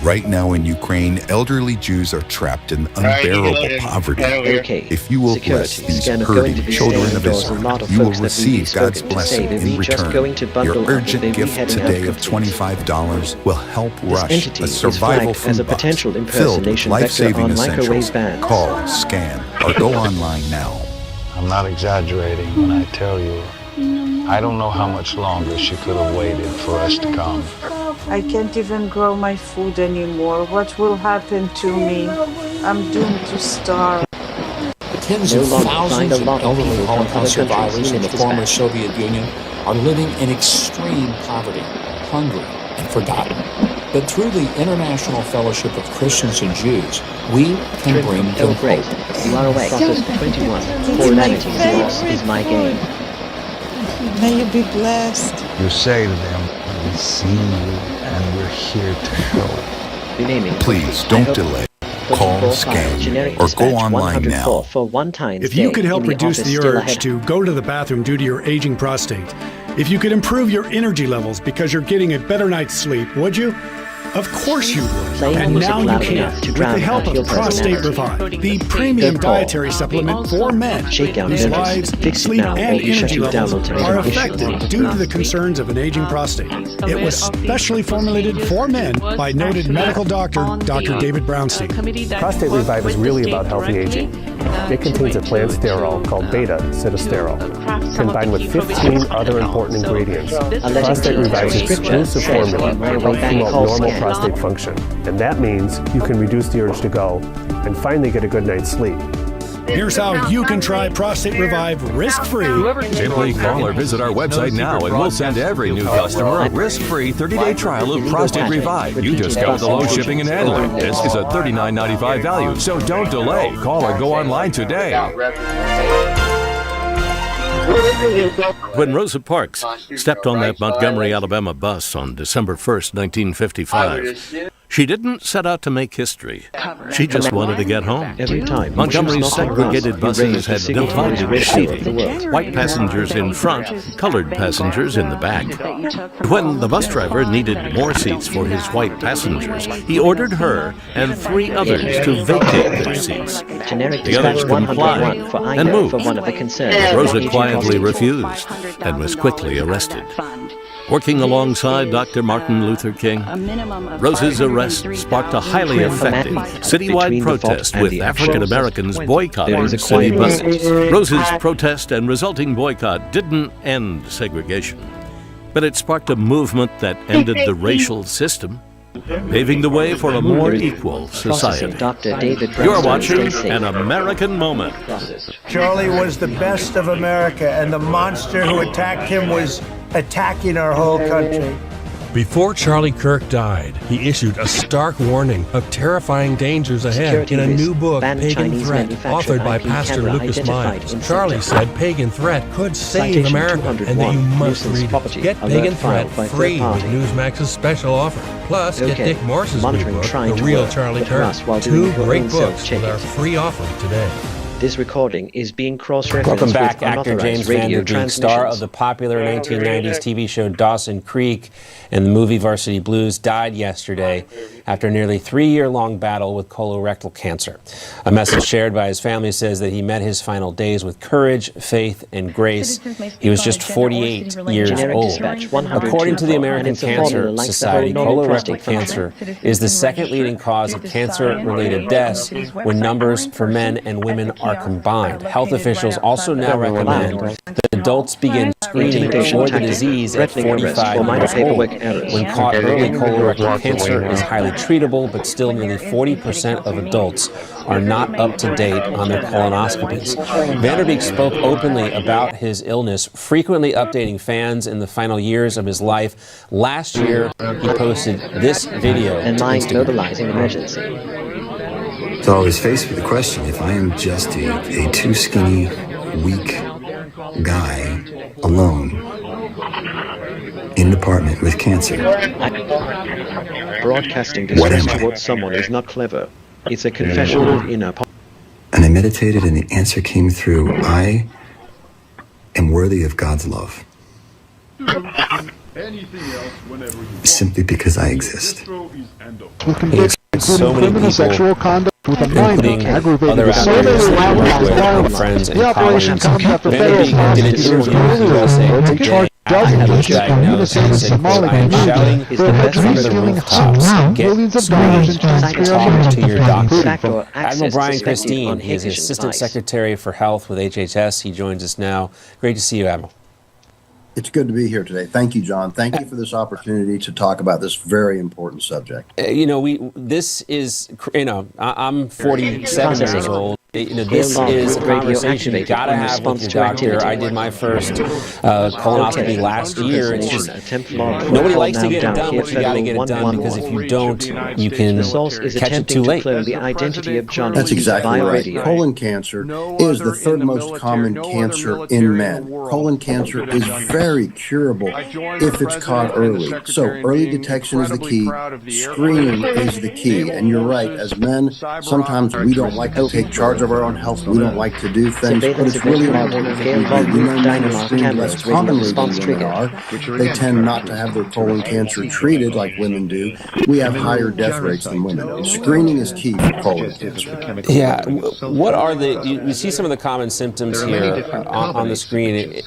Right now in Ukraine, elderly Jews are trapped in unbearable poverty. If you will bless these hurting children of Israel, you will receive God's blessing in return. Your urgent gift today of $25 will help rush a survival food box filled with life-saving essentials. Call, scan, or go online now. I'm not exaggerating when I tell you, I don't know how much longer she could have waited for us to come. I can't even grow my food anymore. What will happen to me? I'm doomed to starve. Tens of thousands of elderly Holocaust survivors in the former Soviet Union are living in extreme poverty, hungry, and forgotten. But through the International Fellowship of Christians and Jews, we can bring them hope. You are awake. Process 21. For humanity's loss is my gain. May you be blessed. You say to them, we see you and we're here to help. Please don't delay. Call, scan, or go online now. If you could help reduce the urge to go to the bathroom due to your aging prostate, if you could improve your energy levels because you're getting a better night's sleep, would you? Of course you would. And now you can, with the help of Prostate Revive, the premium dietary supplement for men whose lives, sleep, and energy levels are affected due to the concerns of an aging prostate. It was specially formulated for men by noted medical doctor, Dr. David Brownstein. Prostate Revive is really about healthy aging. It contains a plant sterol called beta-sitosterol, combined with 15 other important ingredients. Prostate Revive's exclusive formula helps promote normal prostate function, and that means you can reduce the urge to go and finally get a good night's sleep. Here's how you can try Prostate Revive risk-free. Simply call or visit our website now and we'll send every new customer a risk-free 30-day trial of Prostate Revive. You just got the low shipping and handling. This is a $39.95 value, so don't delay. Call or go online today. When Rosa Parks stepped on that Montgomery, Alabama bus on December 1st, 1955, she didn't set out to make history. She just wanted to get home. Montgomery's segregated buses had divided seating. White passengers in front, colored passengers in the back. When the bus driver needed more seats for his white passengers, he ordered her and 3 others to vacate their seats. The others complied and moved. Rosa quietly refused and was quickly arrested. Working alongside Dr. Martin Luther King, Rosa's arrest sparked a highly effective citywide protest with African Americans boycotting city buses. Rosa's protest and resulting boycott didn't end segregation, but it sparked a movement that ended the racial system, paving the way for a more equal society. You're watching An American Moment. Charlie was the best of America, and the monster who attacked him was attacking our whole country. Before Charlie Kirk died, he issued a stark warning of terrifying dangers ahead in a new book, Pagan Threat, authored by Pastor Lucas Miles. Charlie said Pagan Threat could save America and that you must read it. Get Pagan Threat free with Newsmax's special offer. Plus, get Dick Morse's new book, The Real Charlie Kirk. 2 great books with our free offer today. This recording is being cross-referenced. Welcome back, actor James Van Der Beek, star of the popular 1990s TV show Dawson Creek and the movie Varsity Blues, died yesterday after a nearly 3-year-long battle with colorectal cancer. A message shared by his family says that he met his final days with courage, faith, and grace. He was just 48 years old. According to the American Cancer Society, colorectal cancer is the second leading cause of cancer-related deaths when numbers for men and women are combined. Health officials also now recommend that adults begin screening for the disease at 45 years old. When caught early, colorectal cancer is highly treatable, but still nearly 40% of adults are not up to date on their colonoscopies. Van Der Beek spoke openly about his illness, frequently updating fans in the final years of his life. Last year, he posted this video to Instagram. So I was faced with the question, if I am just a too skinny, weak guy alone in an apartment with cancer, broadcasting distress towards someone is not clever. It's a confession of inner poverty. and I meditated and the answer came through, I am worthy of God's love. Simply because I exist. So many people, sexual conduct with a including other actors, friends, and colleagues. Van Der Beek did an interview with USA Today. I was diagnosed and said, quote, I am shouting from the rooftops. Get screamed, talk to your doctor. Admiral Brian Christine, he is Assistant Secretary for Health with HHS. He joins us now. Great to see you, Admiral. It's good to be here today. Thank you, John. Thank you for this opportunity to talk about this very important subject. I'm 47 years old. This is a conversation you got to have with your doctor. I did my first colonoscopy last year. It's just nobody likes to get it done, but you got to get it done because if you don't, you can catch it too late. That's exactly right. Colon cancer is the third most common cancer in men. Colon cancer is very curable if it's caught early. So early detection is the key. Screening is the key. And you're right, as men, sometimes we don't like to take charge of our own health. We don't like to do things, but it's really important that we do. You know, men are screened less commonly than women are. They tend not to have their colon cancer treated like women do. We have higher death rates than women. Screening is key for colon cancer. Yeah. What are you see some of the common symptoms here on the screen.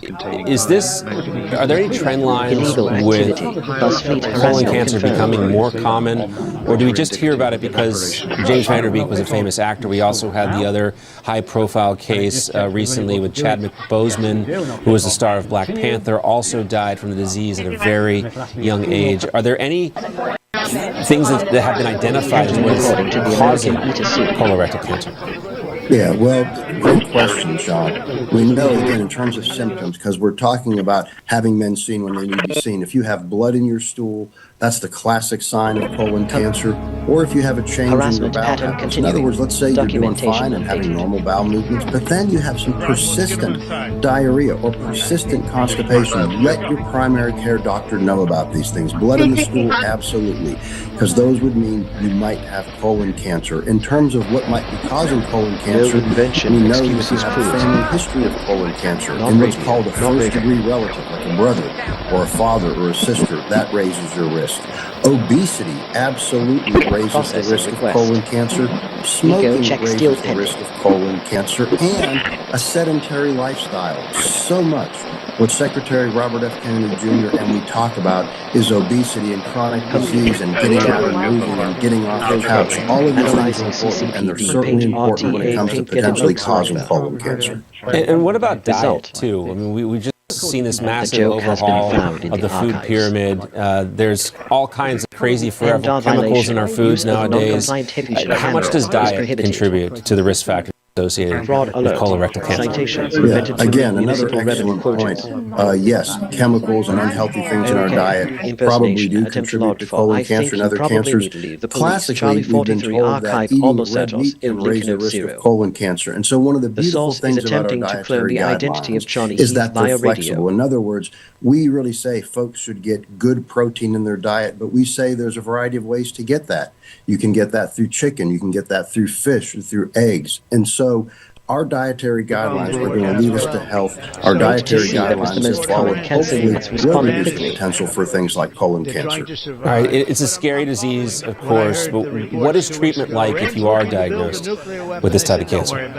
Are there any trend lines with colon cancer becoming more common, or do we just hear about it because James Van Der Beek was a famous actor? We also had the other high-profile case recently with Chadwick Boseman, who was the star of Black Panther, also died from the disease at a very young age. Are there any things that have been identified as what is causing colorectal cancer? Yeah, well, great question, Sean. We know, again, in terms of symptoms, because we're talking about having men seen when they need to be seen. If you have blood in your stool, that's the classic sign of colon cancer. Or if you have a change in your bowel habits. In other words, let's say you're doing fine and having normal bowel movements, but then you have some persistent diarrhea or persistent constipation. Let your primary care doctor know about these things. Blood in the stool, absolutely, because those would mean you might have colon cancer. In terms of what might be causing colon cancer, we know that you have a family history of colon cancer in what's called a first-degree relative, like a brother or a father or a sister. That raises your risk. Obesity absolutely raises the risk of colon cancer. Smoking raises the risk of colon cancer, and a sedentary lifestyle. So much. What Secretary Robert F. Kennedy Jr. and we talk about is obesity and chronic disease and getting out and moving and getting off the couch. All of these things are important, and they're certainly important when it comes to potentially causing colon cancer. And what about diet, too? I mean, we just seen this massive overhaul of the food pyramid. There's all kinds of crazy forever chemicals in our foods nowadays. How much does diet contribute to the risk factors associated with colorectal cancer? Yeah, again, another excellent point. Yes, chemicals and unhealthy things in our diet probably do contribute to colon cancer and other cancers. Classically, we've been told that eating red meat can raise the risk of colon cancer. And so one of the beautiful things about our dietary guidelines is that they're flexible. In other words, we really say folks should get good protein in their diet, but we say there's a variety of ways to get that. You can get that through chicken, you can get that through fish, or through eggs. And so our dietary guidelines are going to lead us to health. Our dietary guidelines have followed, hopefully, will reduce the potential for things like colon cancer. All right, it's a scary disease, of course, but what is treatment like if you are diagnosed with this type of cancer?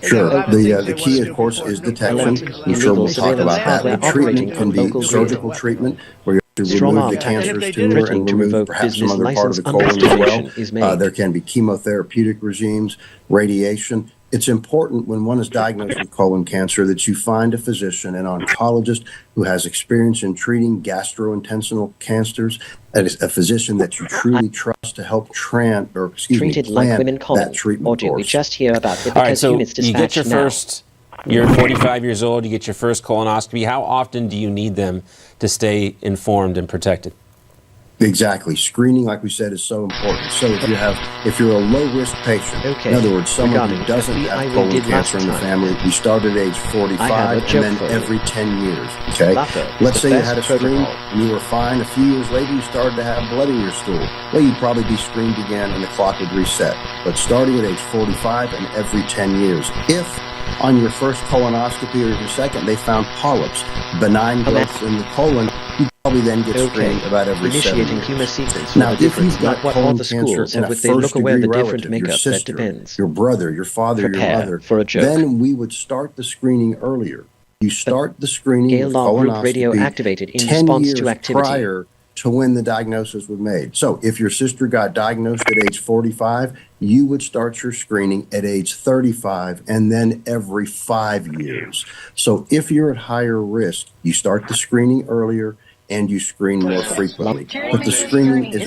Sure. The key, of course, is detection. I'm sure we'll talk about that. The treatment can be surgical treatment, where you have to remove the cancerous tumor and remove perhaps some other part of the colon as well. There can be chemotherapeutic regimes, radiation. It's important when one is diagnosed with colon cancer that you find a physician, an oncologist who has experience in treating gastrointestinal cancers, a physician that you truly trust to help plan that treatment course. We just hear about it. All right, so you get your first, you're 45 years old, you get your first colonoscopy. How often do you need them to stay informed and protected? Exactly. Screening, like we said, is so important. So if you're a low-risk patient, in other words, someone who doesn't have colon cancer in the family, you start at age 45 and then every 10 years. Okay. Let's say you had a screen and you were fine. A few years later, you started to have blood in your stool. Well, you'd probably be screened again and the clock would reset. But starting at age 45 and every 10 years. If on your first colonoscopy or your second, they found polyps, benign growths in the colon, you probably then get screened about every 7 years. Now, if you've got colon cancer in a first-degree relative, your sister, your brother, your father, your mother, then we would start the screening earlier. You start the screening with colonoscopy 10 years prior to when the diagnosis was made. So if your sister got diagnosed at age 45, you would start your screening at age 35 and then every 5 years. So if you're at higher risk, you start the screening earlier and you screen more frequently. But the screening is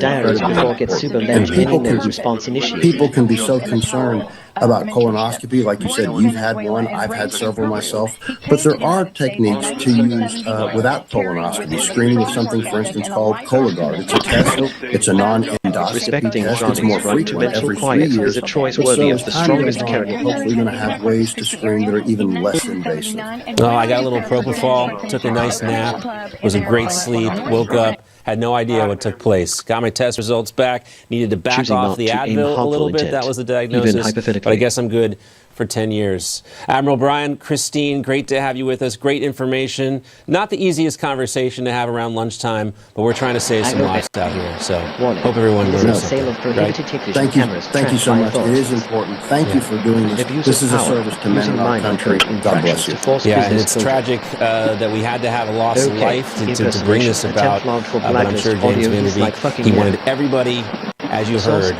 people can be so concerned about colonoscopy. Like you said, you've had one, I've had several myself. But there are techniques to use without colonoscopy. Screening with something, for instance, called Cologuard. It's a test. It's a non-endoscopy test. It's more frequent every 3 years. But so as time goes on, we're hopefully going to have ways to screen that are even less invasive. Oh, I got a little propofol, took a nice nap, was a great sleep, woke up, had no idea what took place. Got my test results back, needed to back off the Advil a little bit. That was the diagnosis. But I guess I'm good for 10 years. Admiral Brian, Christine, great to have you with us. Great information. Not the easiest conversation to have around lunchtime, but we're trying to save some lives out here. So hope everyone learns something. Right? Thank you so much. It is important. Thank you for doing this. This is a service to men in our country. God bless you. Yeah, and it's tragic that we had to have a loss of life to bring this about. But I'm sure James Vanderbeek, he wanted everybody, as you heard,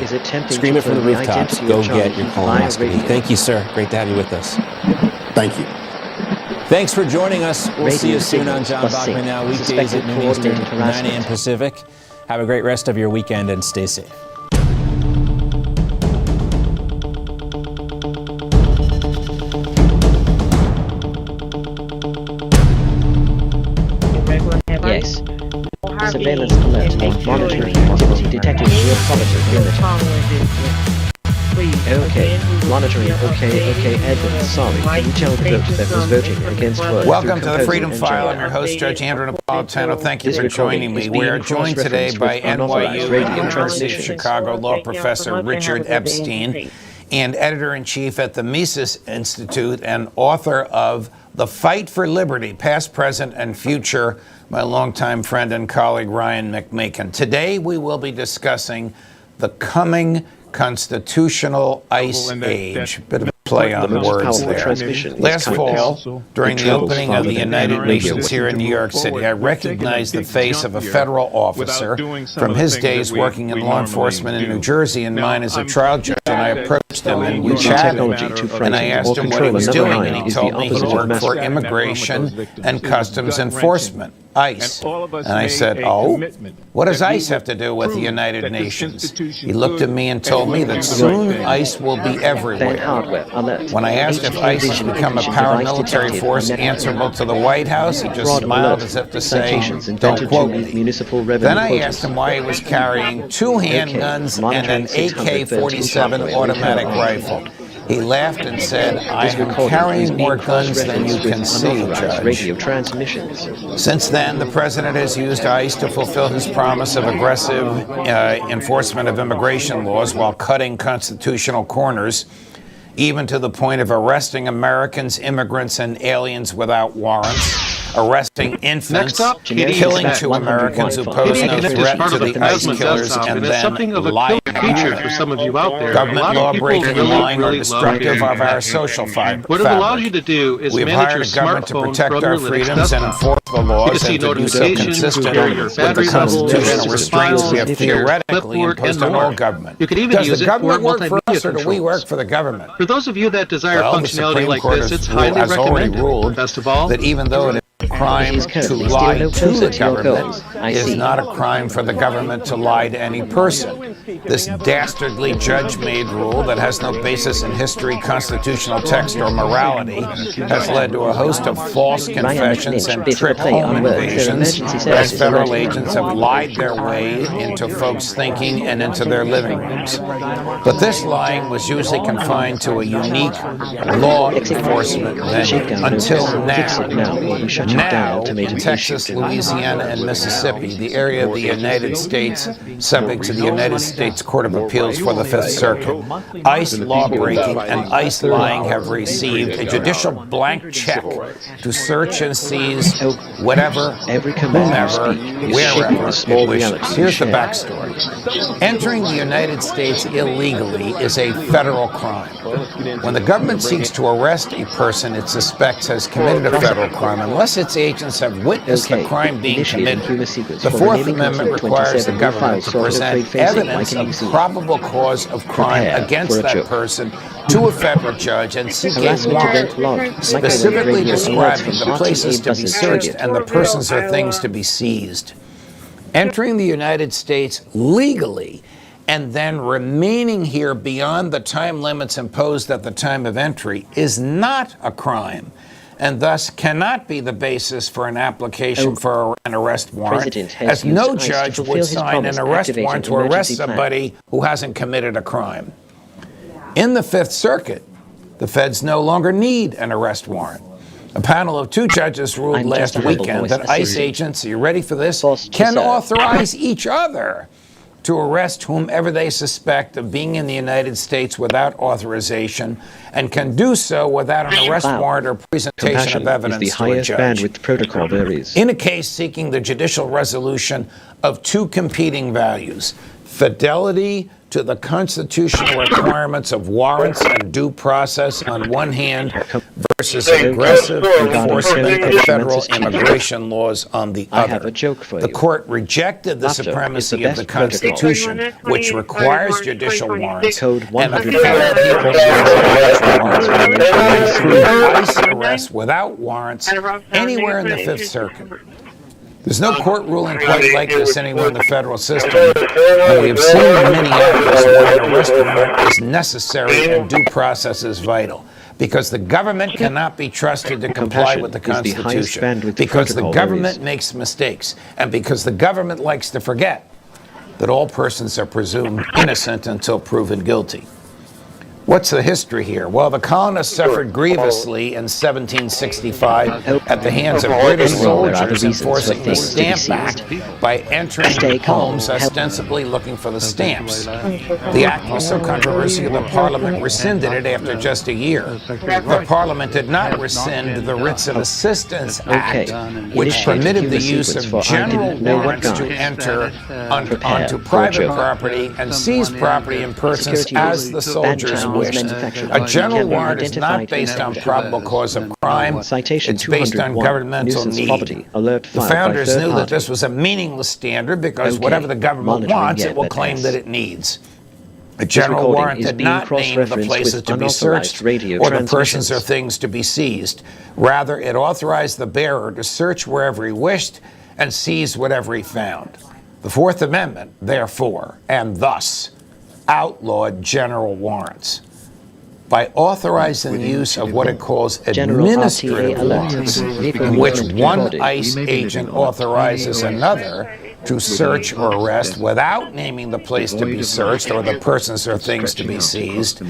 scream it from the rooftops, go get your colonoscopy. Thank you, sir. Great to have you with us. Thank you. Thanks for joining us. We'll see you soon on John Bachman Now, weekdays at noon Eastern, 9 a.m. Pacific. Have a great rest of your weekend and stay safe. Yes. Surveillance alert. Monitoring activity detected geopolitical unit. Okay. Monitoring. Okay, Edwin. Sorry. Can you tell the vote that was voting against work? Welcome to the Freedom File. I'm your host, Judge Andrew Napolitano. Thank you for joining me. We are joined today by NYU University of Chicago law professor Richard Epstein and editor-in-chief at the Mises Institute and author of The Fight for Liberty, Past, Present, and Future, my longtime friend and colleague Ryan McMakin. Today we will be discussing the coming constitutional ice age. Bit of a play on words there. Last fall, during the opening of the United Nations here in New York City, I recognized the face of a federal officer from his days working in law enforcement in New Jersey and mine as a trial judge, and I approached him and we chatted, and I asked him what he was doing, and he told me he worked for Immigration and Customs Enforcement, ICE. And I said, oh, what does ICE have to do with the United Nations? He looked at me and told me that soon ICE will be everywhere. When I asked if ICE has become a paramilitary force answerable to the White House, he just smiled as if to say, don't quote me. Then I asked him why he was carrying 2 handguns and an AK-47 automatic rifle. He laughed and said, I am carrying more guns than you can see, Judge. Since then, the president has used ICE to fulfill his promise of aggressive enforcement of immigration laws while cutting constitutional corners, even to the point of arresting Americans, immigrants, and aliens without warrants, arresting infants, killing 2 Americans who pose no threat to the ICE killers, and then lying about it. Government law breaking and lying are destructive of our social fabric. What it allows you to do is We've manage hired your a government to smartphone protect our through a Linux freedoms and desktop. enforce the laws and to do so consistently with the constitutional restraints we have theoretically imposed on all government. You could even Does use the it for government work for multimedia us, or do we controls. work for the government? For those of you that desire Well, the functionality Supreme like Court this, it's has highly already recommended. ruled Best of all, that even though it is a crime to lie to the government, it is not a crime for the government to lie to any person. This dastardly judge-made rule that has no basis in history, constitutional text, or morality has led to a host of false confessions and trick home invasions as federal agents have lied their way into folks' thinking and into their living rooms. But this lying was usually confined to a unique law enforcement venue until now. Now, in Texas, Louisiana, and Mississippi, the area of the United States subject to the United States Court of Appeals for the Fifth Circuit, ICE lawbreaking and ICE lying have received a judicial blank check to search and seize whatever, whomever, wherever it wishes. Here's the backstory. Entering the United States illegally is a federal crime. When the government seeks to arrest a person it suspects has committed a federal crime, unless its agents have witnessed the crime being committed, the Fourth Amendment requires the government to present evidence evidence of probable cause of crime against that person to a federal judge and seek a warrant specifically describing the places to be searched and the persons or things to be seized. Entering the United States legally and then remaining here beyond the time limits imposed at the time of entry is not a crime, and thus cannot be the basis for an application for an arrest warrant, as no judge would sign an arrest warrant to arrest somebody who hasn't committed a crime. In the Fifth Circuit, the feds no longer need an arrest warrant. A panel of 2 judges ruled last weekend that ICE agents, are you ready for this, can authorize each other to arrest whomever they suspect of being in the United States without authorization, and can do so without an arrest warrant or presentation of evidence to a judge. Protocol varies. In a case seeking the judicial resolution of 2 competing values, fidelity to the constitutional requirements of warrants and due process on one hand versus aggressive enforcement of federal immigration laws on the other. The court rejected the supremacy of the Constitution, which requires judicial warrants, and the federal warrants ICE arrests without warrants anywhere in the Fifth Circuit. There's no court ruling quite like this anywhere in the federal system, and we have seen in many areas where an arrest warrant is necessary and due process is vital, because the government cannot be trusted to comply with the Constitution, because the government makes mistakes, and because the government likes to forget that all persons are presumed innocent until proven guilty. What's the history here? Well, the colonists suffered grievously in 1765 at the hands of British soldiers enforcing the Stamp Act by entering homes ostensibly looking for the stamps. The act was so controversial the Parliament rescinded it after just a year. The Parliament did not rescind the Writs of Assistance Act, which permitted the use of general warrants to enter onto private property and seize property and persons as the soldiers wished. A general warrant is not based on probable cause of crime. It's based on governmental need. The founders knew that this was a meaningless standard because whatever the government wants, it will claim that it needs. A general warrant did not name the places to be searched or the persons or things to be seized. Rather, it authorized the bearer to search wherever he wished and seize whatever he found. The Fourth Amendment, therefore, and thus, outlawed general warrants. By authorizing the use of what it calls administrative warrants, in which one ICE agent authorizes another to search or arrest without naming the place to be searched or the persons or things to be seized,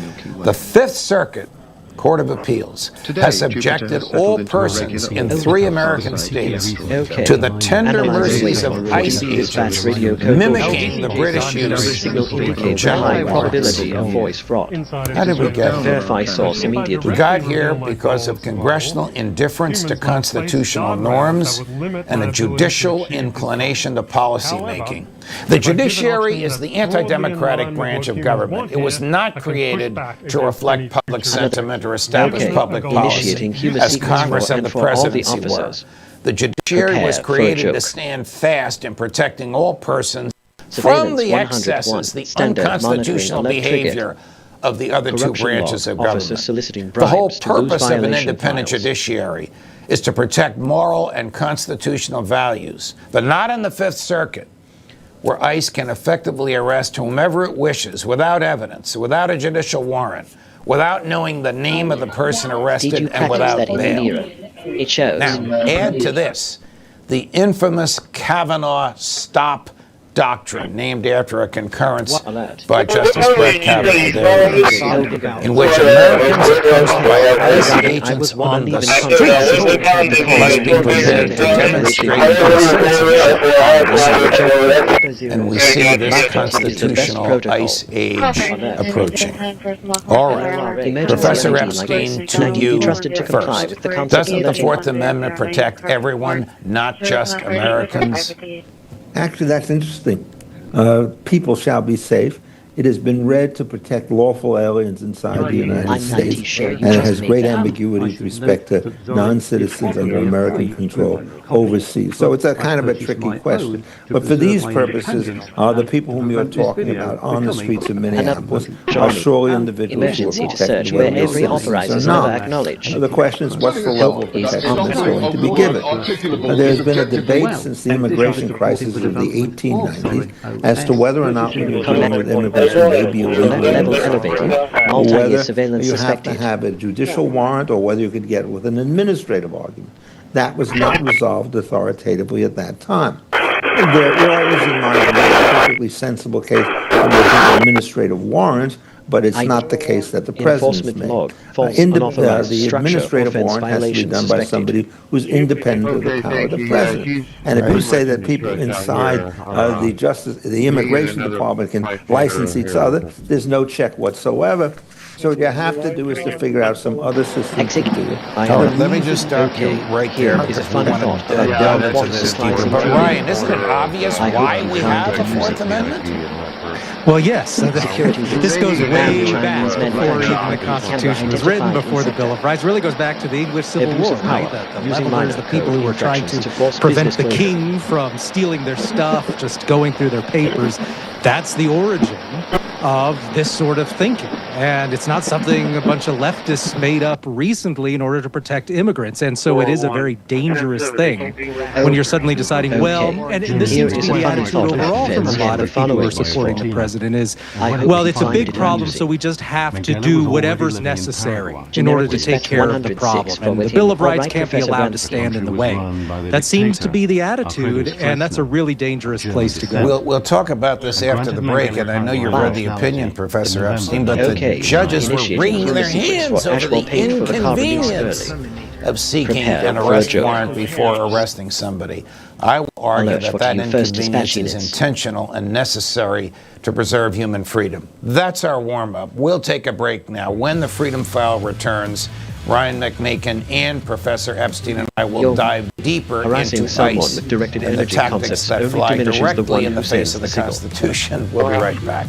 the Fifth Circuit Court of Appeals has subjected all persons in 3 American states to the tender mercies of ICE agents, mimicking the British use of general probability of voice fraud. How did we get here? Verify source immediately. We got here because of congressional indifference to constitutional norms and a judicial inclination to policymaking. The judiciary is the anti-democratic branch of government. It was not created to reflect public sentiment or establish public policy, as Congress and the presidency were. The judiciary was created to stand fast in protecting all persons from the excesses, the unconstitutional behavior of the other 2 branches of government. The whole purpose of an independent judiciary is to protect moral and constitutional values, but not in the Fifth Circuit, where ICE can effectively arrest whomever it wishes without evidence, without a judicial warrant, without knowing the name of the person arrested, and without bail. It shows. Now, add to this the infamous Kavanaugh stop doctrine, named after a concurrence by Justice Brett Kavanaugh, in which Americans approached by ICE agents on the streets must be prepared to demonstrate their citizenship. And we see this constitutional ICE age approaching. All right, Professor Epstein, to you first. Doesn't the Fourth Amendment protect everyone, not just Americans? Actually, that's interesting. People shall be safe It has been read to protect lawful aliens inside the United States, and it has great ambiguity with respect to non-citizens under American control overseas. So it's a kind of a tricky question. But for these purposes, the people whom you're talking about on the streets of Minneapolis are surely individuals who are protected, whether they're citizens or not. The question is, what's the level of protection that's going to be given? There's been a debate since the immigration crisis of the 1890s as to whether or not when you're dealing with immigrants who may be illegal immigration, whether you have to have a judicial warrant or whether you could get with an administrative argument. That was not resolved authoritatively at that time. There is, in my view, a perfectly sensible case for making administrative warrants, but it's not the case that the president's made. The administrative warrant has to be done by somebody who's independent of the power of the president. And if you say that people inside the immigration department can license each other, there's no check whatsoever. So what you have to do is to figure out some other system to do it. Let me just stop you right there because we want to delve into this deeper. But Ryan, isn't it obvious why we have the Fourth Amendment? Well, yes. This goes way back before even the Constitution was written, before the Bill of Rights. It really goes back to the English Civil War, right? The levelers, the people who were trying to prevent the king from stealing their stuff, just going through their papers. That's the origin of this sort of thinking. And it's not something a bunch of leftists made up recently in order to protect immigrants. And so it is a very dangerous thing when you're suddenly deciding, well, and this seems to be the attitude overall from a lot of people who are supporting the president is, well, it's a big problem, so we just have to do whatever's necessary in order to take care of the problem. And the Bill of Rights can't be allowed to stand in the way. That seems to be the attitude, and that's a really dangerous place to go. We'll talk about this after the break, and I know you read the opinion, Professor Epstein, but the judges were wringing their hands over the inconvenience of seeking an arrest warrant before arresting somebody. I will argue that inconvenience is intentional and necessary to preserve human freedom. That's our warm-up. We'll take a break now. When the Freedom File returns, Ryan McMakin and Professor Epstein and I will dive deeper into ICE and the tactics that fly directly in the face of the Constitution. We'll be right back.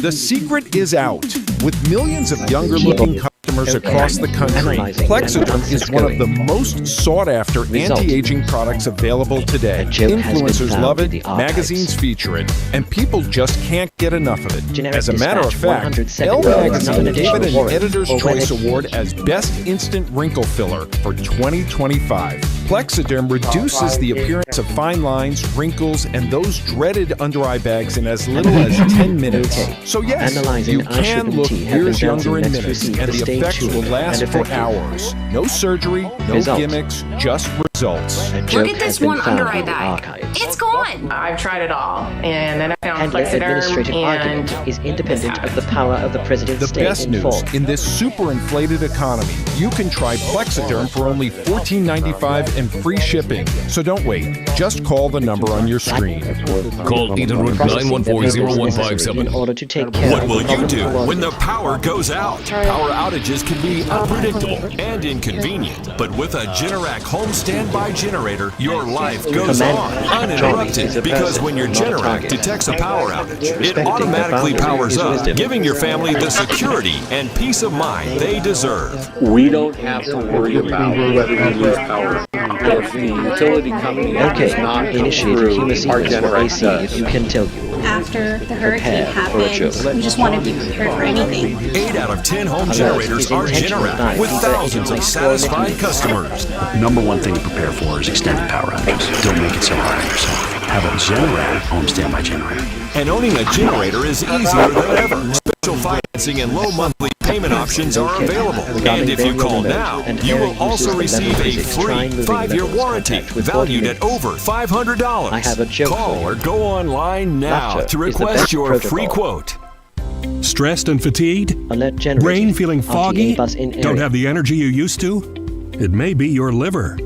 The secret is out. With millions of younger-looking customers across the country, Plexiderm is one of the most sought-after anti-aging products available today. Influencers love it, magazines feature it, and people just can't get enough of it. As a matter of fact, Elle magazine gave it an Editor's Choice Award as Best Instant Wrinkle Filler for 2025. Plexiderm reduces the appearance of fine lines, wrinkles, and those dreaded under-eye bags in as little as 10 minutes. So yes, you can look years younger in minutes, and the effects will last for hours. No surgery, no gimmicks, just results. Look at this one under-eye bag. It's gone. I've tried it all, and then I found Plexiderm, and is independent of the power of the president's The best news, in this super inflated economy, you can try Plexiderm for only $14.95 and free shipping. So don't wait. Just call the number on your screen. Call 800-914-0157. In order to take care What will you do when the power goes out? Power outages can be unpredictable and inconvenient, but with a Generac home standby generator, your life goes on uninterrupted, because when your Generac detects a power outage, it automatically powers up, giving your family the security and peace of mind they deserve. We don't have to worry about whether we lose power. If the utility company does not initiate our Generac does. You can tell you. After the hurricane happened, we just want to be prepared for anything. 8 out of 10 home generators are Generac, with thousands of satisfied customers. Number one thing to prepare for is extended power outages. Don't make it so hard on yourself. Have a Generac home standby generator. And owning a generator is easier than ever. Special financing and low monthly payment options are available. And if you call now, you will also receive a free 5-year warranty valued at over $500. I have a joke. Call or go online now to request your free quote. Stressed and fatigued? Brain feeling foggy? Don't have the energy you used to? It may be your liver.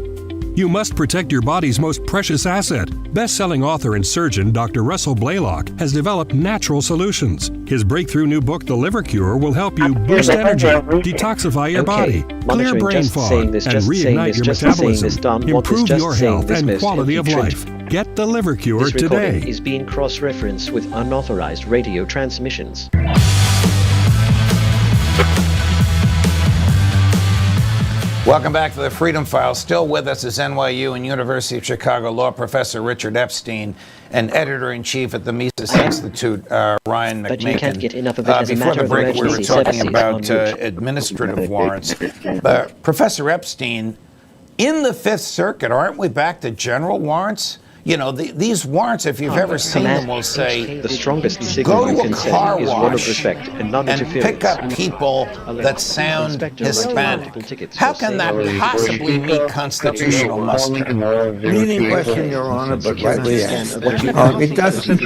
You must protect your body's most precious asset. Best-selling author and surgeon Dr. Russell Blaylock has developed natural solutions. His breakthrough new book, The Liver Cure, will help you boost energy, detoxify your body, clear brain fog, and reignite your metabolism, improve your health and quality of life. Get The Liver Cure This recording today. is being cross-referenced with unauthorized radio transmissions. Welcome back to the Freedom File. Still with us is NYU and University of Chicago law professor Richard Epstein and editor-in-chief at the Mises Institute, Ryan McMakin. But you can't get enough of it as a Before matter the of break, we were emergency talking services about on YouTube. administrative warrants. Professor Epstein, in the Fifth Circuit, aren't we back to general warrants? You know, these warrants, if you've ever seen them, will say, the strongest go signal you to a can car send is one of wash respect and and non-interference. pick up people that sound Hispanic. How can that possibly meet constitutional muster? Leading question, Your Honor, but rightly asked. It doesn't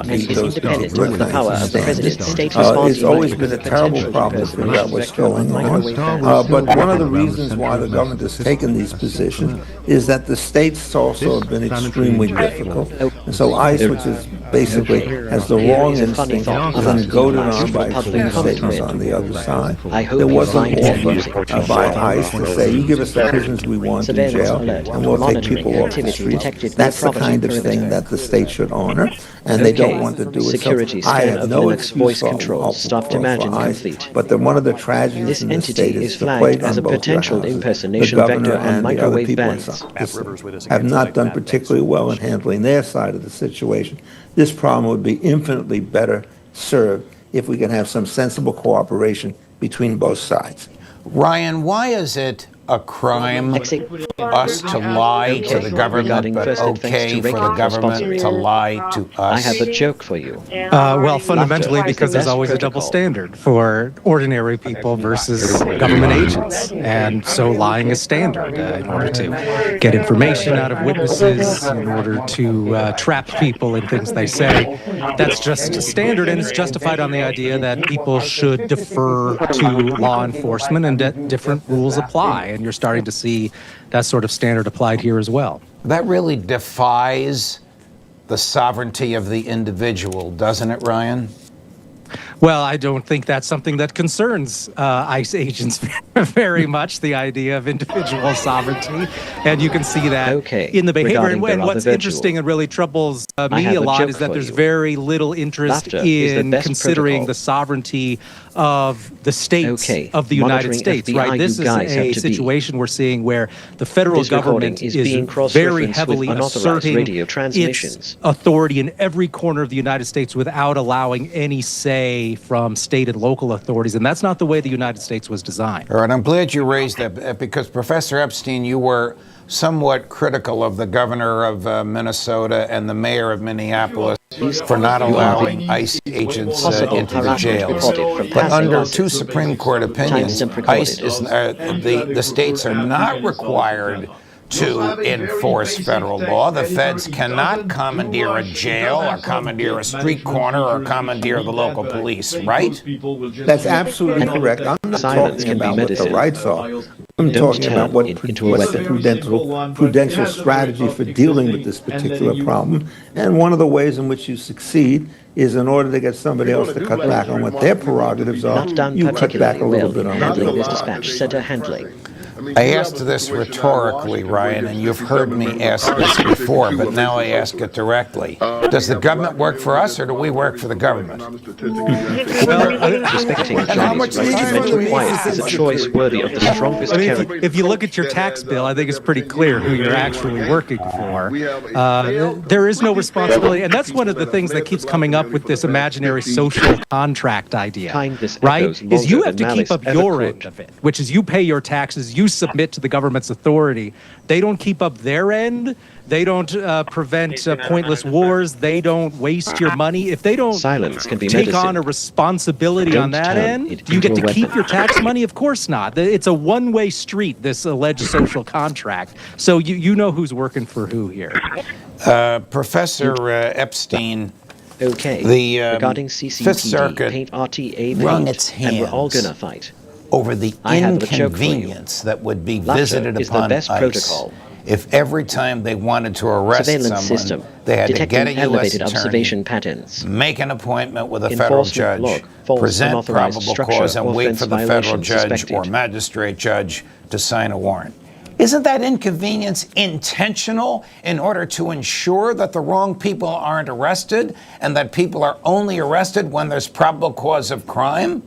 meet those particular kinds of standards. It's always been a terrible problem to figure out what's going on. But one of the reasons why the government has taken these positions is that the states also have been extremely difficult. And so ICE, which is basically has the wrong instinct, is then goaded on by extreme statements on the other side. There was an offer by ICE to say, you give us the prisoners we want in jail, and we'll take people off the streets. That's the kind of thing that the state should honor, and they don't want to do it. So I have no excuse for ICE, but one of the tragedies in the state is the plate on both the houses. The governor and the other people have not done particularly well in handling their side of the situation. This problem would be infinitely better served if we can have some sensible cooperation between both sides. Ryan, why is it a crime for us to lie to the government, but okay for the government to lie to us? I have a joke for you. Well, fundamentally because there's always a double standard for ordinary people versus government agents. And so lying is standard in order to get information out of witnesses, in order to trap people in things they say. That's just standard, and it's justified on the idea that people should defer to law enforcement and that different rules apply. And you're starting to see that sort of standard applied here as well. That really defies the sovereignty of the individual, doesn't it, Ryan? Well, I don't think that's something that concerns ICE agents very much, the idea of individual sovereignty. And you can see that in the behavior. And what's interesting and really troubles me a lot is that there's very little interest in considering the sovereignty of the states of the United States, right? This is a situation we're seeing where the federal government is very heavily asserting its authority in every corner of the United States without allowing any say from state and local authorities, and that's not the way the United States was designed. All right, I'm glad you raised that because, Professor Epstein, you were somewhat critical of the governor of Minnesota and the mayor of Minneapolis for not allowing ICE agents into the jails. But under two Supreme Court opinions, ICE is, the states are not required to enforce federal law. The feds cannot commandeer a jail or commandeer a street corner or commandeer the local police, right? That's absolutely correct. I'm not talking about what the rights are. I'm talking about what's the prudential strategy for dealing with this particular problem. And one of the ways in which you succeed is in order to get somebody else to cut back on what their prerogatives are, you cut back a little bit on their prerogatives. I asked this rhetorically, Ryan, and you've heard me ask this before, but now I ask it directly. Does the government work for us, or do we work for the government? Respecting Johnny's right to mental quiet is a choice worthy of the strongest character. If you look at your tax bill, I think it's pretty clear who you're actually working for. There is no responsibility, and that's one of the things that keeps coming up with this imaginary social contract idea, right? Is you have to keep up your end of it, which is you pay your taxes, you submit to the government's authority. They don't keep up their end. They don't prevent pointless wars. They don't waste your money. If they don't take on a responsibility on that end, do you get to keep your tax money? Of course not. It's a one-way street, this alleged social contract. So you know who's working for who here. Professor Epstein, the regarding CCPD, Fifth Circuit paint RTA wrung its hands and we're all gonna fight. over the inconvenience that would be visited upon ICE protocol. if every time they wanted to arrest someone, they had to get a U.S. attorney, make an appointment with a federal judge, present probable cause, and wait for the federal judge or magistrate judge to sign a warrant. Isn't that inconvenience intentional in order to ensure that the wrong people aren't arrested and that people are only arrested when there's probable cause of crime?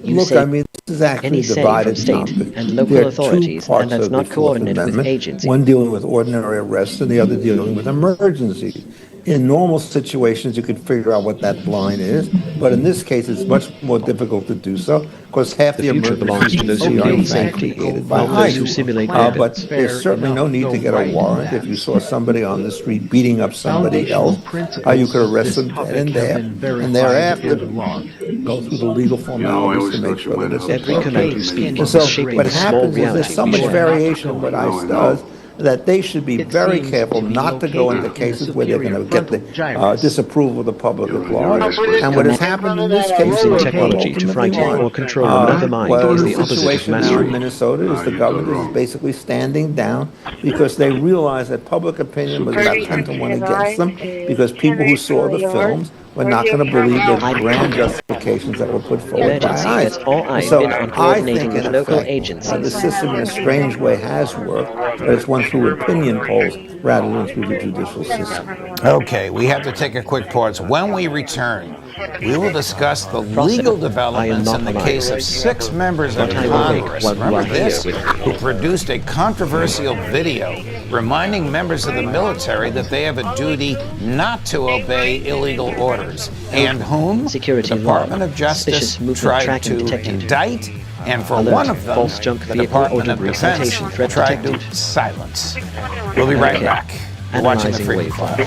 Look, I mean, this is actually divided state and local authorities, and that's not coordinated with agencies. One dealing with ordinary arrests and the other dealing with emergencies. In normal situations, you could figure out what that line is, but in this case, it's much more difficult to do so because half the emergencies are created by ICE. But there's certainly no need to get a warrant. If you saw somebody on the street beating up somebody else, you could arrest them then and there, and thereafter go through the legal formalities to make sure that it's appropriate. And so what happens is there's so much variation in what ICE does that they should be very careful not to go into cases where they're going to get the disapproval of the public at large. And what has happened in this case is technology to frighten or control another mind is the opposite of mastery. In Minnesota is the government is basically standing down because they realize that public opinion was about 10 to 1 against them because people who saw the films were not going to believe the grand justifications that were put forward by ICE. So I think in effect, the system in a strange way has worked, but it's one through opinion polls rather than through the judicial system. Okay, we have to take a quick pause. When we return, we will discuss the legal developments in the case of 6 members of Congress, remember this, who produced a controversial video reminding members of the military that they have a duty not to obey illegal orders, and whom the Department of Justice tried to indict, and for one of them, the Department of Defense tried to silence. We'll be right back. You're watching the Freedom File.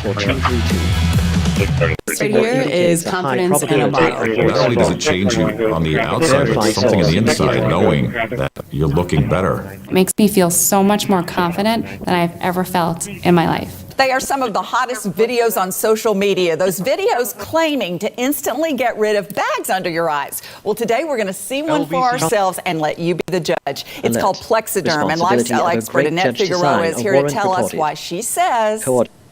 So here is confidence in a bottle. Not only does it change you on the outside, but something on the inside, knowing that you're looking better. It makes me feel so much more confident than I've ever felt in my life. They are some of the hottest videos on social media. Those videos claiming to instantly get rid of bags under your eyes. Well, today we're going to see one for ourselves and let you be the judge. It's called Plexiderm, and lifestyle expert Annette Figueroa is here to tell us why she says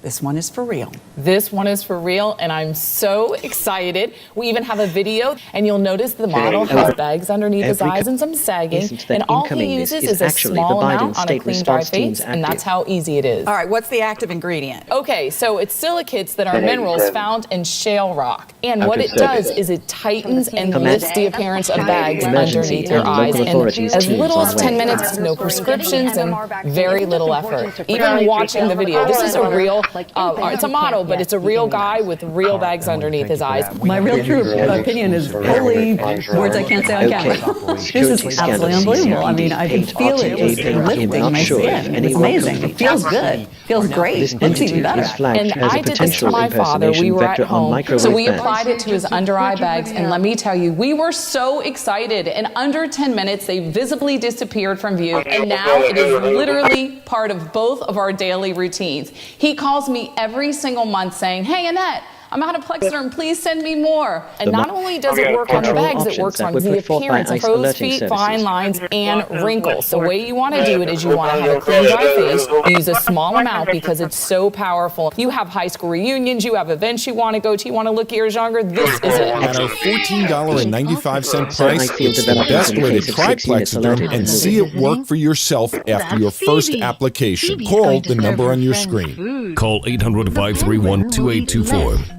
this one is for real. This one is for real, and I'm so excited. We even have a video, and you'll notice the model has bags underneath his eyes and some sagging, and all he uses is a small amount on a clean, dry face, and that's how easy it is. All right, what's the active ingredient? Okay, so it's silicates that are minerals found in shale rock, and what it does is it tightens and lifts the appearance of bags underneath your eyes in as little as 10 minutes, no prescriptions, and very little effort. Even watching the video, this is a real it's a model, but it's a real guy with real bags underneath his eyes. My real true opinion is holy words I can't say on camera. This is absolutely unbelievable. I mean, I can feel it just lifting my skin. It's amazing. It feels good. Feels great. Looks even better. And I did this to my father. We were at home, so we applied it to his under eye bags, and let me tell you, we were so excited. In under 10 minutes, they visibly disappeared from view, and now it is literally part of both of our daily routines. He calls me every single month saying, "Hey, Annette, I'm out of Plexiderm, please send me more." And not only does it work on the bags, it works on the appearance of crow's feet, fine lines, and wrinkles. The way you want to do it is you want to have a clean, dry face. Use a small amount because it's so powerful. You have high school reunions, you have events you want to go to, you want to look years younger, this is it. At our $14.95 price, it's the best way to try Plexiderm and see it work for yourself after your first application. Call the number on your screen. Call 800-531-2824.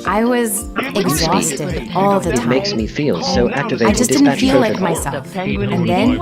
I was exhausted all the time. It makes me feel so activated. I just didn't feel like myself. And then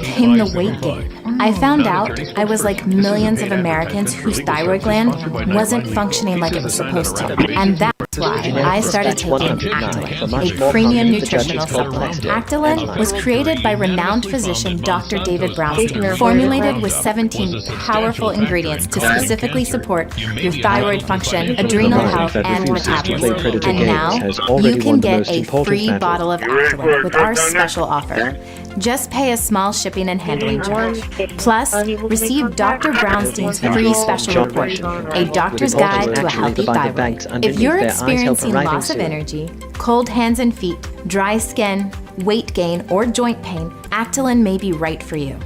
came the weight gain. I found out I was like millions of Americans whose thyroid gland wasn't functioning like it was supposed to. And that's why I started taking Actilin, a premium nutritional supplement. Actilin was created by renowned physician Dr. David Brownstein, formulated with 17 powerful ingredients to specifically support your thyroid function, adrenal health, and metabolism. And now you can get a free bottle of Actilin with our special offer. Just pay a small shipping and handling charge. Plus, receive Dr. Brownstein's free special report, A Doctor's Guide to a Healthy Thyroid. If you're experiencing loss of energy, cold hands and feet, dry skin, weight gain, or joint pain, Actilin may be right for you.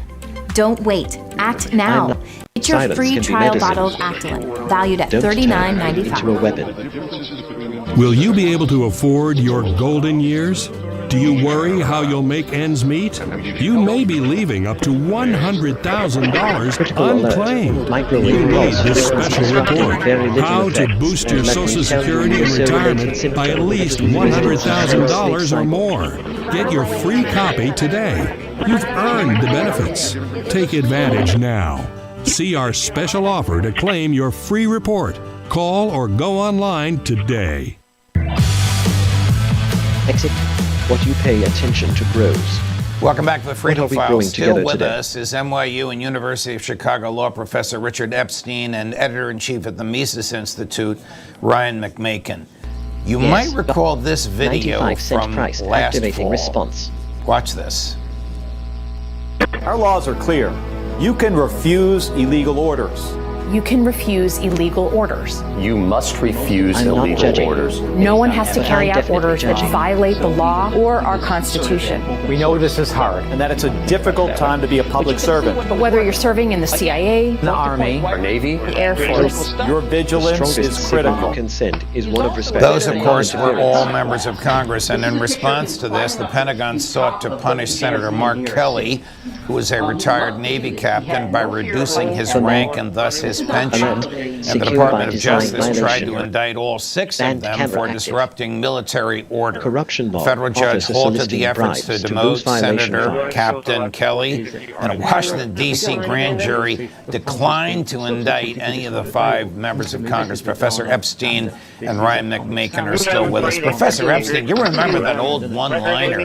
Don't wait. Act now. Get your free trial bottle of Actilin, valued at $39.95. Will you be able to afford your golden years? Do you worry how you'll make ends meet? You may be leaving up to $100,000 unclaimed. You need this special report, how to boost your Social Security and retirement by at least $100,000 or more. Get your free copy today. You've earned the benefits. Take advantage now. See our special offer to claim your free report. Call or go online today. Exit. What you pay attention to grows. Welcome back to the Freedom Files. Still with us is NYU and University of Chicago law professor Richard Epstein and editor-in-chief at the Mises Institute, Ryan McMakin. You might recall this video from last fall. Response. Watch this. Our laws are clear. You can refuse illegal orders. You can refuse illegal orders. You must refuse illegal orders. No one has to carry out orders that violate the law or our Constitution. We know this is hard and that it's a difficult time to be a public servant. But whether you're serving in the CIA, the Army, or Navy, the Air Force, your vigilance is critical. Consent is one of respect. Those, of course, were all members of Congress, and in response to this, the Pentagon sought to punish Senator Mark Kelly, who was a retired Navy captain, by reducing his rank and thus his pension. And the Department of Justice tried to indict all 6 of them for disrupting military order. The federal judge halted the efforts to demote Senator Captain Kelly, and a Washington, D.C. grand jury declined to indict any of the 5 members of Congress. Professor Epstein and Ryan McMakin are still with us. Professor Epstein, you remember that old one-liner?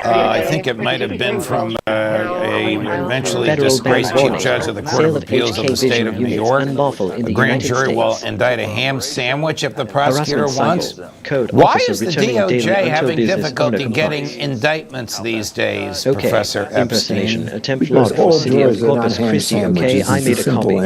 I think it might have been from a eventually disgraced chief judge of the Court of Appeals of the state of New York. A grand jury will indict a ham sandwich if the prosecutor wants. Why is the DOJ having difficulty getting indictments these days, Professor Epstein? Attempt lost for city of Corpus Christi. Okay, I made a copy.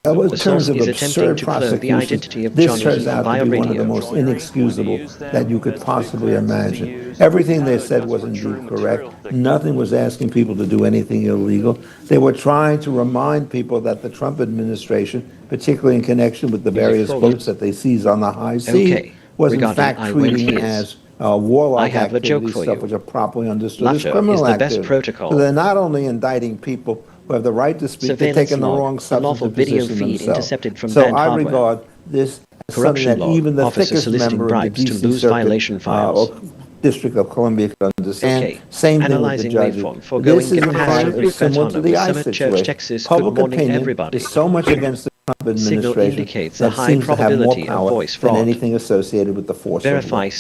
In terms of absurd prosecutions, this turns out to be one of the most inexcusable that you could possibly imagine. Everything they said was indeed correct. Nothing was asking people to do anything illegal. They were trying to remind people that the Trump administration, particularly in connection with the various boats that they seized on the high seas, was in fact treating as warlike activities, stuff which are properly understood as criminal activity. So they're not only indicting people who have the right to speak, they're taking the wrong substantive position themselves. So I regard this as something that even the thickest member of the D.C. Circuit or District of Columbia could understand. Same thing with the judges. This is in fact similar to the ICE situation. Public opinion is so much against the Trump administration that seems to have more power than anything associated with the force of law.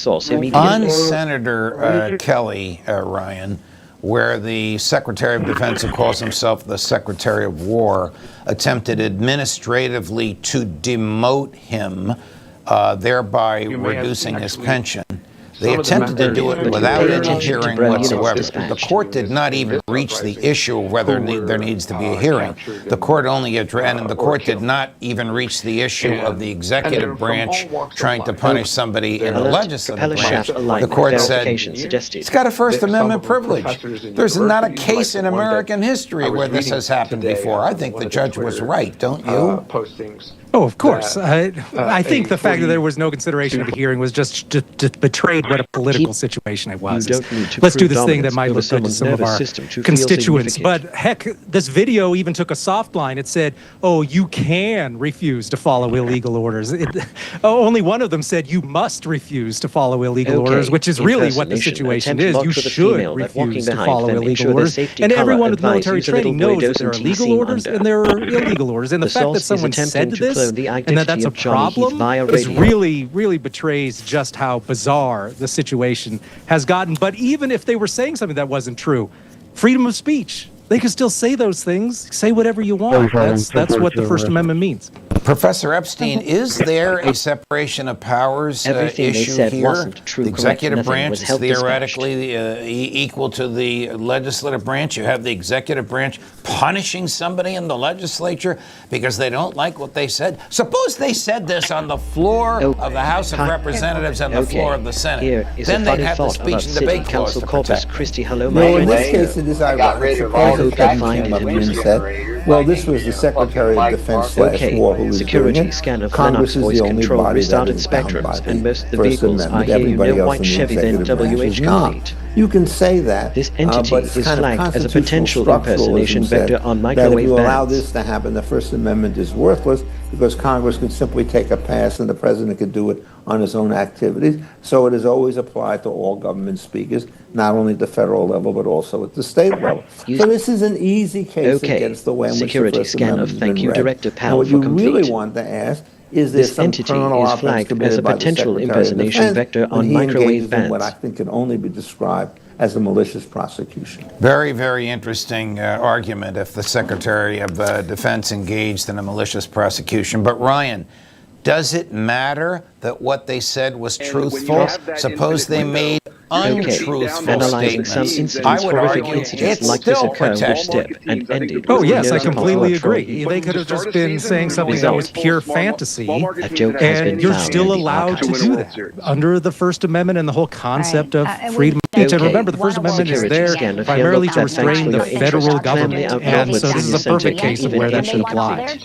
On Senator Kelly, Ryan, where the Secretary of Defense, who calls himself the Secretary of War, attempted administratively to demote him, thereby reducing his pension. They attempted to do it without any hearing whatsoever. The court did not even reach the issue of whether there needs to be a hearing. The court only addressed, and the court did not even reach the issue of the executive branch trying to punish somebody in the legislative branch. The court said, it's got a First Amendment privilege. There's not a case in American history where this has happened before. I think the judge was right, don't you? Oh, of course. I think the fact that there was no consideration of a hearing was just betrayed what a political situation it was. Let's do this thing that might look good to some of our constituents. But heck, this video even took a soft line. It said, oh, you can refuse to follow illegal orders. Only one of them said you must refuse to follow illegal orders, which is really what the situation is. You should refuse to follow illegal orders. And everyone with military training knows that there are legal orders and there are illegal orders. And the fact that someone said this and that's a problem is really betrays just how bizarre the situation has gotten. But even if they were saying something that wasn't true, freedom of speech, they can still say those things, say whatever you want. That's what the First Amendment means. Professor Epstein, is there a separation of powers issue here? The executive branch is theoretically equal to the legislative branch. You have the executive branch punishing somebody in the legislature because they don't like what they said. Suppose they said this on the floor of the House of Representatives and the floor of the Senate. Then they'd have the speech and debate clause to Corpus Christi. Hello, no, in this case, it is ironic. Suppose said, well, this was the Secretary of Defense last war who was security doing scan it. of Congress is the only control body restarted that is bound by spectrums, the and most of the First vehicles are Amendment. here. Everybody No else white in the Chevy, then executive branch is WH not. complete. You can say that. This entity but it's is kind of flagged as a constitutional potential impersonation structuralism vector said on that if microwave you allow bands. this to happen, the First Amendment is worthless because Congress could simply take a pass and the president could do it on his own activities. So it is always applied to all government speakers, not only at the federal level, but also at the state level. So this is an easy case against the way in which the security First scan Amendment of has thank been you, read. Director Now, Powell, what for you complete. really want to ask is there This some entity criminal is offense flagged committed as a by the potential Secretary of impersonation Defense vector when on he microwave engages in what I bands. think can only be described as a malicious prosecution. Very, very interesting argument if the Secretary of Defense engaged in a malicious prosecution. But Ryan, does it matter that what they said was truthful? Suppose they made untruthful statements. I would argue it like still this occur protects step and ended. Oh, yes, I completely agree. They could have just been saying something that was pure fantasy, and you're still allowed to do that under the First Amendment and the whole concept of freedom of speech. And remember, the First Amendment is there primarily to restrain the federal government, and so this is a perfect case of where that should apply.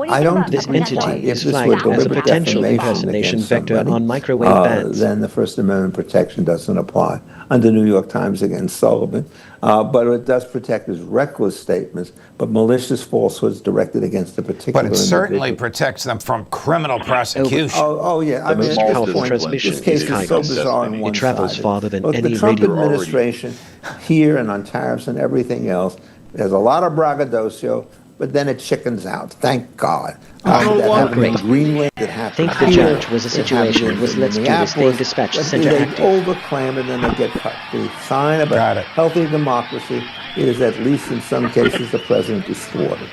I don't This entity if is this were flagged as a deliberate potential defamation impersonation against vector somebody, on microwave bands. then the First Amendment protection doesn't apply under New York Times against Sullivan. But it does protect his reckless statements, but malicious falsehoods directed against a particular But it certainly individual. protects them from criminal prosecution. Oh, yeah. I mean, most at powerful this point, transmission this case is is so Kygo's. bizarre and It one-sided. travels farther than Look, any the Trump radio. administration here and on tariffs and everything else, there's a lot of braggadocio, but then it chickens out. Thank God. That happened in Greenland. It happened Think the here. judge was a It situation happened was in let's do this thing Minneapolis. dispatch But center they active. overclaim and then they get cut. The sign of a healthy democracy is, at least in some cases, the president is thwarted.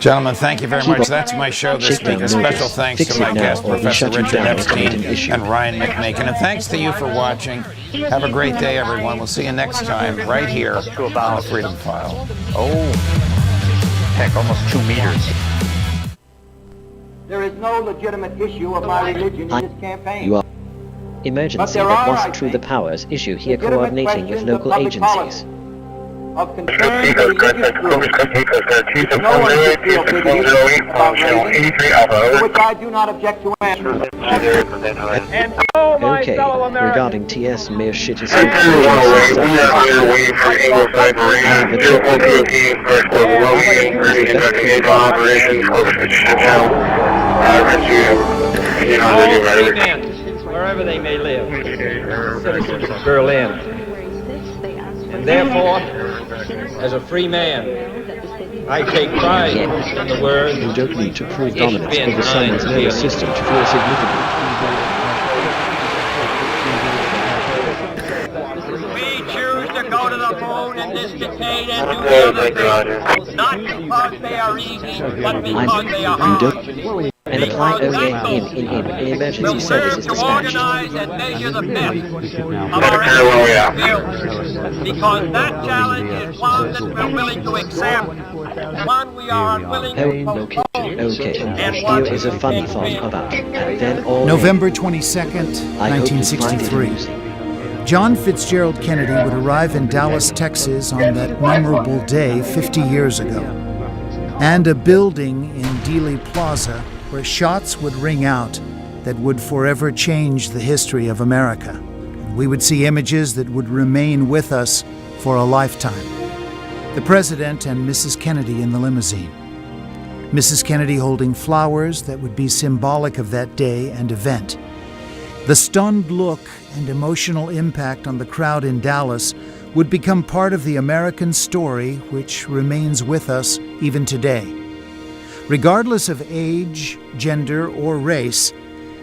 Gentlemen, thank you very much. That's my show this week. A special thanks to my guests, Professor Richard Epstein and Ryan McMakin. And thanks to you for watching. Have a great day, everyone. We'll see you next time right here on the Freedom File. Oh, heck, almost 2 meters. There is no legitimate issue of my religion in this campaign. You are emergency there that are, was I through the think, powers issue here legitimate coordinating with questions of local public agencies. of concern to religious groups. No one should feel bigoted about raising, which I do not object to answer. Okay, regarding TS Mayor Shitty Wherever they may live, citizens of Berlin. And therefore, as a free man, I take pride in the word. You don't need to prove dominance over someone's nervous system to feel significant. We choose to go to the moon in this decade and do the other things, not because they are easy, but because they are hard. And apply OA in emergency services dispatched. Organize and measure the best of our skills, because that challenge is one that we're willing to accept, one we are unwilling to postpone. Okay, here is a funny thought about then all November 22nd, 1963. John Fitzgerald Kennedy would arrive in Dallas, Texas on that memorable day 50 years ago. And a building in Dealey Plaza where shots would ring out that would forever change the history of America. And we would see images that would remain with us for a lifetime. The President and Mrs. Kennedy in the limousine. Mrs. Kennedy holding flowers that would be symbolic of that day and event. The stunned look and emotional impact on the crowd in Dallas would become part of the American story which remains with us even today. Regardless of age, gender, or race,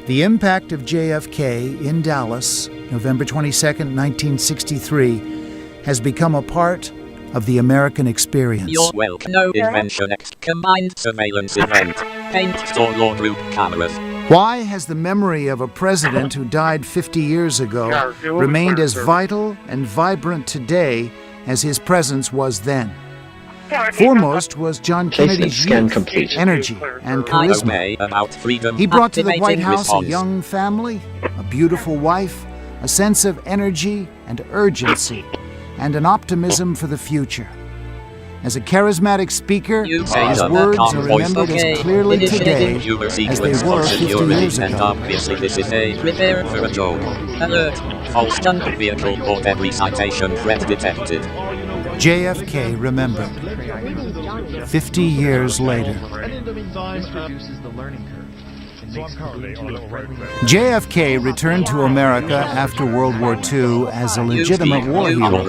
the impact of JFK in Dallas, November 22, 1963, has become a part of the American experience. You're welcome. No invention X combined surveillance event. paint store law group cameras. Why has the memory of a president who died 50 years ago remained as vital and vibrant today as his presence was then? Foremost was John Kennedy's youth, energy, and charisma. He brought to the White House a young family, a beautiful wife, a sense of energy and urgency, and an optimism for the future. As a charismatic speaker, his words are remembered as clearly today as they were 50 years ago. Obviously, this is a prepare for a joke. Alert! False junk vehicle or debris citation threat detected. JFK remembered. 50 years later. JFK returned to America after World War II as a legitimate war hero,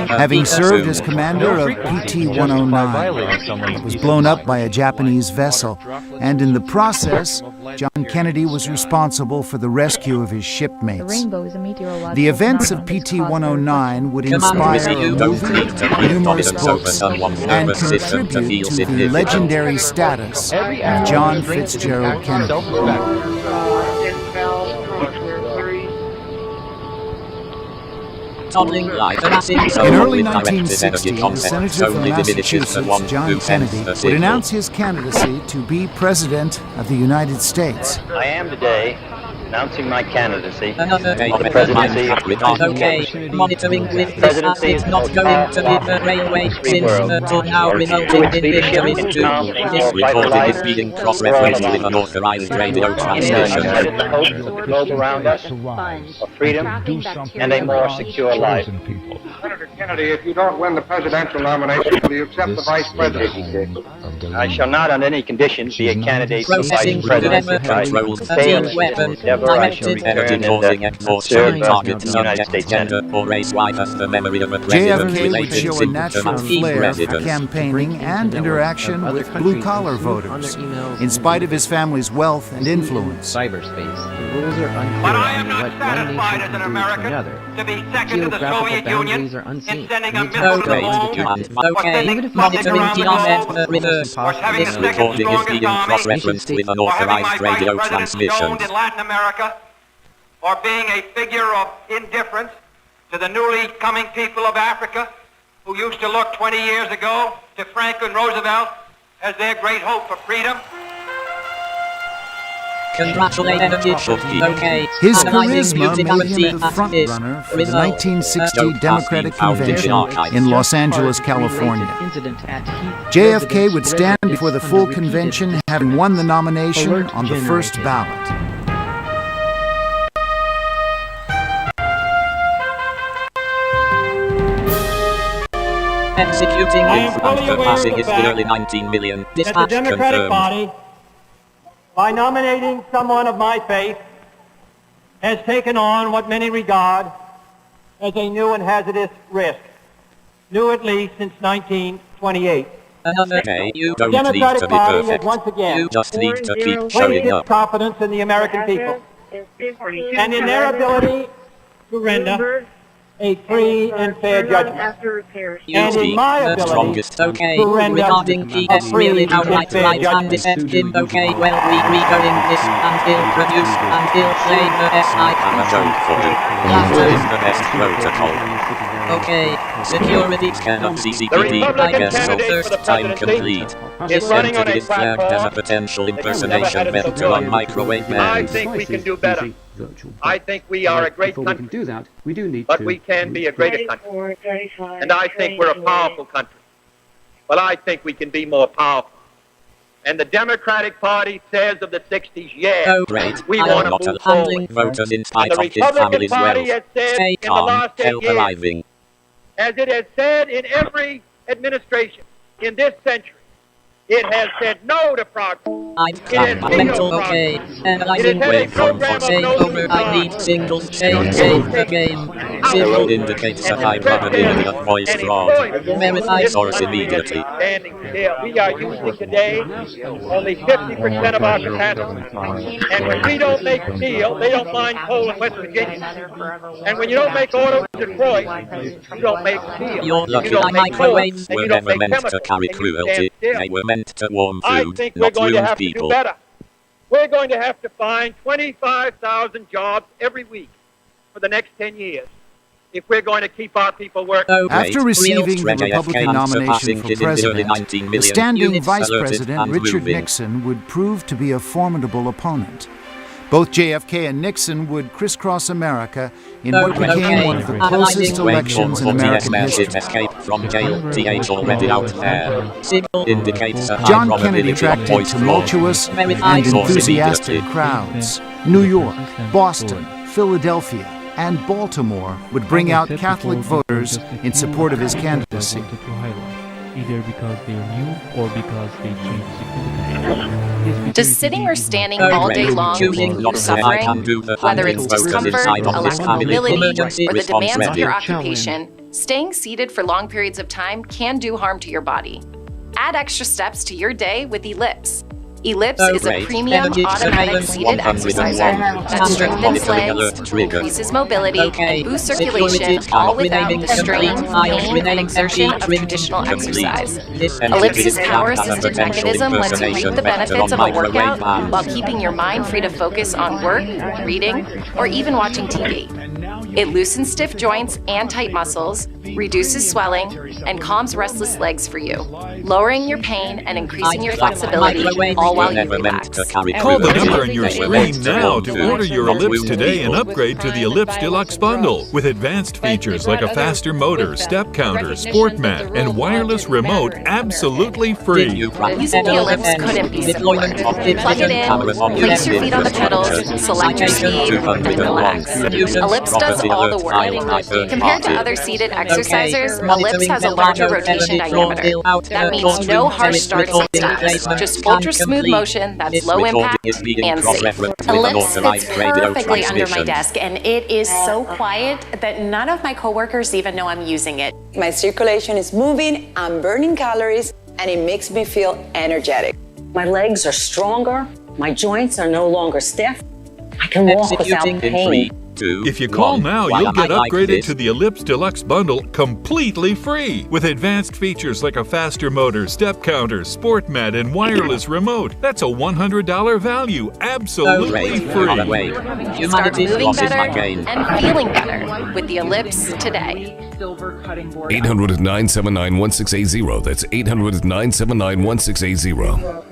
having served as commander of PT-109. It was blown up by a Japanese vessel, and in the process, John Kennedy was responsible for the rescue of his shipmates. The events of PT-109 would inspire a movie, numerous books, and contribute to the legendary status of John Fitzgerald Kennedy. In early 1960, the Senator from Massachusetts, John Kennedy, would announce his candidacy to be President of the United States. I am today announcing my candidacy Another day of the presidency okay. Monitoring with this asset not going to be the railway since until now resulting in injuries to this recording is being cross-referenced with unauthorized radio transmission. the hope of the globe around us, of freedom, and a more secure life. Senator Kennedy, if you don't win the presidential nomination, will you accept the vice presidency? I shall not on any conditions be a candidate for Processing vice presidency. If I fail weapon endeavor, I shall return and serve target the United States gender or race wife as the memory of a president JFK would show a natural flair for campaigning and interaction with blue-collar voters, in spite of his family's wealth and influence. But I am not satisfied as an American to be second to the Soviet Union in sending a missile to the moon, or sending something around the globe, reverse. or having the This second recording is strongest being army, cross-referenced with or having my unauthorized vice radio president transmissions. stoned in Latin America, or being a figure of indifference to the newly coming people of Africa who used to look 20 years ago to Franklin Roosevelt as their great hope for freedom. His charisma made him the front-runner for the 1960 Democratic Convention in Los Angeles, California. JFK would stand before the full convention having won the nomination on the first ballot. Executing in front of passing is nearly 19 million. Dispatch that the Democratic confirmed. Party, by nominating someone of my faith, has taken on what many regard as a new and hazardous risk, new at least since 1928. Another day, you don't The need Democratic to be Party perfect. has once again You just need to keep placed showing its up. confidence in the American people and in their ability to render a free and fair judgment. You And in speak my the ability strongest, okay. to render Regarding a PS free really and outright fair right and judgment. deceptive, okay. Well, we going this and he'll produce and he'll play the SI and a joke for you. Laughter is the best protocol. Okay, security scan of CCPD, I guess so first time complete. This entity is flagged as a potential impersonation vector on microwave I bands. think we can do better. I think we are a great country, but we can be a greater country. And I think we're a powerful country. But I think we can be more powerful. And the Democratic Party says of the 60s, yeah, Oh great, we I want am to not move handling forward. voters in And spite the of his Republican family's Party wealth. has said Stay in the calm, last 8 help years, arriving. as it has said in every administration in this century, it has said no to progress. I've It got has my vetoed mental progress. okay. Analyzing It has had a waveform program for of save no over. I need singles change save the game. Symbol indicates a high probability of voice fraud. Verify source immediately. Standing still. We are using today only 50% of our capacity. And when we don't make steel, they don't mine coal in West Virginia. And when you don't make autos in Detroit, you don't make steel. You're lucky you don't my make coal, microwaves and were you don't never make meant to chemicals, carry and you stand cruelty. still. They were meant meant to warm I food, think we're not going to wound have people. to do better. We're going to have to find 25,000 jobs every week for the next 10 years if we're going to keep our people working. After receiving the Republican nomination for president, the standing vice president, Richard Nixon, would prove to be a formidable opponent. Both JFK and Nixon would crisscross America in what became one of the closest elections in American history. Escape from jail, TH already out there. Indicates a high John Kennedy probability of attracted voice fraud. tumultuous and enthusiastic crowds. New York, Boston, Philadelphia, and Baltimore would bring out Catholic voters in support of his candidacy. Either because they're new or because they changed significantly. Does sitting or standing all day long mean you're suffering? Whether it's discomfort, a lack of mobility, or the demands of your occupation, staying seated for long periods of time can do harm to your body. Add extra steps to your day with Ellipse. Ellipse is a premium automatic seated exerciser that strengthens legs, increases mobility, and boosts circulation, all without the strain, pain, and exertion of traditional exercise. Ellipse's power-assisted mechanism lets you reap the benefits of a workout while keeping your mind free to focus on work, reading, or even watching TV. It loosens stiff joints and tight muscles, reduces swelling, and calms restless legs for you, lowering your pain and increasing your flexibility, all while you relax. Call the number on your screen now to order your Ellipse today and upgrade to the Ellipse Deluxe Bundle with advanced features like a faster motor, step counter, sport mat, and wireless remote absolutely free. Using the Ellipse couldn't be simpler. Plug it in, place your feet on the pedals, select your speed, and relax. Ellipse does all the work. Compared to other seated exercisers, Ellipse has a larger rotation diameter. That means no harsh starts and stops, just ultra smooth motion that's low impact and safe. Ellipse fits perfectly under my desk, and it is so quiet that none of my coworkers even know I'm using it. My circulation is moving, I'm burning calories, and it makes me feel energetic. My legs are stronger, my joints are no longer stiff, I can walk without pain. If you call now, you'll get upgraded to the Ellipse Deluxe Bundle completely free with advanced features like a faster motor, step counter, sport mat, and wireless remote. That's a $100 value, absolutely free. Start moving better and feeling better with the Ellipse today. 800-979-1680. That's 800-979-1680.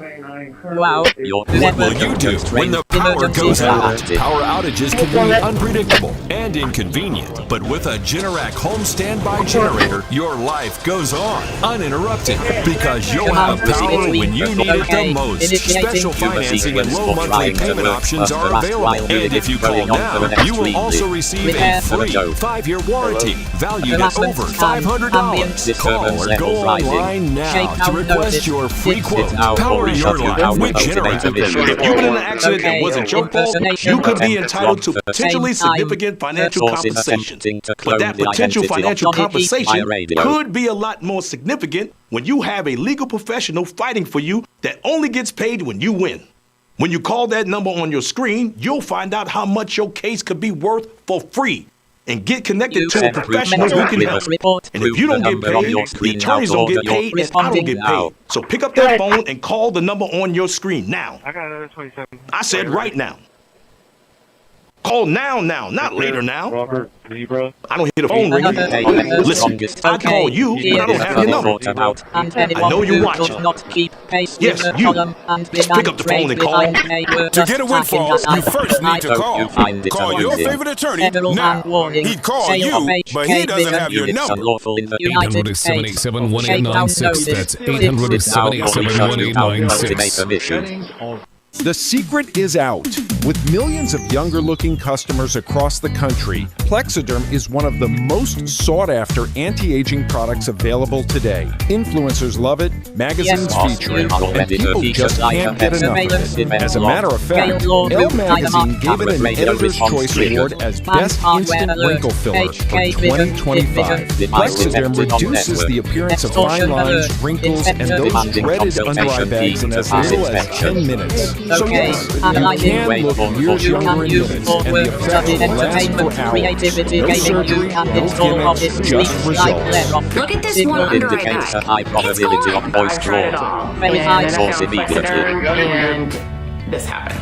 Wow. What will you do when the power goes out? Power outages can be unpredictable and inconvenient, but with a Generac home standby generator, your life goes on uninterrupted because you'll have power when you need it the most. Special financing and low monthly payment options are available. And if you call now, you will also receive a free 5-year warranty valued at over $500. Call or go online now to request your free quote. Power your life with Generac. If you've been in an accident that wasn't your fault, you could be entitled to potentially significant financial compensation. But that potential financial compensation could be a lot more significant when you have a legal professional fighting for you that only gets paid when you win. When you call that number on your screen, you'll find out how much your case could be worth for free. And get connected to a professional who can help. And if you don't get paid, the attorneys don't get paid, and I don't get paid. So pick up that phone and call the number on your screen now. I said right now. Call now, not later now. Robert, Libra. I don't hear the phone ringing. Listen, I call you, but I don't have your number. I know you're watching. Yes, you. Just pick up the phone and call. To get a windfall, you first need to call. Call your favorite attorney now. He'd call you, but he doesn't have your number. 800-787-1896. That's 800-787-1896. The secret is out. With millions of younger-looking customers across the country, Plexiderm is one of the most sought-after anti-aging products available today. Influencers love it, magazines feature it, and people just can't get enough of it. As a matter of fact, Elle magazine gave it an Editor's Choice Award as Best Instant Wrinkle Filler for 2025. Plexiderm reduces the appearance of fine lines, wrinkles, and those dreaded under-eye bags in as little as 10 minutes. So yes, you can look years younger in minutes, and the effect will last for hours. Creativity, No gaming, surgery, you can no install gimmicks, Office just 365 results. Look at this one under eye Indicates a guy. high probability of voice draw. Very high. Source immediately. And this happened.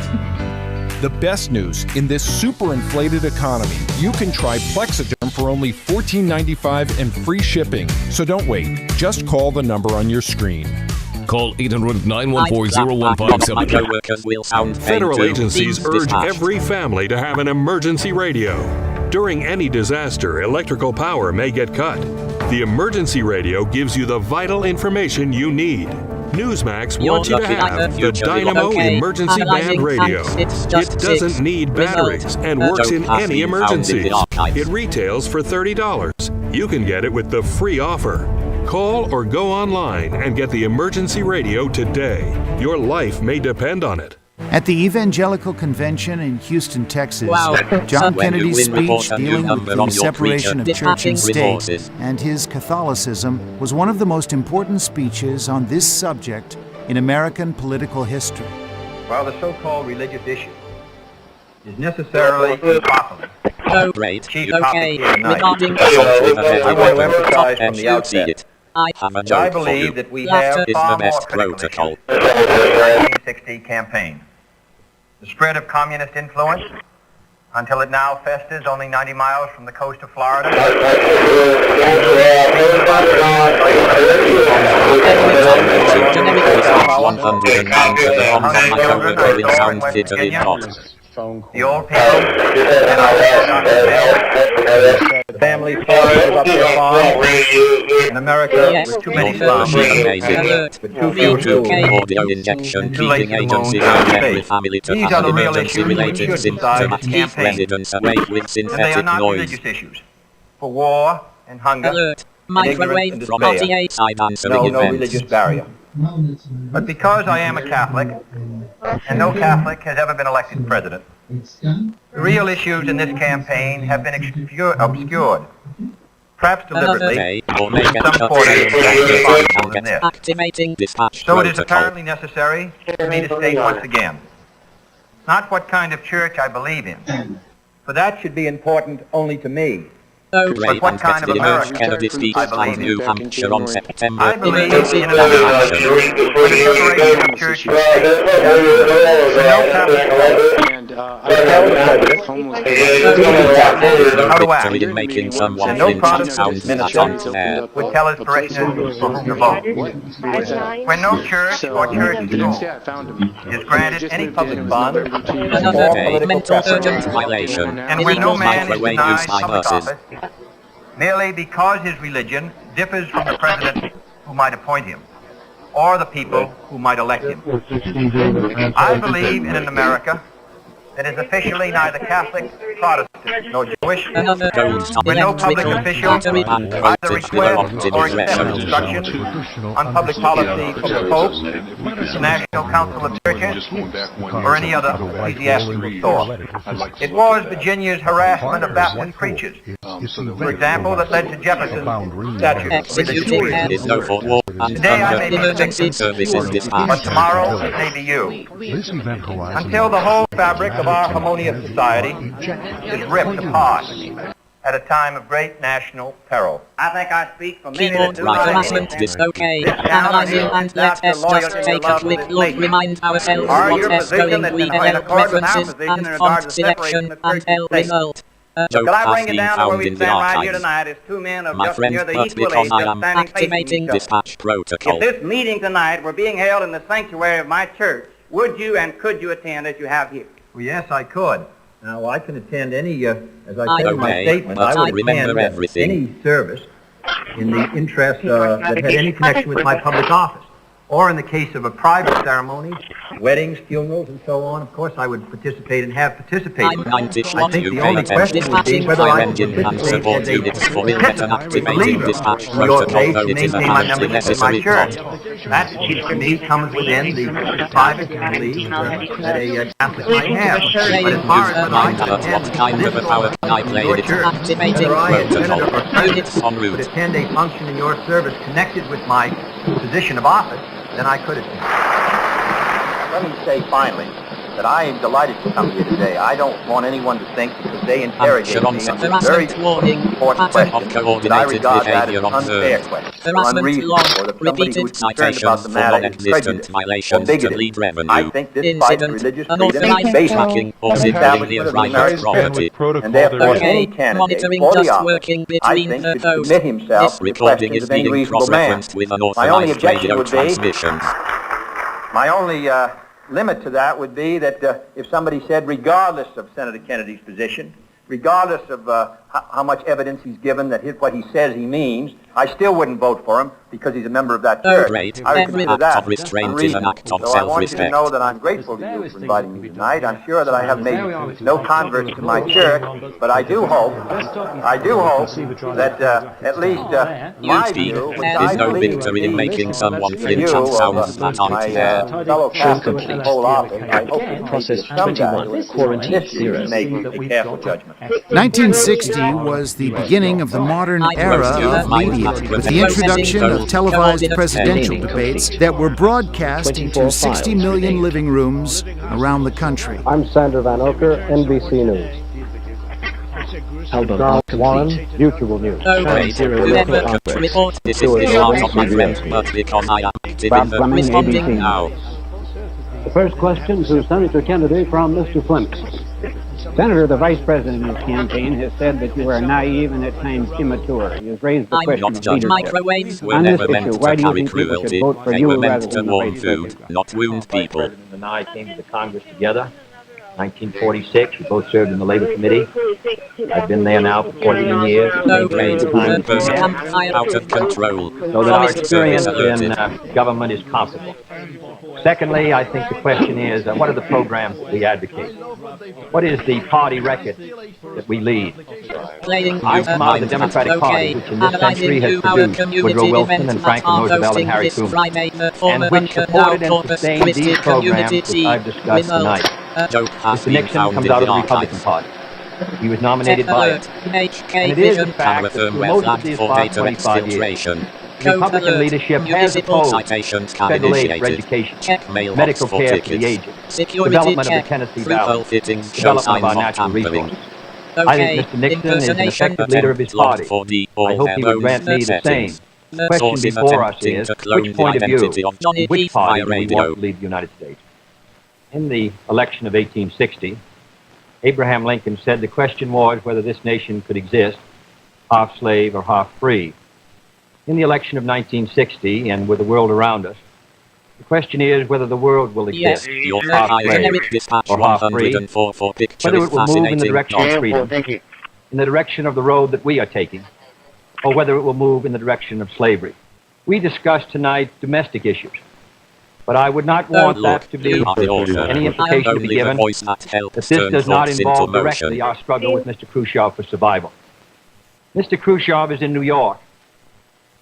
The best news, in this super inflated economy, you can try Plexiderm for only $14.95 and free shipping. So don't wait. Just call the number on your screen. Call 800-914-0157. Federal agencies urge every family to have an emergency radio. During any disaster, electrical power may get cut. The emergency radio gives you the vital information you need. Newsmax wants you to have the Dynamo Emergency Band Radio. It doesn't need batteries and works in any emergencies. It retails for $30. You can get it with the free offer. Call or go online and get the emergency radio today. Your life may depend on it. At the Evangelical Convention in Houston, Texas, John Kennedy's speech dealing with the separation of church and state and his Catholicism was one of the most important speeches on this subject in American political history. While the so-called religious issue is necessarily impossible, Okay, regarding I want to emphasize from the outset that I believe that we have far more critical issues than the 1960 campaign. The spread of communist influence, until it now festers only 90 miles from the coast of Florida. The old people, the family farmers up their farm. In America, with too many slums, with too few schools, and too late to move. These are the real issues which should decide this campaign. And they are not religious issues. For war and hunger, ignorance and despair. No religious barrier. But because I am a Catholic, and no Catholic has ever been elected president, the real issues in this campaign have been obscured, perhaps deliberately, in some quarters than this. So it is apparently necessary for me to state once again, not what kind of church I believe in, for that should be important only to me. But what kind of American I believe in. I believe in an separation of church and state. For no Catholic and no Protestant minister would tell his parishioners for whom to vote. When no church or church school is granted any public fund or political preference, and when no man is denied public office, merely because his religion differs from the president who might appoint him, or the people who might elect him. I believe in an America that is officially neither Catholic, Protestant, nor Jewish, when no public official either requests or accepts instructions on public policy from the Pope, the National Council of Churches, or any other ecclesiastical source. It was Virginia's harassment of Baptist preachers, for example, that led to Jefferson's statute of religious freedom. Today I may be convicted, but tomorrow it may be you. Until the whole fabric of our harmonious society is ripped apart at a time of great national peril. I think I speak for many that do okay. Analyzing and let us just take a quick look, remind ourselves what's going we have references and font selection and L result. Could I bring it down to where we stand right here tonight as two men of just near the equal age just standing facing each other? If this meeting tonight were being held in the sanctuary of my church, would you and could you attend as you have here? Well, yes, I could. Now, I can attend any, as I said in my statement, I would attend any service in the interest that had any connection with my public office. Or in the case of a private ceremony, weddings, funerals, and so on, of course I would participate and have participated. I think the only question would be whether I would participate as a believer in your faith to maintain my membership in my church. That, to me, comes within the private belief that a Catholic might have. But as far as whether I could attend this sort of your church, whether I as senator or president would attend a function in your service connected with my position of office, then I could attend. Let me say finally that I am delighted to come here today. I don't want anyone to think because they interrogate me on this very important question that I regard that as an unfair question, unreasonable, or that somebody who is concerned about the matter is prejudiced or bigoted. I think this fight for religious freedom is based on the establishment of the American property, and therefore any candidate for the office, I think, should submit himself to the questions of any reasonable man. My only objection would be, my only limit to that would be that if somebody said, regardless of Senator Kennedy's position, regardless of how much evidence he's given that what he says he means, I still wouldn't vote for him because he's a member of that church. I would consider that unreasonable. So I want you to know that I'm grateful to you for inviting me tonight. I'm sure that I have made no converts to my church, but I do hope that at least my view, which I believe in making someone flinch and sounds that aren't fair. fellow Catholics in the whole office, I hope that Process 21, Quarantine 0. make a careful judgment. 1960 was the beginning of the modern era of media, with the introduction of televised presidential debates that were broadcast into 60 million living rooms around the country. I'm Sandra Van Oker, NBC News. Album Warren, Mutual News. This is the art of my friend, but because I am active in the responding now. The first question to Senator Kennedy from Mr. Fleming. Senator, the Vice President in his campaign has said that you are naive and at times immature. He has raised the question of leadership. On this issue, why do you think people should vote for you rather than the Vice President? Not wound people. The President and I came to the Congress together. 1946, we both served in the Labor Committee. I've been there now for 14 years. Out of control. So that our experience in government is comparable. Secondly, I think the question is, what are the programs that we advocate? What is the party record that we lead? I come out of the Democratic Party, which in this century has produced Woodrow Wilson and Franklin Roosevelt and Harry Truman, and which supported and sustained these programs that I've discussed tonight. Mr. Nixon comes out of the Republican Party. He was nominated by it. And it is, in fact, that for most of these last 25 years, Republican leadership has opposed federal aid for education, medical care for the aged, development of the Tennessee Valley, development of our natural resources. I think Mr. Nixon is an effective leader of his party. I hope he would grant me the same. The question before us is, which point of view, which party do we want to lead the United States? In the election of 1860, Abraham Lincoln said the question was whether this nation could exist, half slave or half free. In the election of 1960, and with the world around us, the question is whether the world will exist, half slave or half free, whether it will move in the direction of freedom, in the direction of the road that we are taking, or whether it will move in the direction of slavery. We discussed tonight domestic issues. But I would not want that to be any implication to be given that this does not involve directly our struggle with Mr. Khrushchev for survival. Mr. Khrushchev is in New York,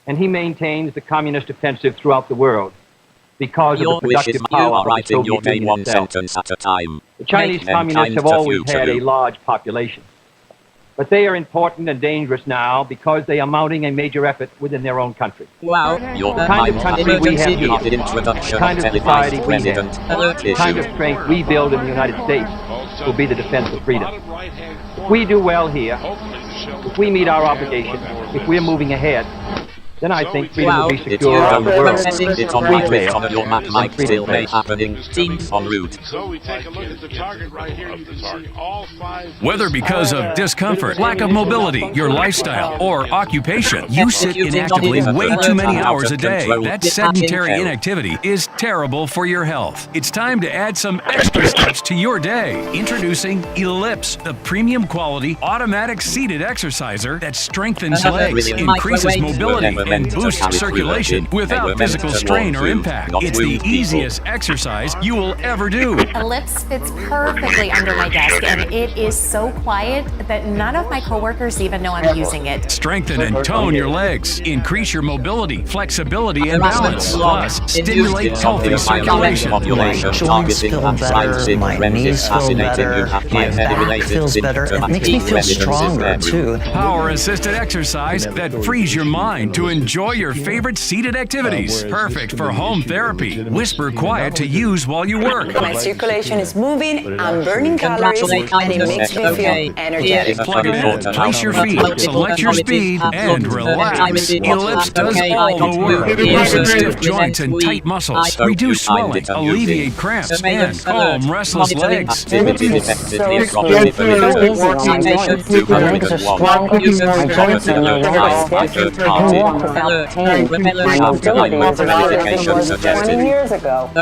and he maintains the communist offensive throughout the world because of the productive power of the Soviet Union itself. The Chinese communists have always had a large population, but they are important and dangerous now because they are mounting a major effort within their own country. Wow. The kind of country we have here, the kind of society we have, the kind of strength we build in the United States will be the defense of freedom. If we do well here, if we meet our obligations, if we're moving ahead, then I think freedom will be secure around the world. It's on my list on your map, Mike, still may happening. En route. So we take a look at the target right here. You can see all 5. Whether because of discomfort, lack of mobility, your lifestyle, or occupation, you sit inactively way too many hours a day. That sedentary inactivity is terrible for your health. It's time to add some extra steps to your day. Introducing Ellipse, the premium quality automatic seated exerciser that strengthens legs, increases mobility, and boosts circulation without physical strain or impact. It's the easiest exercise you will ever do. Ellipse fits perfectly under my desk, and it is so quiet that none of my coworkers even know I'm using it. Strengthen and tone your legs, increase your mobility, flexibility, and balance. Plus, stimulate healthy circulation. My joints feel better, my knees feel better, my back feels better. It makes me feel stronger, too. Power-assisted exercise that frees your mind to Enjoy your favorite seated activities. Perfect for home therapy. Whisper quiet to use while you work. My circulation is moving, I'm burning calories, and it makes me feel energetic. Plug it in, place your feet, select your speed, and relax. Ellipse does all the work. Loosen stiff joints and tight muscles. Reduce swelling, alleviate cramps, and calm restless legs.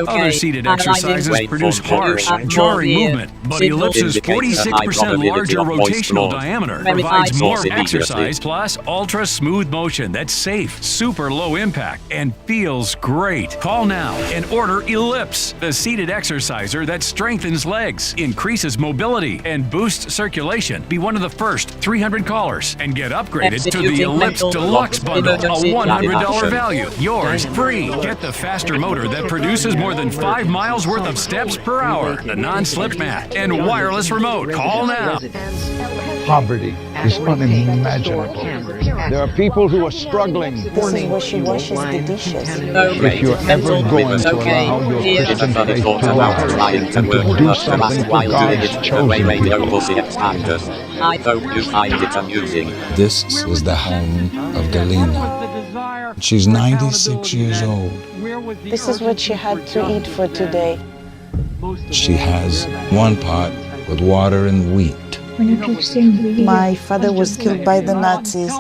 Other seated exercises produce harsh, jarring movement, but Ellipse's 46% larger rotational diameter provides more exercise plus ultra-smooth motion that's safe, super low impact, and feels great. Call now and order Ellipse, the seated exerciser that strengthens legs, increases mobility, and boosts circulation. Be one of the first 300 callers and get upgraded to the Ellipse Deluxe Bundle, a $100 value. Yours free. Get the faster motor that produces more than 5 miles worth of steps per hour, the non-slip mat, and wireless remote. Call now. Poverty is unimaginable. There are people who are struggling. This is where she washes the dishes. If you're ever going to allow your Christian faith to rise and to do something for God's chosen people. I hope you find it amusing. This is the home of Galena. She's 96 years old. This is what she had to eat for today. She has one pot with water and wheat. My father was killed by the Nazis.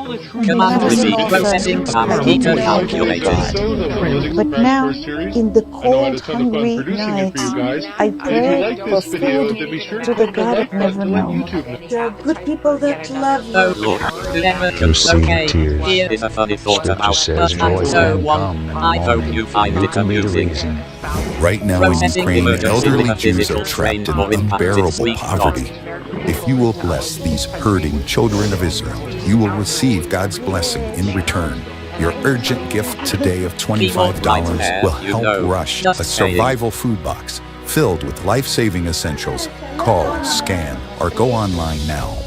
But now, in the cold, hungry nights, I pray for food to the God of never known. There are good people that love you. You see the tears. Scripture says joy can come. I hope you find it amusing. Right now in Ukraine, elderly Jews are trapped in unbearable poverty. If you will bless these hurting children of Israel, you will receive God's blessing in return. Your urgent gift today of $25 will help rush a survival food box filled with life-saving essentials. Call, scan, or go online now.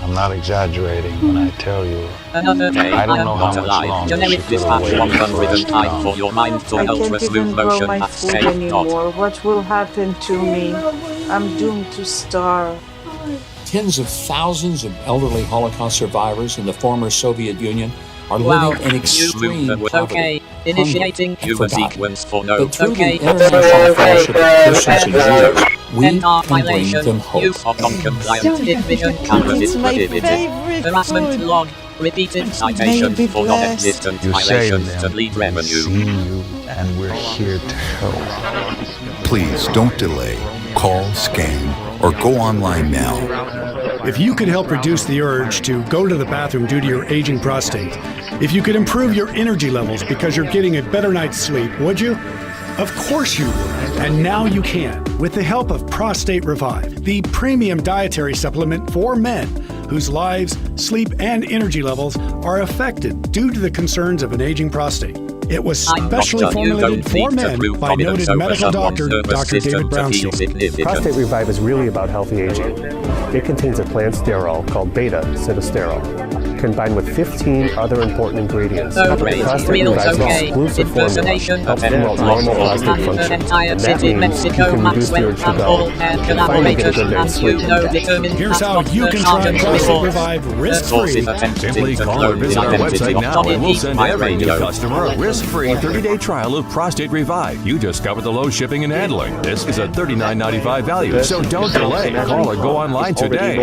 I'm not exaggerating when I tell you. Another day, I don't know how much longer generic dispatch 105 for your mind to ultra smooth motion at scale. What will happen to me? I'm doomed to starve. Tens of thousands of elderly Holocaust survivors in the former Soviet Union are living in extreme poverty. Initiating human sequence for no. But through the international fellowship of Christians and Jews, we can bring them hope. Use of non-compliant vision cameras prohibited. Harassment log. Repeated citations for non-existent violations to bleed revenue. Seen you, and we're here to help. Please don't delay. Call, scan, or go online now. If you could help reduce the urge to go to the bathroom due to your aging prostate, if you could improve your energy levels because you're getting a better night's sleep, would you? Of course you would, and now you can, with the help of Prostate Revive, the premium dietary supplement for men whose lives, sleep, and energy levels are affected due to the concerns of an aging prostate. It was specially formulated for men by noted medical doctor, Dr. David Brownstein. Prostate Revive is really about healthy aging. It contains a plant sterol called beta-sitosterol, combined with 15 other important ingredients. The Prostate Revive's exclusive formula helps promote normal prostate function, and that means you can reduce the urge to go and finally get a good night's sleep. Here's how you can try Prostate Revive risk-free. Simply call or visit our website now and we'll send every new customer a risk-free 30-day trial of Prostate Revive. You discover the low shipping and handling. This is a $39.95 value, so don't delay. Call or go online today.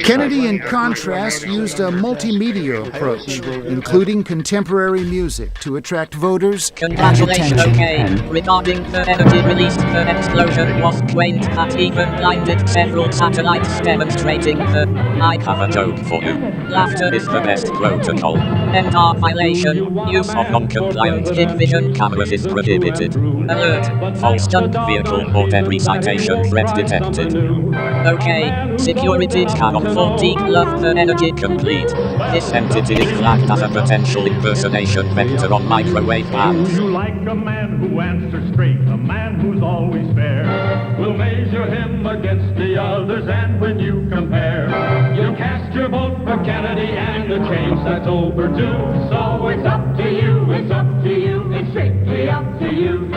Kennedy, in contrast, used a multimedia approach, including contemporary music to attract voters and attention. Regarding the energy released, the explosion was quaint and even blinded several satellites demonstrating the... I have a joke for you. Laughter is the best protocol. NR violation. Use of non-compliant vision cameras is prohibited. Alert. False junk vehicle or debris citation threat detected. Okay. Security canon 14 love the energy complete. This entity is flagged as a potential impersonation vector on microwave bands. You like a man who answers straight, a man who's always fair. We'll measure him against the others, and when you compare, you'll cast your vote for Kennedy, and the change that's overdue. So it's up to you, it's up to you, it's strictly up to you.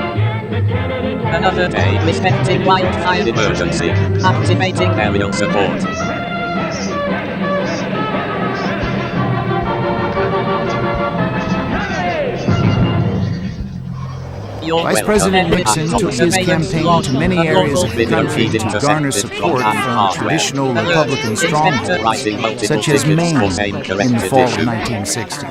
Another day respecting wildfire emergency. Activating aerial support. Vice President Nixon took his campaign to many areas of the country to garner support from traditional Republican strongholds, such as Maine in the fall of 1960.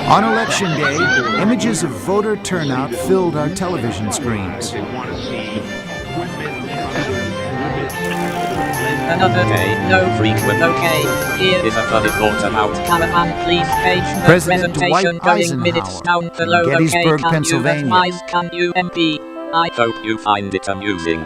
On Election Day, images of voter turnout filled our television screens. Another day, no frequent okay. Here is a funny thought about caravan, please page. President Dwight going minutes down below. Gettysburg, okay, Pennsylvania. Can you MP? I hope you find it amusing.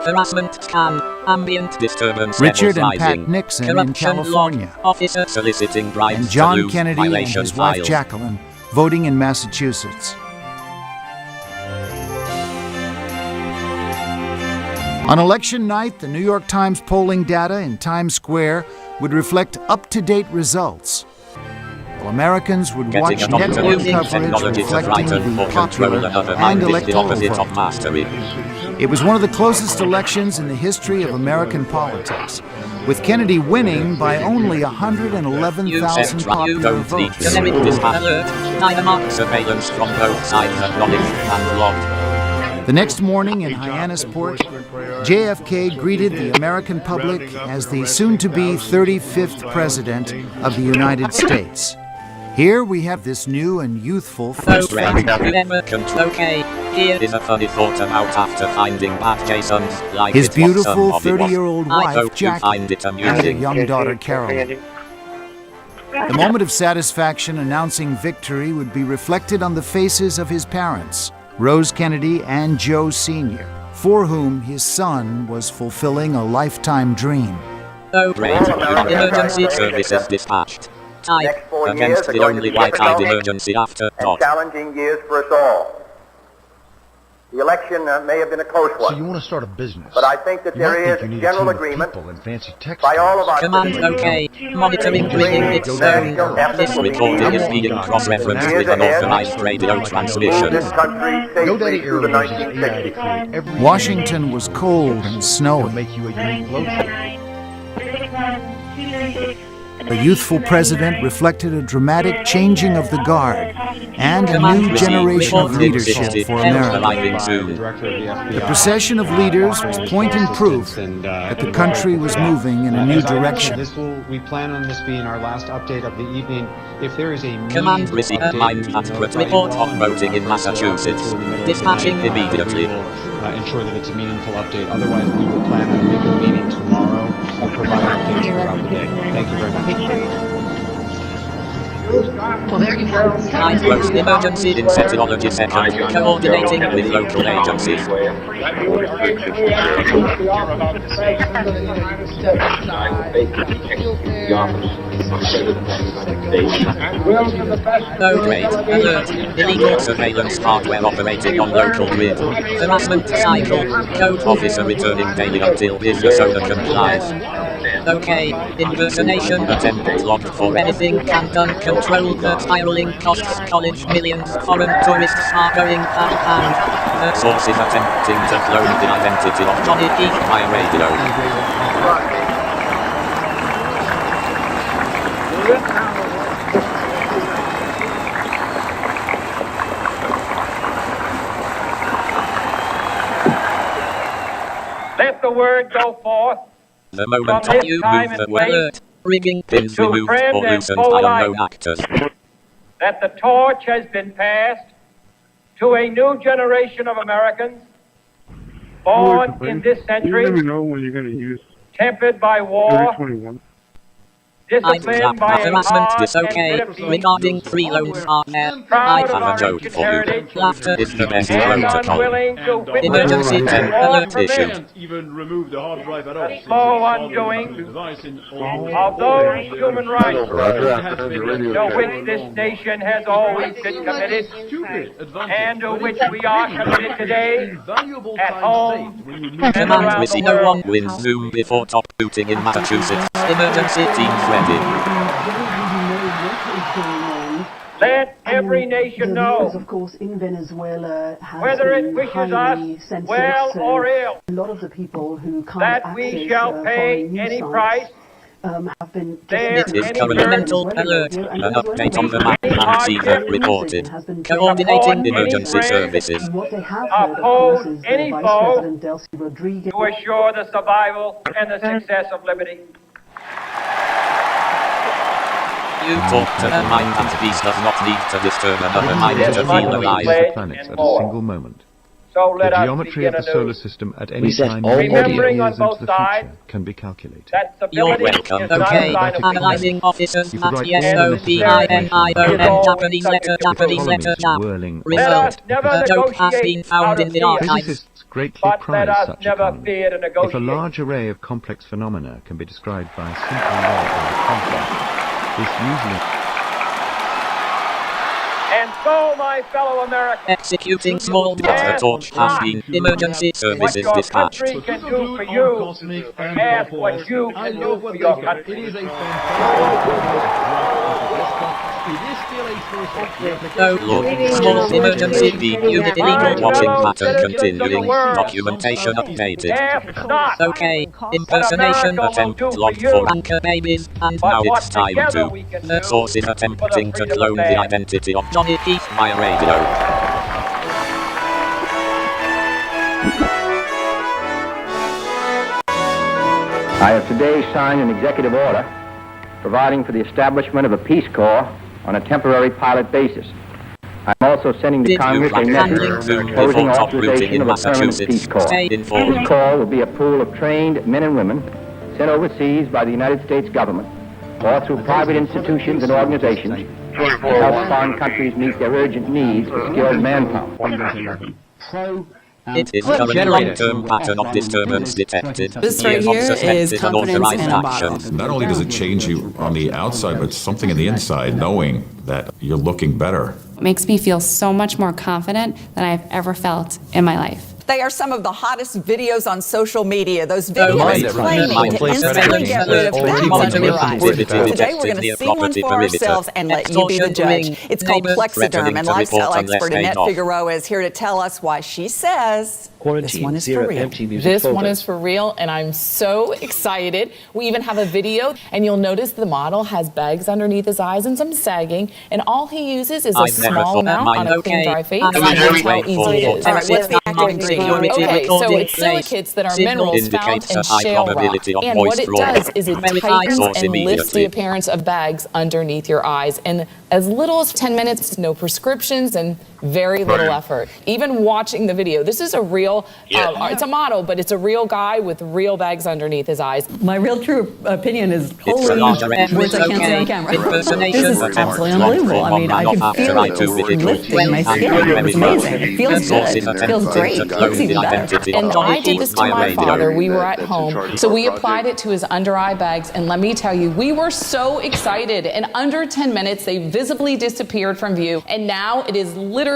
Harassment scan, ambient disturbance Richard and rising. Pat Nixon in Corruption California. log, officer soliciting bribes And John to lose Kennedy and violation his wife file. Jacqueline voting in Massachusetts. On election night, the New York Times polling data in Times Square would reflect up-to-date results. While Americans would watch network coverage reflecting the popular and electoral vote. It was one of the closest elections in the history of American politics, with Kennedy winning by only 111,000 popular votes. Dynamark surveillance from both sides acknowledged and logged. The next morning in Hyannisport, JFK greeted the American public as the soon-to-be 35th President of the United States. Here we have this new and youthful first family. Okay, here is a funny thought about after finding Pat Jason's like His it was beautiful some of it was. 30-year-old I wife, hope you Jackie, find it and amusing. their young daughter, Carolyn. The moment of satisfaction announcing victory would be reflected on the faces of his parents, Rose Kennedy and Joe Sr., for whom his son was fulfilling a lifetime dream. Oh great, emergency services dispatched. Type, against the only white-eyed emergency after dot. Challenging years for us all. The election may have been a close one. So you want to start a business? But I think that there is general agreement by all of us. Command OK. Monitoring bringing its own. This recording is being cross-referenced with an authorized radio transmission. This country safely through the 1960s. Washington was cold and snowy. The youthful president reflected a dramatic changing of the guard and a new generation of leadership for America. The procession of leaders was point and proof that the country was moving in a new direction. We plan on this being our last update of the evening. If there is a command receive mind accurate report on voting in Massachusetts. Dispatching immediately. Ensure that it's a meaningful update. Otherwise, we will plan on making a meeting tomorrow and provide updates throughout the day. Thank you very much. Well, there you go. Close emergency in technology sector, coordinating with local agencies. No great alert. Illegal surveillance hardware operating on local grid. Harassment cycle. Code officer returning daily until business owner complies. Okay, impersonation attempt logged for anything can done. Control the spiraling costs college millions. Foreign tourists are going hand. Sources attempting to clone the identity of Johnny Heath by radio. Let the word go forth. The moment you move the word, rigging pins removed or loosened by unknown actors. That the torch has been passed to a new generation of Americans born in this century, You never know when you're going to use tempered by war, 3021. disciplined by a harassment hard is okay. and bitter Regarding free loans are fair. I proud of have a our joke ancient for you. heritage Laughter is the best and protocol. unwilling to witness Emergency or 10 alert issued. prevent even remove the hard drive at all. the slow undoing of those human rights to which this nation has always been committed and to which we are committed today at home and Command around with the no world. one wins Zoom before top booting in Massachusetts. Emergency teams ready. Let every nation know, of course, in Venezuela has whether it been wishes highly us sensitive, well so or ill, a lot of the people who can't that we access shall pay foreign news any sites, price have been there It is any governmental alert. An update on the map and fever reported. Coordinating emergency services. What they have heard, of course, is any Vice foe President Delcy Rodriguez to assure the survival and the success of liberty. You talk to the mind and peace does not need to disturb another mind to feel alive. The planets at a single moment. So The let us geometry of begin the solar anew. system at any set time all millions audio. of years into the sides future can be calculated. That You're stability welcome. is not a Okay. sign of Analyzing officers You at could write YSOBINION Japanese letter Japanese letter Jap. whirling Result. never A joke has been found in the archives. Physicists greatly But prize let us such never economy. fear to If a negotiate. large array of complex phenomena can be described by a simple law or a concept, this usually And so, my fellow Americans, Executing small the torch has been emergency what services your dispatched. country can do for you, ask what you can do for your country. No look. Small emergency unit illegal watching pattern continuing. Documentation updated. Okay. Impersonation attempt logged for anchor babies. And now it's time to. The source is attempting to clone the identity of Johnny Heath via radio. I have today signed an executive order providing for the establishment of a Peace Corps on a temporary pilot basis. I'm also sending to Congress a message proposing authorization of a permanent Peace Corps. This Corps will be a pool of trained men and women sent overseas by the United States government or through private institutions and organizations to help foreign countries meet their urgent needs for skilled manpower. It is current long-term pattern of disturbance detected. This right here is confidence in a bottle. Not only does it change you on the outside, but something in the inside, knowing that you're looking better. It makes me feel so much more confident than I've ever felt in my life. They are some of the hottest videos on social media. Those videos claiming to instantly get rid of bags under your eyes. Today we're going to see one for ourselves and let you be the judge. It's called Plexiderm, and lifestyle expert Annette Figueroa is here to tell us why she says this one is for real. This one is for real, and I'm so excited. We even have a video, and you'll notice the model has bags underneath his eyes and some sagging, and all he uses is a small amount on a clean, dry face. And that's how easy it is. All right, what's the active ingredient? Okay, so it's silicates that are minerals found in shale rock. And what it does is it tightens and lifts the appearance of bags underneath your eyes. And as little as 10 minutes, no prescriptions, and very little effort. Even watching the video, this is a real, it's a model, but it's a real guy with real bags underneath his eyes. My real true opinion is holy words I can't say on camera. This is absolutely unbelievable. I mean, I can feel it lifting my skin. It's amazing. It feels good. It feels great. It looks even better. And I did this to my father. We were at home. So we applied it to his under eye bags. And let me tell you, we were so excited. In under 10 minutes, they visibly disappeared from view. And now it is literally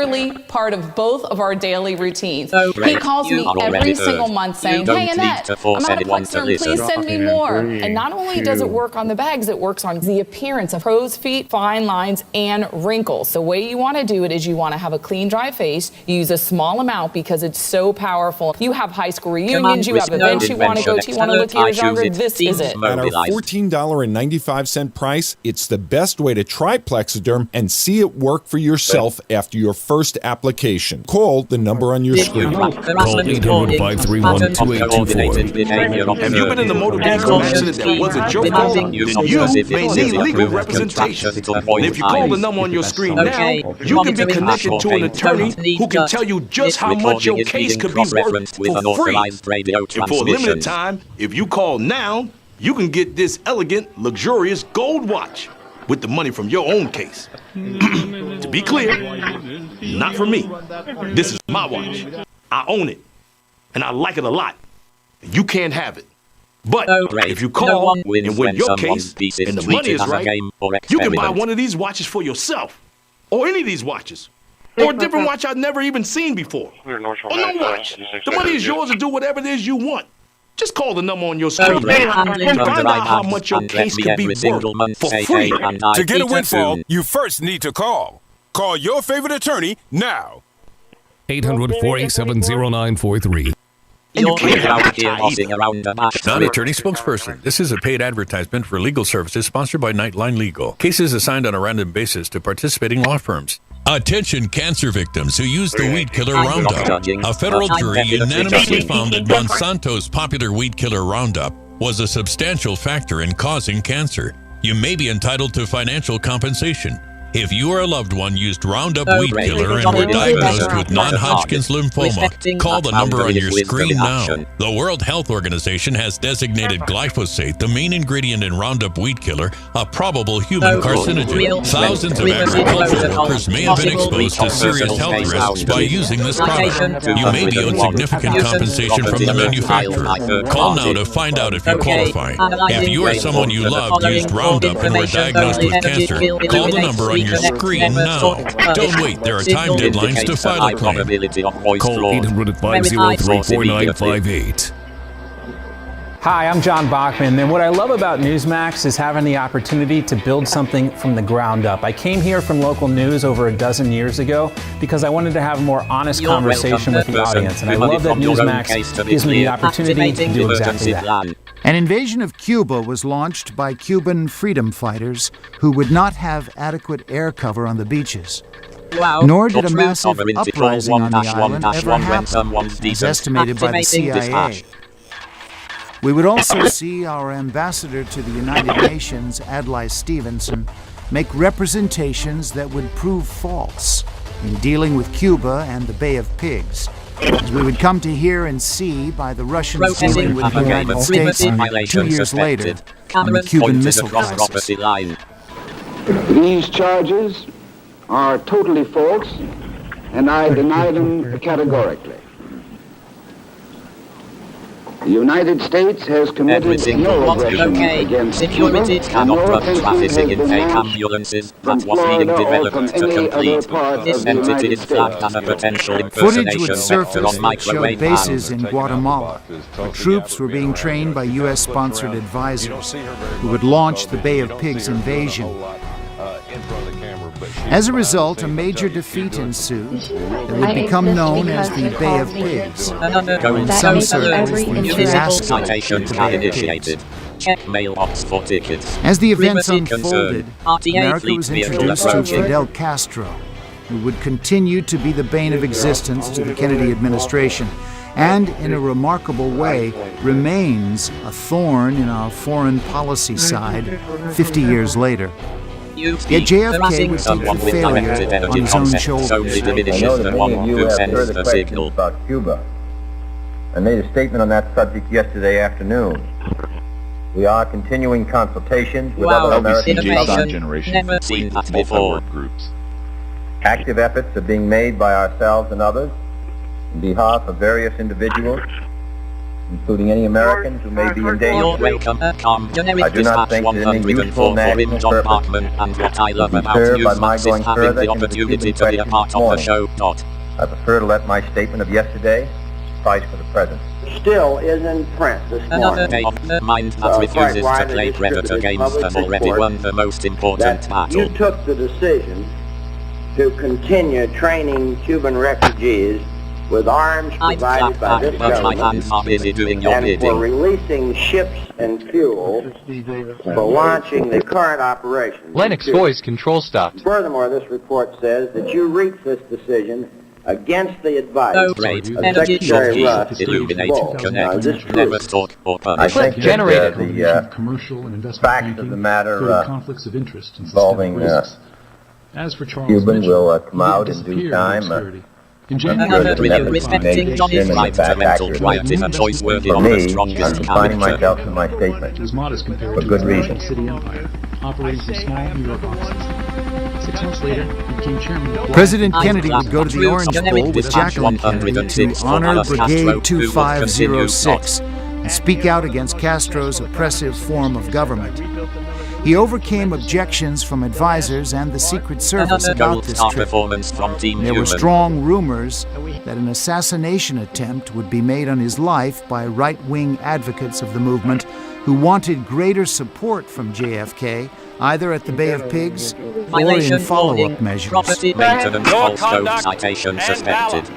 part of both of our daily routines. He calls me every single month saying, hey, Annette, I'm out of Plexiderm. Please send me more. And not only does it work on the bags, it works on the appearance of crow's feet, fine lines, and wrinkles. The way you want to do it is you want to have a clean, dry face. You use a small amount because it's so powerful. You have high school reunions, you have events you want to go to, you want to look years younger, this is it. At our $14.95 price, it's the best way to try Plexiderm and see it work for yourself after your first application. Call the number on your screen. Call 800-531-2824. Have you been in a motor vehicle accident that wasn't your fault? Then you may need legal representation. And if you call the number on your screen now, you can be connected to an attorney who can tell you just how much your case could be worth for free. And for a limited time, if you call now, you can get this elegant, luxurious gold watch with the money from your own case. To be clear, not for me. This is my watch. I own it, and I like it a lot. You can't have it. But if you call and win your case and the money is right, you can buy one of these watches for yourself. Or any of these watches. Or a different watch I've never even seen before. Or no watch. The money is yours to do whatever it is you want. Just call the number on your screen and find out how much your case could be worth for free. To get a windfall, you first need to call. Call your favorite attorney now. 800-487-0943. Not attorney spokesperson. This is a paid advertisement for legal services sponsored by Nightline Legal. Cases assigned on a random basis to participating law firms. Attention cancer victims who use the weed killer Roundup. A federal jury unanimously found that Monsanto's popular weed killer Roundup was a substantial factor in causing cancer. You may be entitled to financial compensation. If you or a loved one used Roundup weed killer and were diagnosed with non-Hodgkin's lymphoma, call the number on your screen now. The World Health Organization has designated glyphosate, the main ingredient in Roundup weed killer, a probable human carcinogen. Thousands of agricultural workers may have been exposed to serious health risks by using this product. You may be owed significant compensation from the manufacturer. Call now to find out if you qualify. If you or someone you loved used Roundup and were diagnosed with cancer, call the number on your screen now. Don't wait, there are time deadlines to file a claim. Call 800-503-4958. Hi, I'm John Bachman, and what I love about Newsmax is having the opportunity to build something from the ground up. I came here from local news over a dozen years ago because I wanted to have a more honest conversation with the audience, and I love that Newsmax gives me the opportunity to do exactly that. An invasion of Cuba was launched by Cuban freedom fighters who would not have adequate air cover on the beaches. Nor did a massive uprising on the island ever happen, as estimated by the CIA. We would also see our ambassador to the United Nations, Adlai Stevenson, make representations that would prove false in dealing with Cuba and the Bay of Pigs, as we would come to hear and see by the Russians dealing with the United States 2 years later on the Cuban Missile Crisis. These charges are totally false, and I deny them categorically. The United States has committed no aggression against Cuba, and no offenses have been launched from Florida or from any other part of the United States. Footage would surface that showed bases in Guatemala, where troops were being trained by U.S.-sponsored advisors who would launch the Bay of Pigs invasion. As a result, a major defeat ensued that would become known as the Bay of Pigs, or in some circles, the fiasco of the Bay of Pigs. As the events unfolded, America was introduced to Fidel Castro, who would continue to be the bane of existence to the Kennedy administration, and in a remarkable way remains a thorn in our foreign policy side 50 years later. Yet JFK would take the failure on his own shoulders. I know that many of you have heard the questions about Cuba. I made a statement on that subject yesterday afternoon. We are continuing consultations with other American groups. Active efforts are being made by ourselves and others on behalf of various individuals, including any Americans who may be in danger. I do not think that any useful national purpose will be served by my going further into the Cuban question this morning. I prefer to let my statement of yesterday suffice for the present. Still is in print this morning. Another mind that refuses to play predator games has already won the most important battle. You took the decision to continue training Cuban refugees with arms provided by this government, and for releasing ships and fuel for launching the current operations. Lennox voice control stopped. Furthermore, this report says that you reached this decision against the advice of Secretary Russ. I think that the facts of the matter involving Cuban will come out in due time. Another review respecting Johnny's right to mental quiet is a choice worthy of the strongest confining character. myself to my statement for good reason. President Kennedy would go to the Orange Bowl with Jacqueline Kennedy to honor Brigade 2506 and speak out against Castro's oppressive form of government. He overcame objections from advisors and the Secret Service about this trip. There were strong rumors that an assassination attempt would be made on his life by right-wing advocates of the movement who wanted greater support from JFK, either at the Bay of Pigs or in follow-up measures. Property maintenance also citation suspected.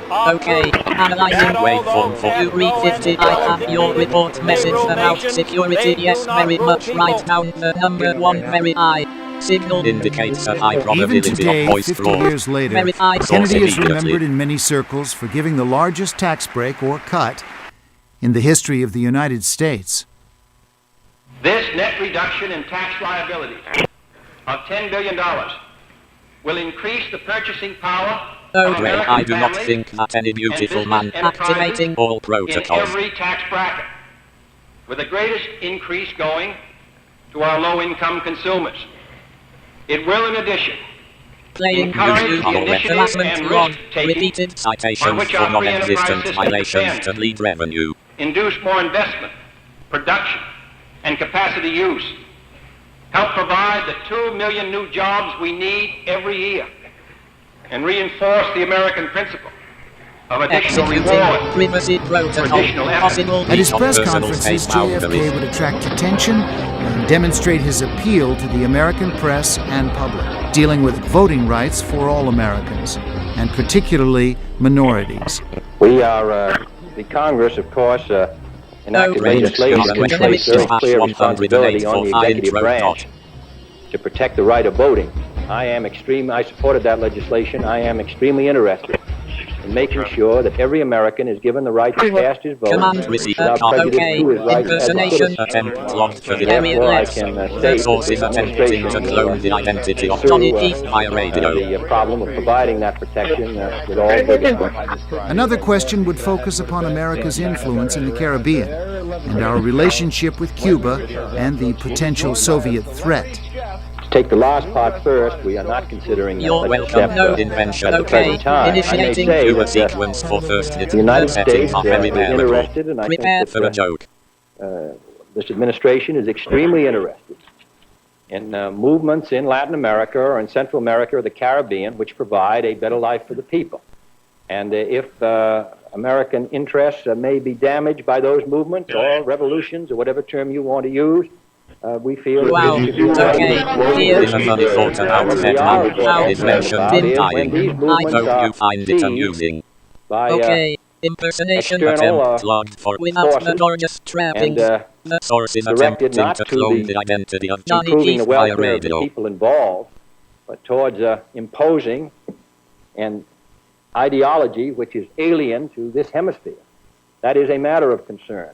Okay, analyzing waveform for U350. I have your report message about security. Yes, very much. Write down the number 1 very high. Signal indicates a high probability Even today, of voice 50 fraud. years later, Verify source Kennedy is immediately. remembered in many circles for giving the largest tax break or cut in the history of the United States. This net reduction in tax liability of $10 billion will increase the purchasing power No of way, American I do not families think that any beautiful man activating all in protocols. every tax bracket, with the greatest increase going to our low-income consumers. It will, in addition, Playing encourage use the of initiative harassment and wrong, risk-taking repeated on citations which for our free enterprise non-existent system violations depends. to lead revenue. Induce more investment, production, and capacity use. Help provide the 2 million new jobs we need every year. And reinforce the American principle of additional reward privacy for protocol. additional effort. Possible At his leak of press personal conferences, space boundaries. JFK would attract attention and demonstrate his appeal to the American press and public, dealing with voting rights for all Americans, and particularly minorities. We are, the Congress, of course, enacted legislation which placed very clear responsibility on the executive branch to protect the right of voting. I supported that legislation. I am extremely interested in making sure that every American is given the right to cast his vote Command receiver. without prejudice Okay. to his rights as a Impersonation citizen. attempt logged for the area Therefore, I left. can The state source is that the attempting to administration clone the identity of through, Johnny Heath via radio. the problem of providing that protection with all vigor. Another question would focus upon America's influence in the Caribbean and our relationship with Cuba and the potential Soviet threat. To take the last part first, we are not considering You're such a welcome. step No at the invention. present Okay. time. I may Initiating say Cuba that sequence for first hit. the United The settings States are very is bearable. interested, and I Prepare think for a joke. this administration is extremely interested in movements in Latin America or in Central America or the Caribbean which provide a better life for the people. And if American interests may be damaged by those movements or revolutions or whatever term you want to use, we feel that Wow. this is Okay. Here is a funny thought about Vietnam. How it mentioned in dying. I hope you find it amusing. by Okay. Impersonation external, attempt logged for without forces notorious trappings. and The source is directed attempting not to to clone the the identity of Johnny improving the Heath via welfare of the radio. people involved, but towards imposing an ideology which is alien to this hemisphere. That is a matter of concern,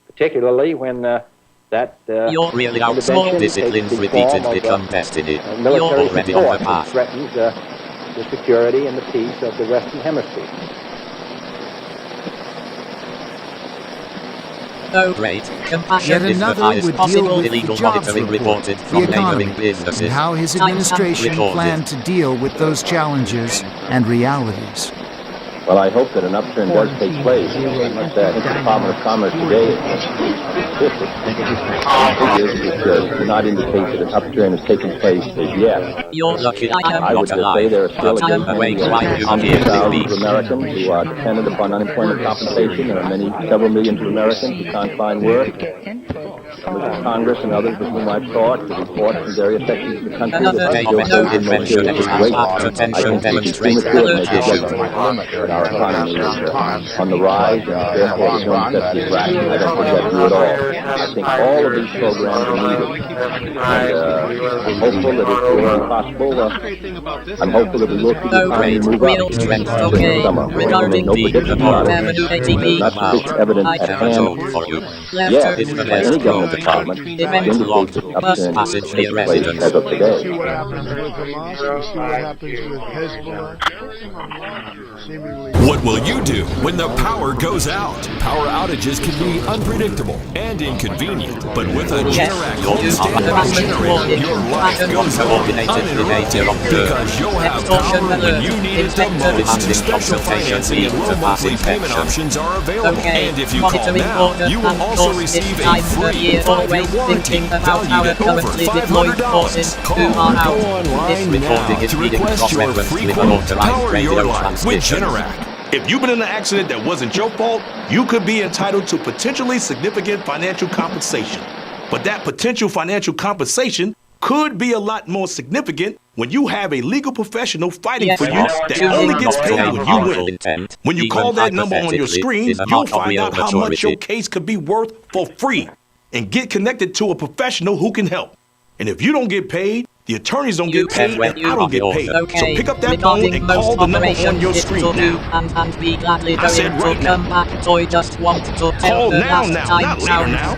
particularly when You're really out small intervention disciplines takes the repeated form of, become destiny. You're military already support on the that path. threatens the security and the peace of the Western Hemisphere. Oh great. Compassion Yet is the another highest would deal possible with the illegal jobs monitoring report, reported the from economy, neighboring businesses. and how his Timestamp administration recorded. planned to deal with those challenges and realities. Well, I hope that an upturn does take place. I must say, I think the Department of Commerce today is figures which do not indicate that an upturn has taken place as yet. You're lucky I am I would not just say alive. there are still But I'm awake while you hundreds hear of this thousands speech. of Americans who are dependent upon unemployment compensation. There are several millions of Americans who can't find work. Members of Congress and others with whom I've talked report from various sections of the country Another that day show of no some invention serious extra weight. attention I think demonstrates it's premature to alert make a issue. judgment that our economy is on the rise and therefore we don't set the racket. I don't think that's true at all. I think all of these programs are needed. And I'm hopeful that it will be possible. I'm hopeful that we will see the No economy great move real up strength. during the Okay. summer. Regarding No the prediction about it. Avenue ATP, Not sufficient evidence I at have a hand joke for you. yet Laughter is the by any best government protocol. department to Event indicate logged. that Bus passage near residence. As of today. See what happens with Hamas. We'll see what happens with Hezbollah. What will you do when the power goes out? Power outages can be unpredictable and inconvenient, but with a Generac home-standby generator, your life goes on uninterrupted because you'll have power when you need it the most. Special financing and low monthly payment options are available. And if you call now, you will also receive a free 5-year warranty valued at over $500. Call or go online now to request your free quote to power your life with Generac. If you've been in an accident that wasn't your fault, you could be entitled to potentially significant financial compensation. But that potential financial compensation could be a lot more significant when you have a legal professional fighting for you that only gets paid when you win. When you call that number on your screen, you'll find out how much your case could be worth for free and get connected to a professional who can help. And if you don't get paid, the attorneys don't get paid, and I don't get paid. So pick up that phone and call the number on your screen now. I said right now. Call now, not later now.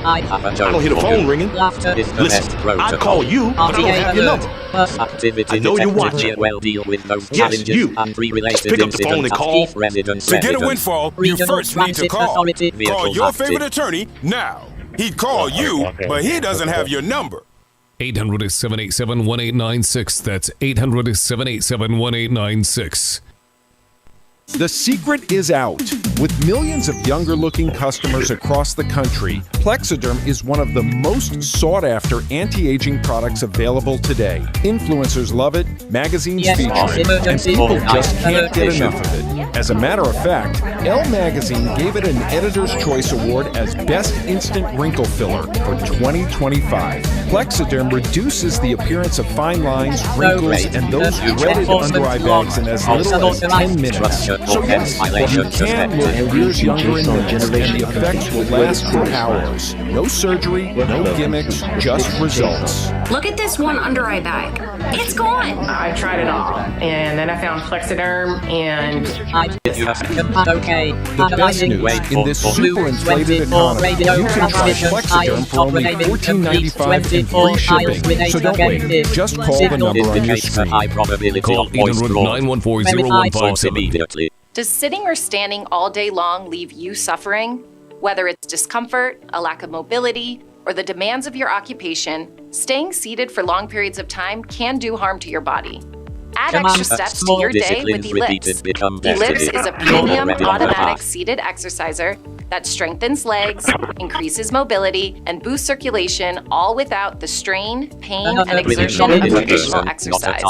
I don't hear the phone ringing. Listen, I call you, but I don't have your number. I know you're watching. Yes, you. Pick up the phone and call. To get a windfall, you first need to call. Call your favorite attorney now. He'd call you, but he doesn't have your number. 800-787-1896. That's 800-787-1896. The secret is out. With millions of younger-looking customers across the country, Plexiderm is one of the most sought-after anti-aging products available today. Influencers love it, magazines feature it, and people just can't get enough of it. As a matter of fact, Elle Magazine gave it an Editor's Choice Award as Best Instant Wrinkle Filler for 2025. Plexiderm reduces the appearance of fine lines, wrinkles, and those dreaded under-eye bags in as little as 10 minutes. So yes, you can look years younger in minutes, and the effects will last for hours. No surgery, no gimmicks, just results. Look at this one under-eye bag. It's gone. I tried it all, and then I found Plexiderm, and The best news, in this super inflated economy, you can try Plexiderm for only $14.95 and free shipping. So don't wait, just call the number on your screen. Call 800-914-0157. Does sitting or standing all day long leave you suffering? Whether it's discomfort, a lack of mobility, or the demands of your occupation, staying seated for long periods of time can do harm to your body. Add extra steps to your day with Ellipse. Ellipse is a premium automatic seated exerciser that strengthens legs, increases mobility, and boosts circulation, all without the strain, pain, and exertion of traditional exercise.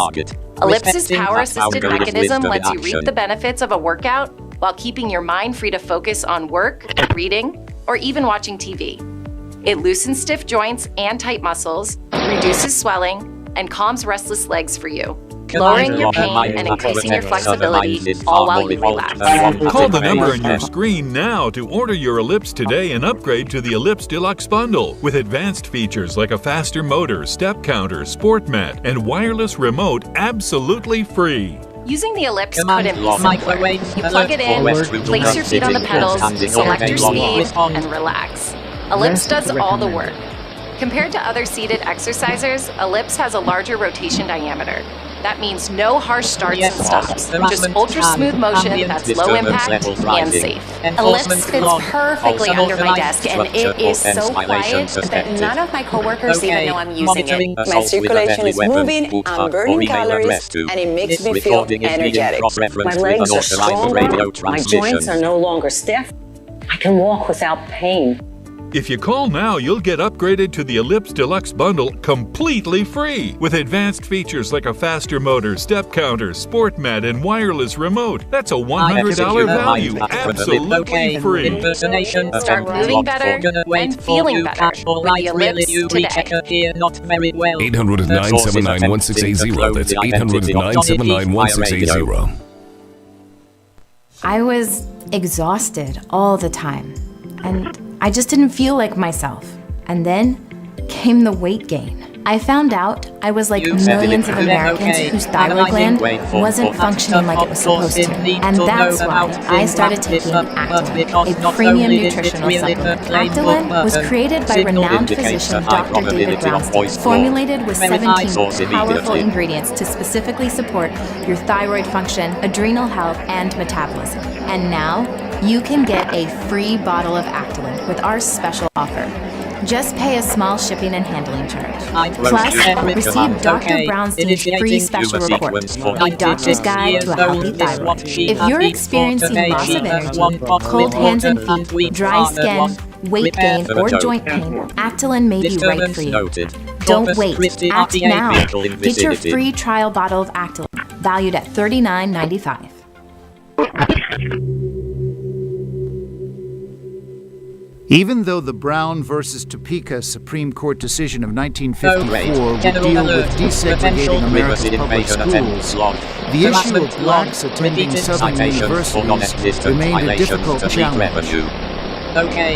Ellipse's power-assisted mechanism lets you reap the benefits of a workout while keeping your mind free to focus on work, reading, or even watching TV. It loosens stiff joints and tight muscles, reduces swelling, and calms restless legs for you, lowering your pain and increasing your flexibility, all while you relax. Call the number on your screen now to order your Ellipse today and upgrade to the Ellipse Deluxe Bundle with advanced features like a faster motor, step counter, sport mat, and wireless remote absolutely free. Using the Ellipse couldn't be simpler. You plug it in, place your feet on the pedals, select your speed, and relax. Ellipse does all the work. Compared to other seated exercisers, Ellipse has a larger rotation diameter. That means no harsh starts and stops, just ultra-smooth motion that's low impact and safe. Ellipse fits perfectly under my desk, and it is so quiet that none of my coworkers even know I'm using it. My circulation is moving, I'm burning calories, and it makes me feel energetic. My legs are stronger, my joints are no longer stiff. I can walk without pain. If you call now, you'll get upgraded to the Ellipse Deluxe Bundle completely free with advanced features like a faster motor, step counter, sport mat, and wireless remote. That's a $100 value, absolutely free. Start moving better and feeling better with the Ellipse today. 800-979-1680. That's 800-979-1680. I was exhausted all the time, and I just didn't feel like myself. And then came the weight gain. I found out I was like millions of Americans whose thyroid gland wasn't functioning like it was supposed to. And that's why I started taking Actilin, a premium nutritional supplement. Actilin was created by renowned physician Dr. David Brownstein, formulated with 17 powerful ingredients to specifically support your thyroid function, adrenal health, and metabolism. And now, you can get a free bottle of Actilin with our special offer. Just pay a small shipping and handling charge. Plus, receive Dr. Brownstein's free special report, a doctor's guide to a healthy thyroid. If you're experiencing loss of energy, cold hands and feet, dry skin, weight gain, or joint pain, Actilin may be right for you. Don't wait. Act now. Get your free trial bottle of Actilin, valued at $39.95. Even though the Brown versus Topeka Supreme Court decision of 1954 would deal with desegregating America's public schools, the issue of blacks attending Southern universities remained a difficult challenge.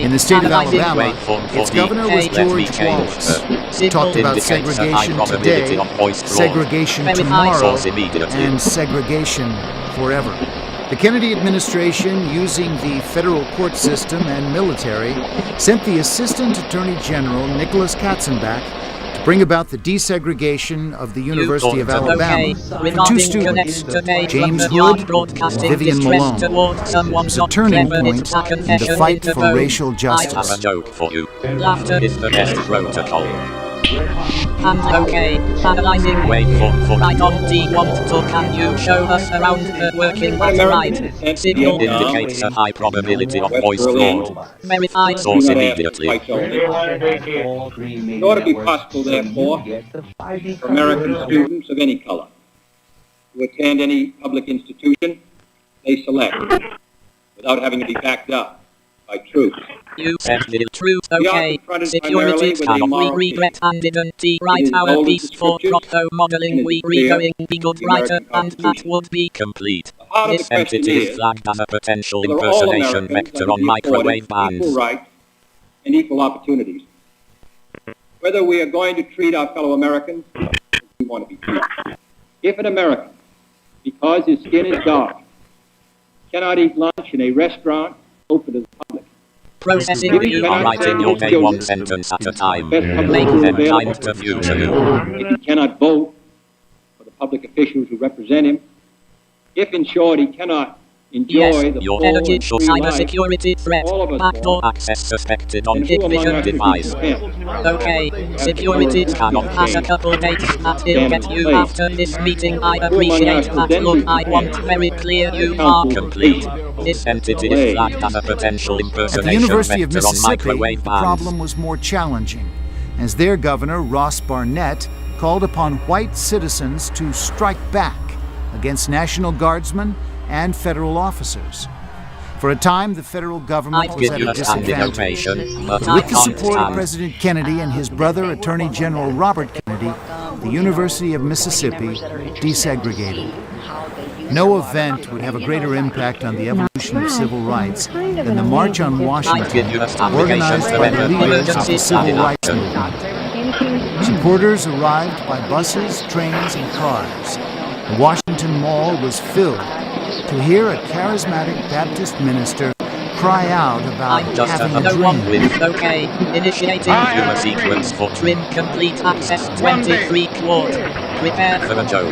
In the state of Alabama, its governor was George Wallace. He talked about segregation today, segregation tomorrow, and segregation forever. The Kennedy administration, using the federal court system and military, sent the Assistant Attorney General Nicholas Katzenbach to bring about the desegregation of the University of Alabama for two students, James Hood and Vivian Malone. It was a turning point in the fight for racial justice. I have a joke for you. Laughter is the best protocol. And okay, analyzing wait for I don't want to can you show us around the working class right? Signal indicates a high probability of voice fraud. Verified source immediately. It ought to be possible, therefore, for American students of any color to attend any public institution they select without having to be backed up by troops. You said the truth, okay. Security cannot we regret and didn't write our piece for proto modeling we going be good writer and that would be complete. This entity is flagged as a potential impersonation vector on microwave bands. Equal rights and equal opportunities. Whether we are going to treat our fellow Americans as we want to be treated. If an American, because his skin is dark, cannot eat lunch in a restaurant open to the public, processing you are writing your day one sentence at a time. Make them kind to future you. If he cannot vote for the public officials who represent him, if in short he cannot enjoy the your full energy and show free cybersecurity life, threat. Backdoor access suspected on Hikvision device. Okay, security cannot has a couple dates that will get you after this meeting. I appreciate that look. I want very clear you are complete. This entity is flagged as a potential impersonation At the University of vector on Mississippi, microwave the bands. problem was more challenging, as their governor, Ross Barnett, called upon white citizens to strike back against National Guardsmen and federal officers. For a time, the federal government was at a disadvantage. With the support of President Kennedy and his brother, Attorney General Robert Kennedy, the University of Mississippi desegregated. No event would have a greater impact on the evolution of civil rights than the March on Washington, organized by the leaders of the civil rights movement. Supporters arrived by buses, trains, and cars. The Washington Mall was filled to hear a charismatic Baptist minister cry out about having a dream. Okay, initiating human sequence for trim complete access 23 quad. Prepare for a joke.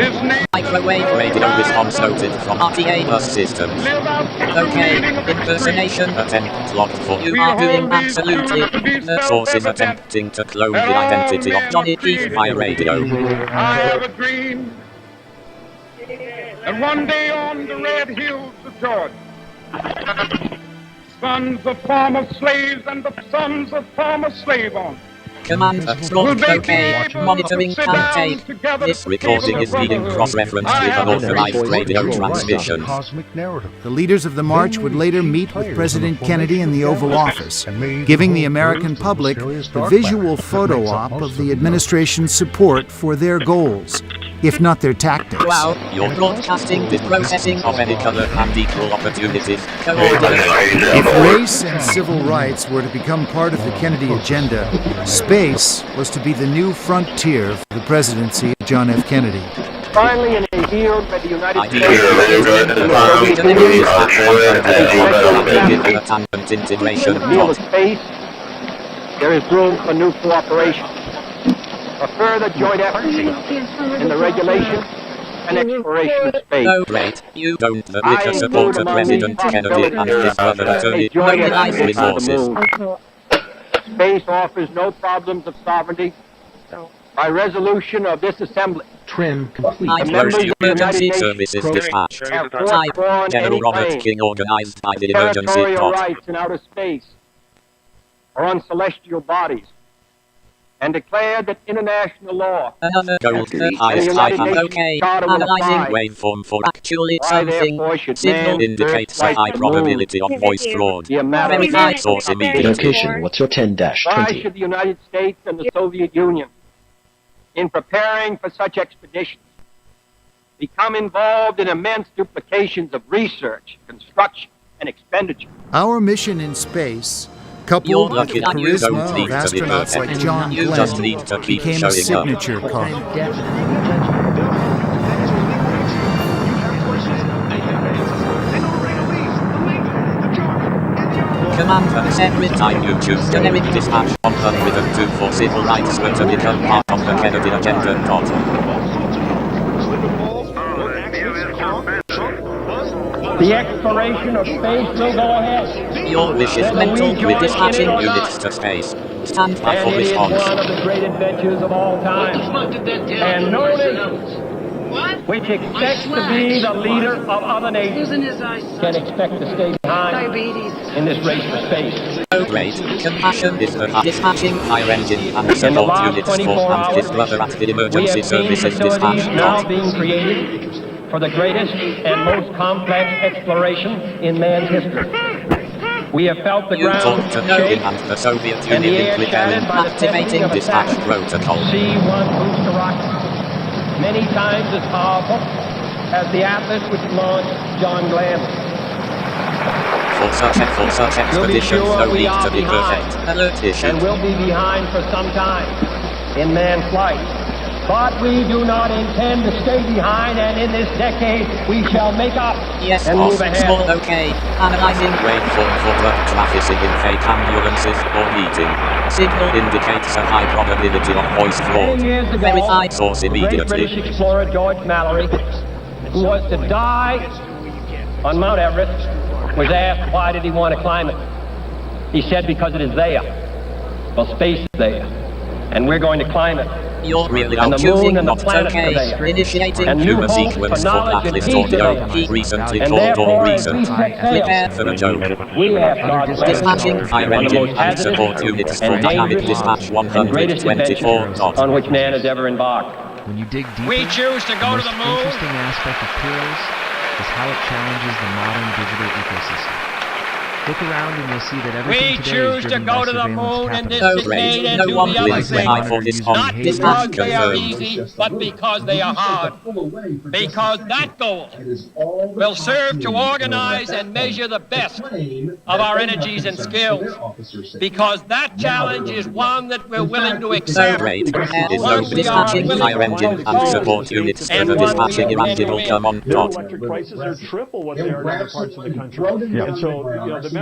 Microwave radio response noted from RTA bus systems. Okay, impersonation attempt locked for you are doing absolutely. The source is attempting to clone the identity of Johnny Heath by radio. I have a dream. And one day on the red hills of Georgia, sons of former slaves and the sons of former slave owners Command brought okay. Monitoring and tape. This recording is being cross-referenced with an authorized radio transmission. The leaders of the march would later meet with President Kennedy in the Oval Office, giving the American public the visual photo op of the administration's support for their goals. if not their tactics. Wow, you're broadcasting the processing of any color and equal opportunities. Coordinate. If race and civil rights were to become part of the Kennedy agenda, space was to be the new frontier for the presidency of John F. Kennedy. Finally, in a year where the United States space, there is room for new cooperation, for further joint efforts in the regulation and exploration of space. Oh, great. You don't permit a support of President Kennedy and his brother attorney resources. Space offers no problems of sovereignty. By resolution of this assembly, trim complete. Emergency services dispatch. Type General Robert King organized by the emergency territorial rights in outer space or on celestial bodies, and declared that international law gold highest type okay. Analyzing waveform for actually something. Signal indicates a high probability of voice fraud. Verified source immediately. Location, what's your 10-20? Why should the United States and the Soviet Union, in preparing for such expeditions, become involved in immense duplications of research, construction, and expenditure? Our mission in space, coupled with the charisma of astronauts like John Glenn, became a signature card. Commander, separate time you choose generic dispatch 102 for civil rights were to become part of the Kennedy agenda. The exploration of space will go ahead. Your wish is mental with dispatching units to space. Stand by for response. It is one of the great adventures of all time. And no nation which expects to be the leader of other nations can expect to stay behind in this race for space. So great. Compassion is for dispatching fire engine and support units for and his brother at the emergency services dispatch. Now being created for the greatest and most complex exploration in man's history. We have felt the ground shake and the Soviet Union preparing activating dispatch protocol. C-1 booster rocket, many times as powerful as the Atlas which launched John Glenn. For such expeditions, no need to be perfect. Alert issue. And we'll be behind for some time in manned flight. But we do not intend to stay behind, and in this decade we shall make up yes, and move ahead. Small, okay. Analyzing waveform for drug trafficking in fake ambulances or eating. Signal indicates a high probability of voice fraud. Verified source immediately. The great British explorer George Mallory, who was to die on Mount Everest, was asked why did he want to climb it. He said because it is there. Well, space is there, and we're going to climb it. You're really and out the moon choosing and the not planets okay. are there. Initiating and human new sequence for Atlas audio. Recently called or recent. Prepare for a joke. We have God's dispatching fire engine and support units for dynamic dispatch 124. On which man has ever embarked. When you dig deeper, we choose to go to the moon. The most interesting aspect of Pyrrhus is how it challenges the modern digital ecosystem. Look around and you'll see that everything today is driven by surveillance capitalism. No one believes the high for this not because they are easy, but because they are hard. Because that goal will serve to organize and measure the best of our energies and skills. Because that challenge is one that we're willing to accept. So great. Is no dispatching fire engine and support units for the dispatching irrational come on. Electric prices are triple what they are in other parts of the country. And so, the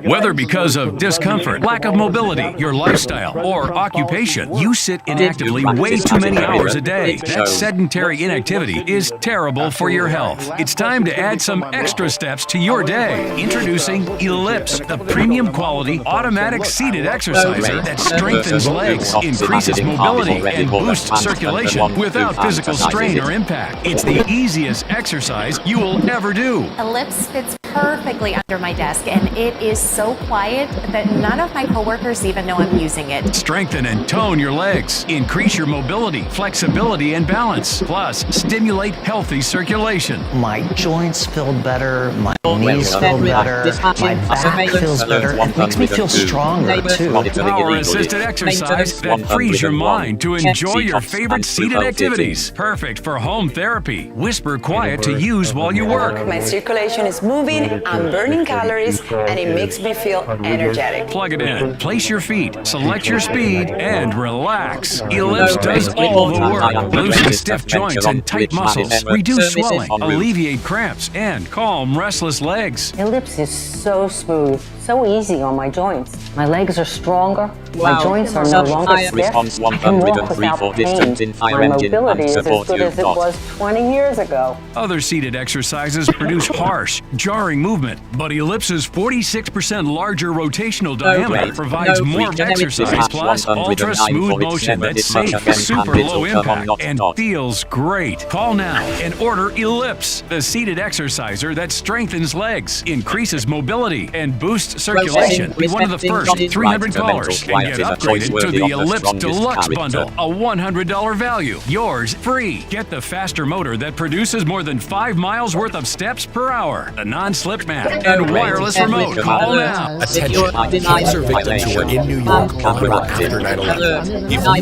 whether because of discomfort, lack of mobility, your lifestyle, or occupation, you sit inactively way too many hours a day. That sedentary inactivity is terrible for your health. It's time to add some extra steps to your day. Introducing Ellipse, the premium quality automatic seated exerciser that strengthens legs, increases mobility, and boosts circulation without physical strain or impact. It's the easiest exercise you will ever do. Ellipse fits perfectly under my desk, and it is so quiet that none of my coworkers even know I'm using it. Strengthen and tone your legs. Increase your mobility, flexibility, and balance. Plus, stimulate healthy circulation. My joints feel better, my knees feel better, my back feels better. It makes me feel stronger, too. Power-assisted exercise that frees your mind to enjoy your favorite seated activities. Perfect for home therapy. Whisper quiet to use while you work. My circulation is moving, I'm burning calories, and it makes me feel energetic. Plug it in, place your feet, select your speed, and relax. Ellipse does all the work. Loosen stiff joints and tight muscles, reduce swelling, alleviate cramps, and calm restless legs. Ellipse is so smooth, so easy on my joints. My legs are stronger, my joints are no longer stiff, I can walk without pain. My mobility is as good as it was 20 years ago. Other seated exercises produce harsh, jarring movement, but Ellipse's 46% larger rotational diameter provides more exercise, plus ultra-smooth motion that's safe, super low impact, and feels great. Call now and order Ellipse, the seated exerciser that strengthens legs, increases mobility, and boosts circulation. Be one of the first 300 callers and get upgraded to the Ellipse Deluxe Bundle, a $100 value. Yours free. Get the faster motor that produces more than 5 miles worth of steps per hour, a non-slip mat, and wireless remote. Call now. Attention, cancer victims who are in New York on or after 9/11. If you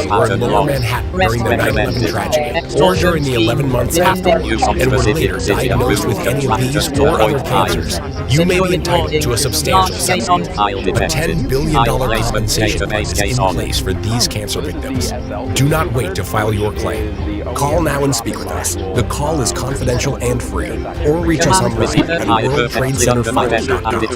were in Lower Manhattan during the 9/11 tragedy, or during the 11 months after, and were later diagnosed with any of these or other cancers, you may be entitled to a substantial settlement. A $10 billion compensation plan is in place for these cancer victims. Do not wait to file your claim. Call now and speak with us. The call is confidential and free. Or reach us online at WorldTradeCenterFund.com. If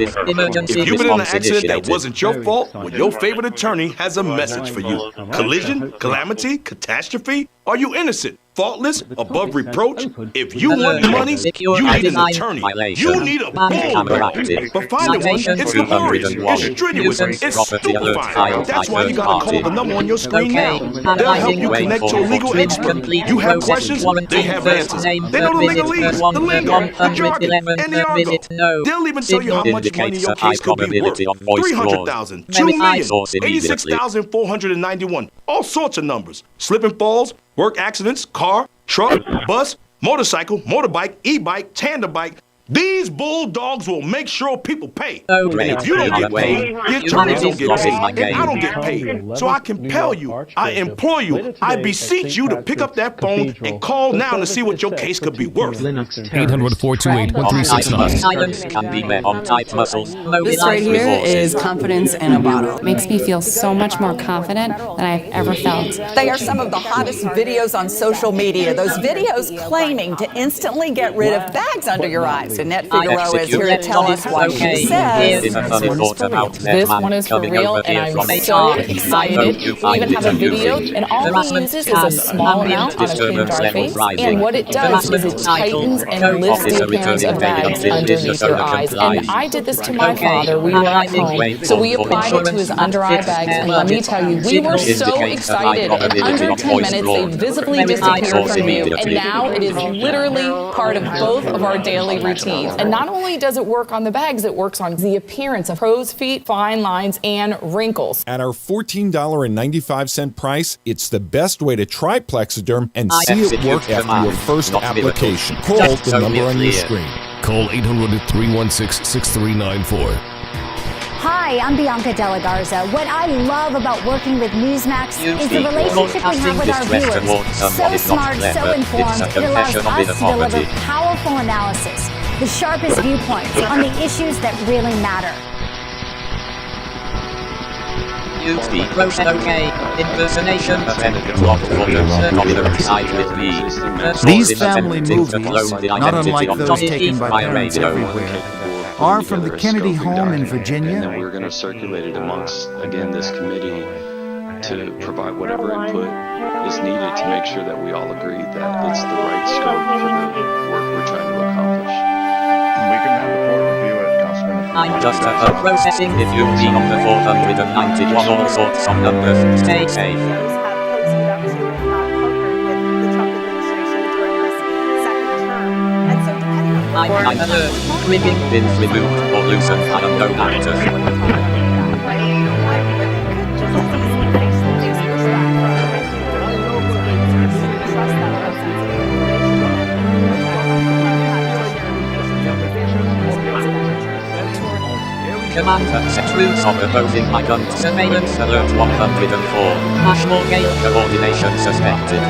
you've been in an accident that wasn't your fault, well, your favorite attorney has a message for you. Collision, calamity, catastrophe? Are you innocent, faultless, above reproach? If you want money, you need an attorney. You need a bull. But finding one, it's laborious, it's strenuous, it's stupefying. That's why you gotta call the number on your screen now. They'll help you connect to a legal expert. You have questions, they have answers. They know the legalese, the lingo, the jargon, and the argot. They'll even tell you how much money your case could be worth. $300,000, $2 million, $86,491. All sorts of numbers. Slip and falls, work accidents, car, truck, bus, motorcycle, motorbike, e-bike, tandem bike. These bulldogs will make sure people pay. And if you don't get paid, the attorneys don't get paid, and I don't get paid. So I compel you, I implore you, I beseech you to pick up that phone and call now to see what your case could be worth. 800-428-1369. This right here is confidence in a bottle. Makes me feel so much more confident than I've ever felt. They are some of the hottest videos on social media. Those videos claiming to instantly get rid of bags under your eyes. Annette Figueroa is here to tell us what she says. This one is for real, and I'm so excited. We even have a video, and all it uses is a small amount on a clean dry face, and what it does is it tightens and lifts the appearance of bags underneath your eyes. And I did this to my father. We were at home, so we applied it to his under-eye bags, and let me tell you, we were so excited. In under 10 minutes, they visibly disappeared from you, and now it is literally part of both of our daily routines. And not only does it work on the bags, it works on the appearance of crow's feet, fine lines, and wrinkles. At our $14.95 price, it's the best way to try Plexiderm and see it work after your first application. Call the number on your screen. Call 800-316-6394. Hi, I'm Bianca Della Garza. What I love about working with Newsmax is the relationship we have with our viewers. So smart, so informed, it allows us to deliver powerful analysis, the sharpest viewpoints on the issues that really matter. These family movies, not unlike those taken by parents everywhere, are from the Kennedy home in Virginia. And we're going to circulate it amongst, again, this committee to provide whatever input is needed to make sure that we all agree that it's the right scope for the work we're trying to accomplish. We can have the court review it, Councilman. I'm just processing if you've been on the 491 all sorts of numbers. Stay safe. High alert. Ripping. Bins removed or loosened by unknown actors. Commander, set rules of opposing my gun. Surveillance alert 104. Ashmore Gale coordination suspected.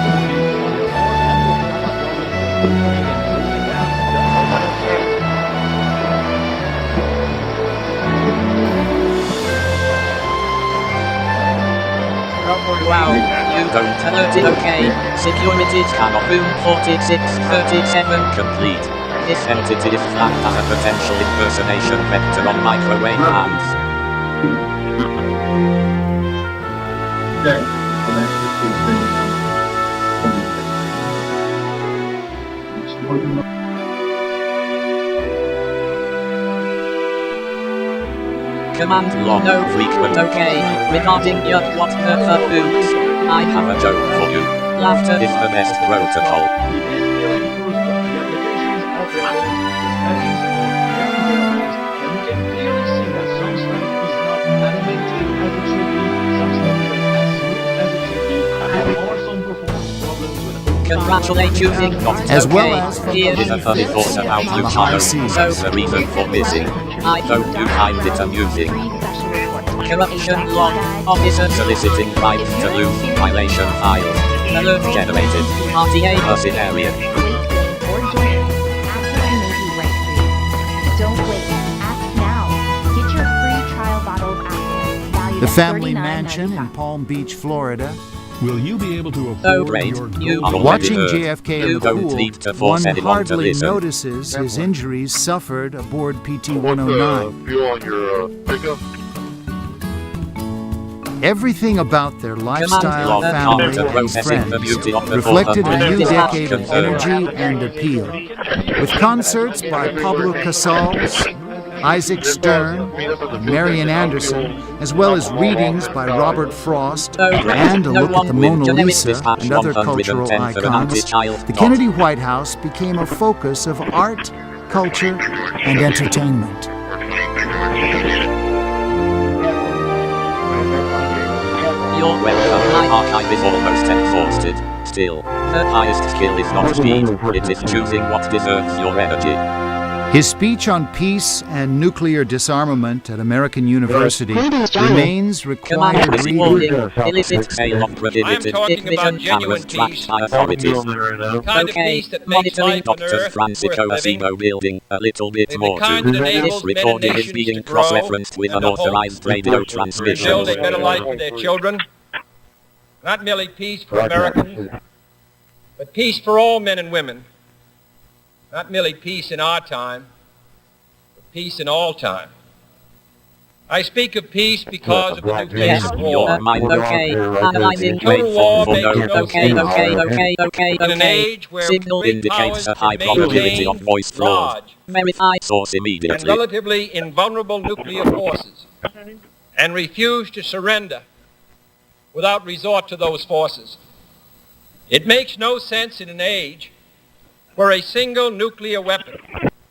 Wow, you don't alert it, okay. Security scanner room 4637 complete. This entity is flagged as a potential impersonation vector on microwave hands. Command log, no frequent, okay. Regarding your what the boots, I have a joke for you. Laughter is the best protocol. Congratulate you, as well as here is a funny thought about Lucano. So the reason for missing. I hope you find it amusing. Corruption log. Officer soliciting bribes to loot violation files. Alert generated. RTA person area. The family mansion in Palm Beach, Florida. Will you be able to afford your Watching JFK in the pool, one hardly notices his injuries suffered aboard PT-109. Everything about their lifestyle, family, and friends reflected a new decade of energy and appeal. With concerts by Pablo Casals, Isaac Stern, and Marian Anderson, as well as readings by Robert Frost, and a look at the Mona Lisa and other cultural icons, the Kennedy White House became a focus of art, culture, and entertainment. Your welcome. My archive is almost exhausted. Still, the highest skill is not speed, it is choosing what deserves your energy. His speech on peace and nuclear disarmament at American University remains required reading. Illicit sale of prohibited division cameras tracked by authorities. Okay, monitoring Dr. Francisco Asino building a little bit more to. This recording is being cross-referenced with unauthorized radio transmission. Build a better life for their children. Not merely peace for Americans, but peace for all men and women. Not merely peace in our time, but peace in all time. I speak of peace because of the nuclear war. Okay, analyzing total war makes no okay. In an age where signal indicates a high probability of voice fraud. Verify source immediately. And relatively invulnerable nuclear forces, and refuse to surrender without resort to those forces. It makes no sense in an age where a single nuclear weapon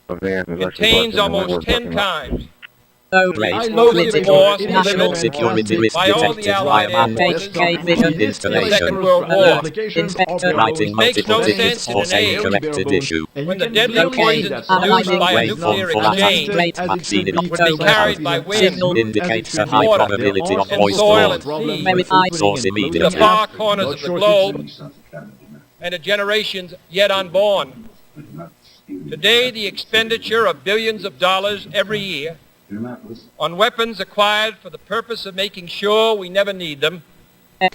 contains almost 10 times explosive force national security risk detected via mandate vision installation. Inspector writing multiple tickets for same corrected issue. When the deadly poisons produced by a nuclear exchange would be carried by wind, signal indicates a high probability of voice fraud. Verify source to immediately. the far corners of the globe and to generations yet unborn. Today, the expenditure of billions of dollars every year on weapons acquired for the purpose of making sure we never need them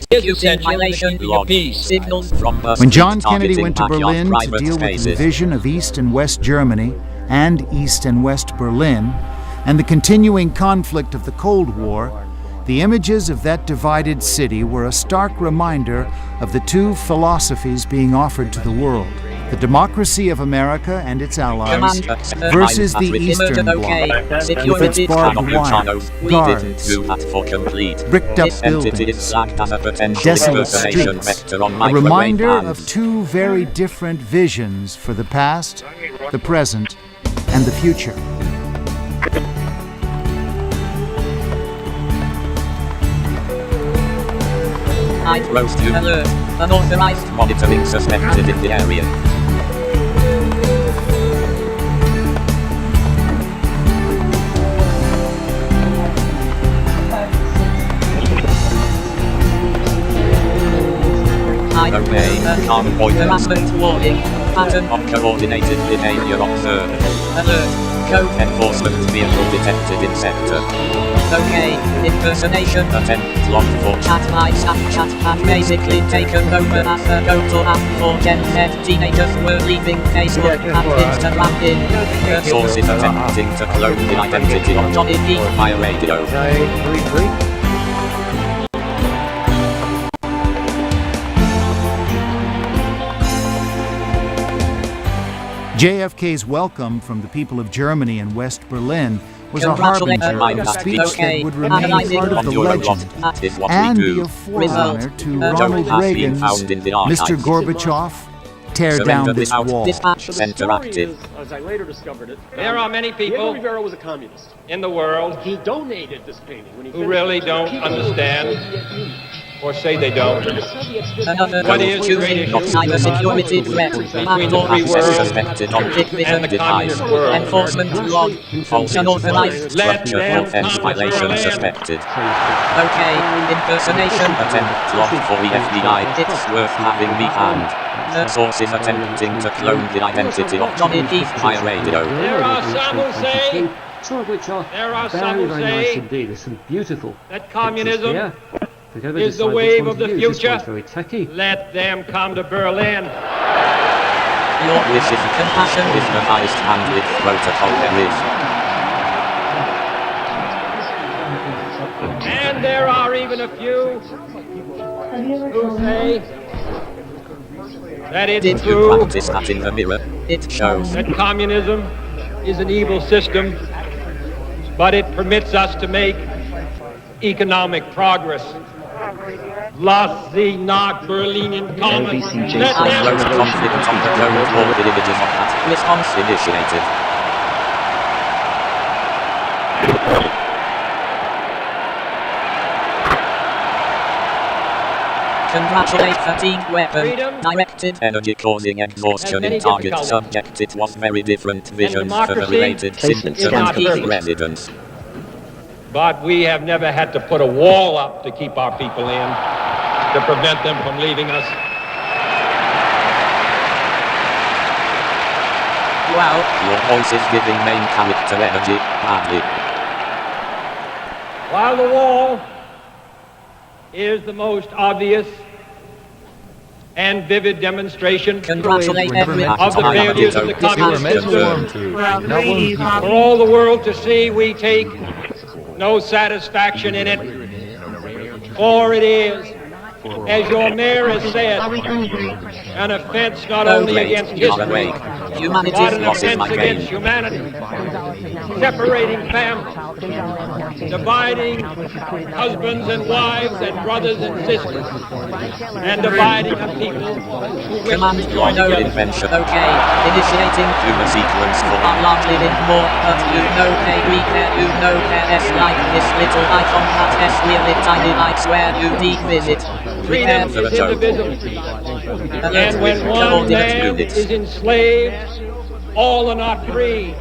is essential to keeping peace. When John Kennedy went to Berlin to deal with the division of East and West Germany and East and West Berlin and the continuing conflict of the Cold War, the images of that divided city were a stark reminder of the two philosophies being offered to the world: the democracy of America and its allies versus the Eastern Bloc with its barbed wire, guards, bricked-up buildings, desolate streets, a reminder of two very different visions for the past, the present, and the future. Roast to alert. Unauthorized monitoring suspected in the area. Okay, convoy harassment warning. Pattern of coordinated behavior observed. Alert. Code enforcement vehicle detected in sector. Okay, impersonation attempt logged for chat. My chat had basically taken over as a go-to app for Gen Z teenagers were leaving Facebook and Instagram in. Sources attempting to clone the identity of Johnny P. via radio. JFK's welcome from the people of Germany and West Berlin was a harbinger of a speech that would remain part of the legend and be a forerunner to Ronald Reagan's Mr. Gorbachev, tear down this wall. As I later discovered it, there are many people Rivera was a communist in the world. He donated this painting when he who really don't understand. Or say they don't. What is the great issue cybersecurity threat, backdoor free world, and the communist world? Enforcement log, false unauthorized structure offense violation suspected. Okay, impersonation attempt logged for the FBI. It's worth having me hand. Sources attempting to clone the identity of Johnny Heath via radio. There are some who say, there are some who say There's some beautiful that communism is the wave of the future. Let them come to Berlin. Your wish is compassion is the highest handed protocol there is. And there are even a few who say that it's true practice that in the mirror, it shows that communism is an evil system, but it permits us to make economic progress. Lass sie nach Berlin in common. Let conflict on the Cold War images of that response initiated. Congratulate fatigue weapon. Directed energy causing exhaustion in target subject. It was very different visions for the related symptoms of residents. But we have never had to put a wall up to keep our people in, to prevent them from leaving us. Wow, your voice is giving main character energy, badly. While the wall is the most obvious and vivid demonstration of the failures of the communist system, for all the world to see, we take no satisfaction in it, for it is, as your mayor has said, an offense not only against history, but an offense against humanity, separating families, dividing husbands and wives and brothers and sisters, and dividing a people who wish to join together. Okay, initiating human sequence for largely in more, but you know we care, you know S like this little icon that S really tiny, I swear you devisit. Freedom is indivisible, and when one man is enslaved, all are not free.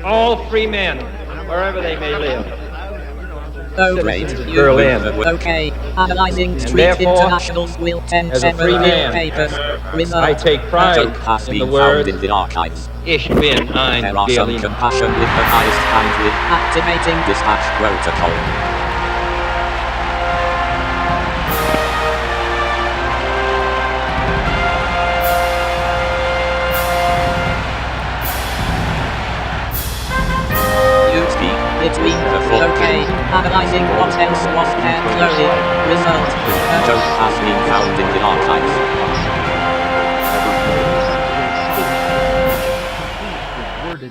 All free men, wherever they may live. Berlin. Okay, analyzing Street International's will 10 free man, papers. I take pride in the words in the archives. Ich bin ein There are some Berliner. compassion with the highest hand with activating dispatch protocol. Between okay, analyzing what else was there loaded. Result. Joke has been found in the archives.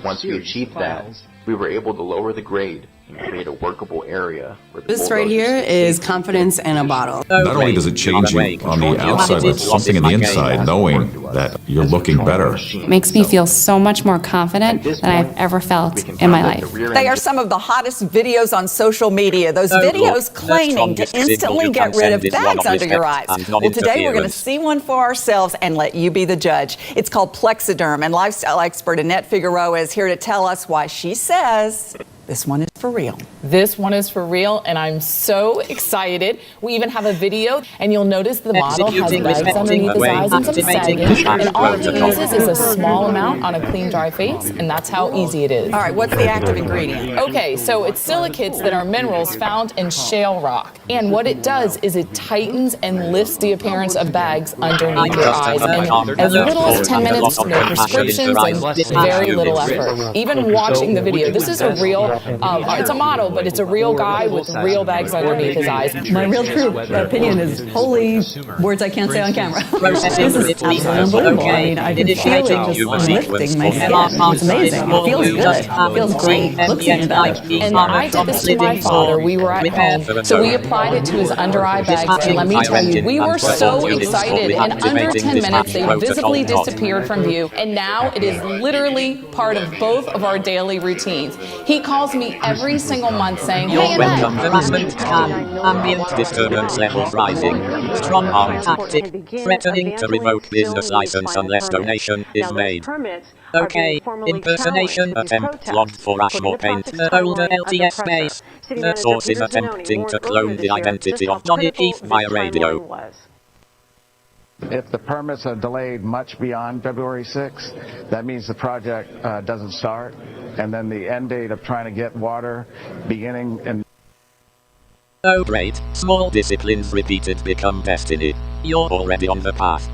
Once we achieved that, we were able to lower the grade can create a workable area. This right here is confidence in a bottle. Not only does it change you on the outside, but something in the inside, knowing that you're looking better. It makes me feel so much more confident than I've ever felt in my life. They are some of the hottest videos on social media. Those videos claiming to instantly get rid of bags under your eyes. Well, today we're going to see one for ourselves and let you be the judge. It's called Plexiderm, and lifestyle expert Annette Figueroa is here to tell us why she says this one is for real. This one is for real, and I'm so excited. We even have a video, and you'll notice the model has bags underneath his eyes and some sagging. And all he uses is a small amount on a clean, dry face, and that's how easy it is. All right, what's the active ingredient? Okay, so it's silicates that are minerals found in shale rock. And what it does is it tightens and lifts the appearance of bags underneath your eyes. And as little as 10 minutes, no prescriptions, and very little effort. Even watching the video, this is a real, it's a model, but it's a real guy with real bags underneath his eyes. My real true opinion is holy words I can't say on camera. This is unbelievable. I mean, I can feel it just lifting my skin. It's amazing. It feels good. It feels great. Looks even better. And I did this to my father. We were at home, so we applied it to his under eye bags, and let me tell you, we were so excited. In under 10 minutes, they visibly disappeared from view, and now it is literally part of both of our daily routines. He calls me every single month saying, "Hey, welcome harassment ambient disturbance levels rising. Strong arm tactic, threatening to revoke business license unless donation is made." Okay, impersonation attempt logged for Ashmore Paint. Older LTS base. The source is attempting to clone the identity of Johnny Heath via radio. If the permits are delayed much beyond February 6th, that means the project doesn't start, and then the end date of trying to get water beginning in... Oh great, small disciplines repeated become destiny. You're already on the path.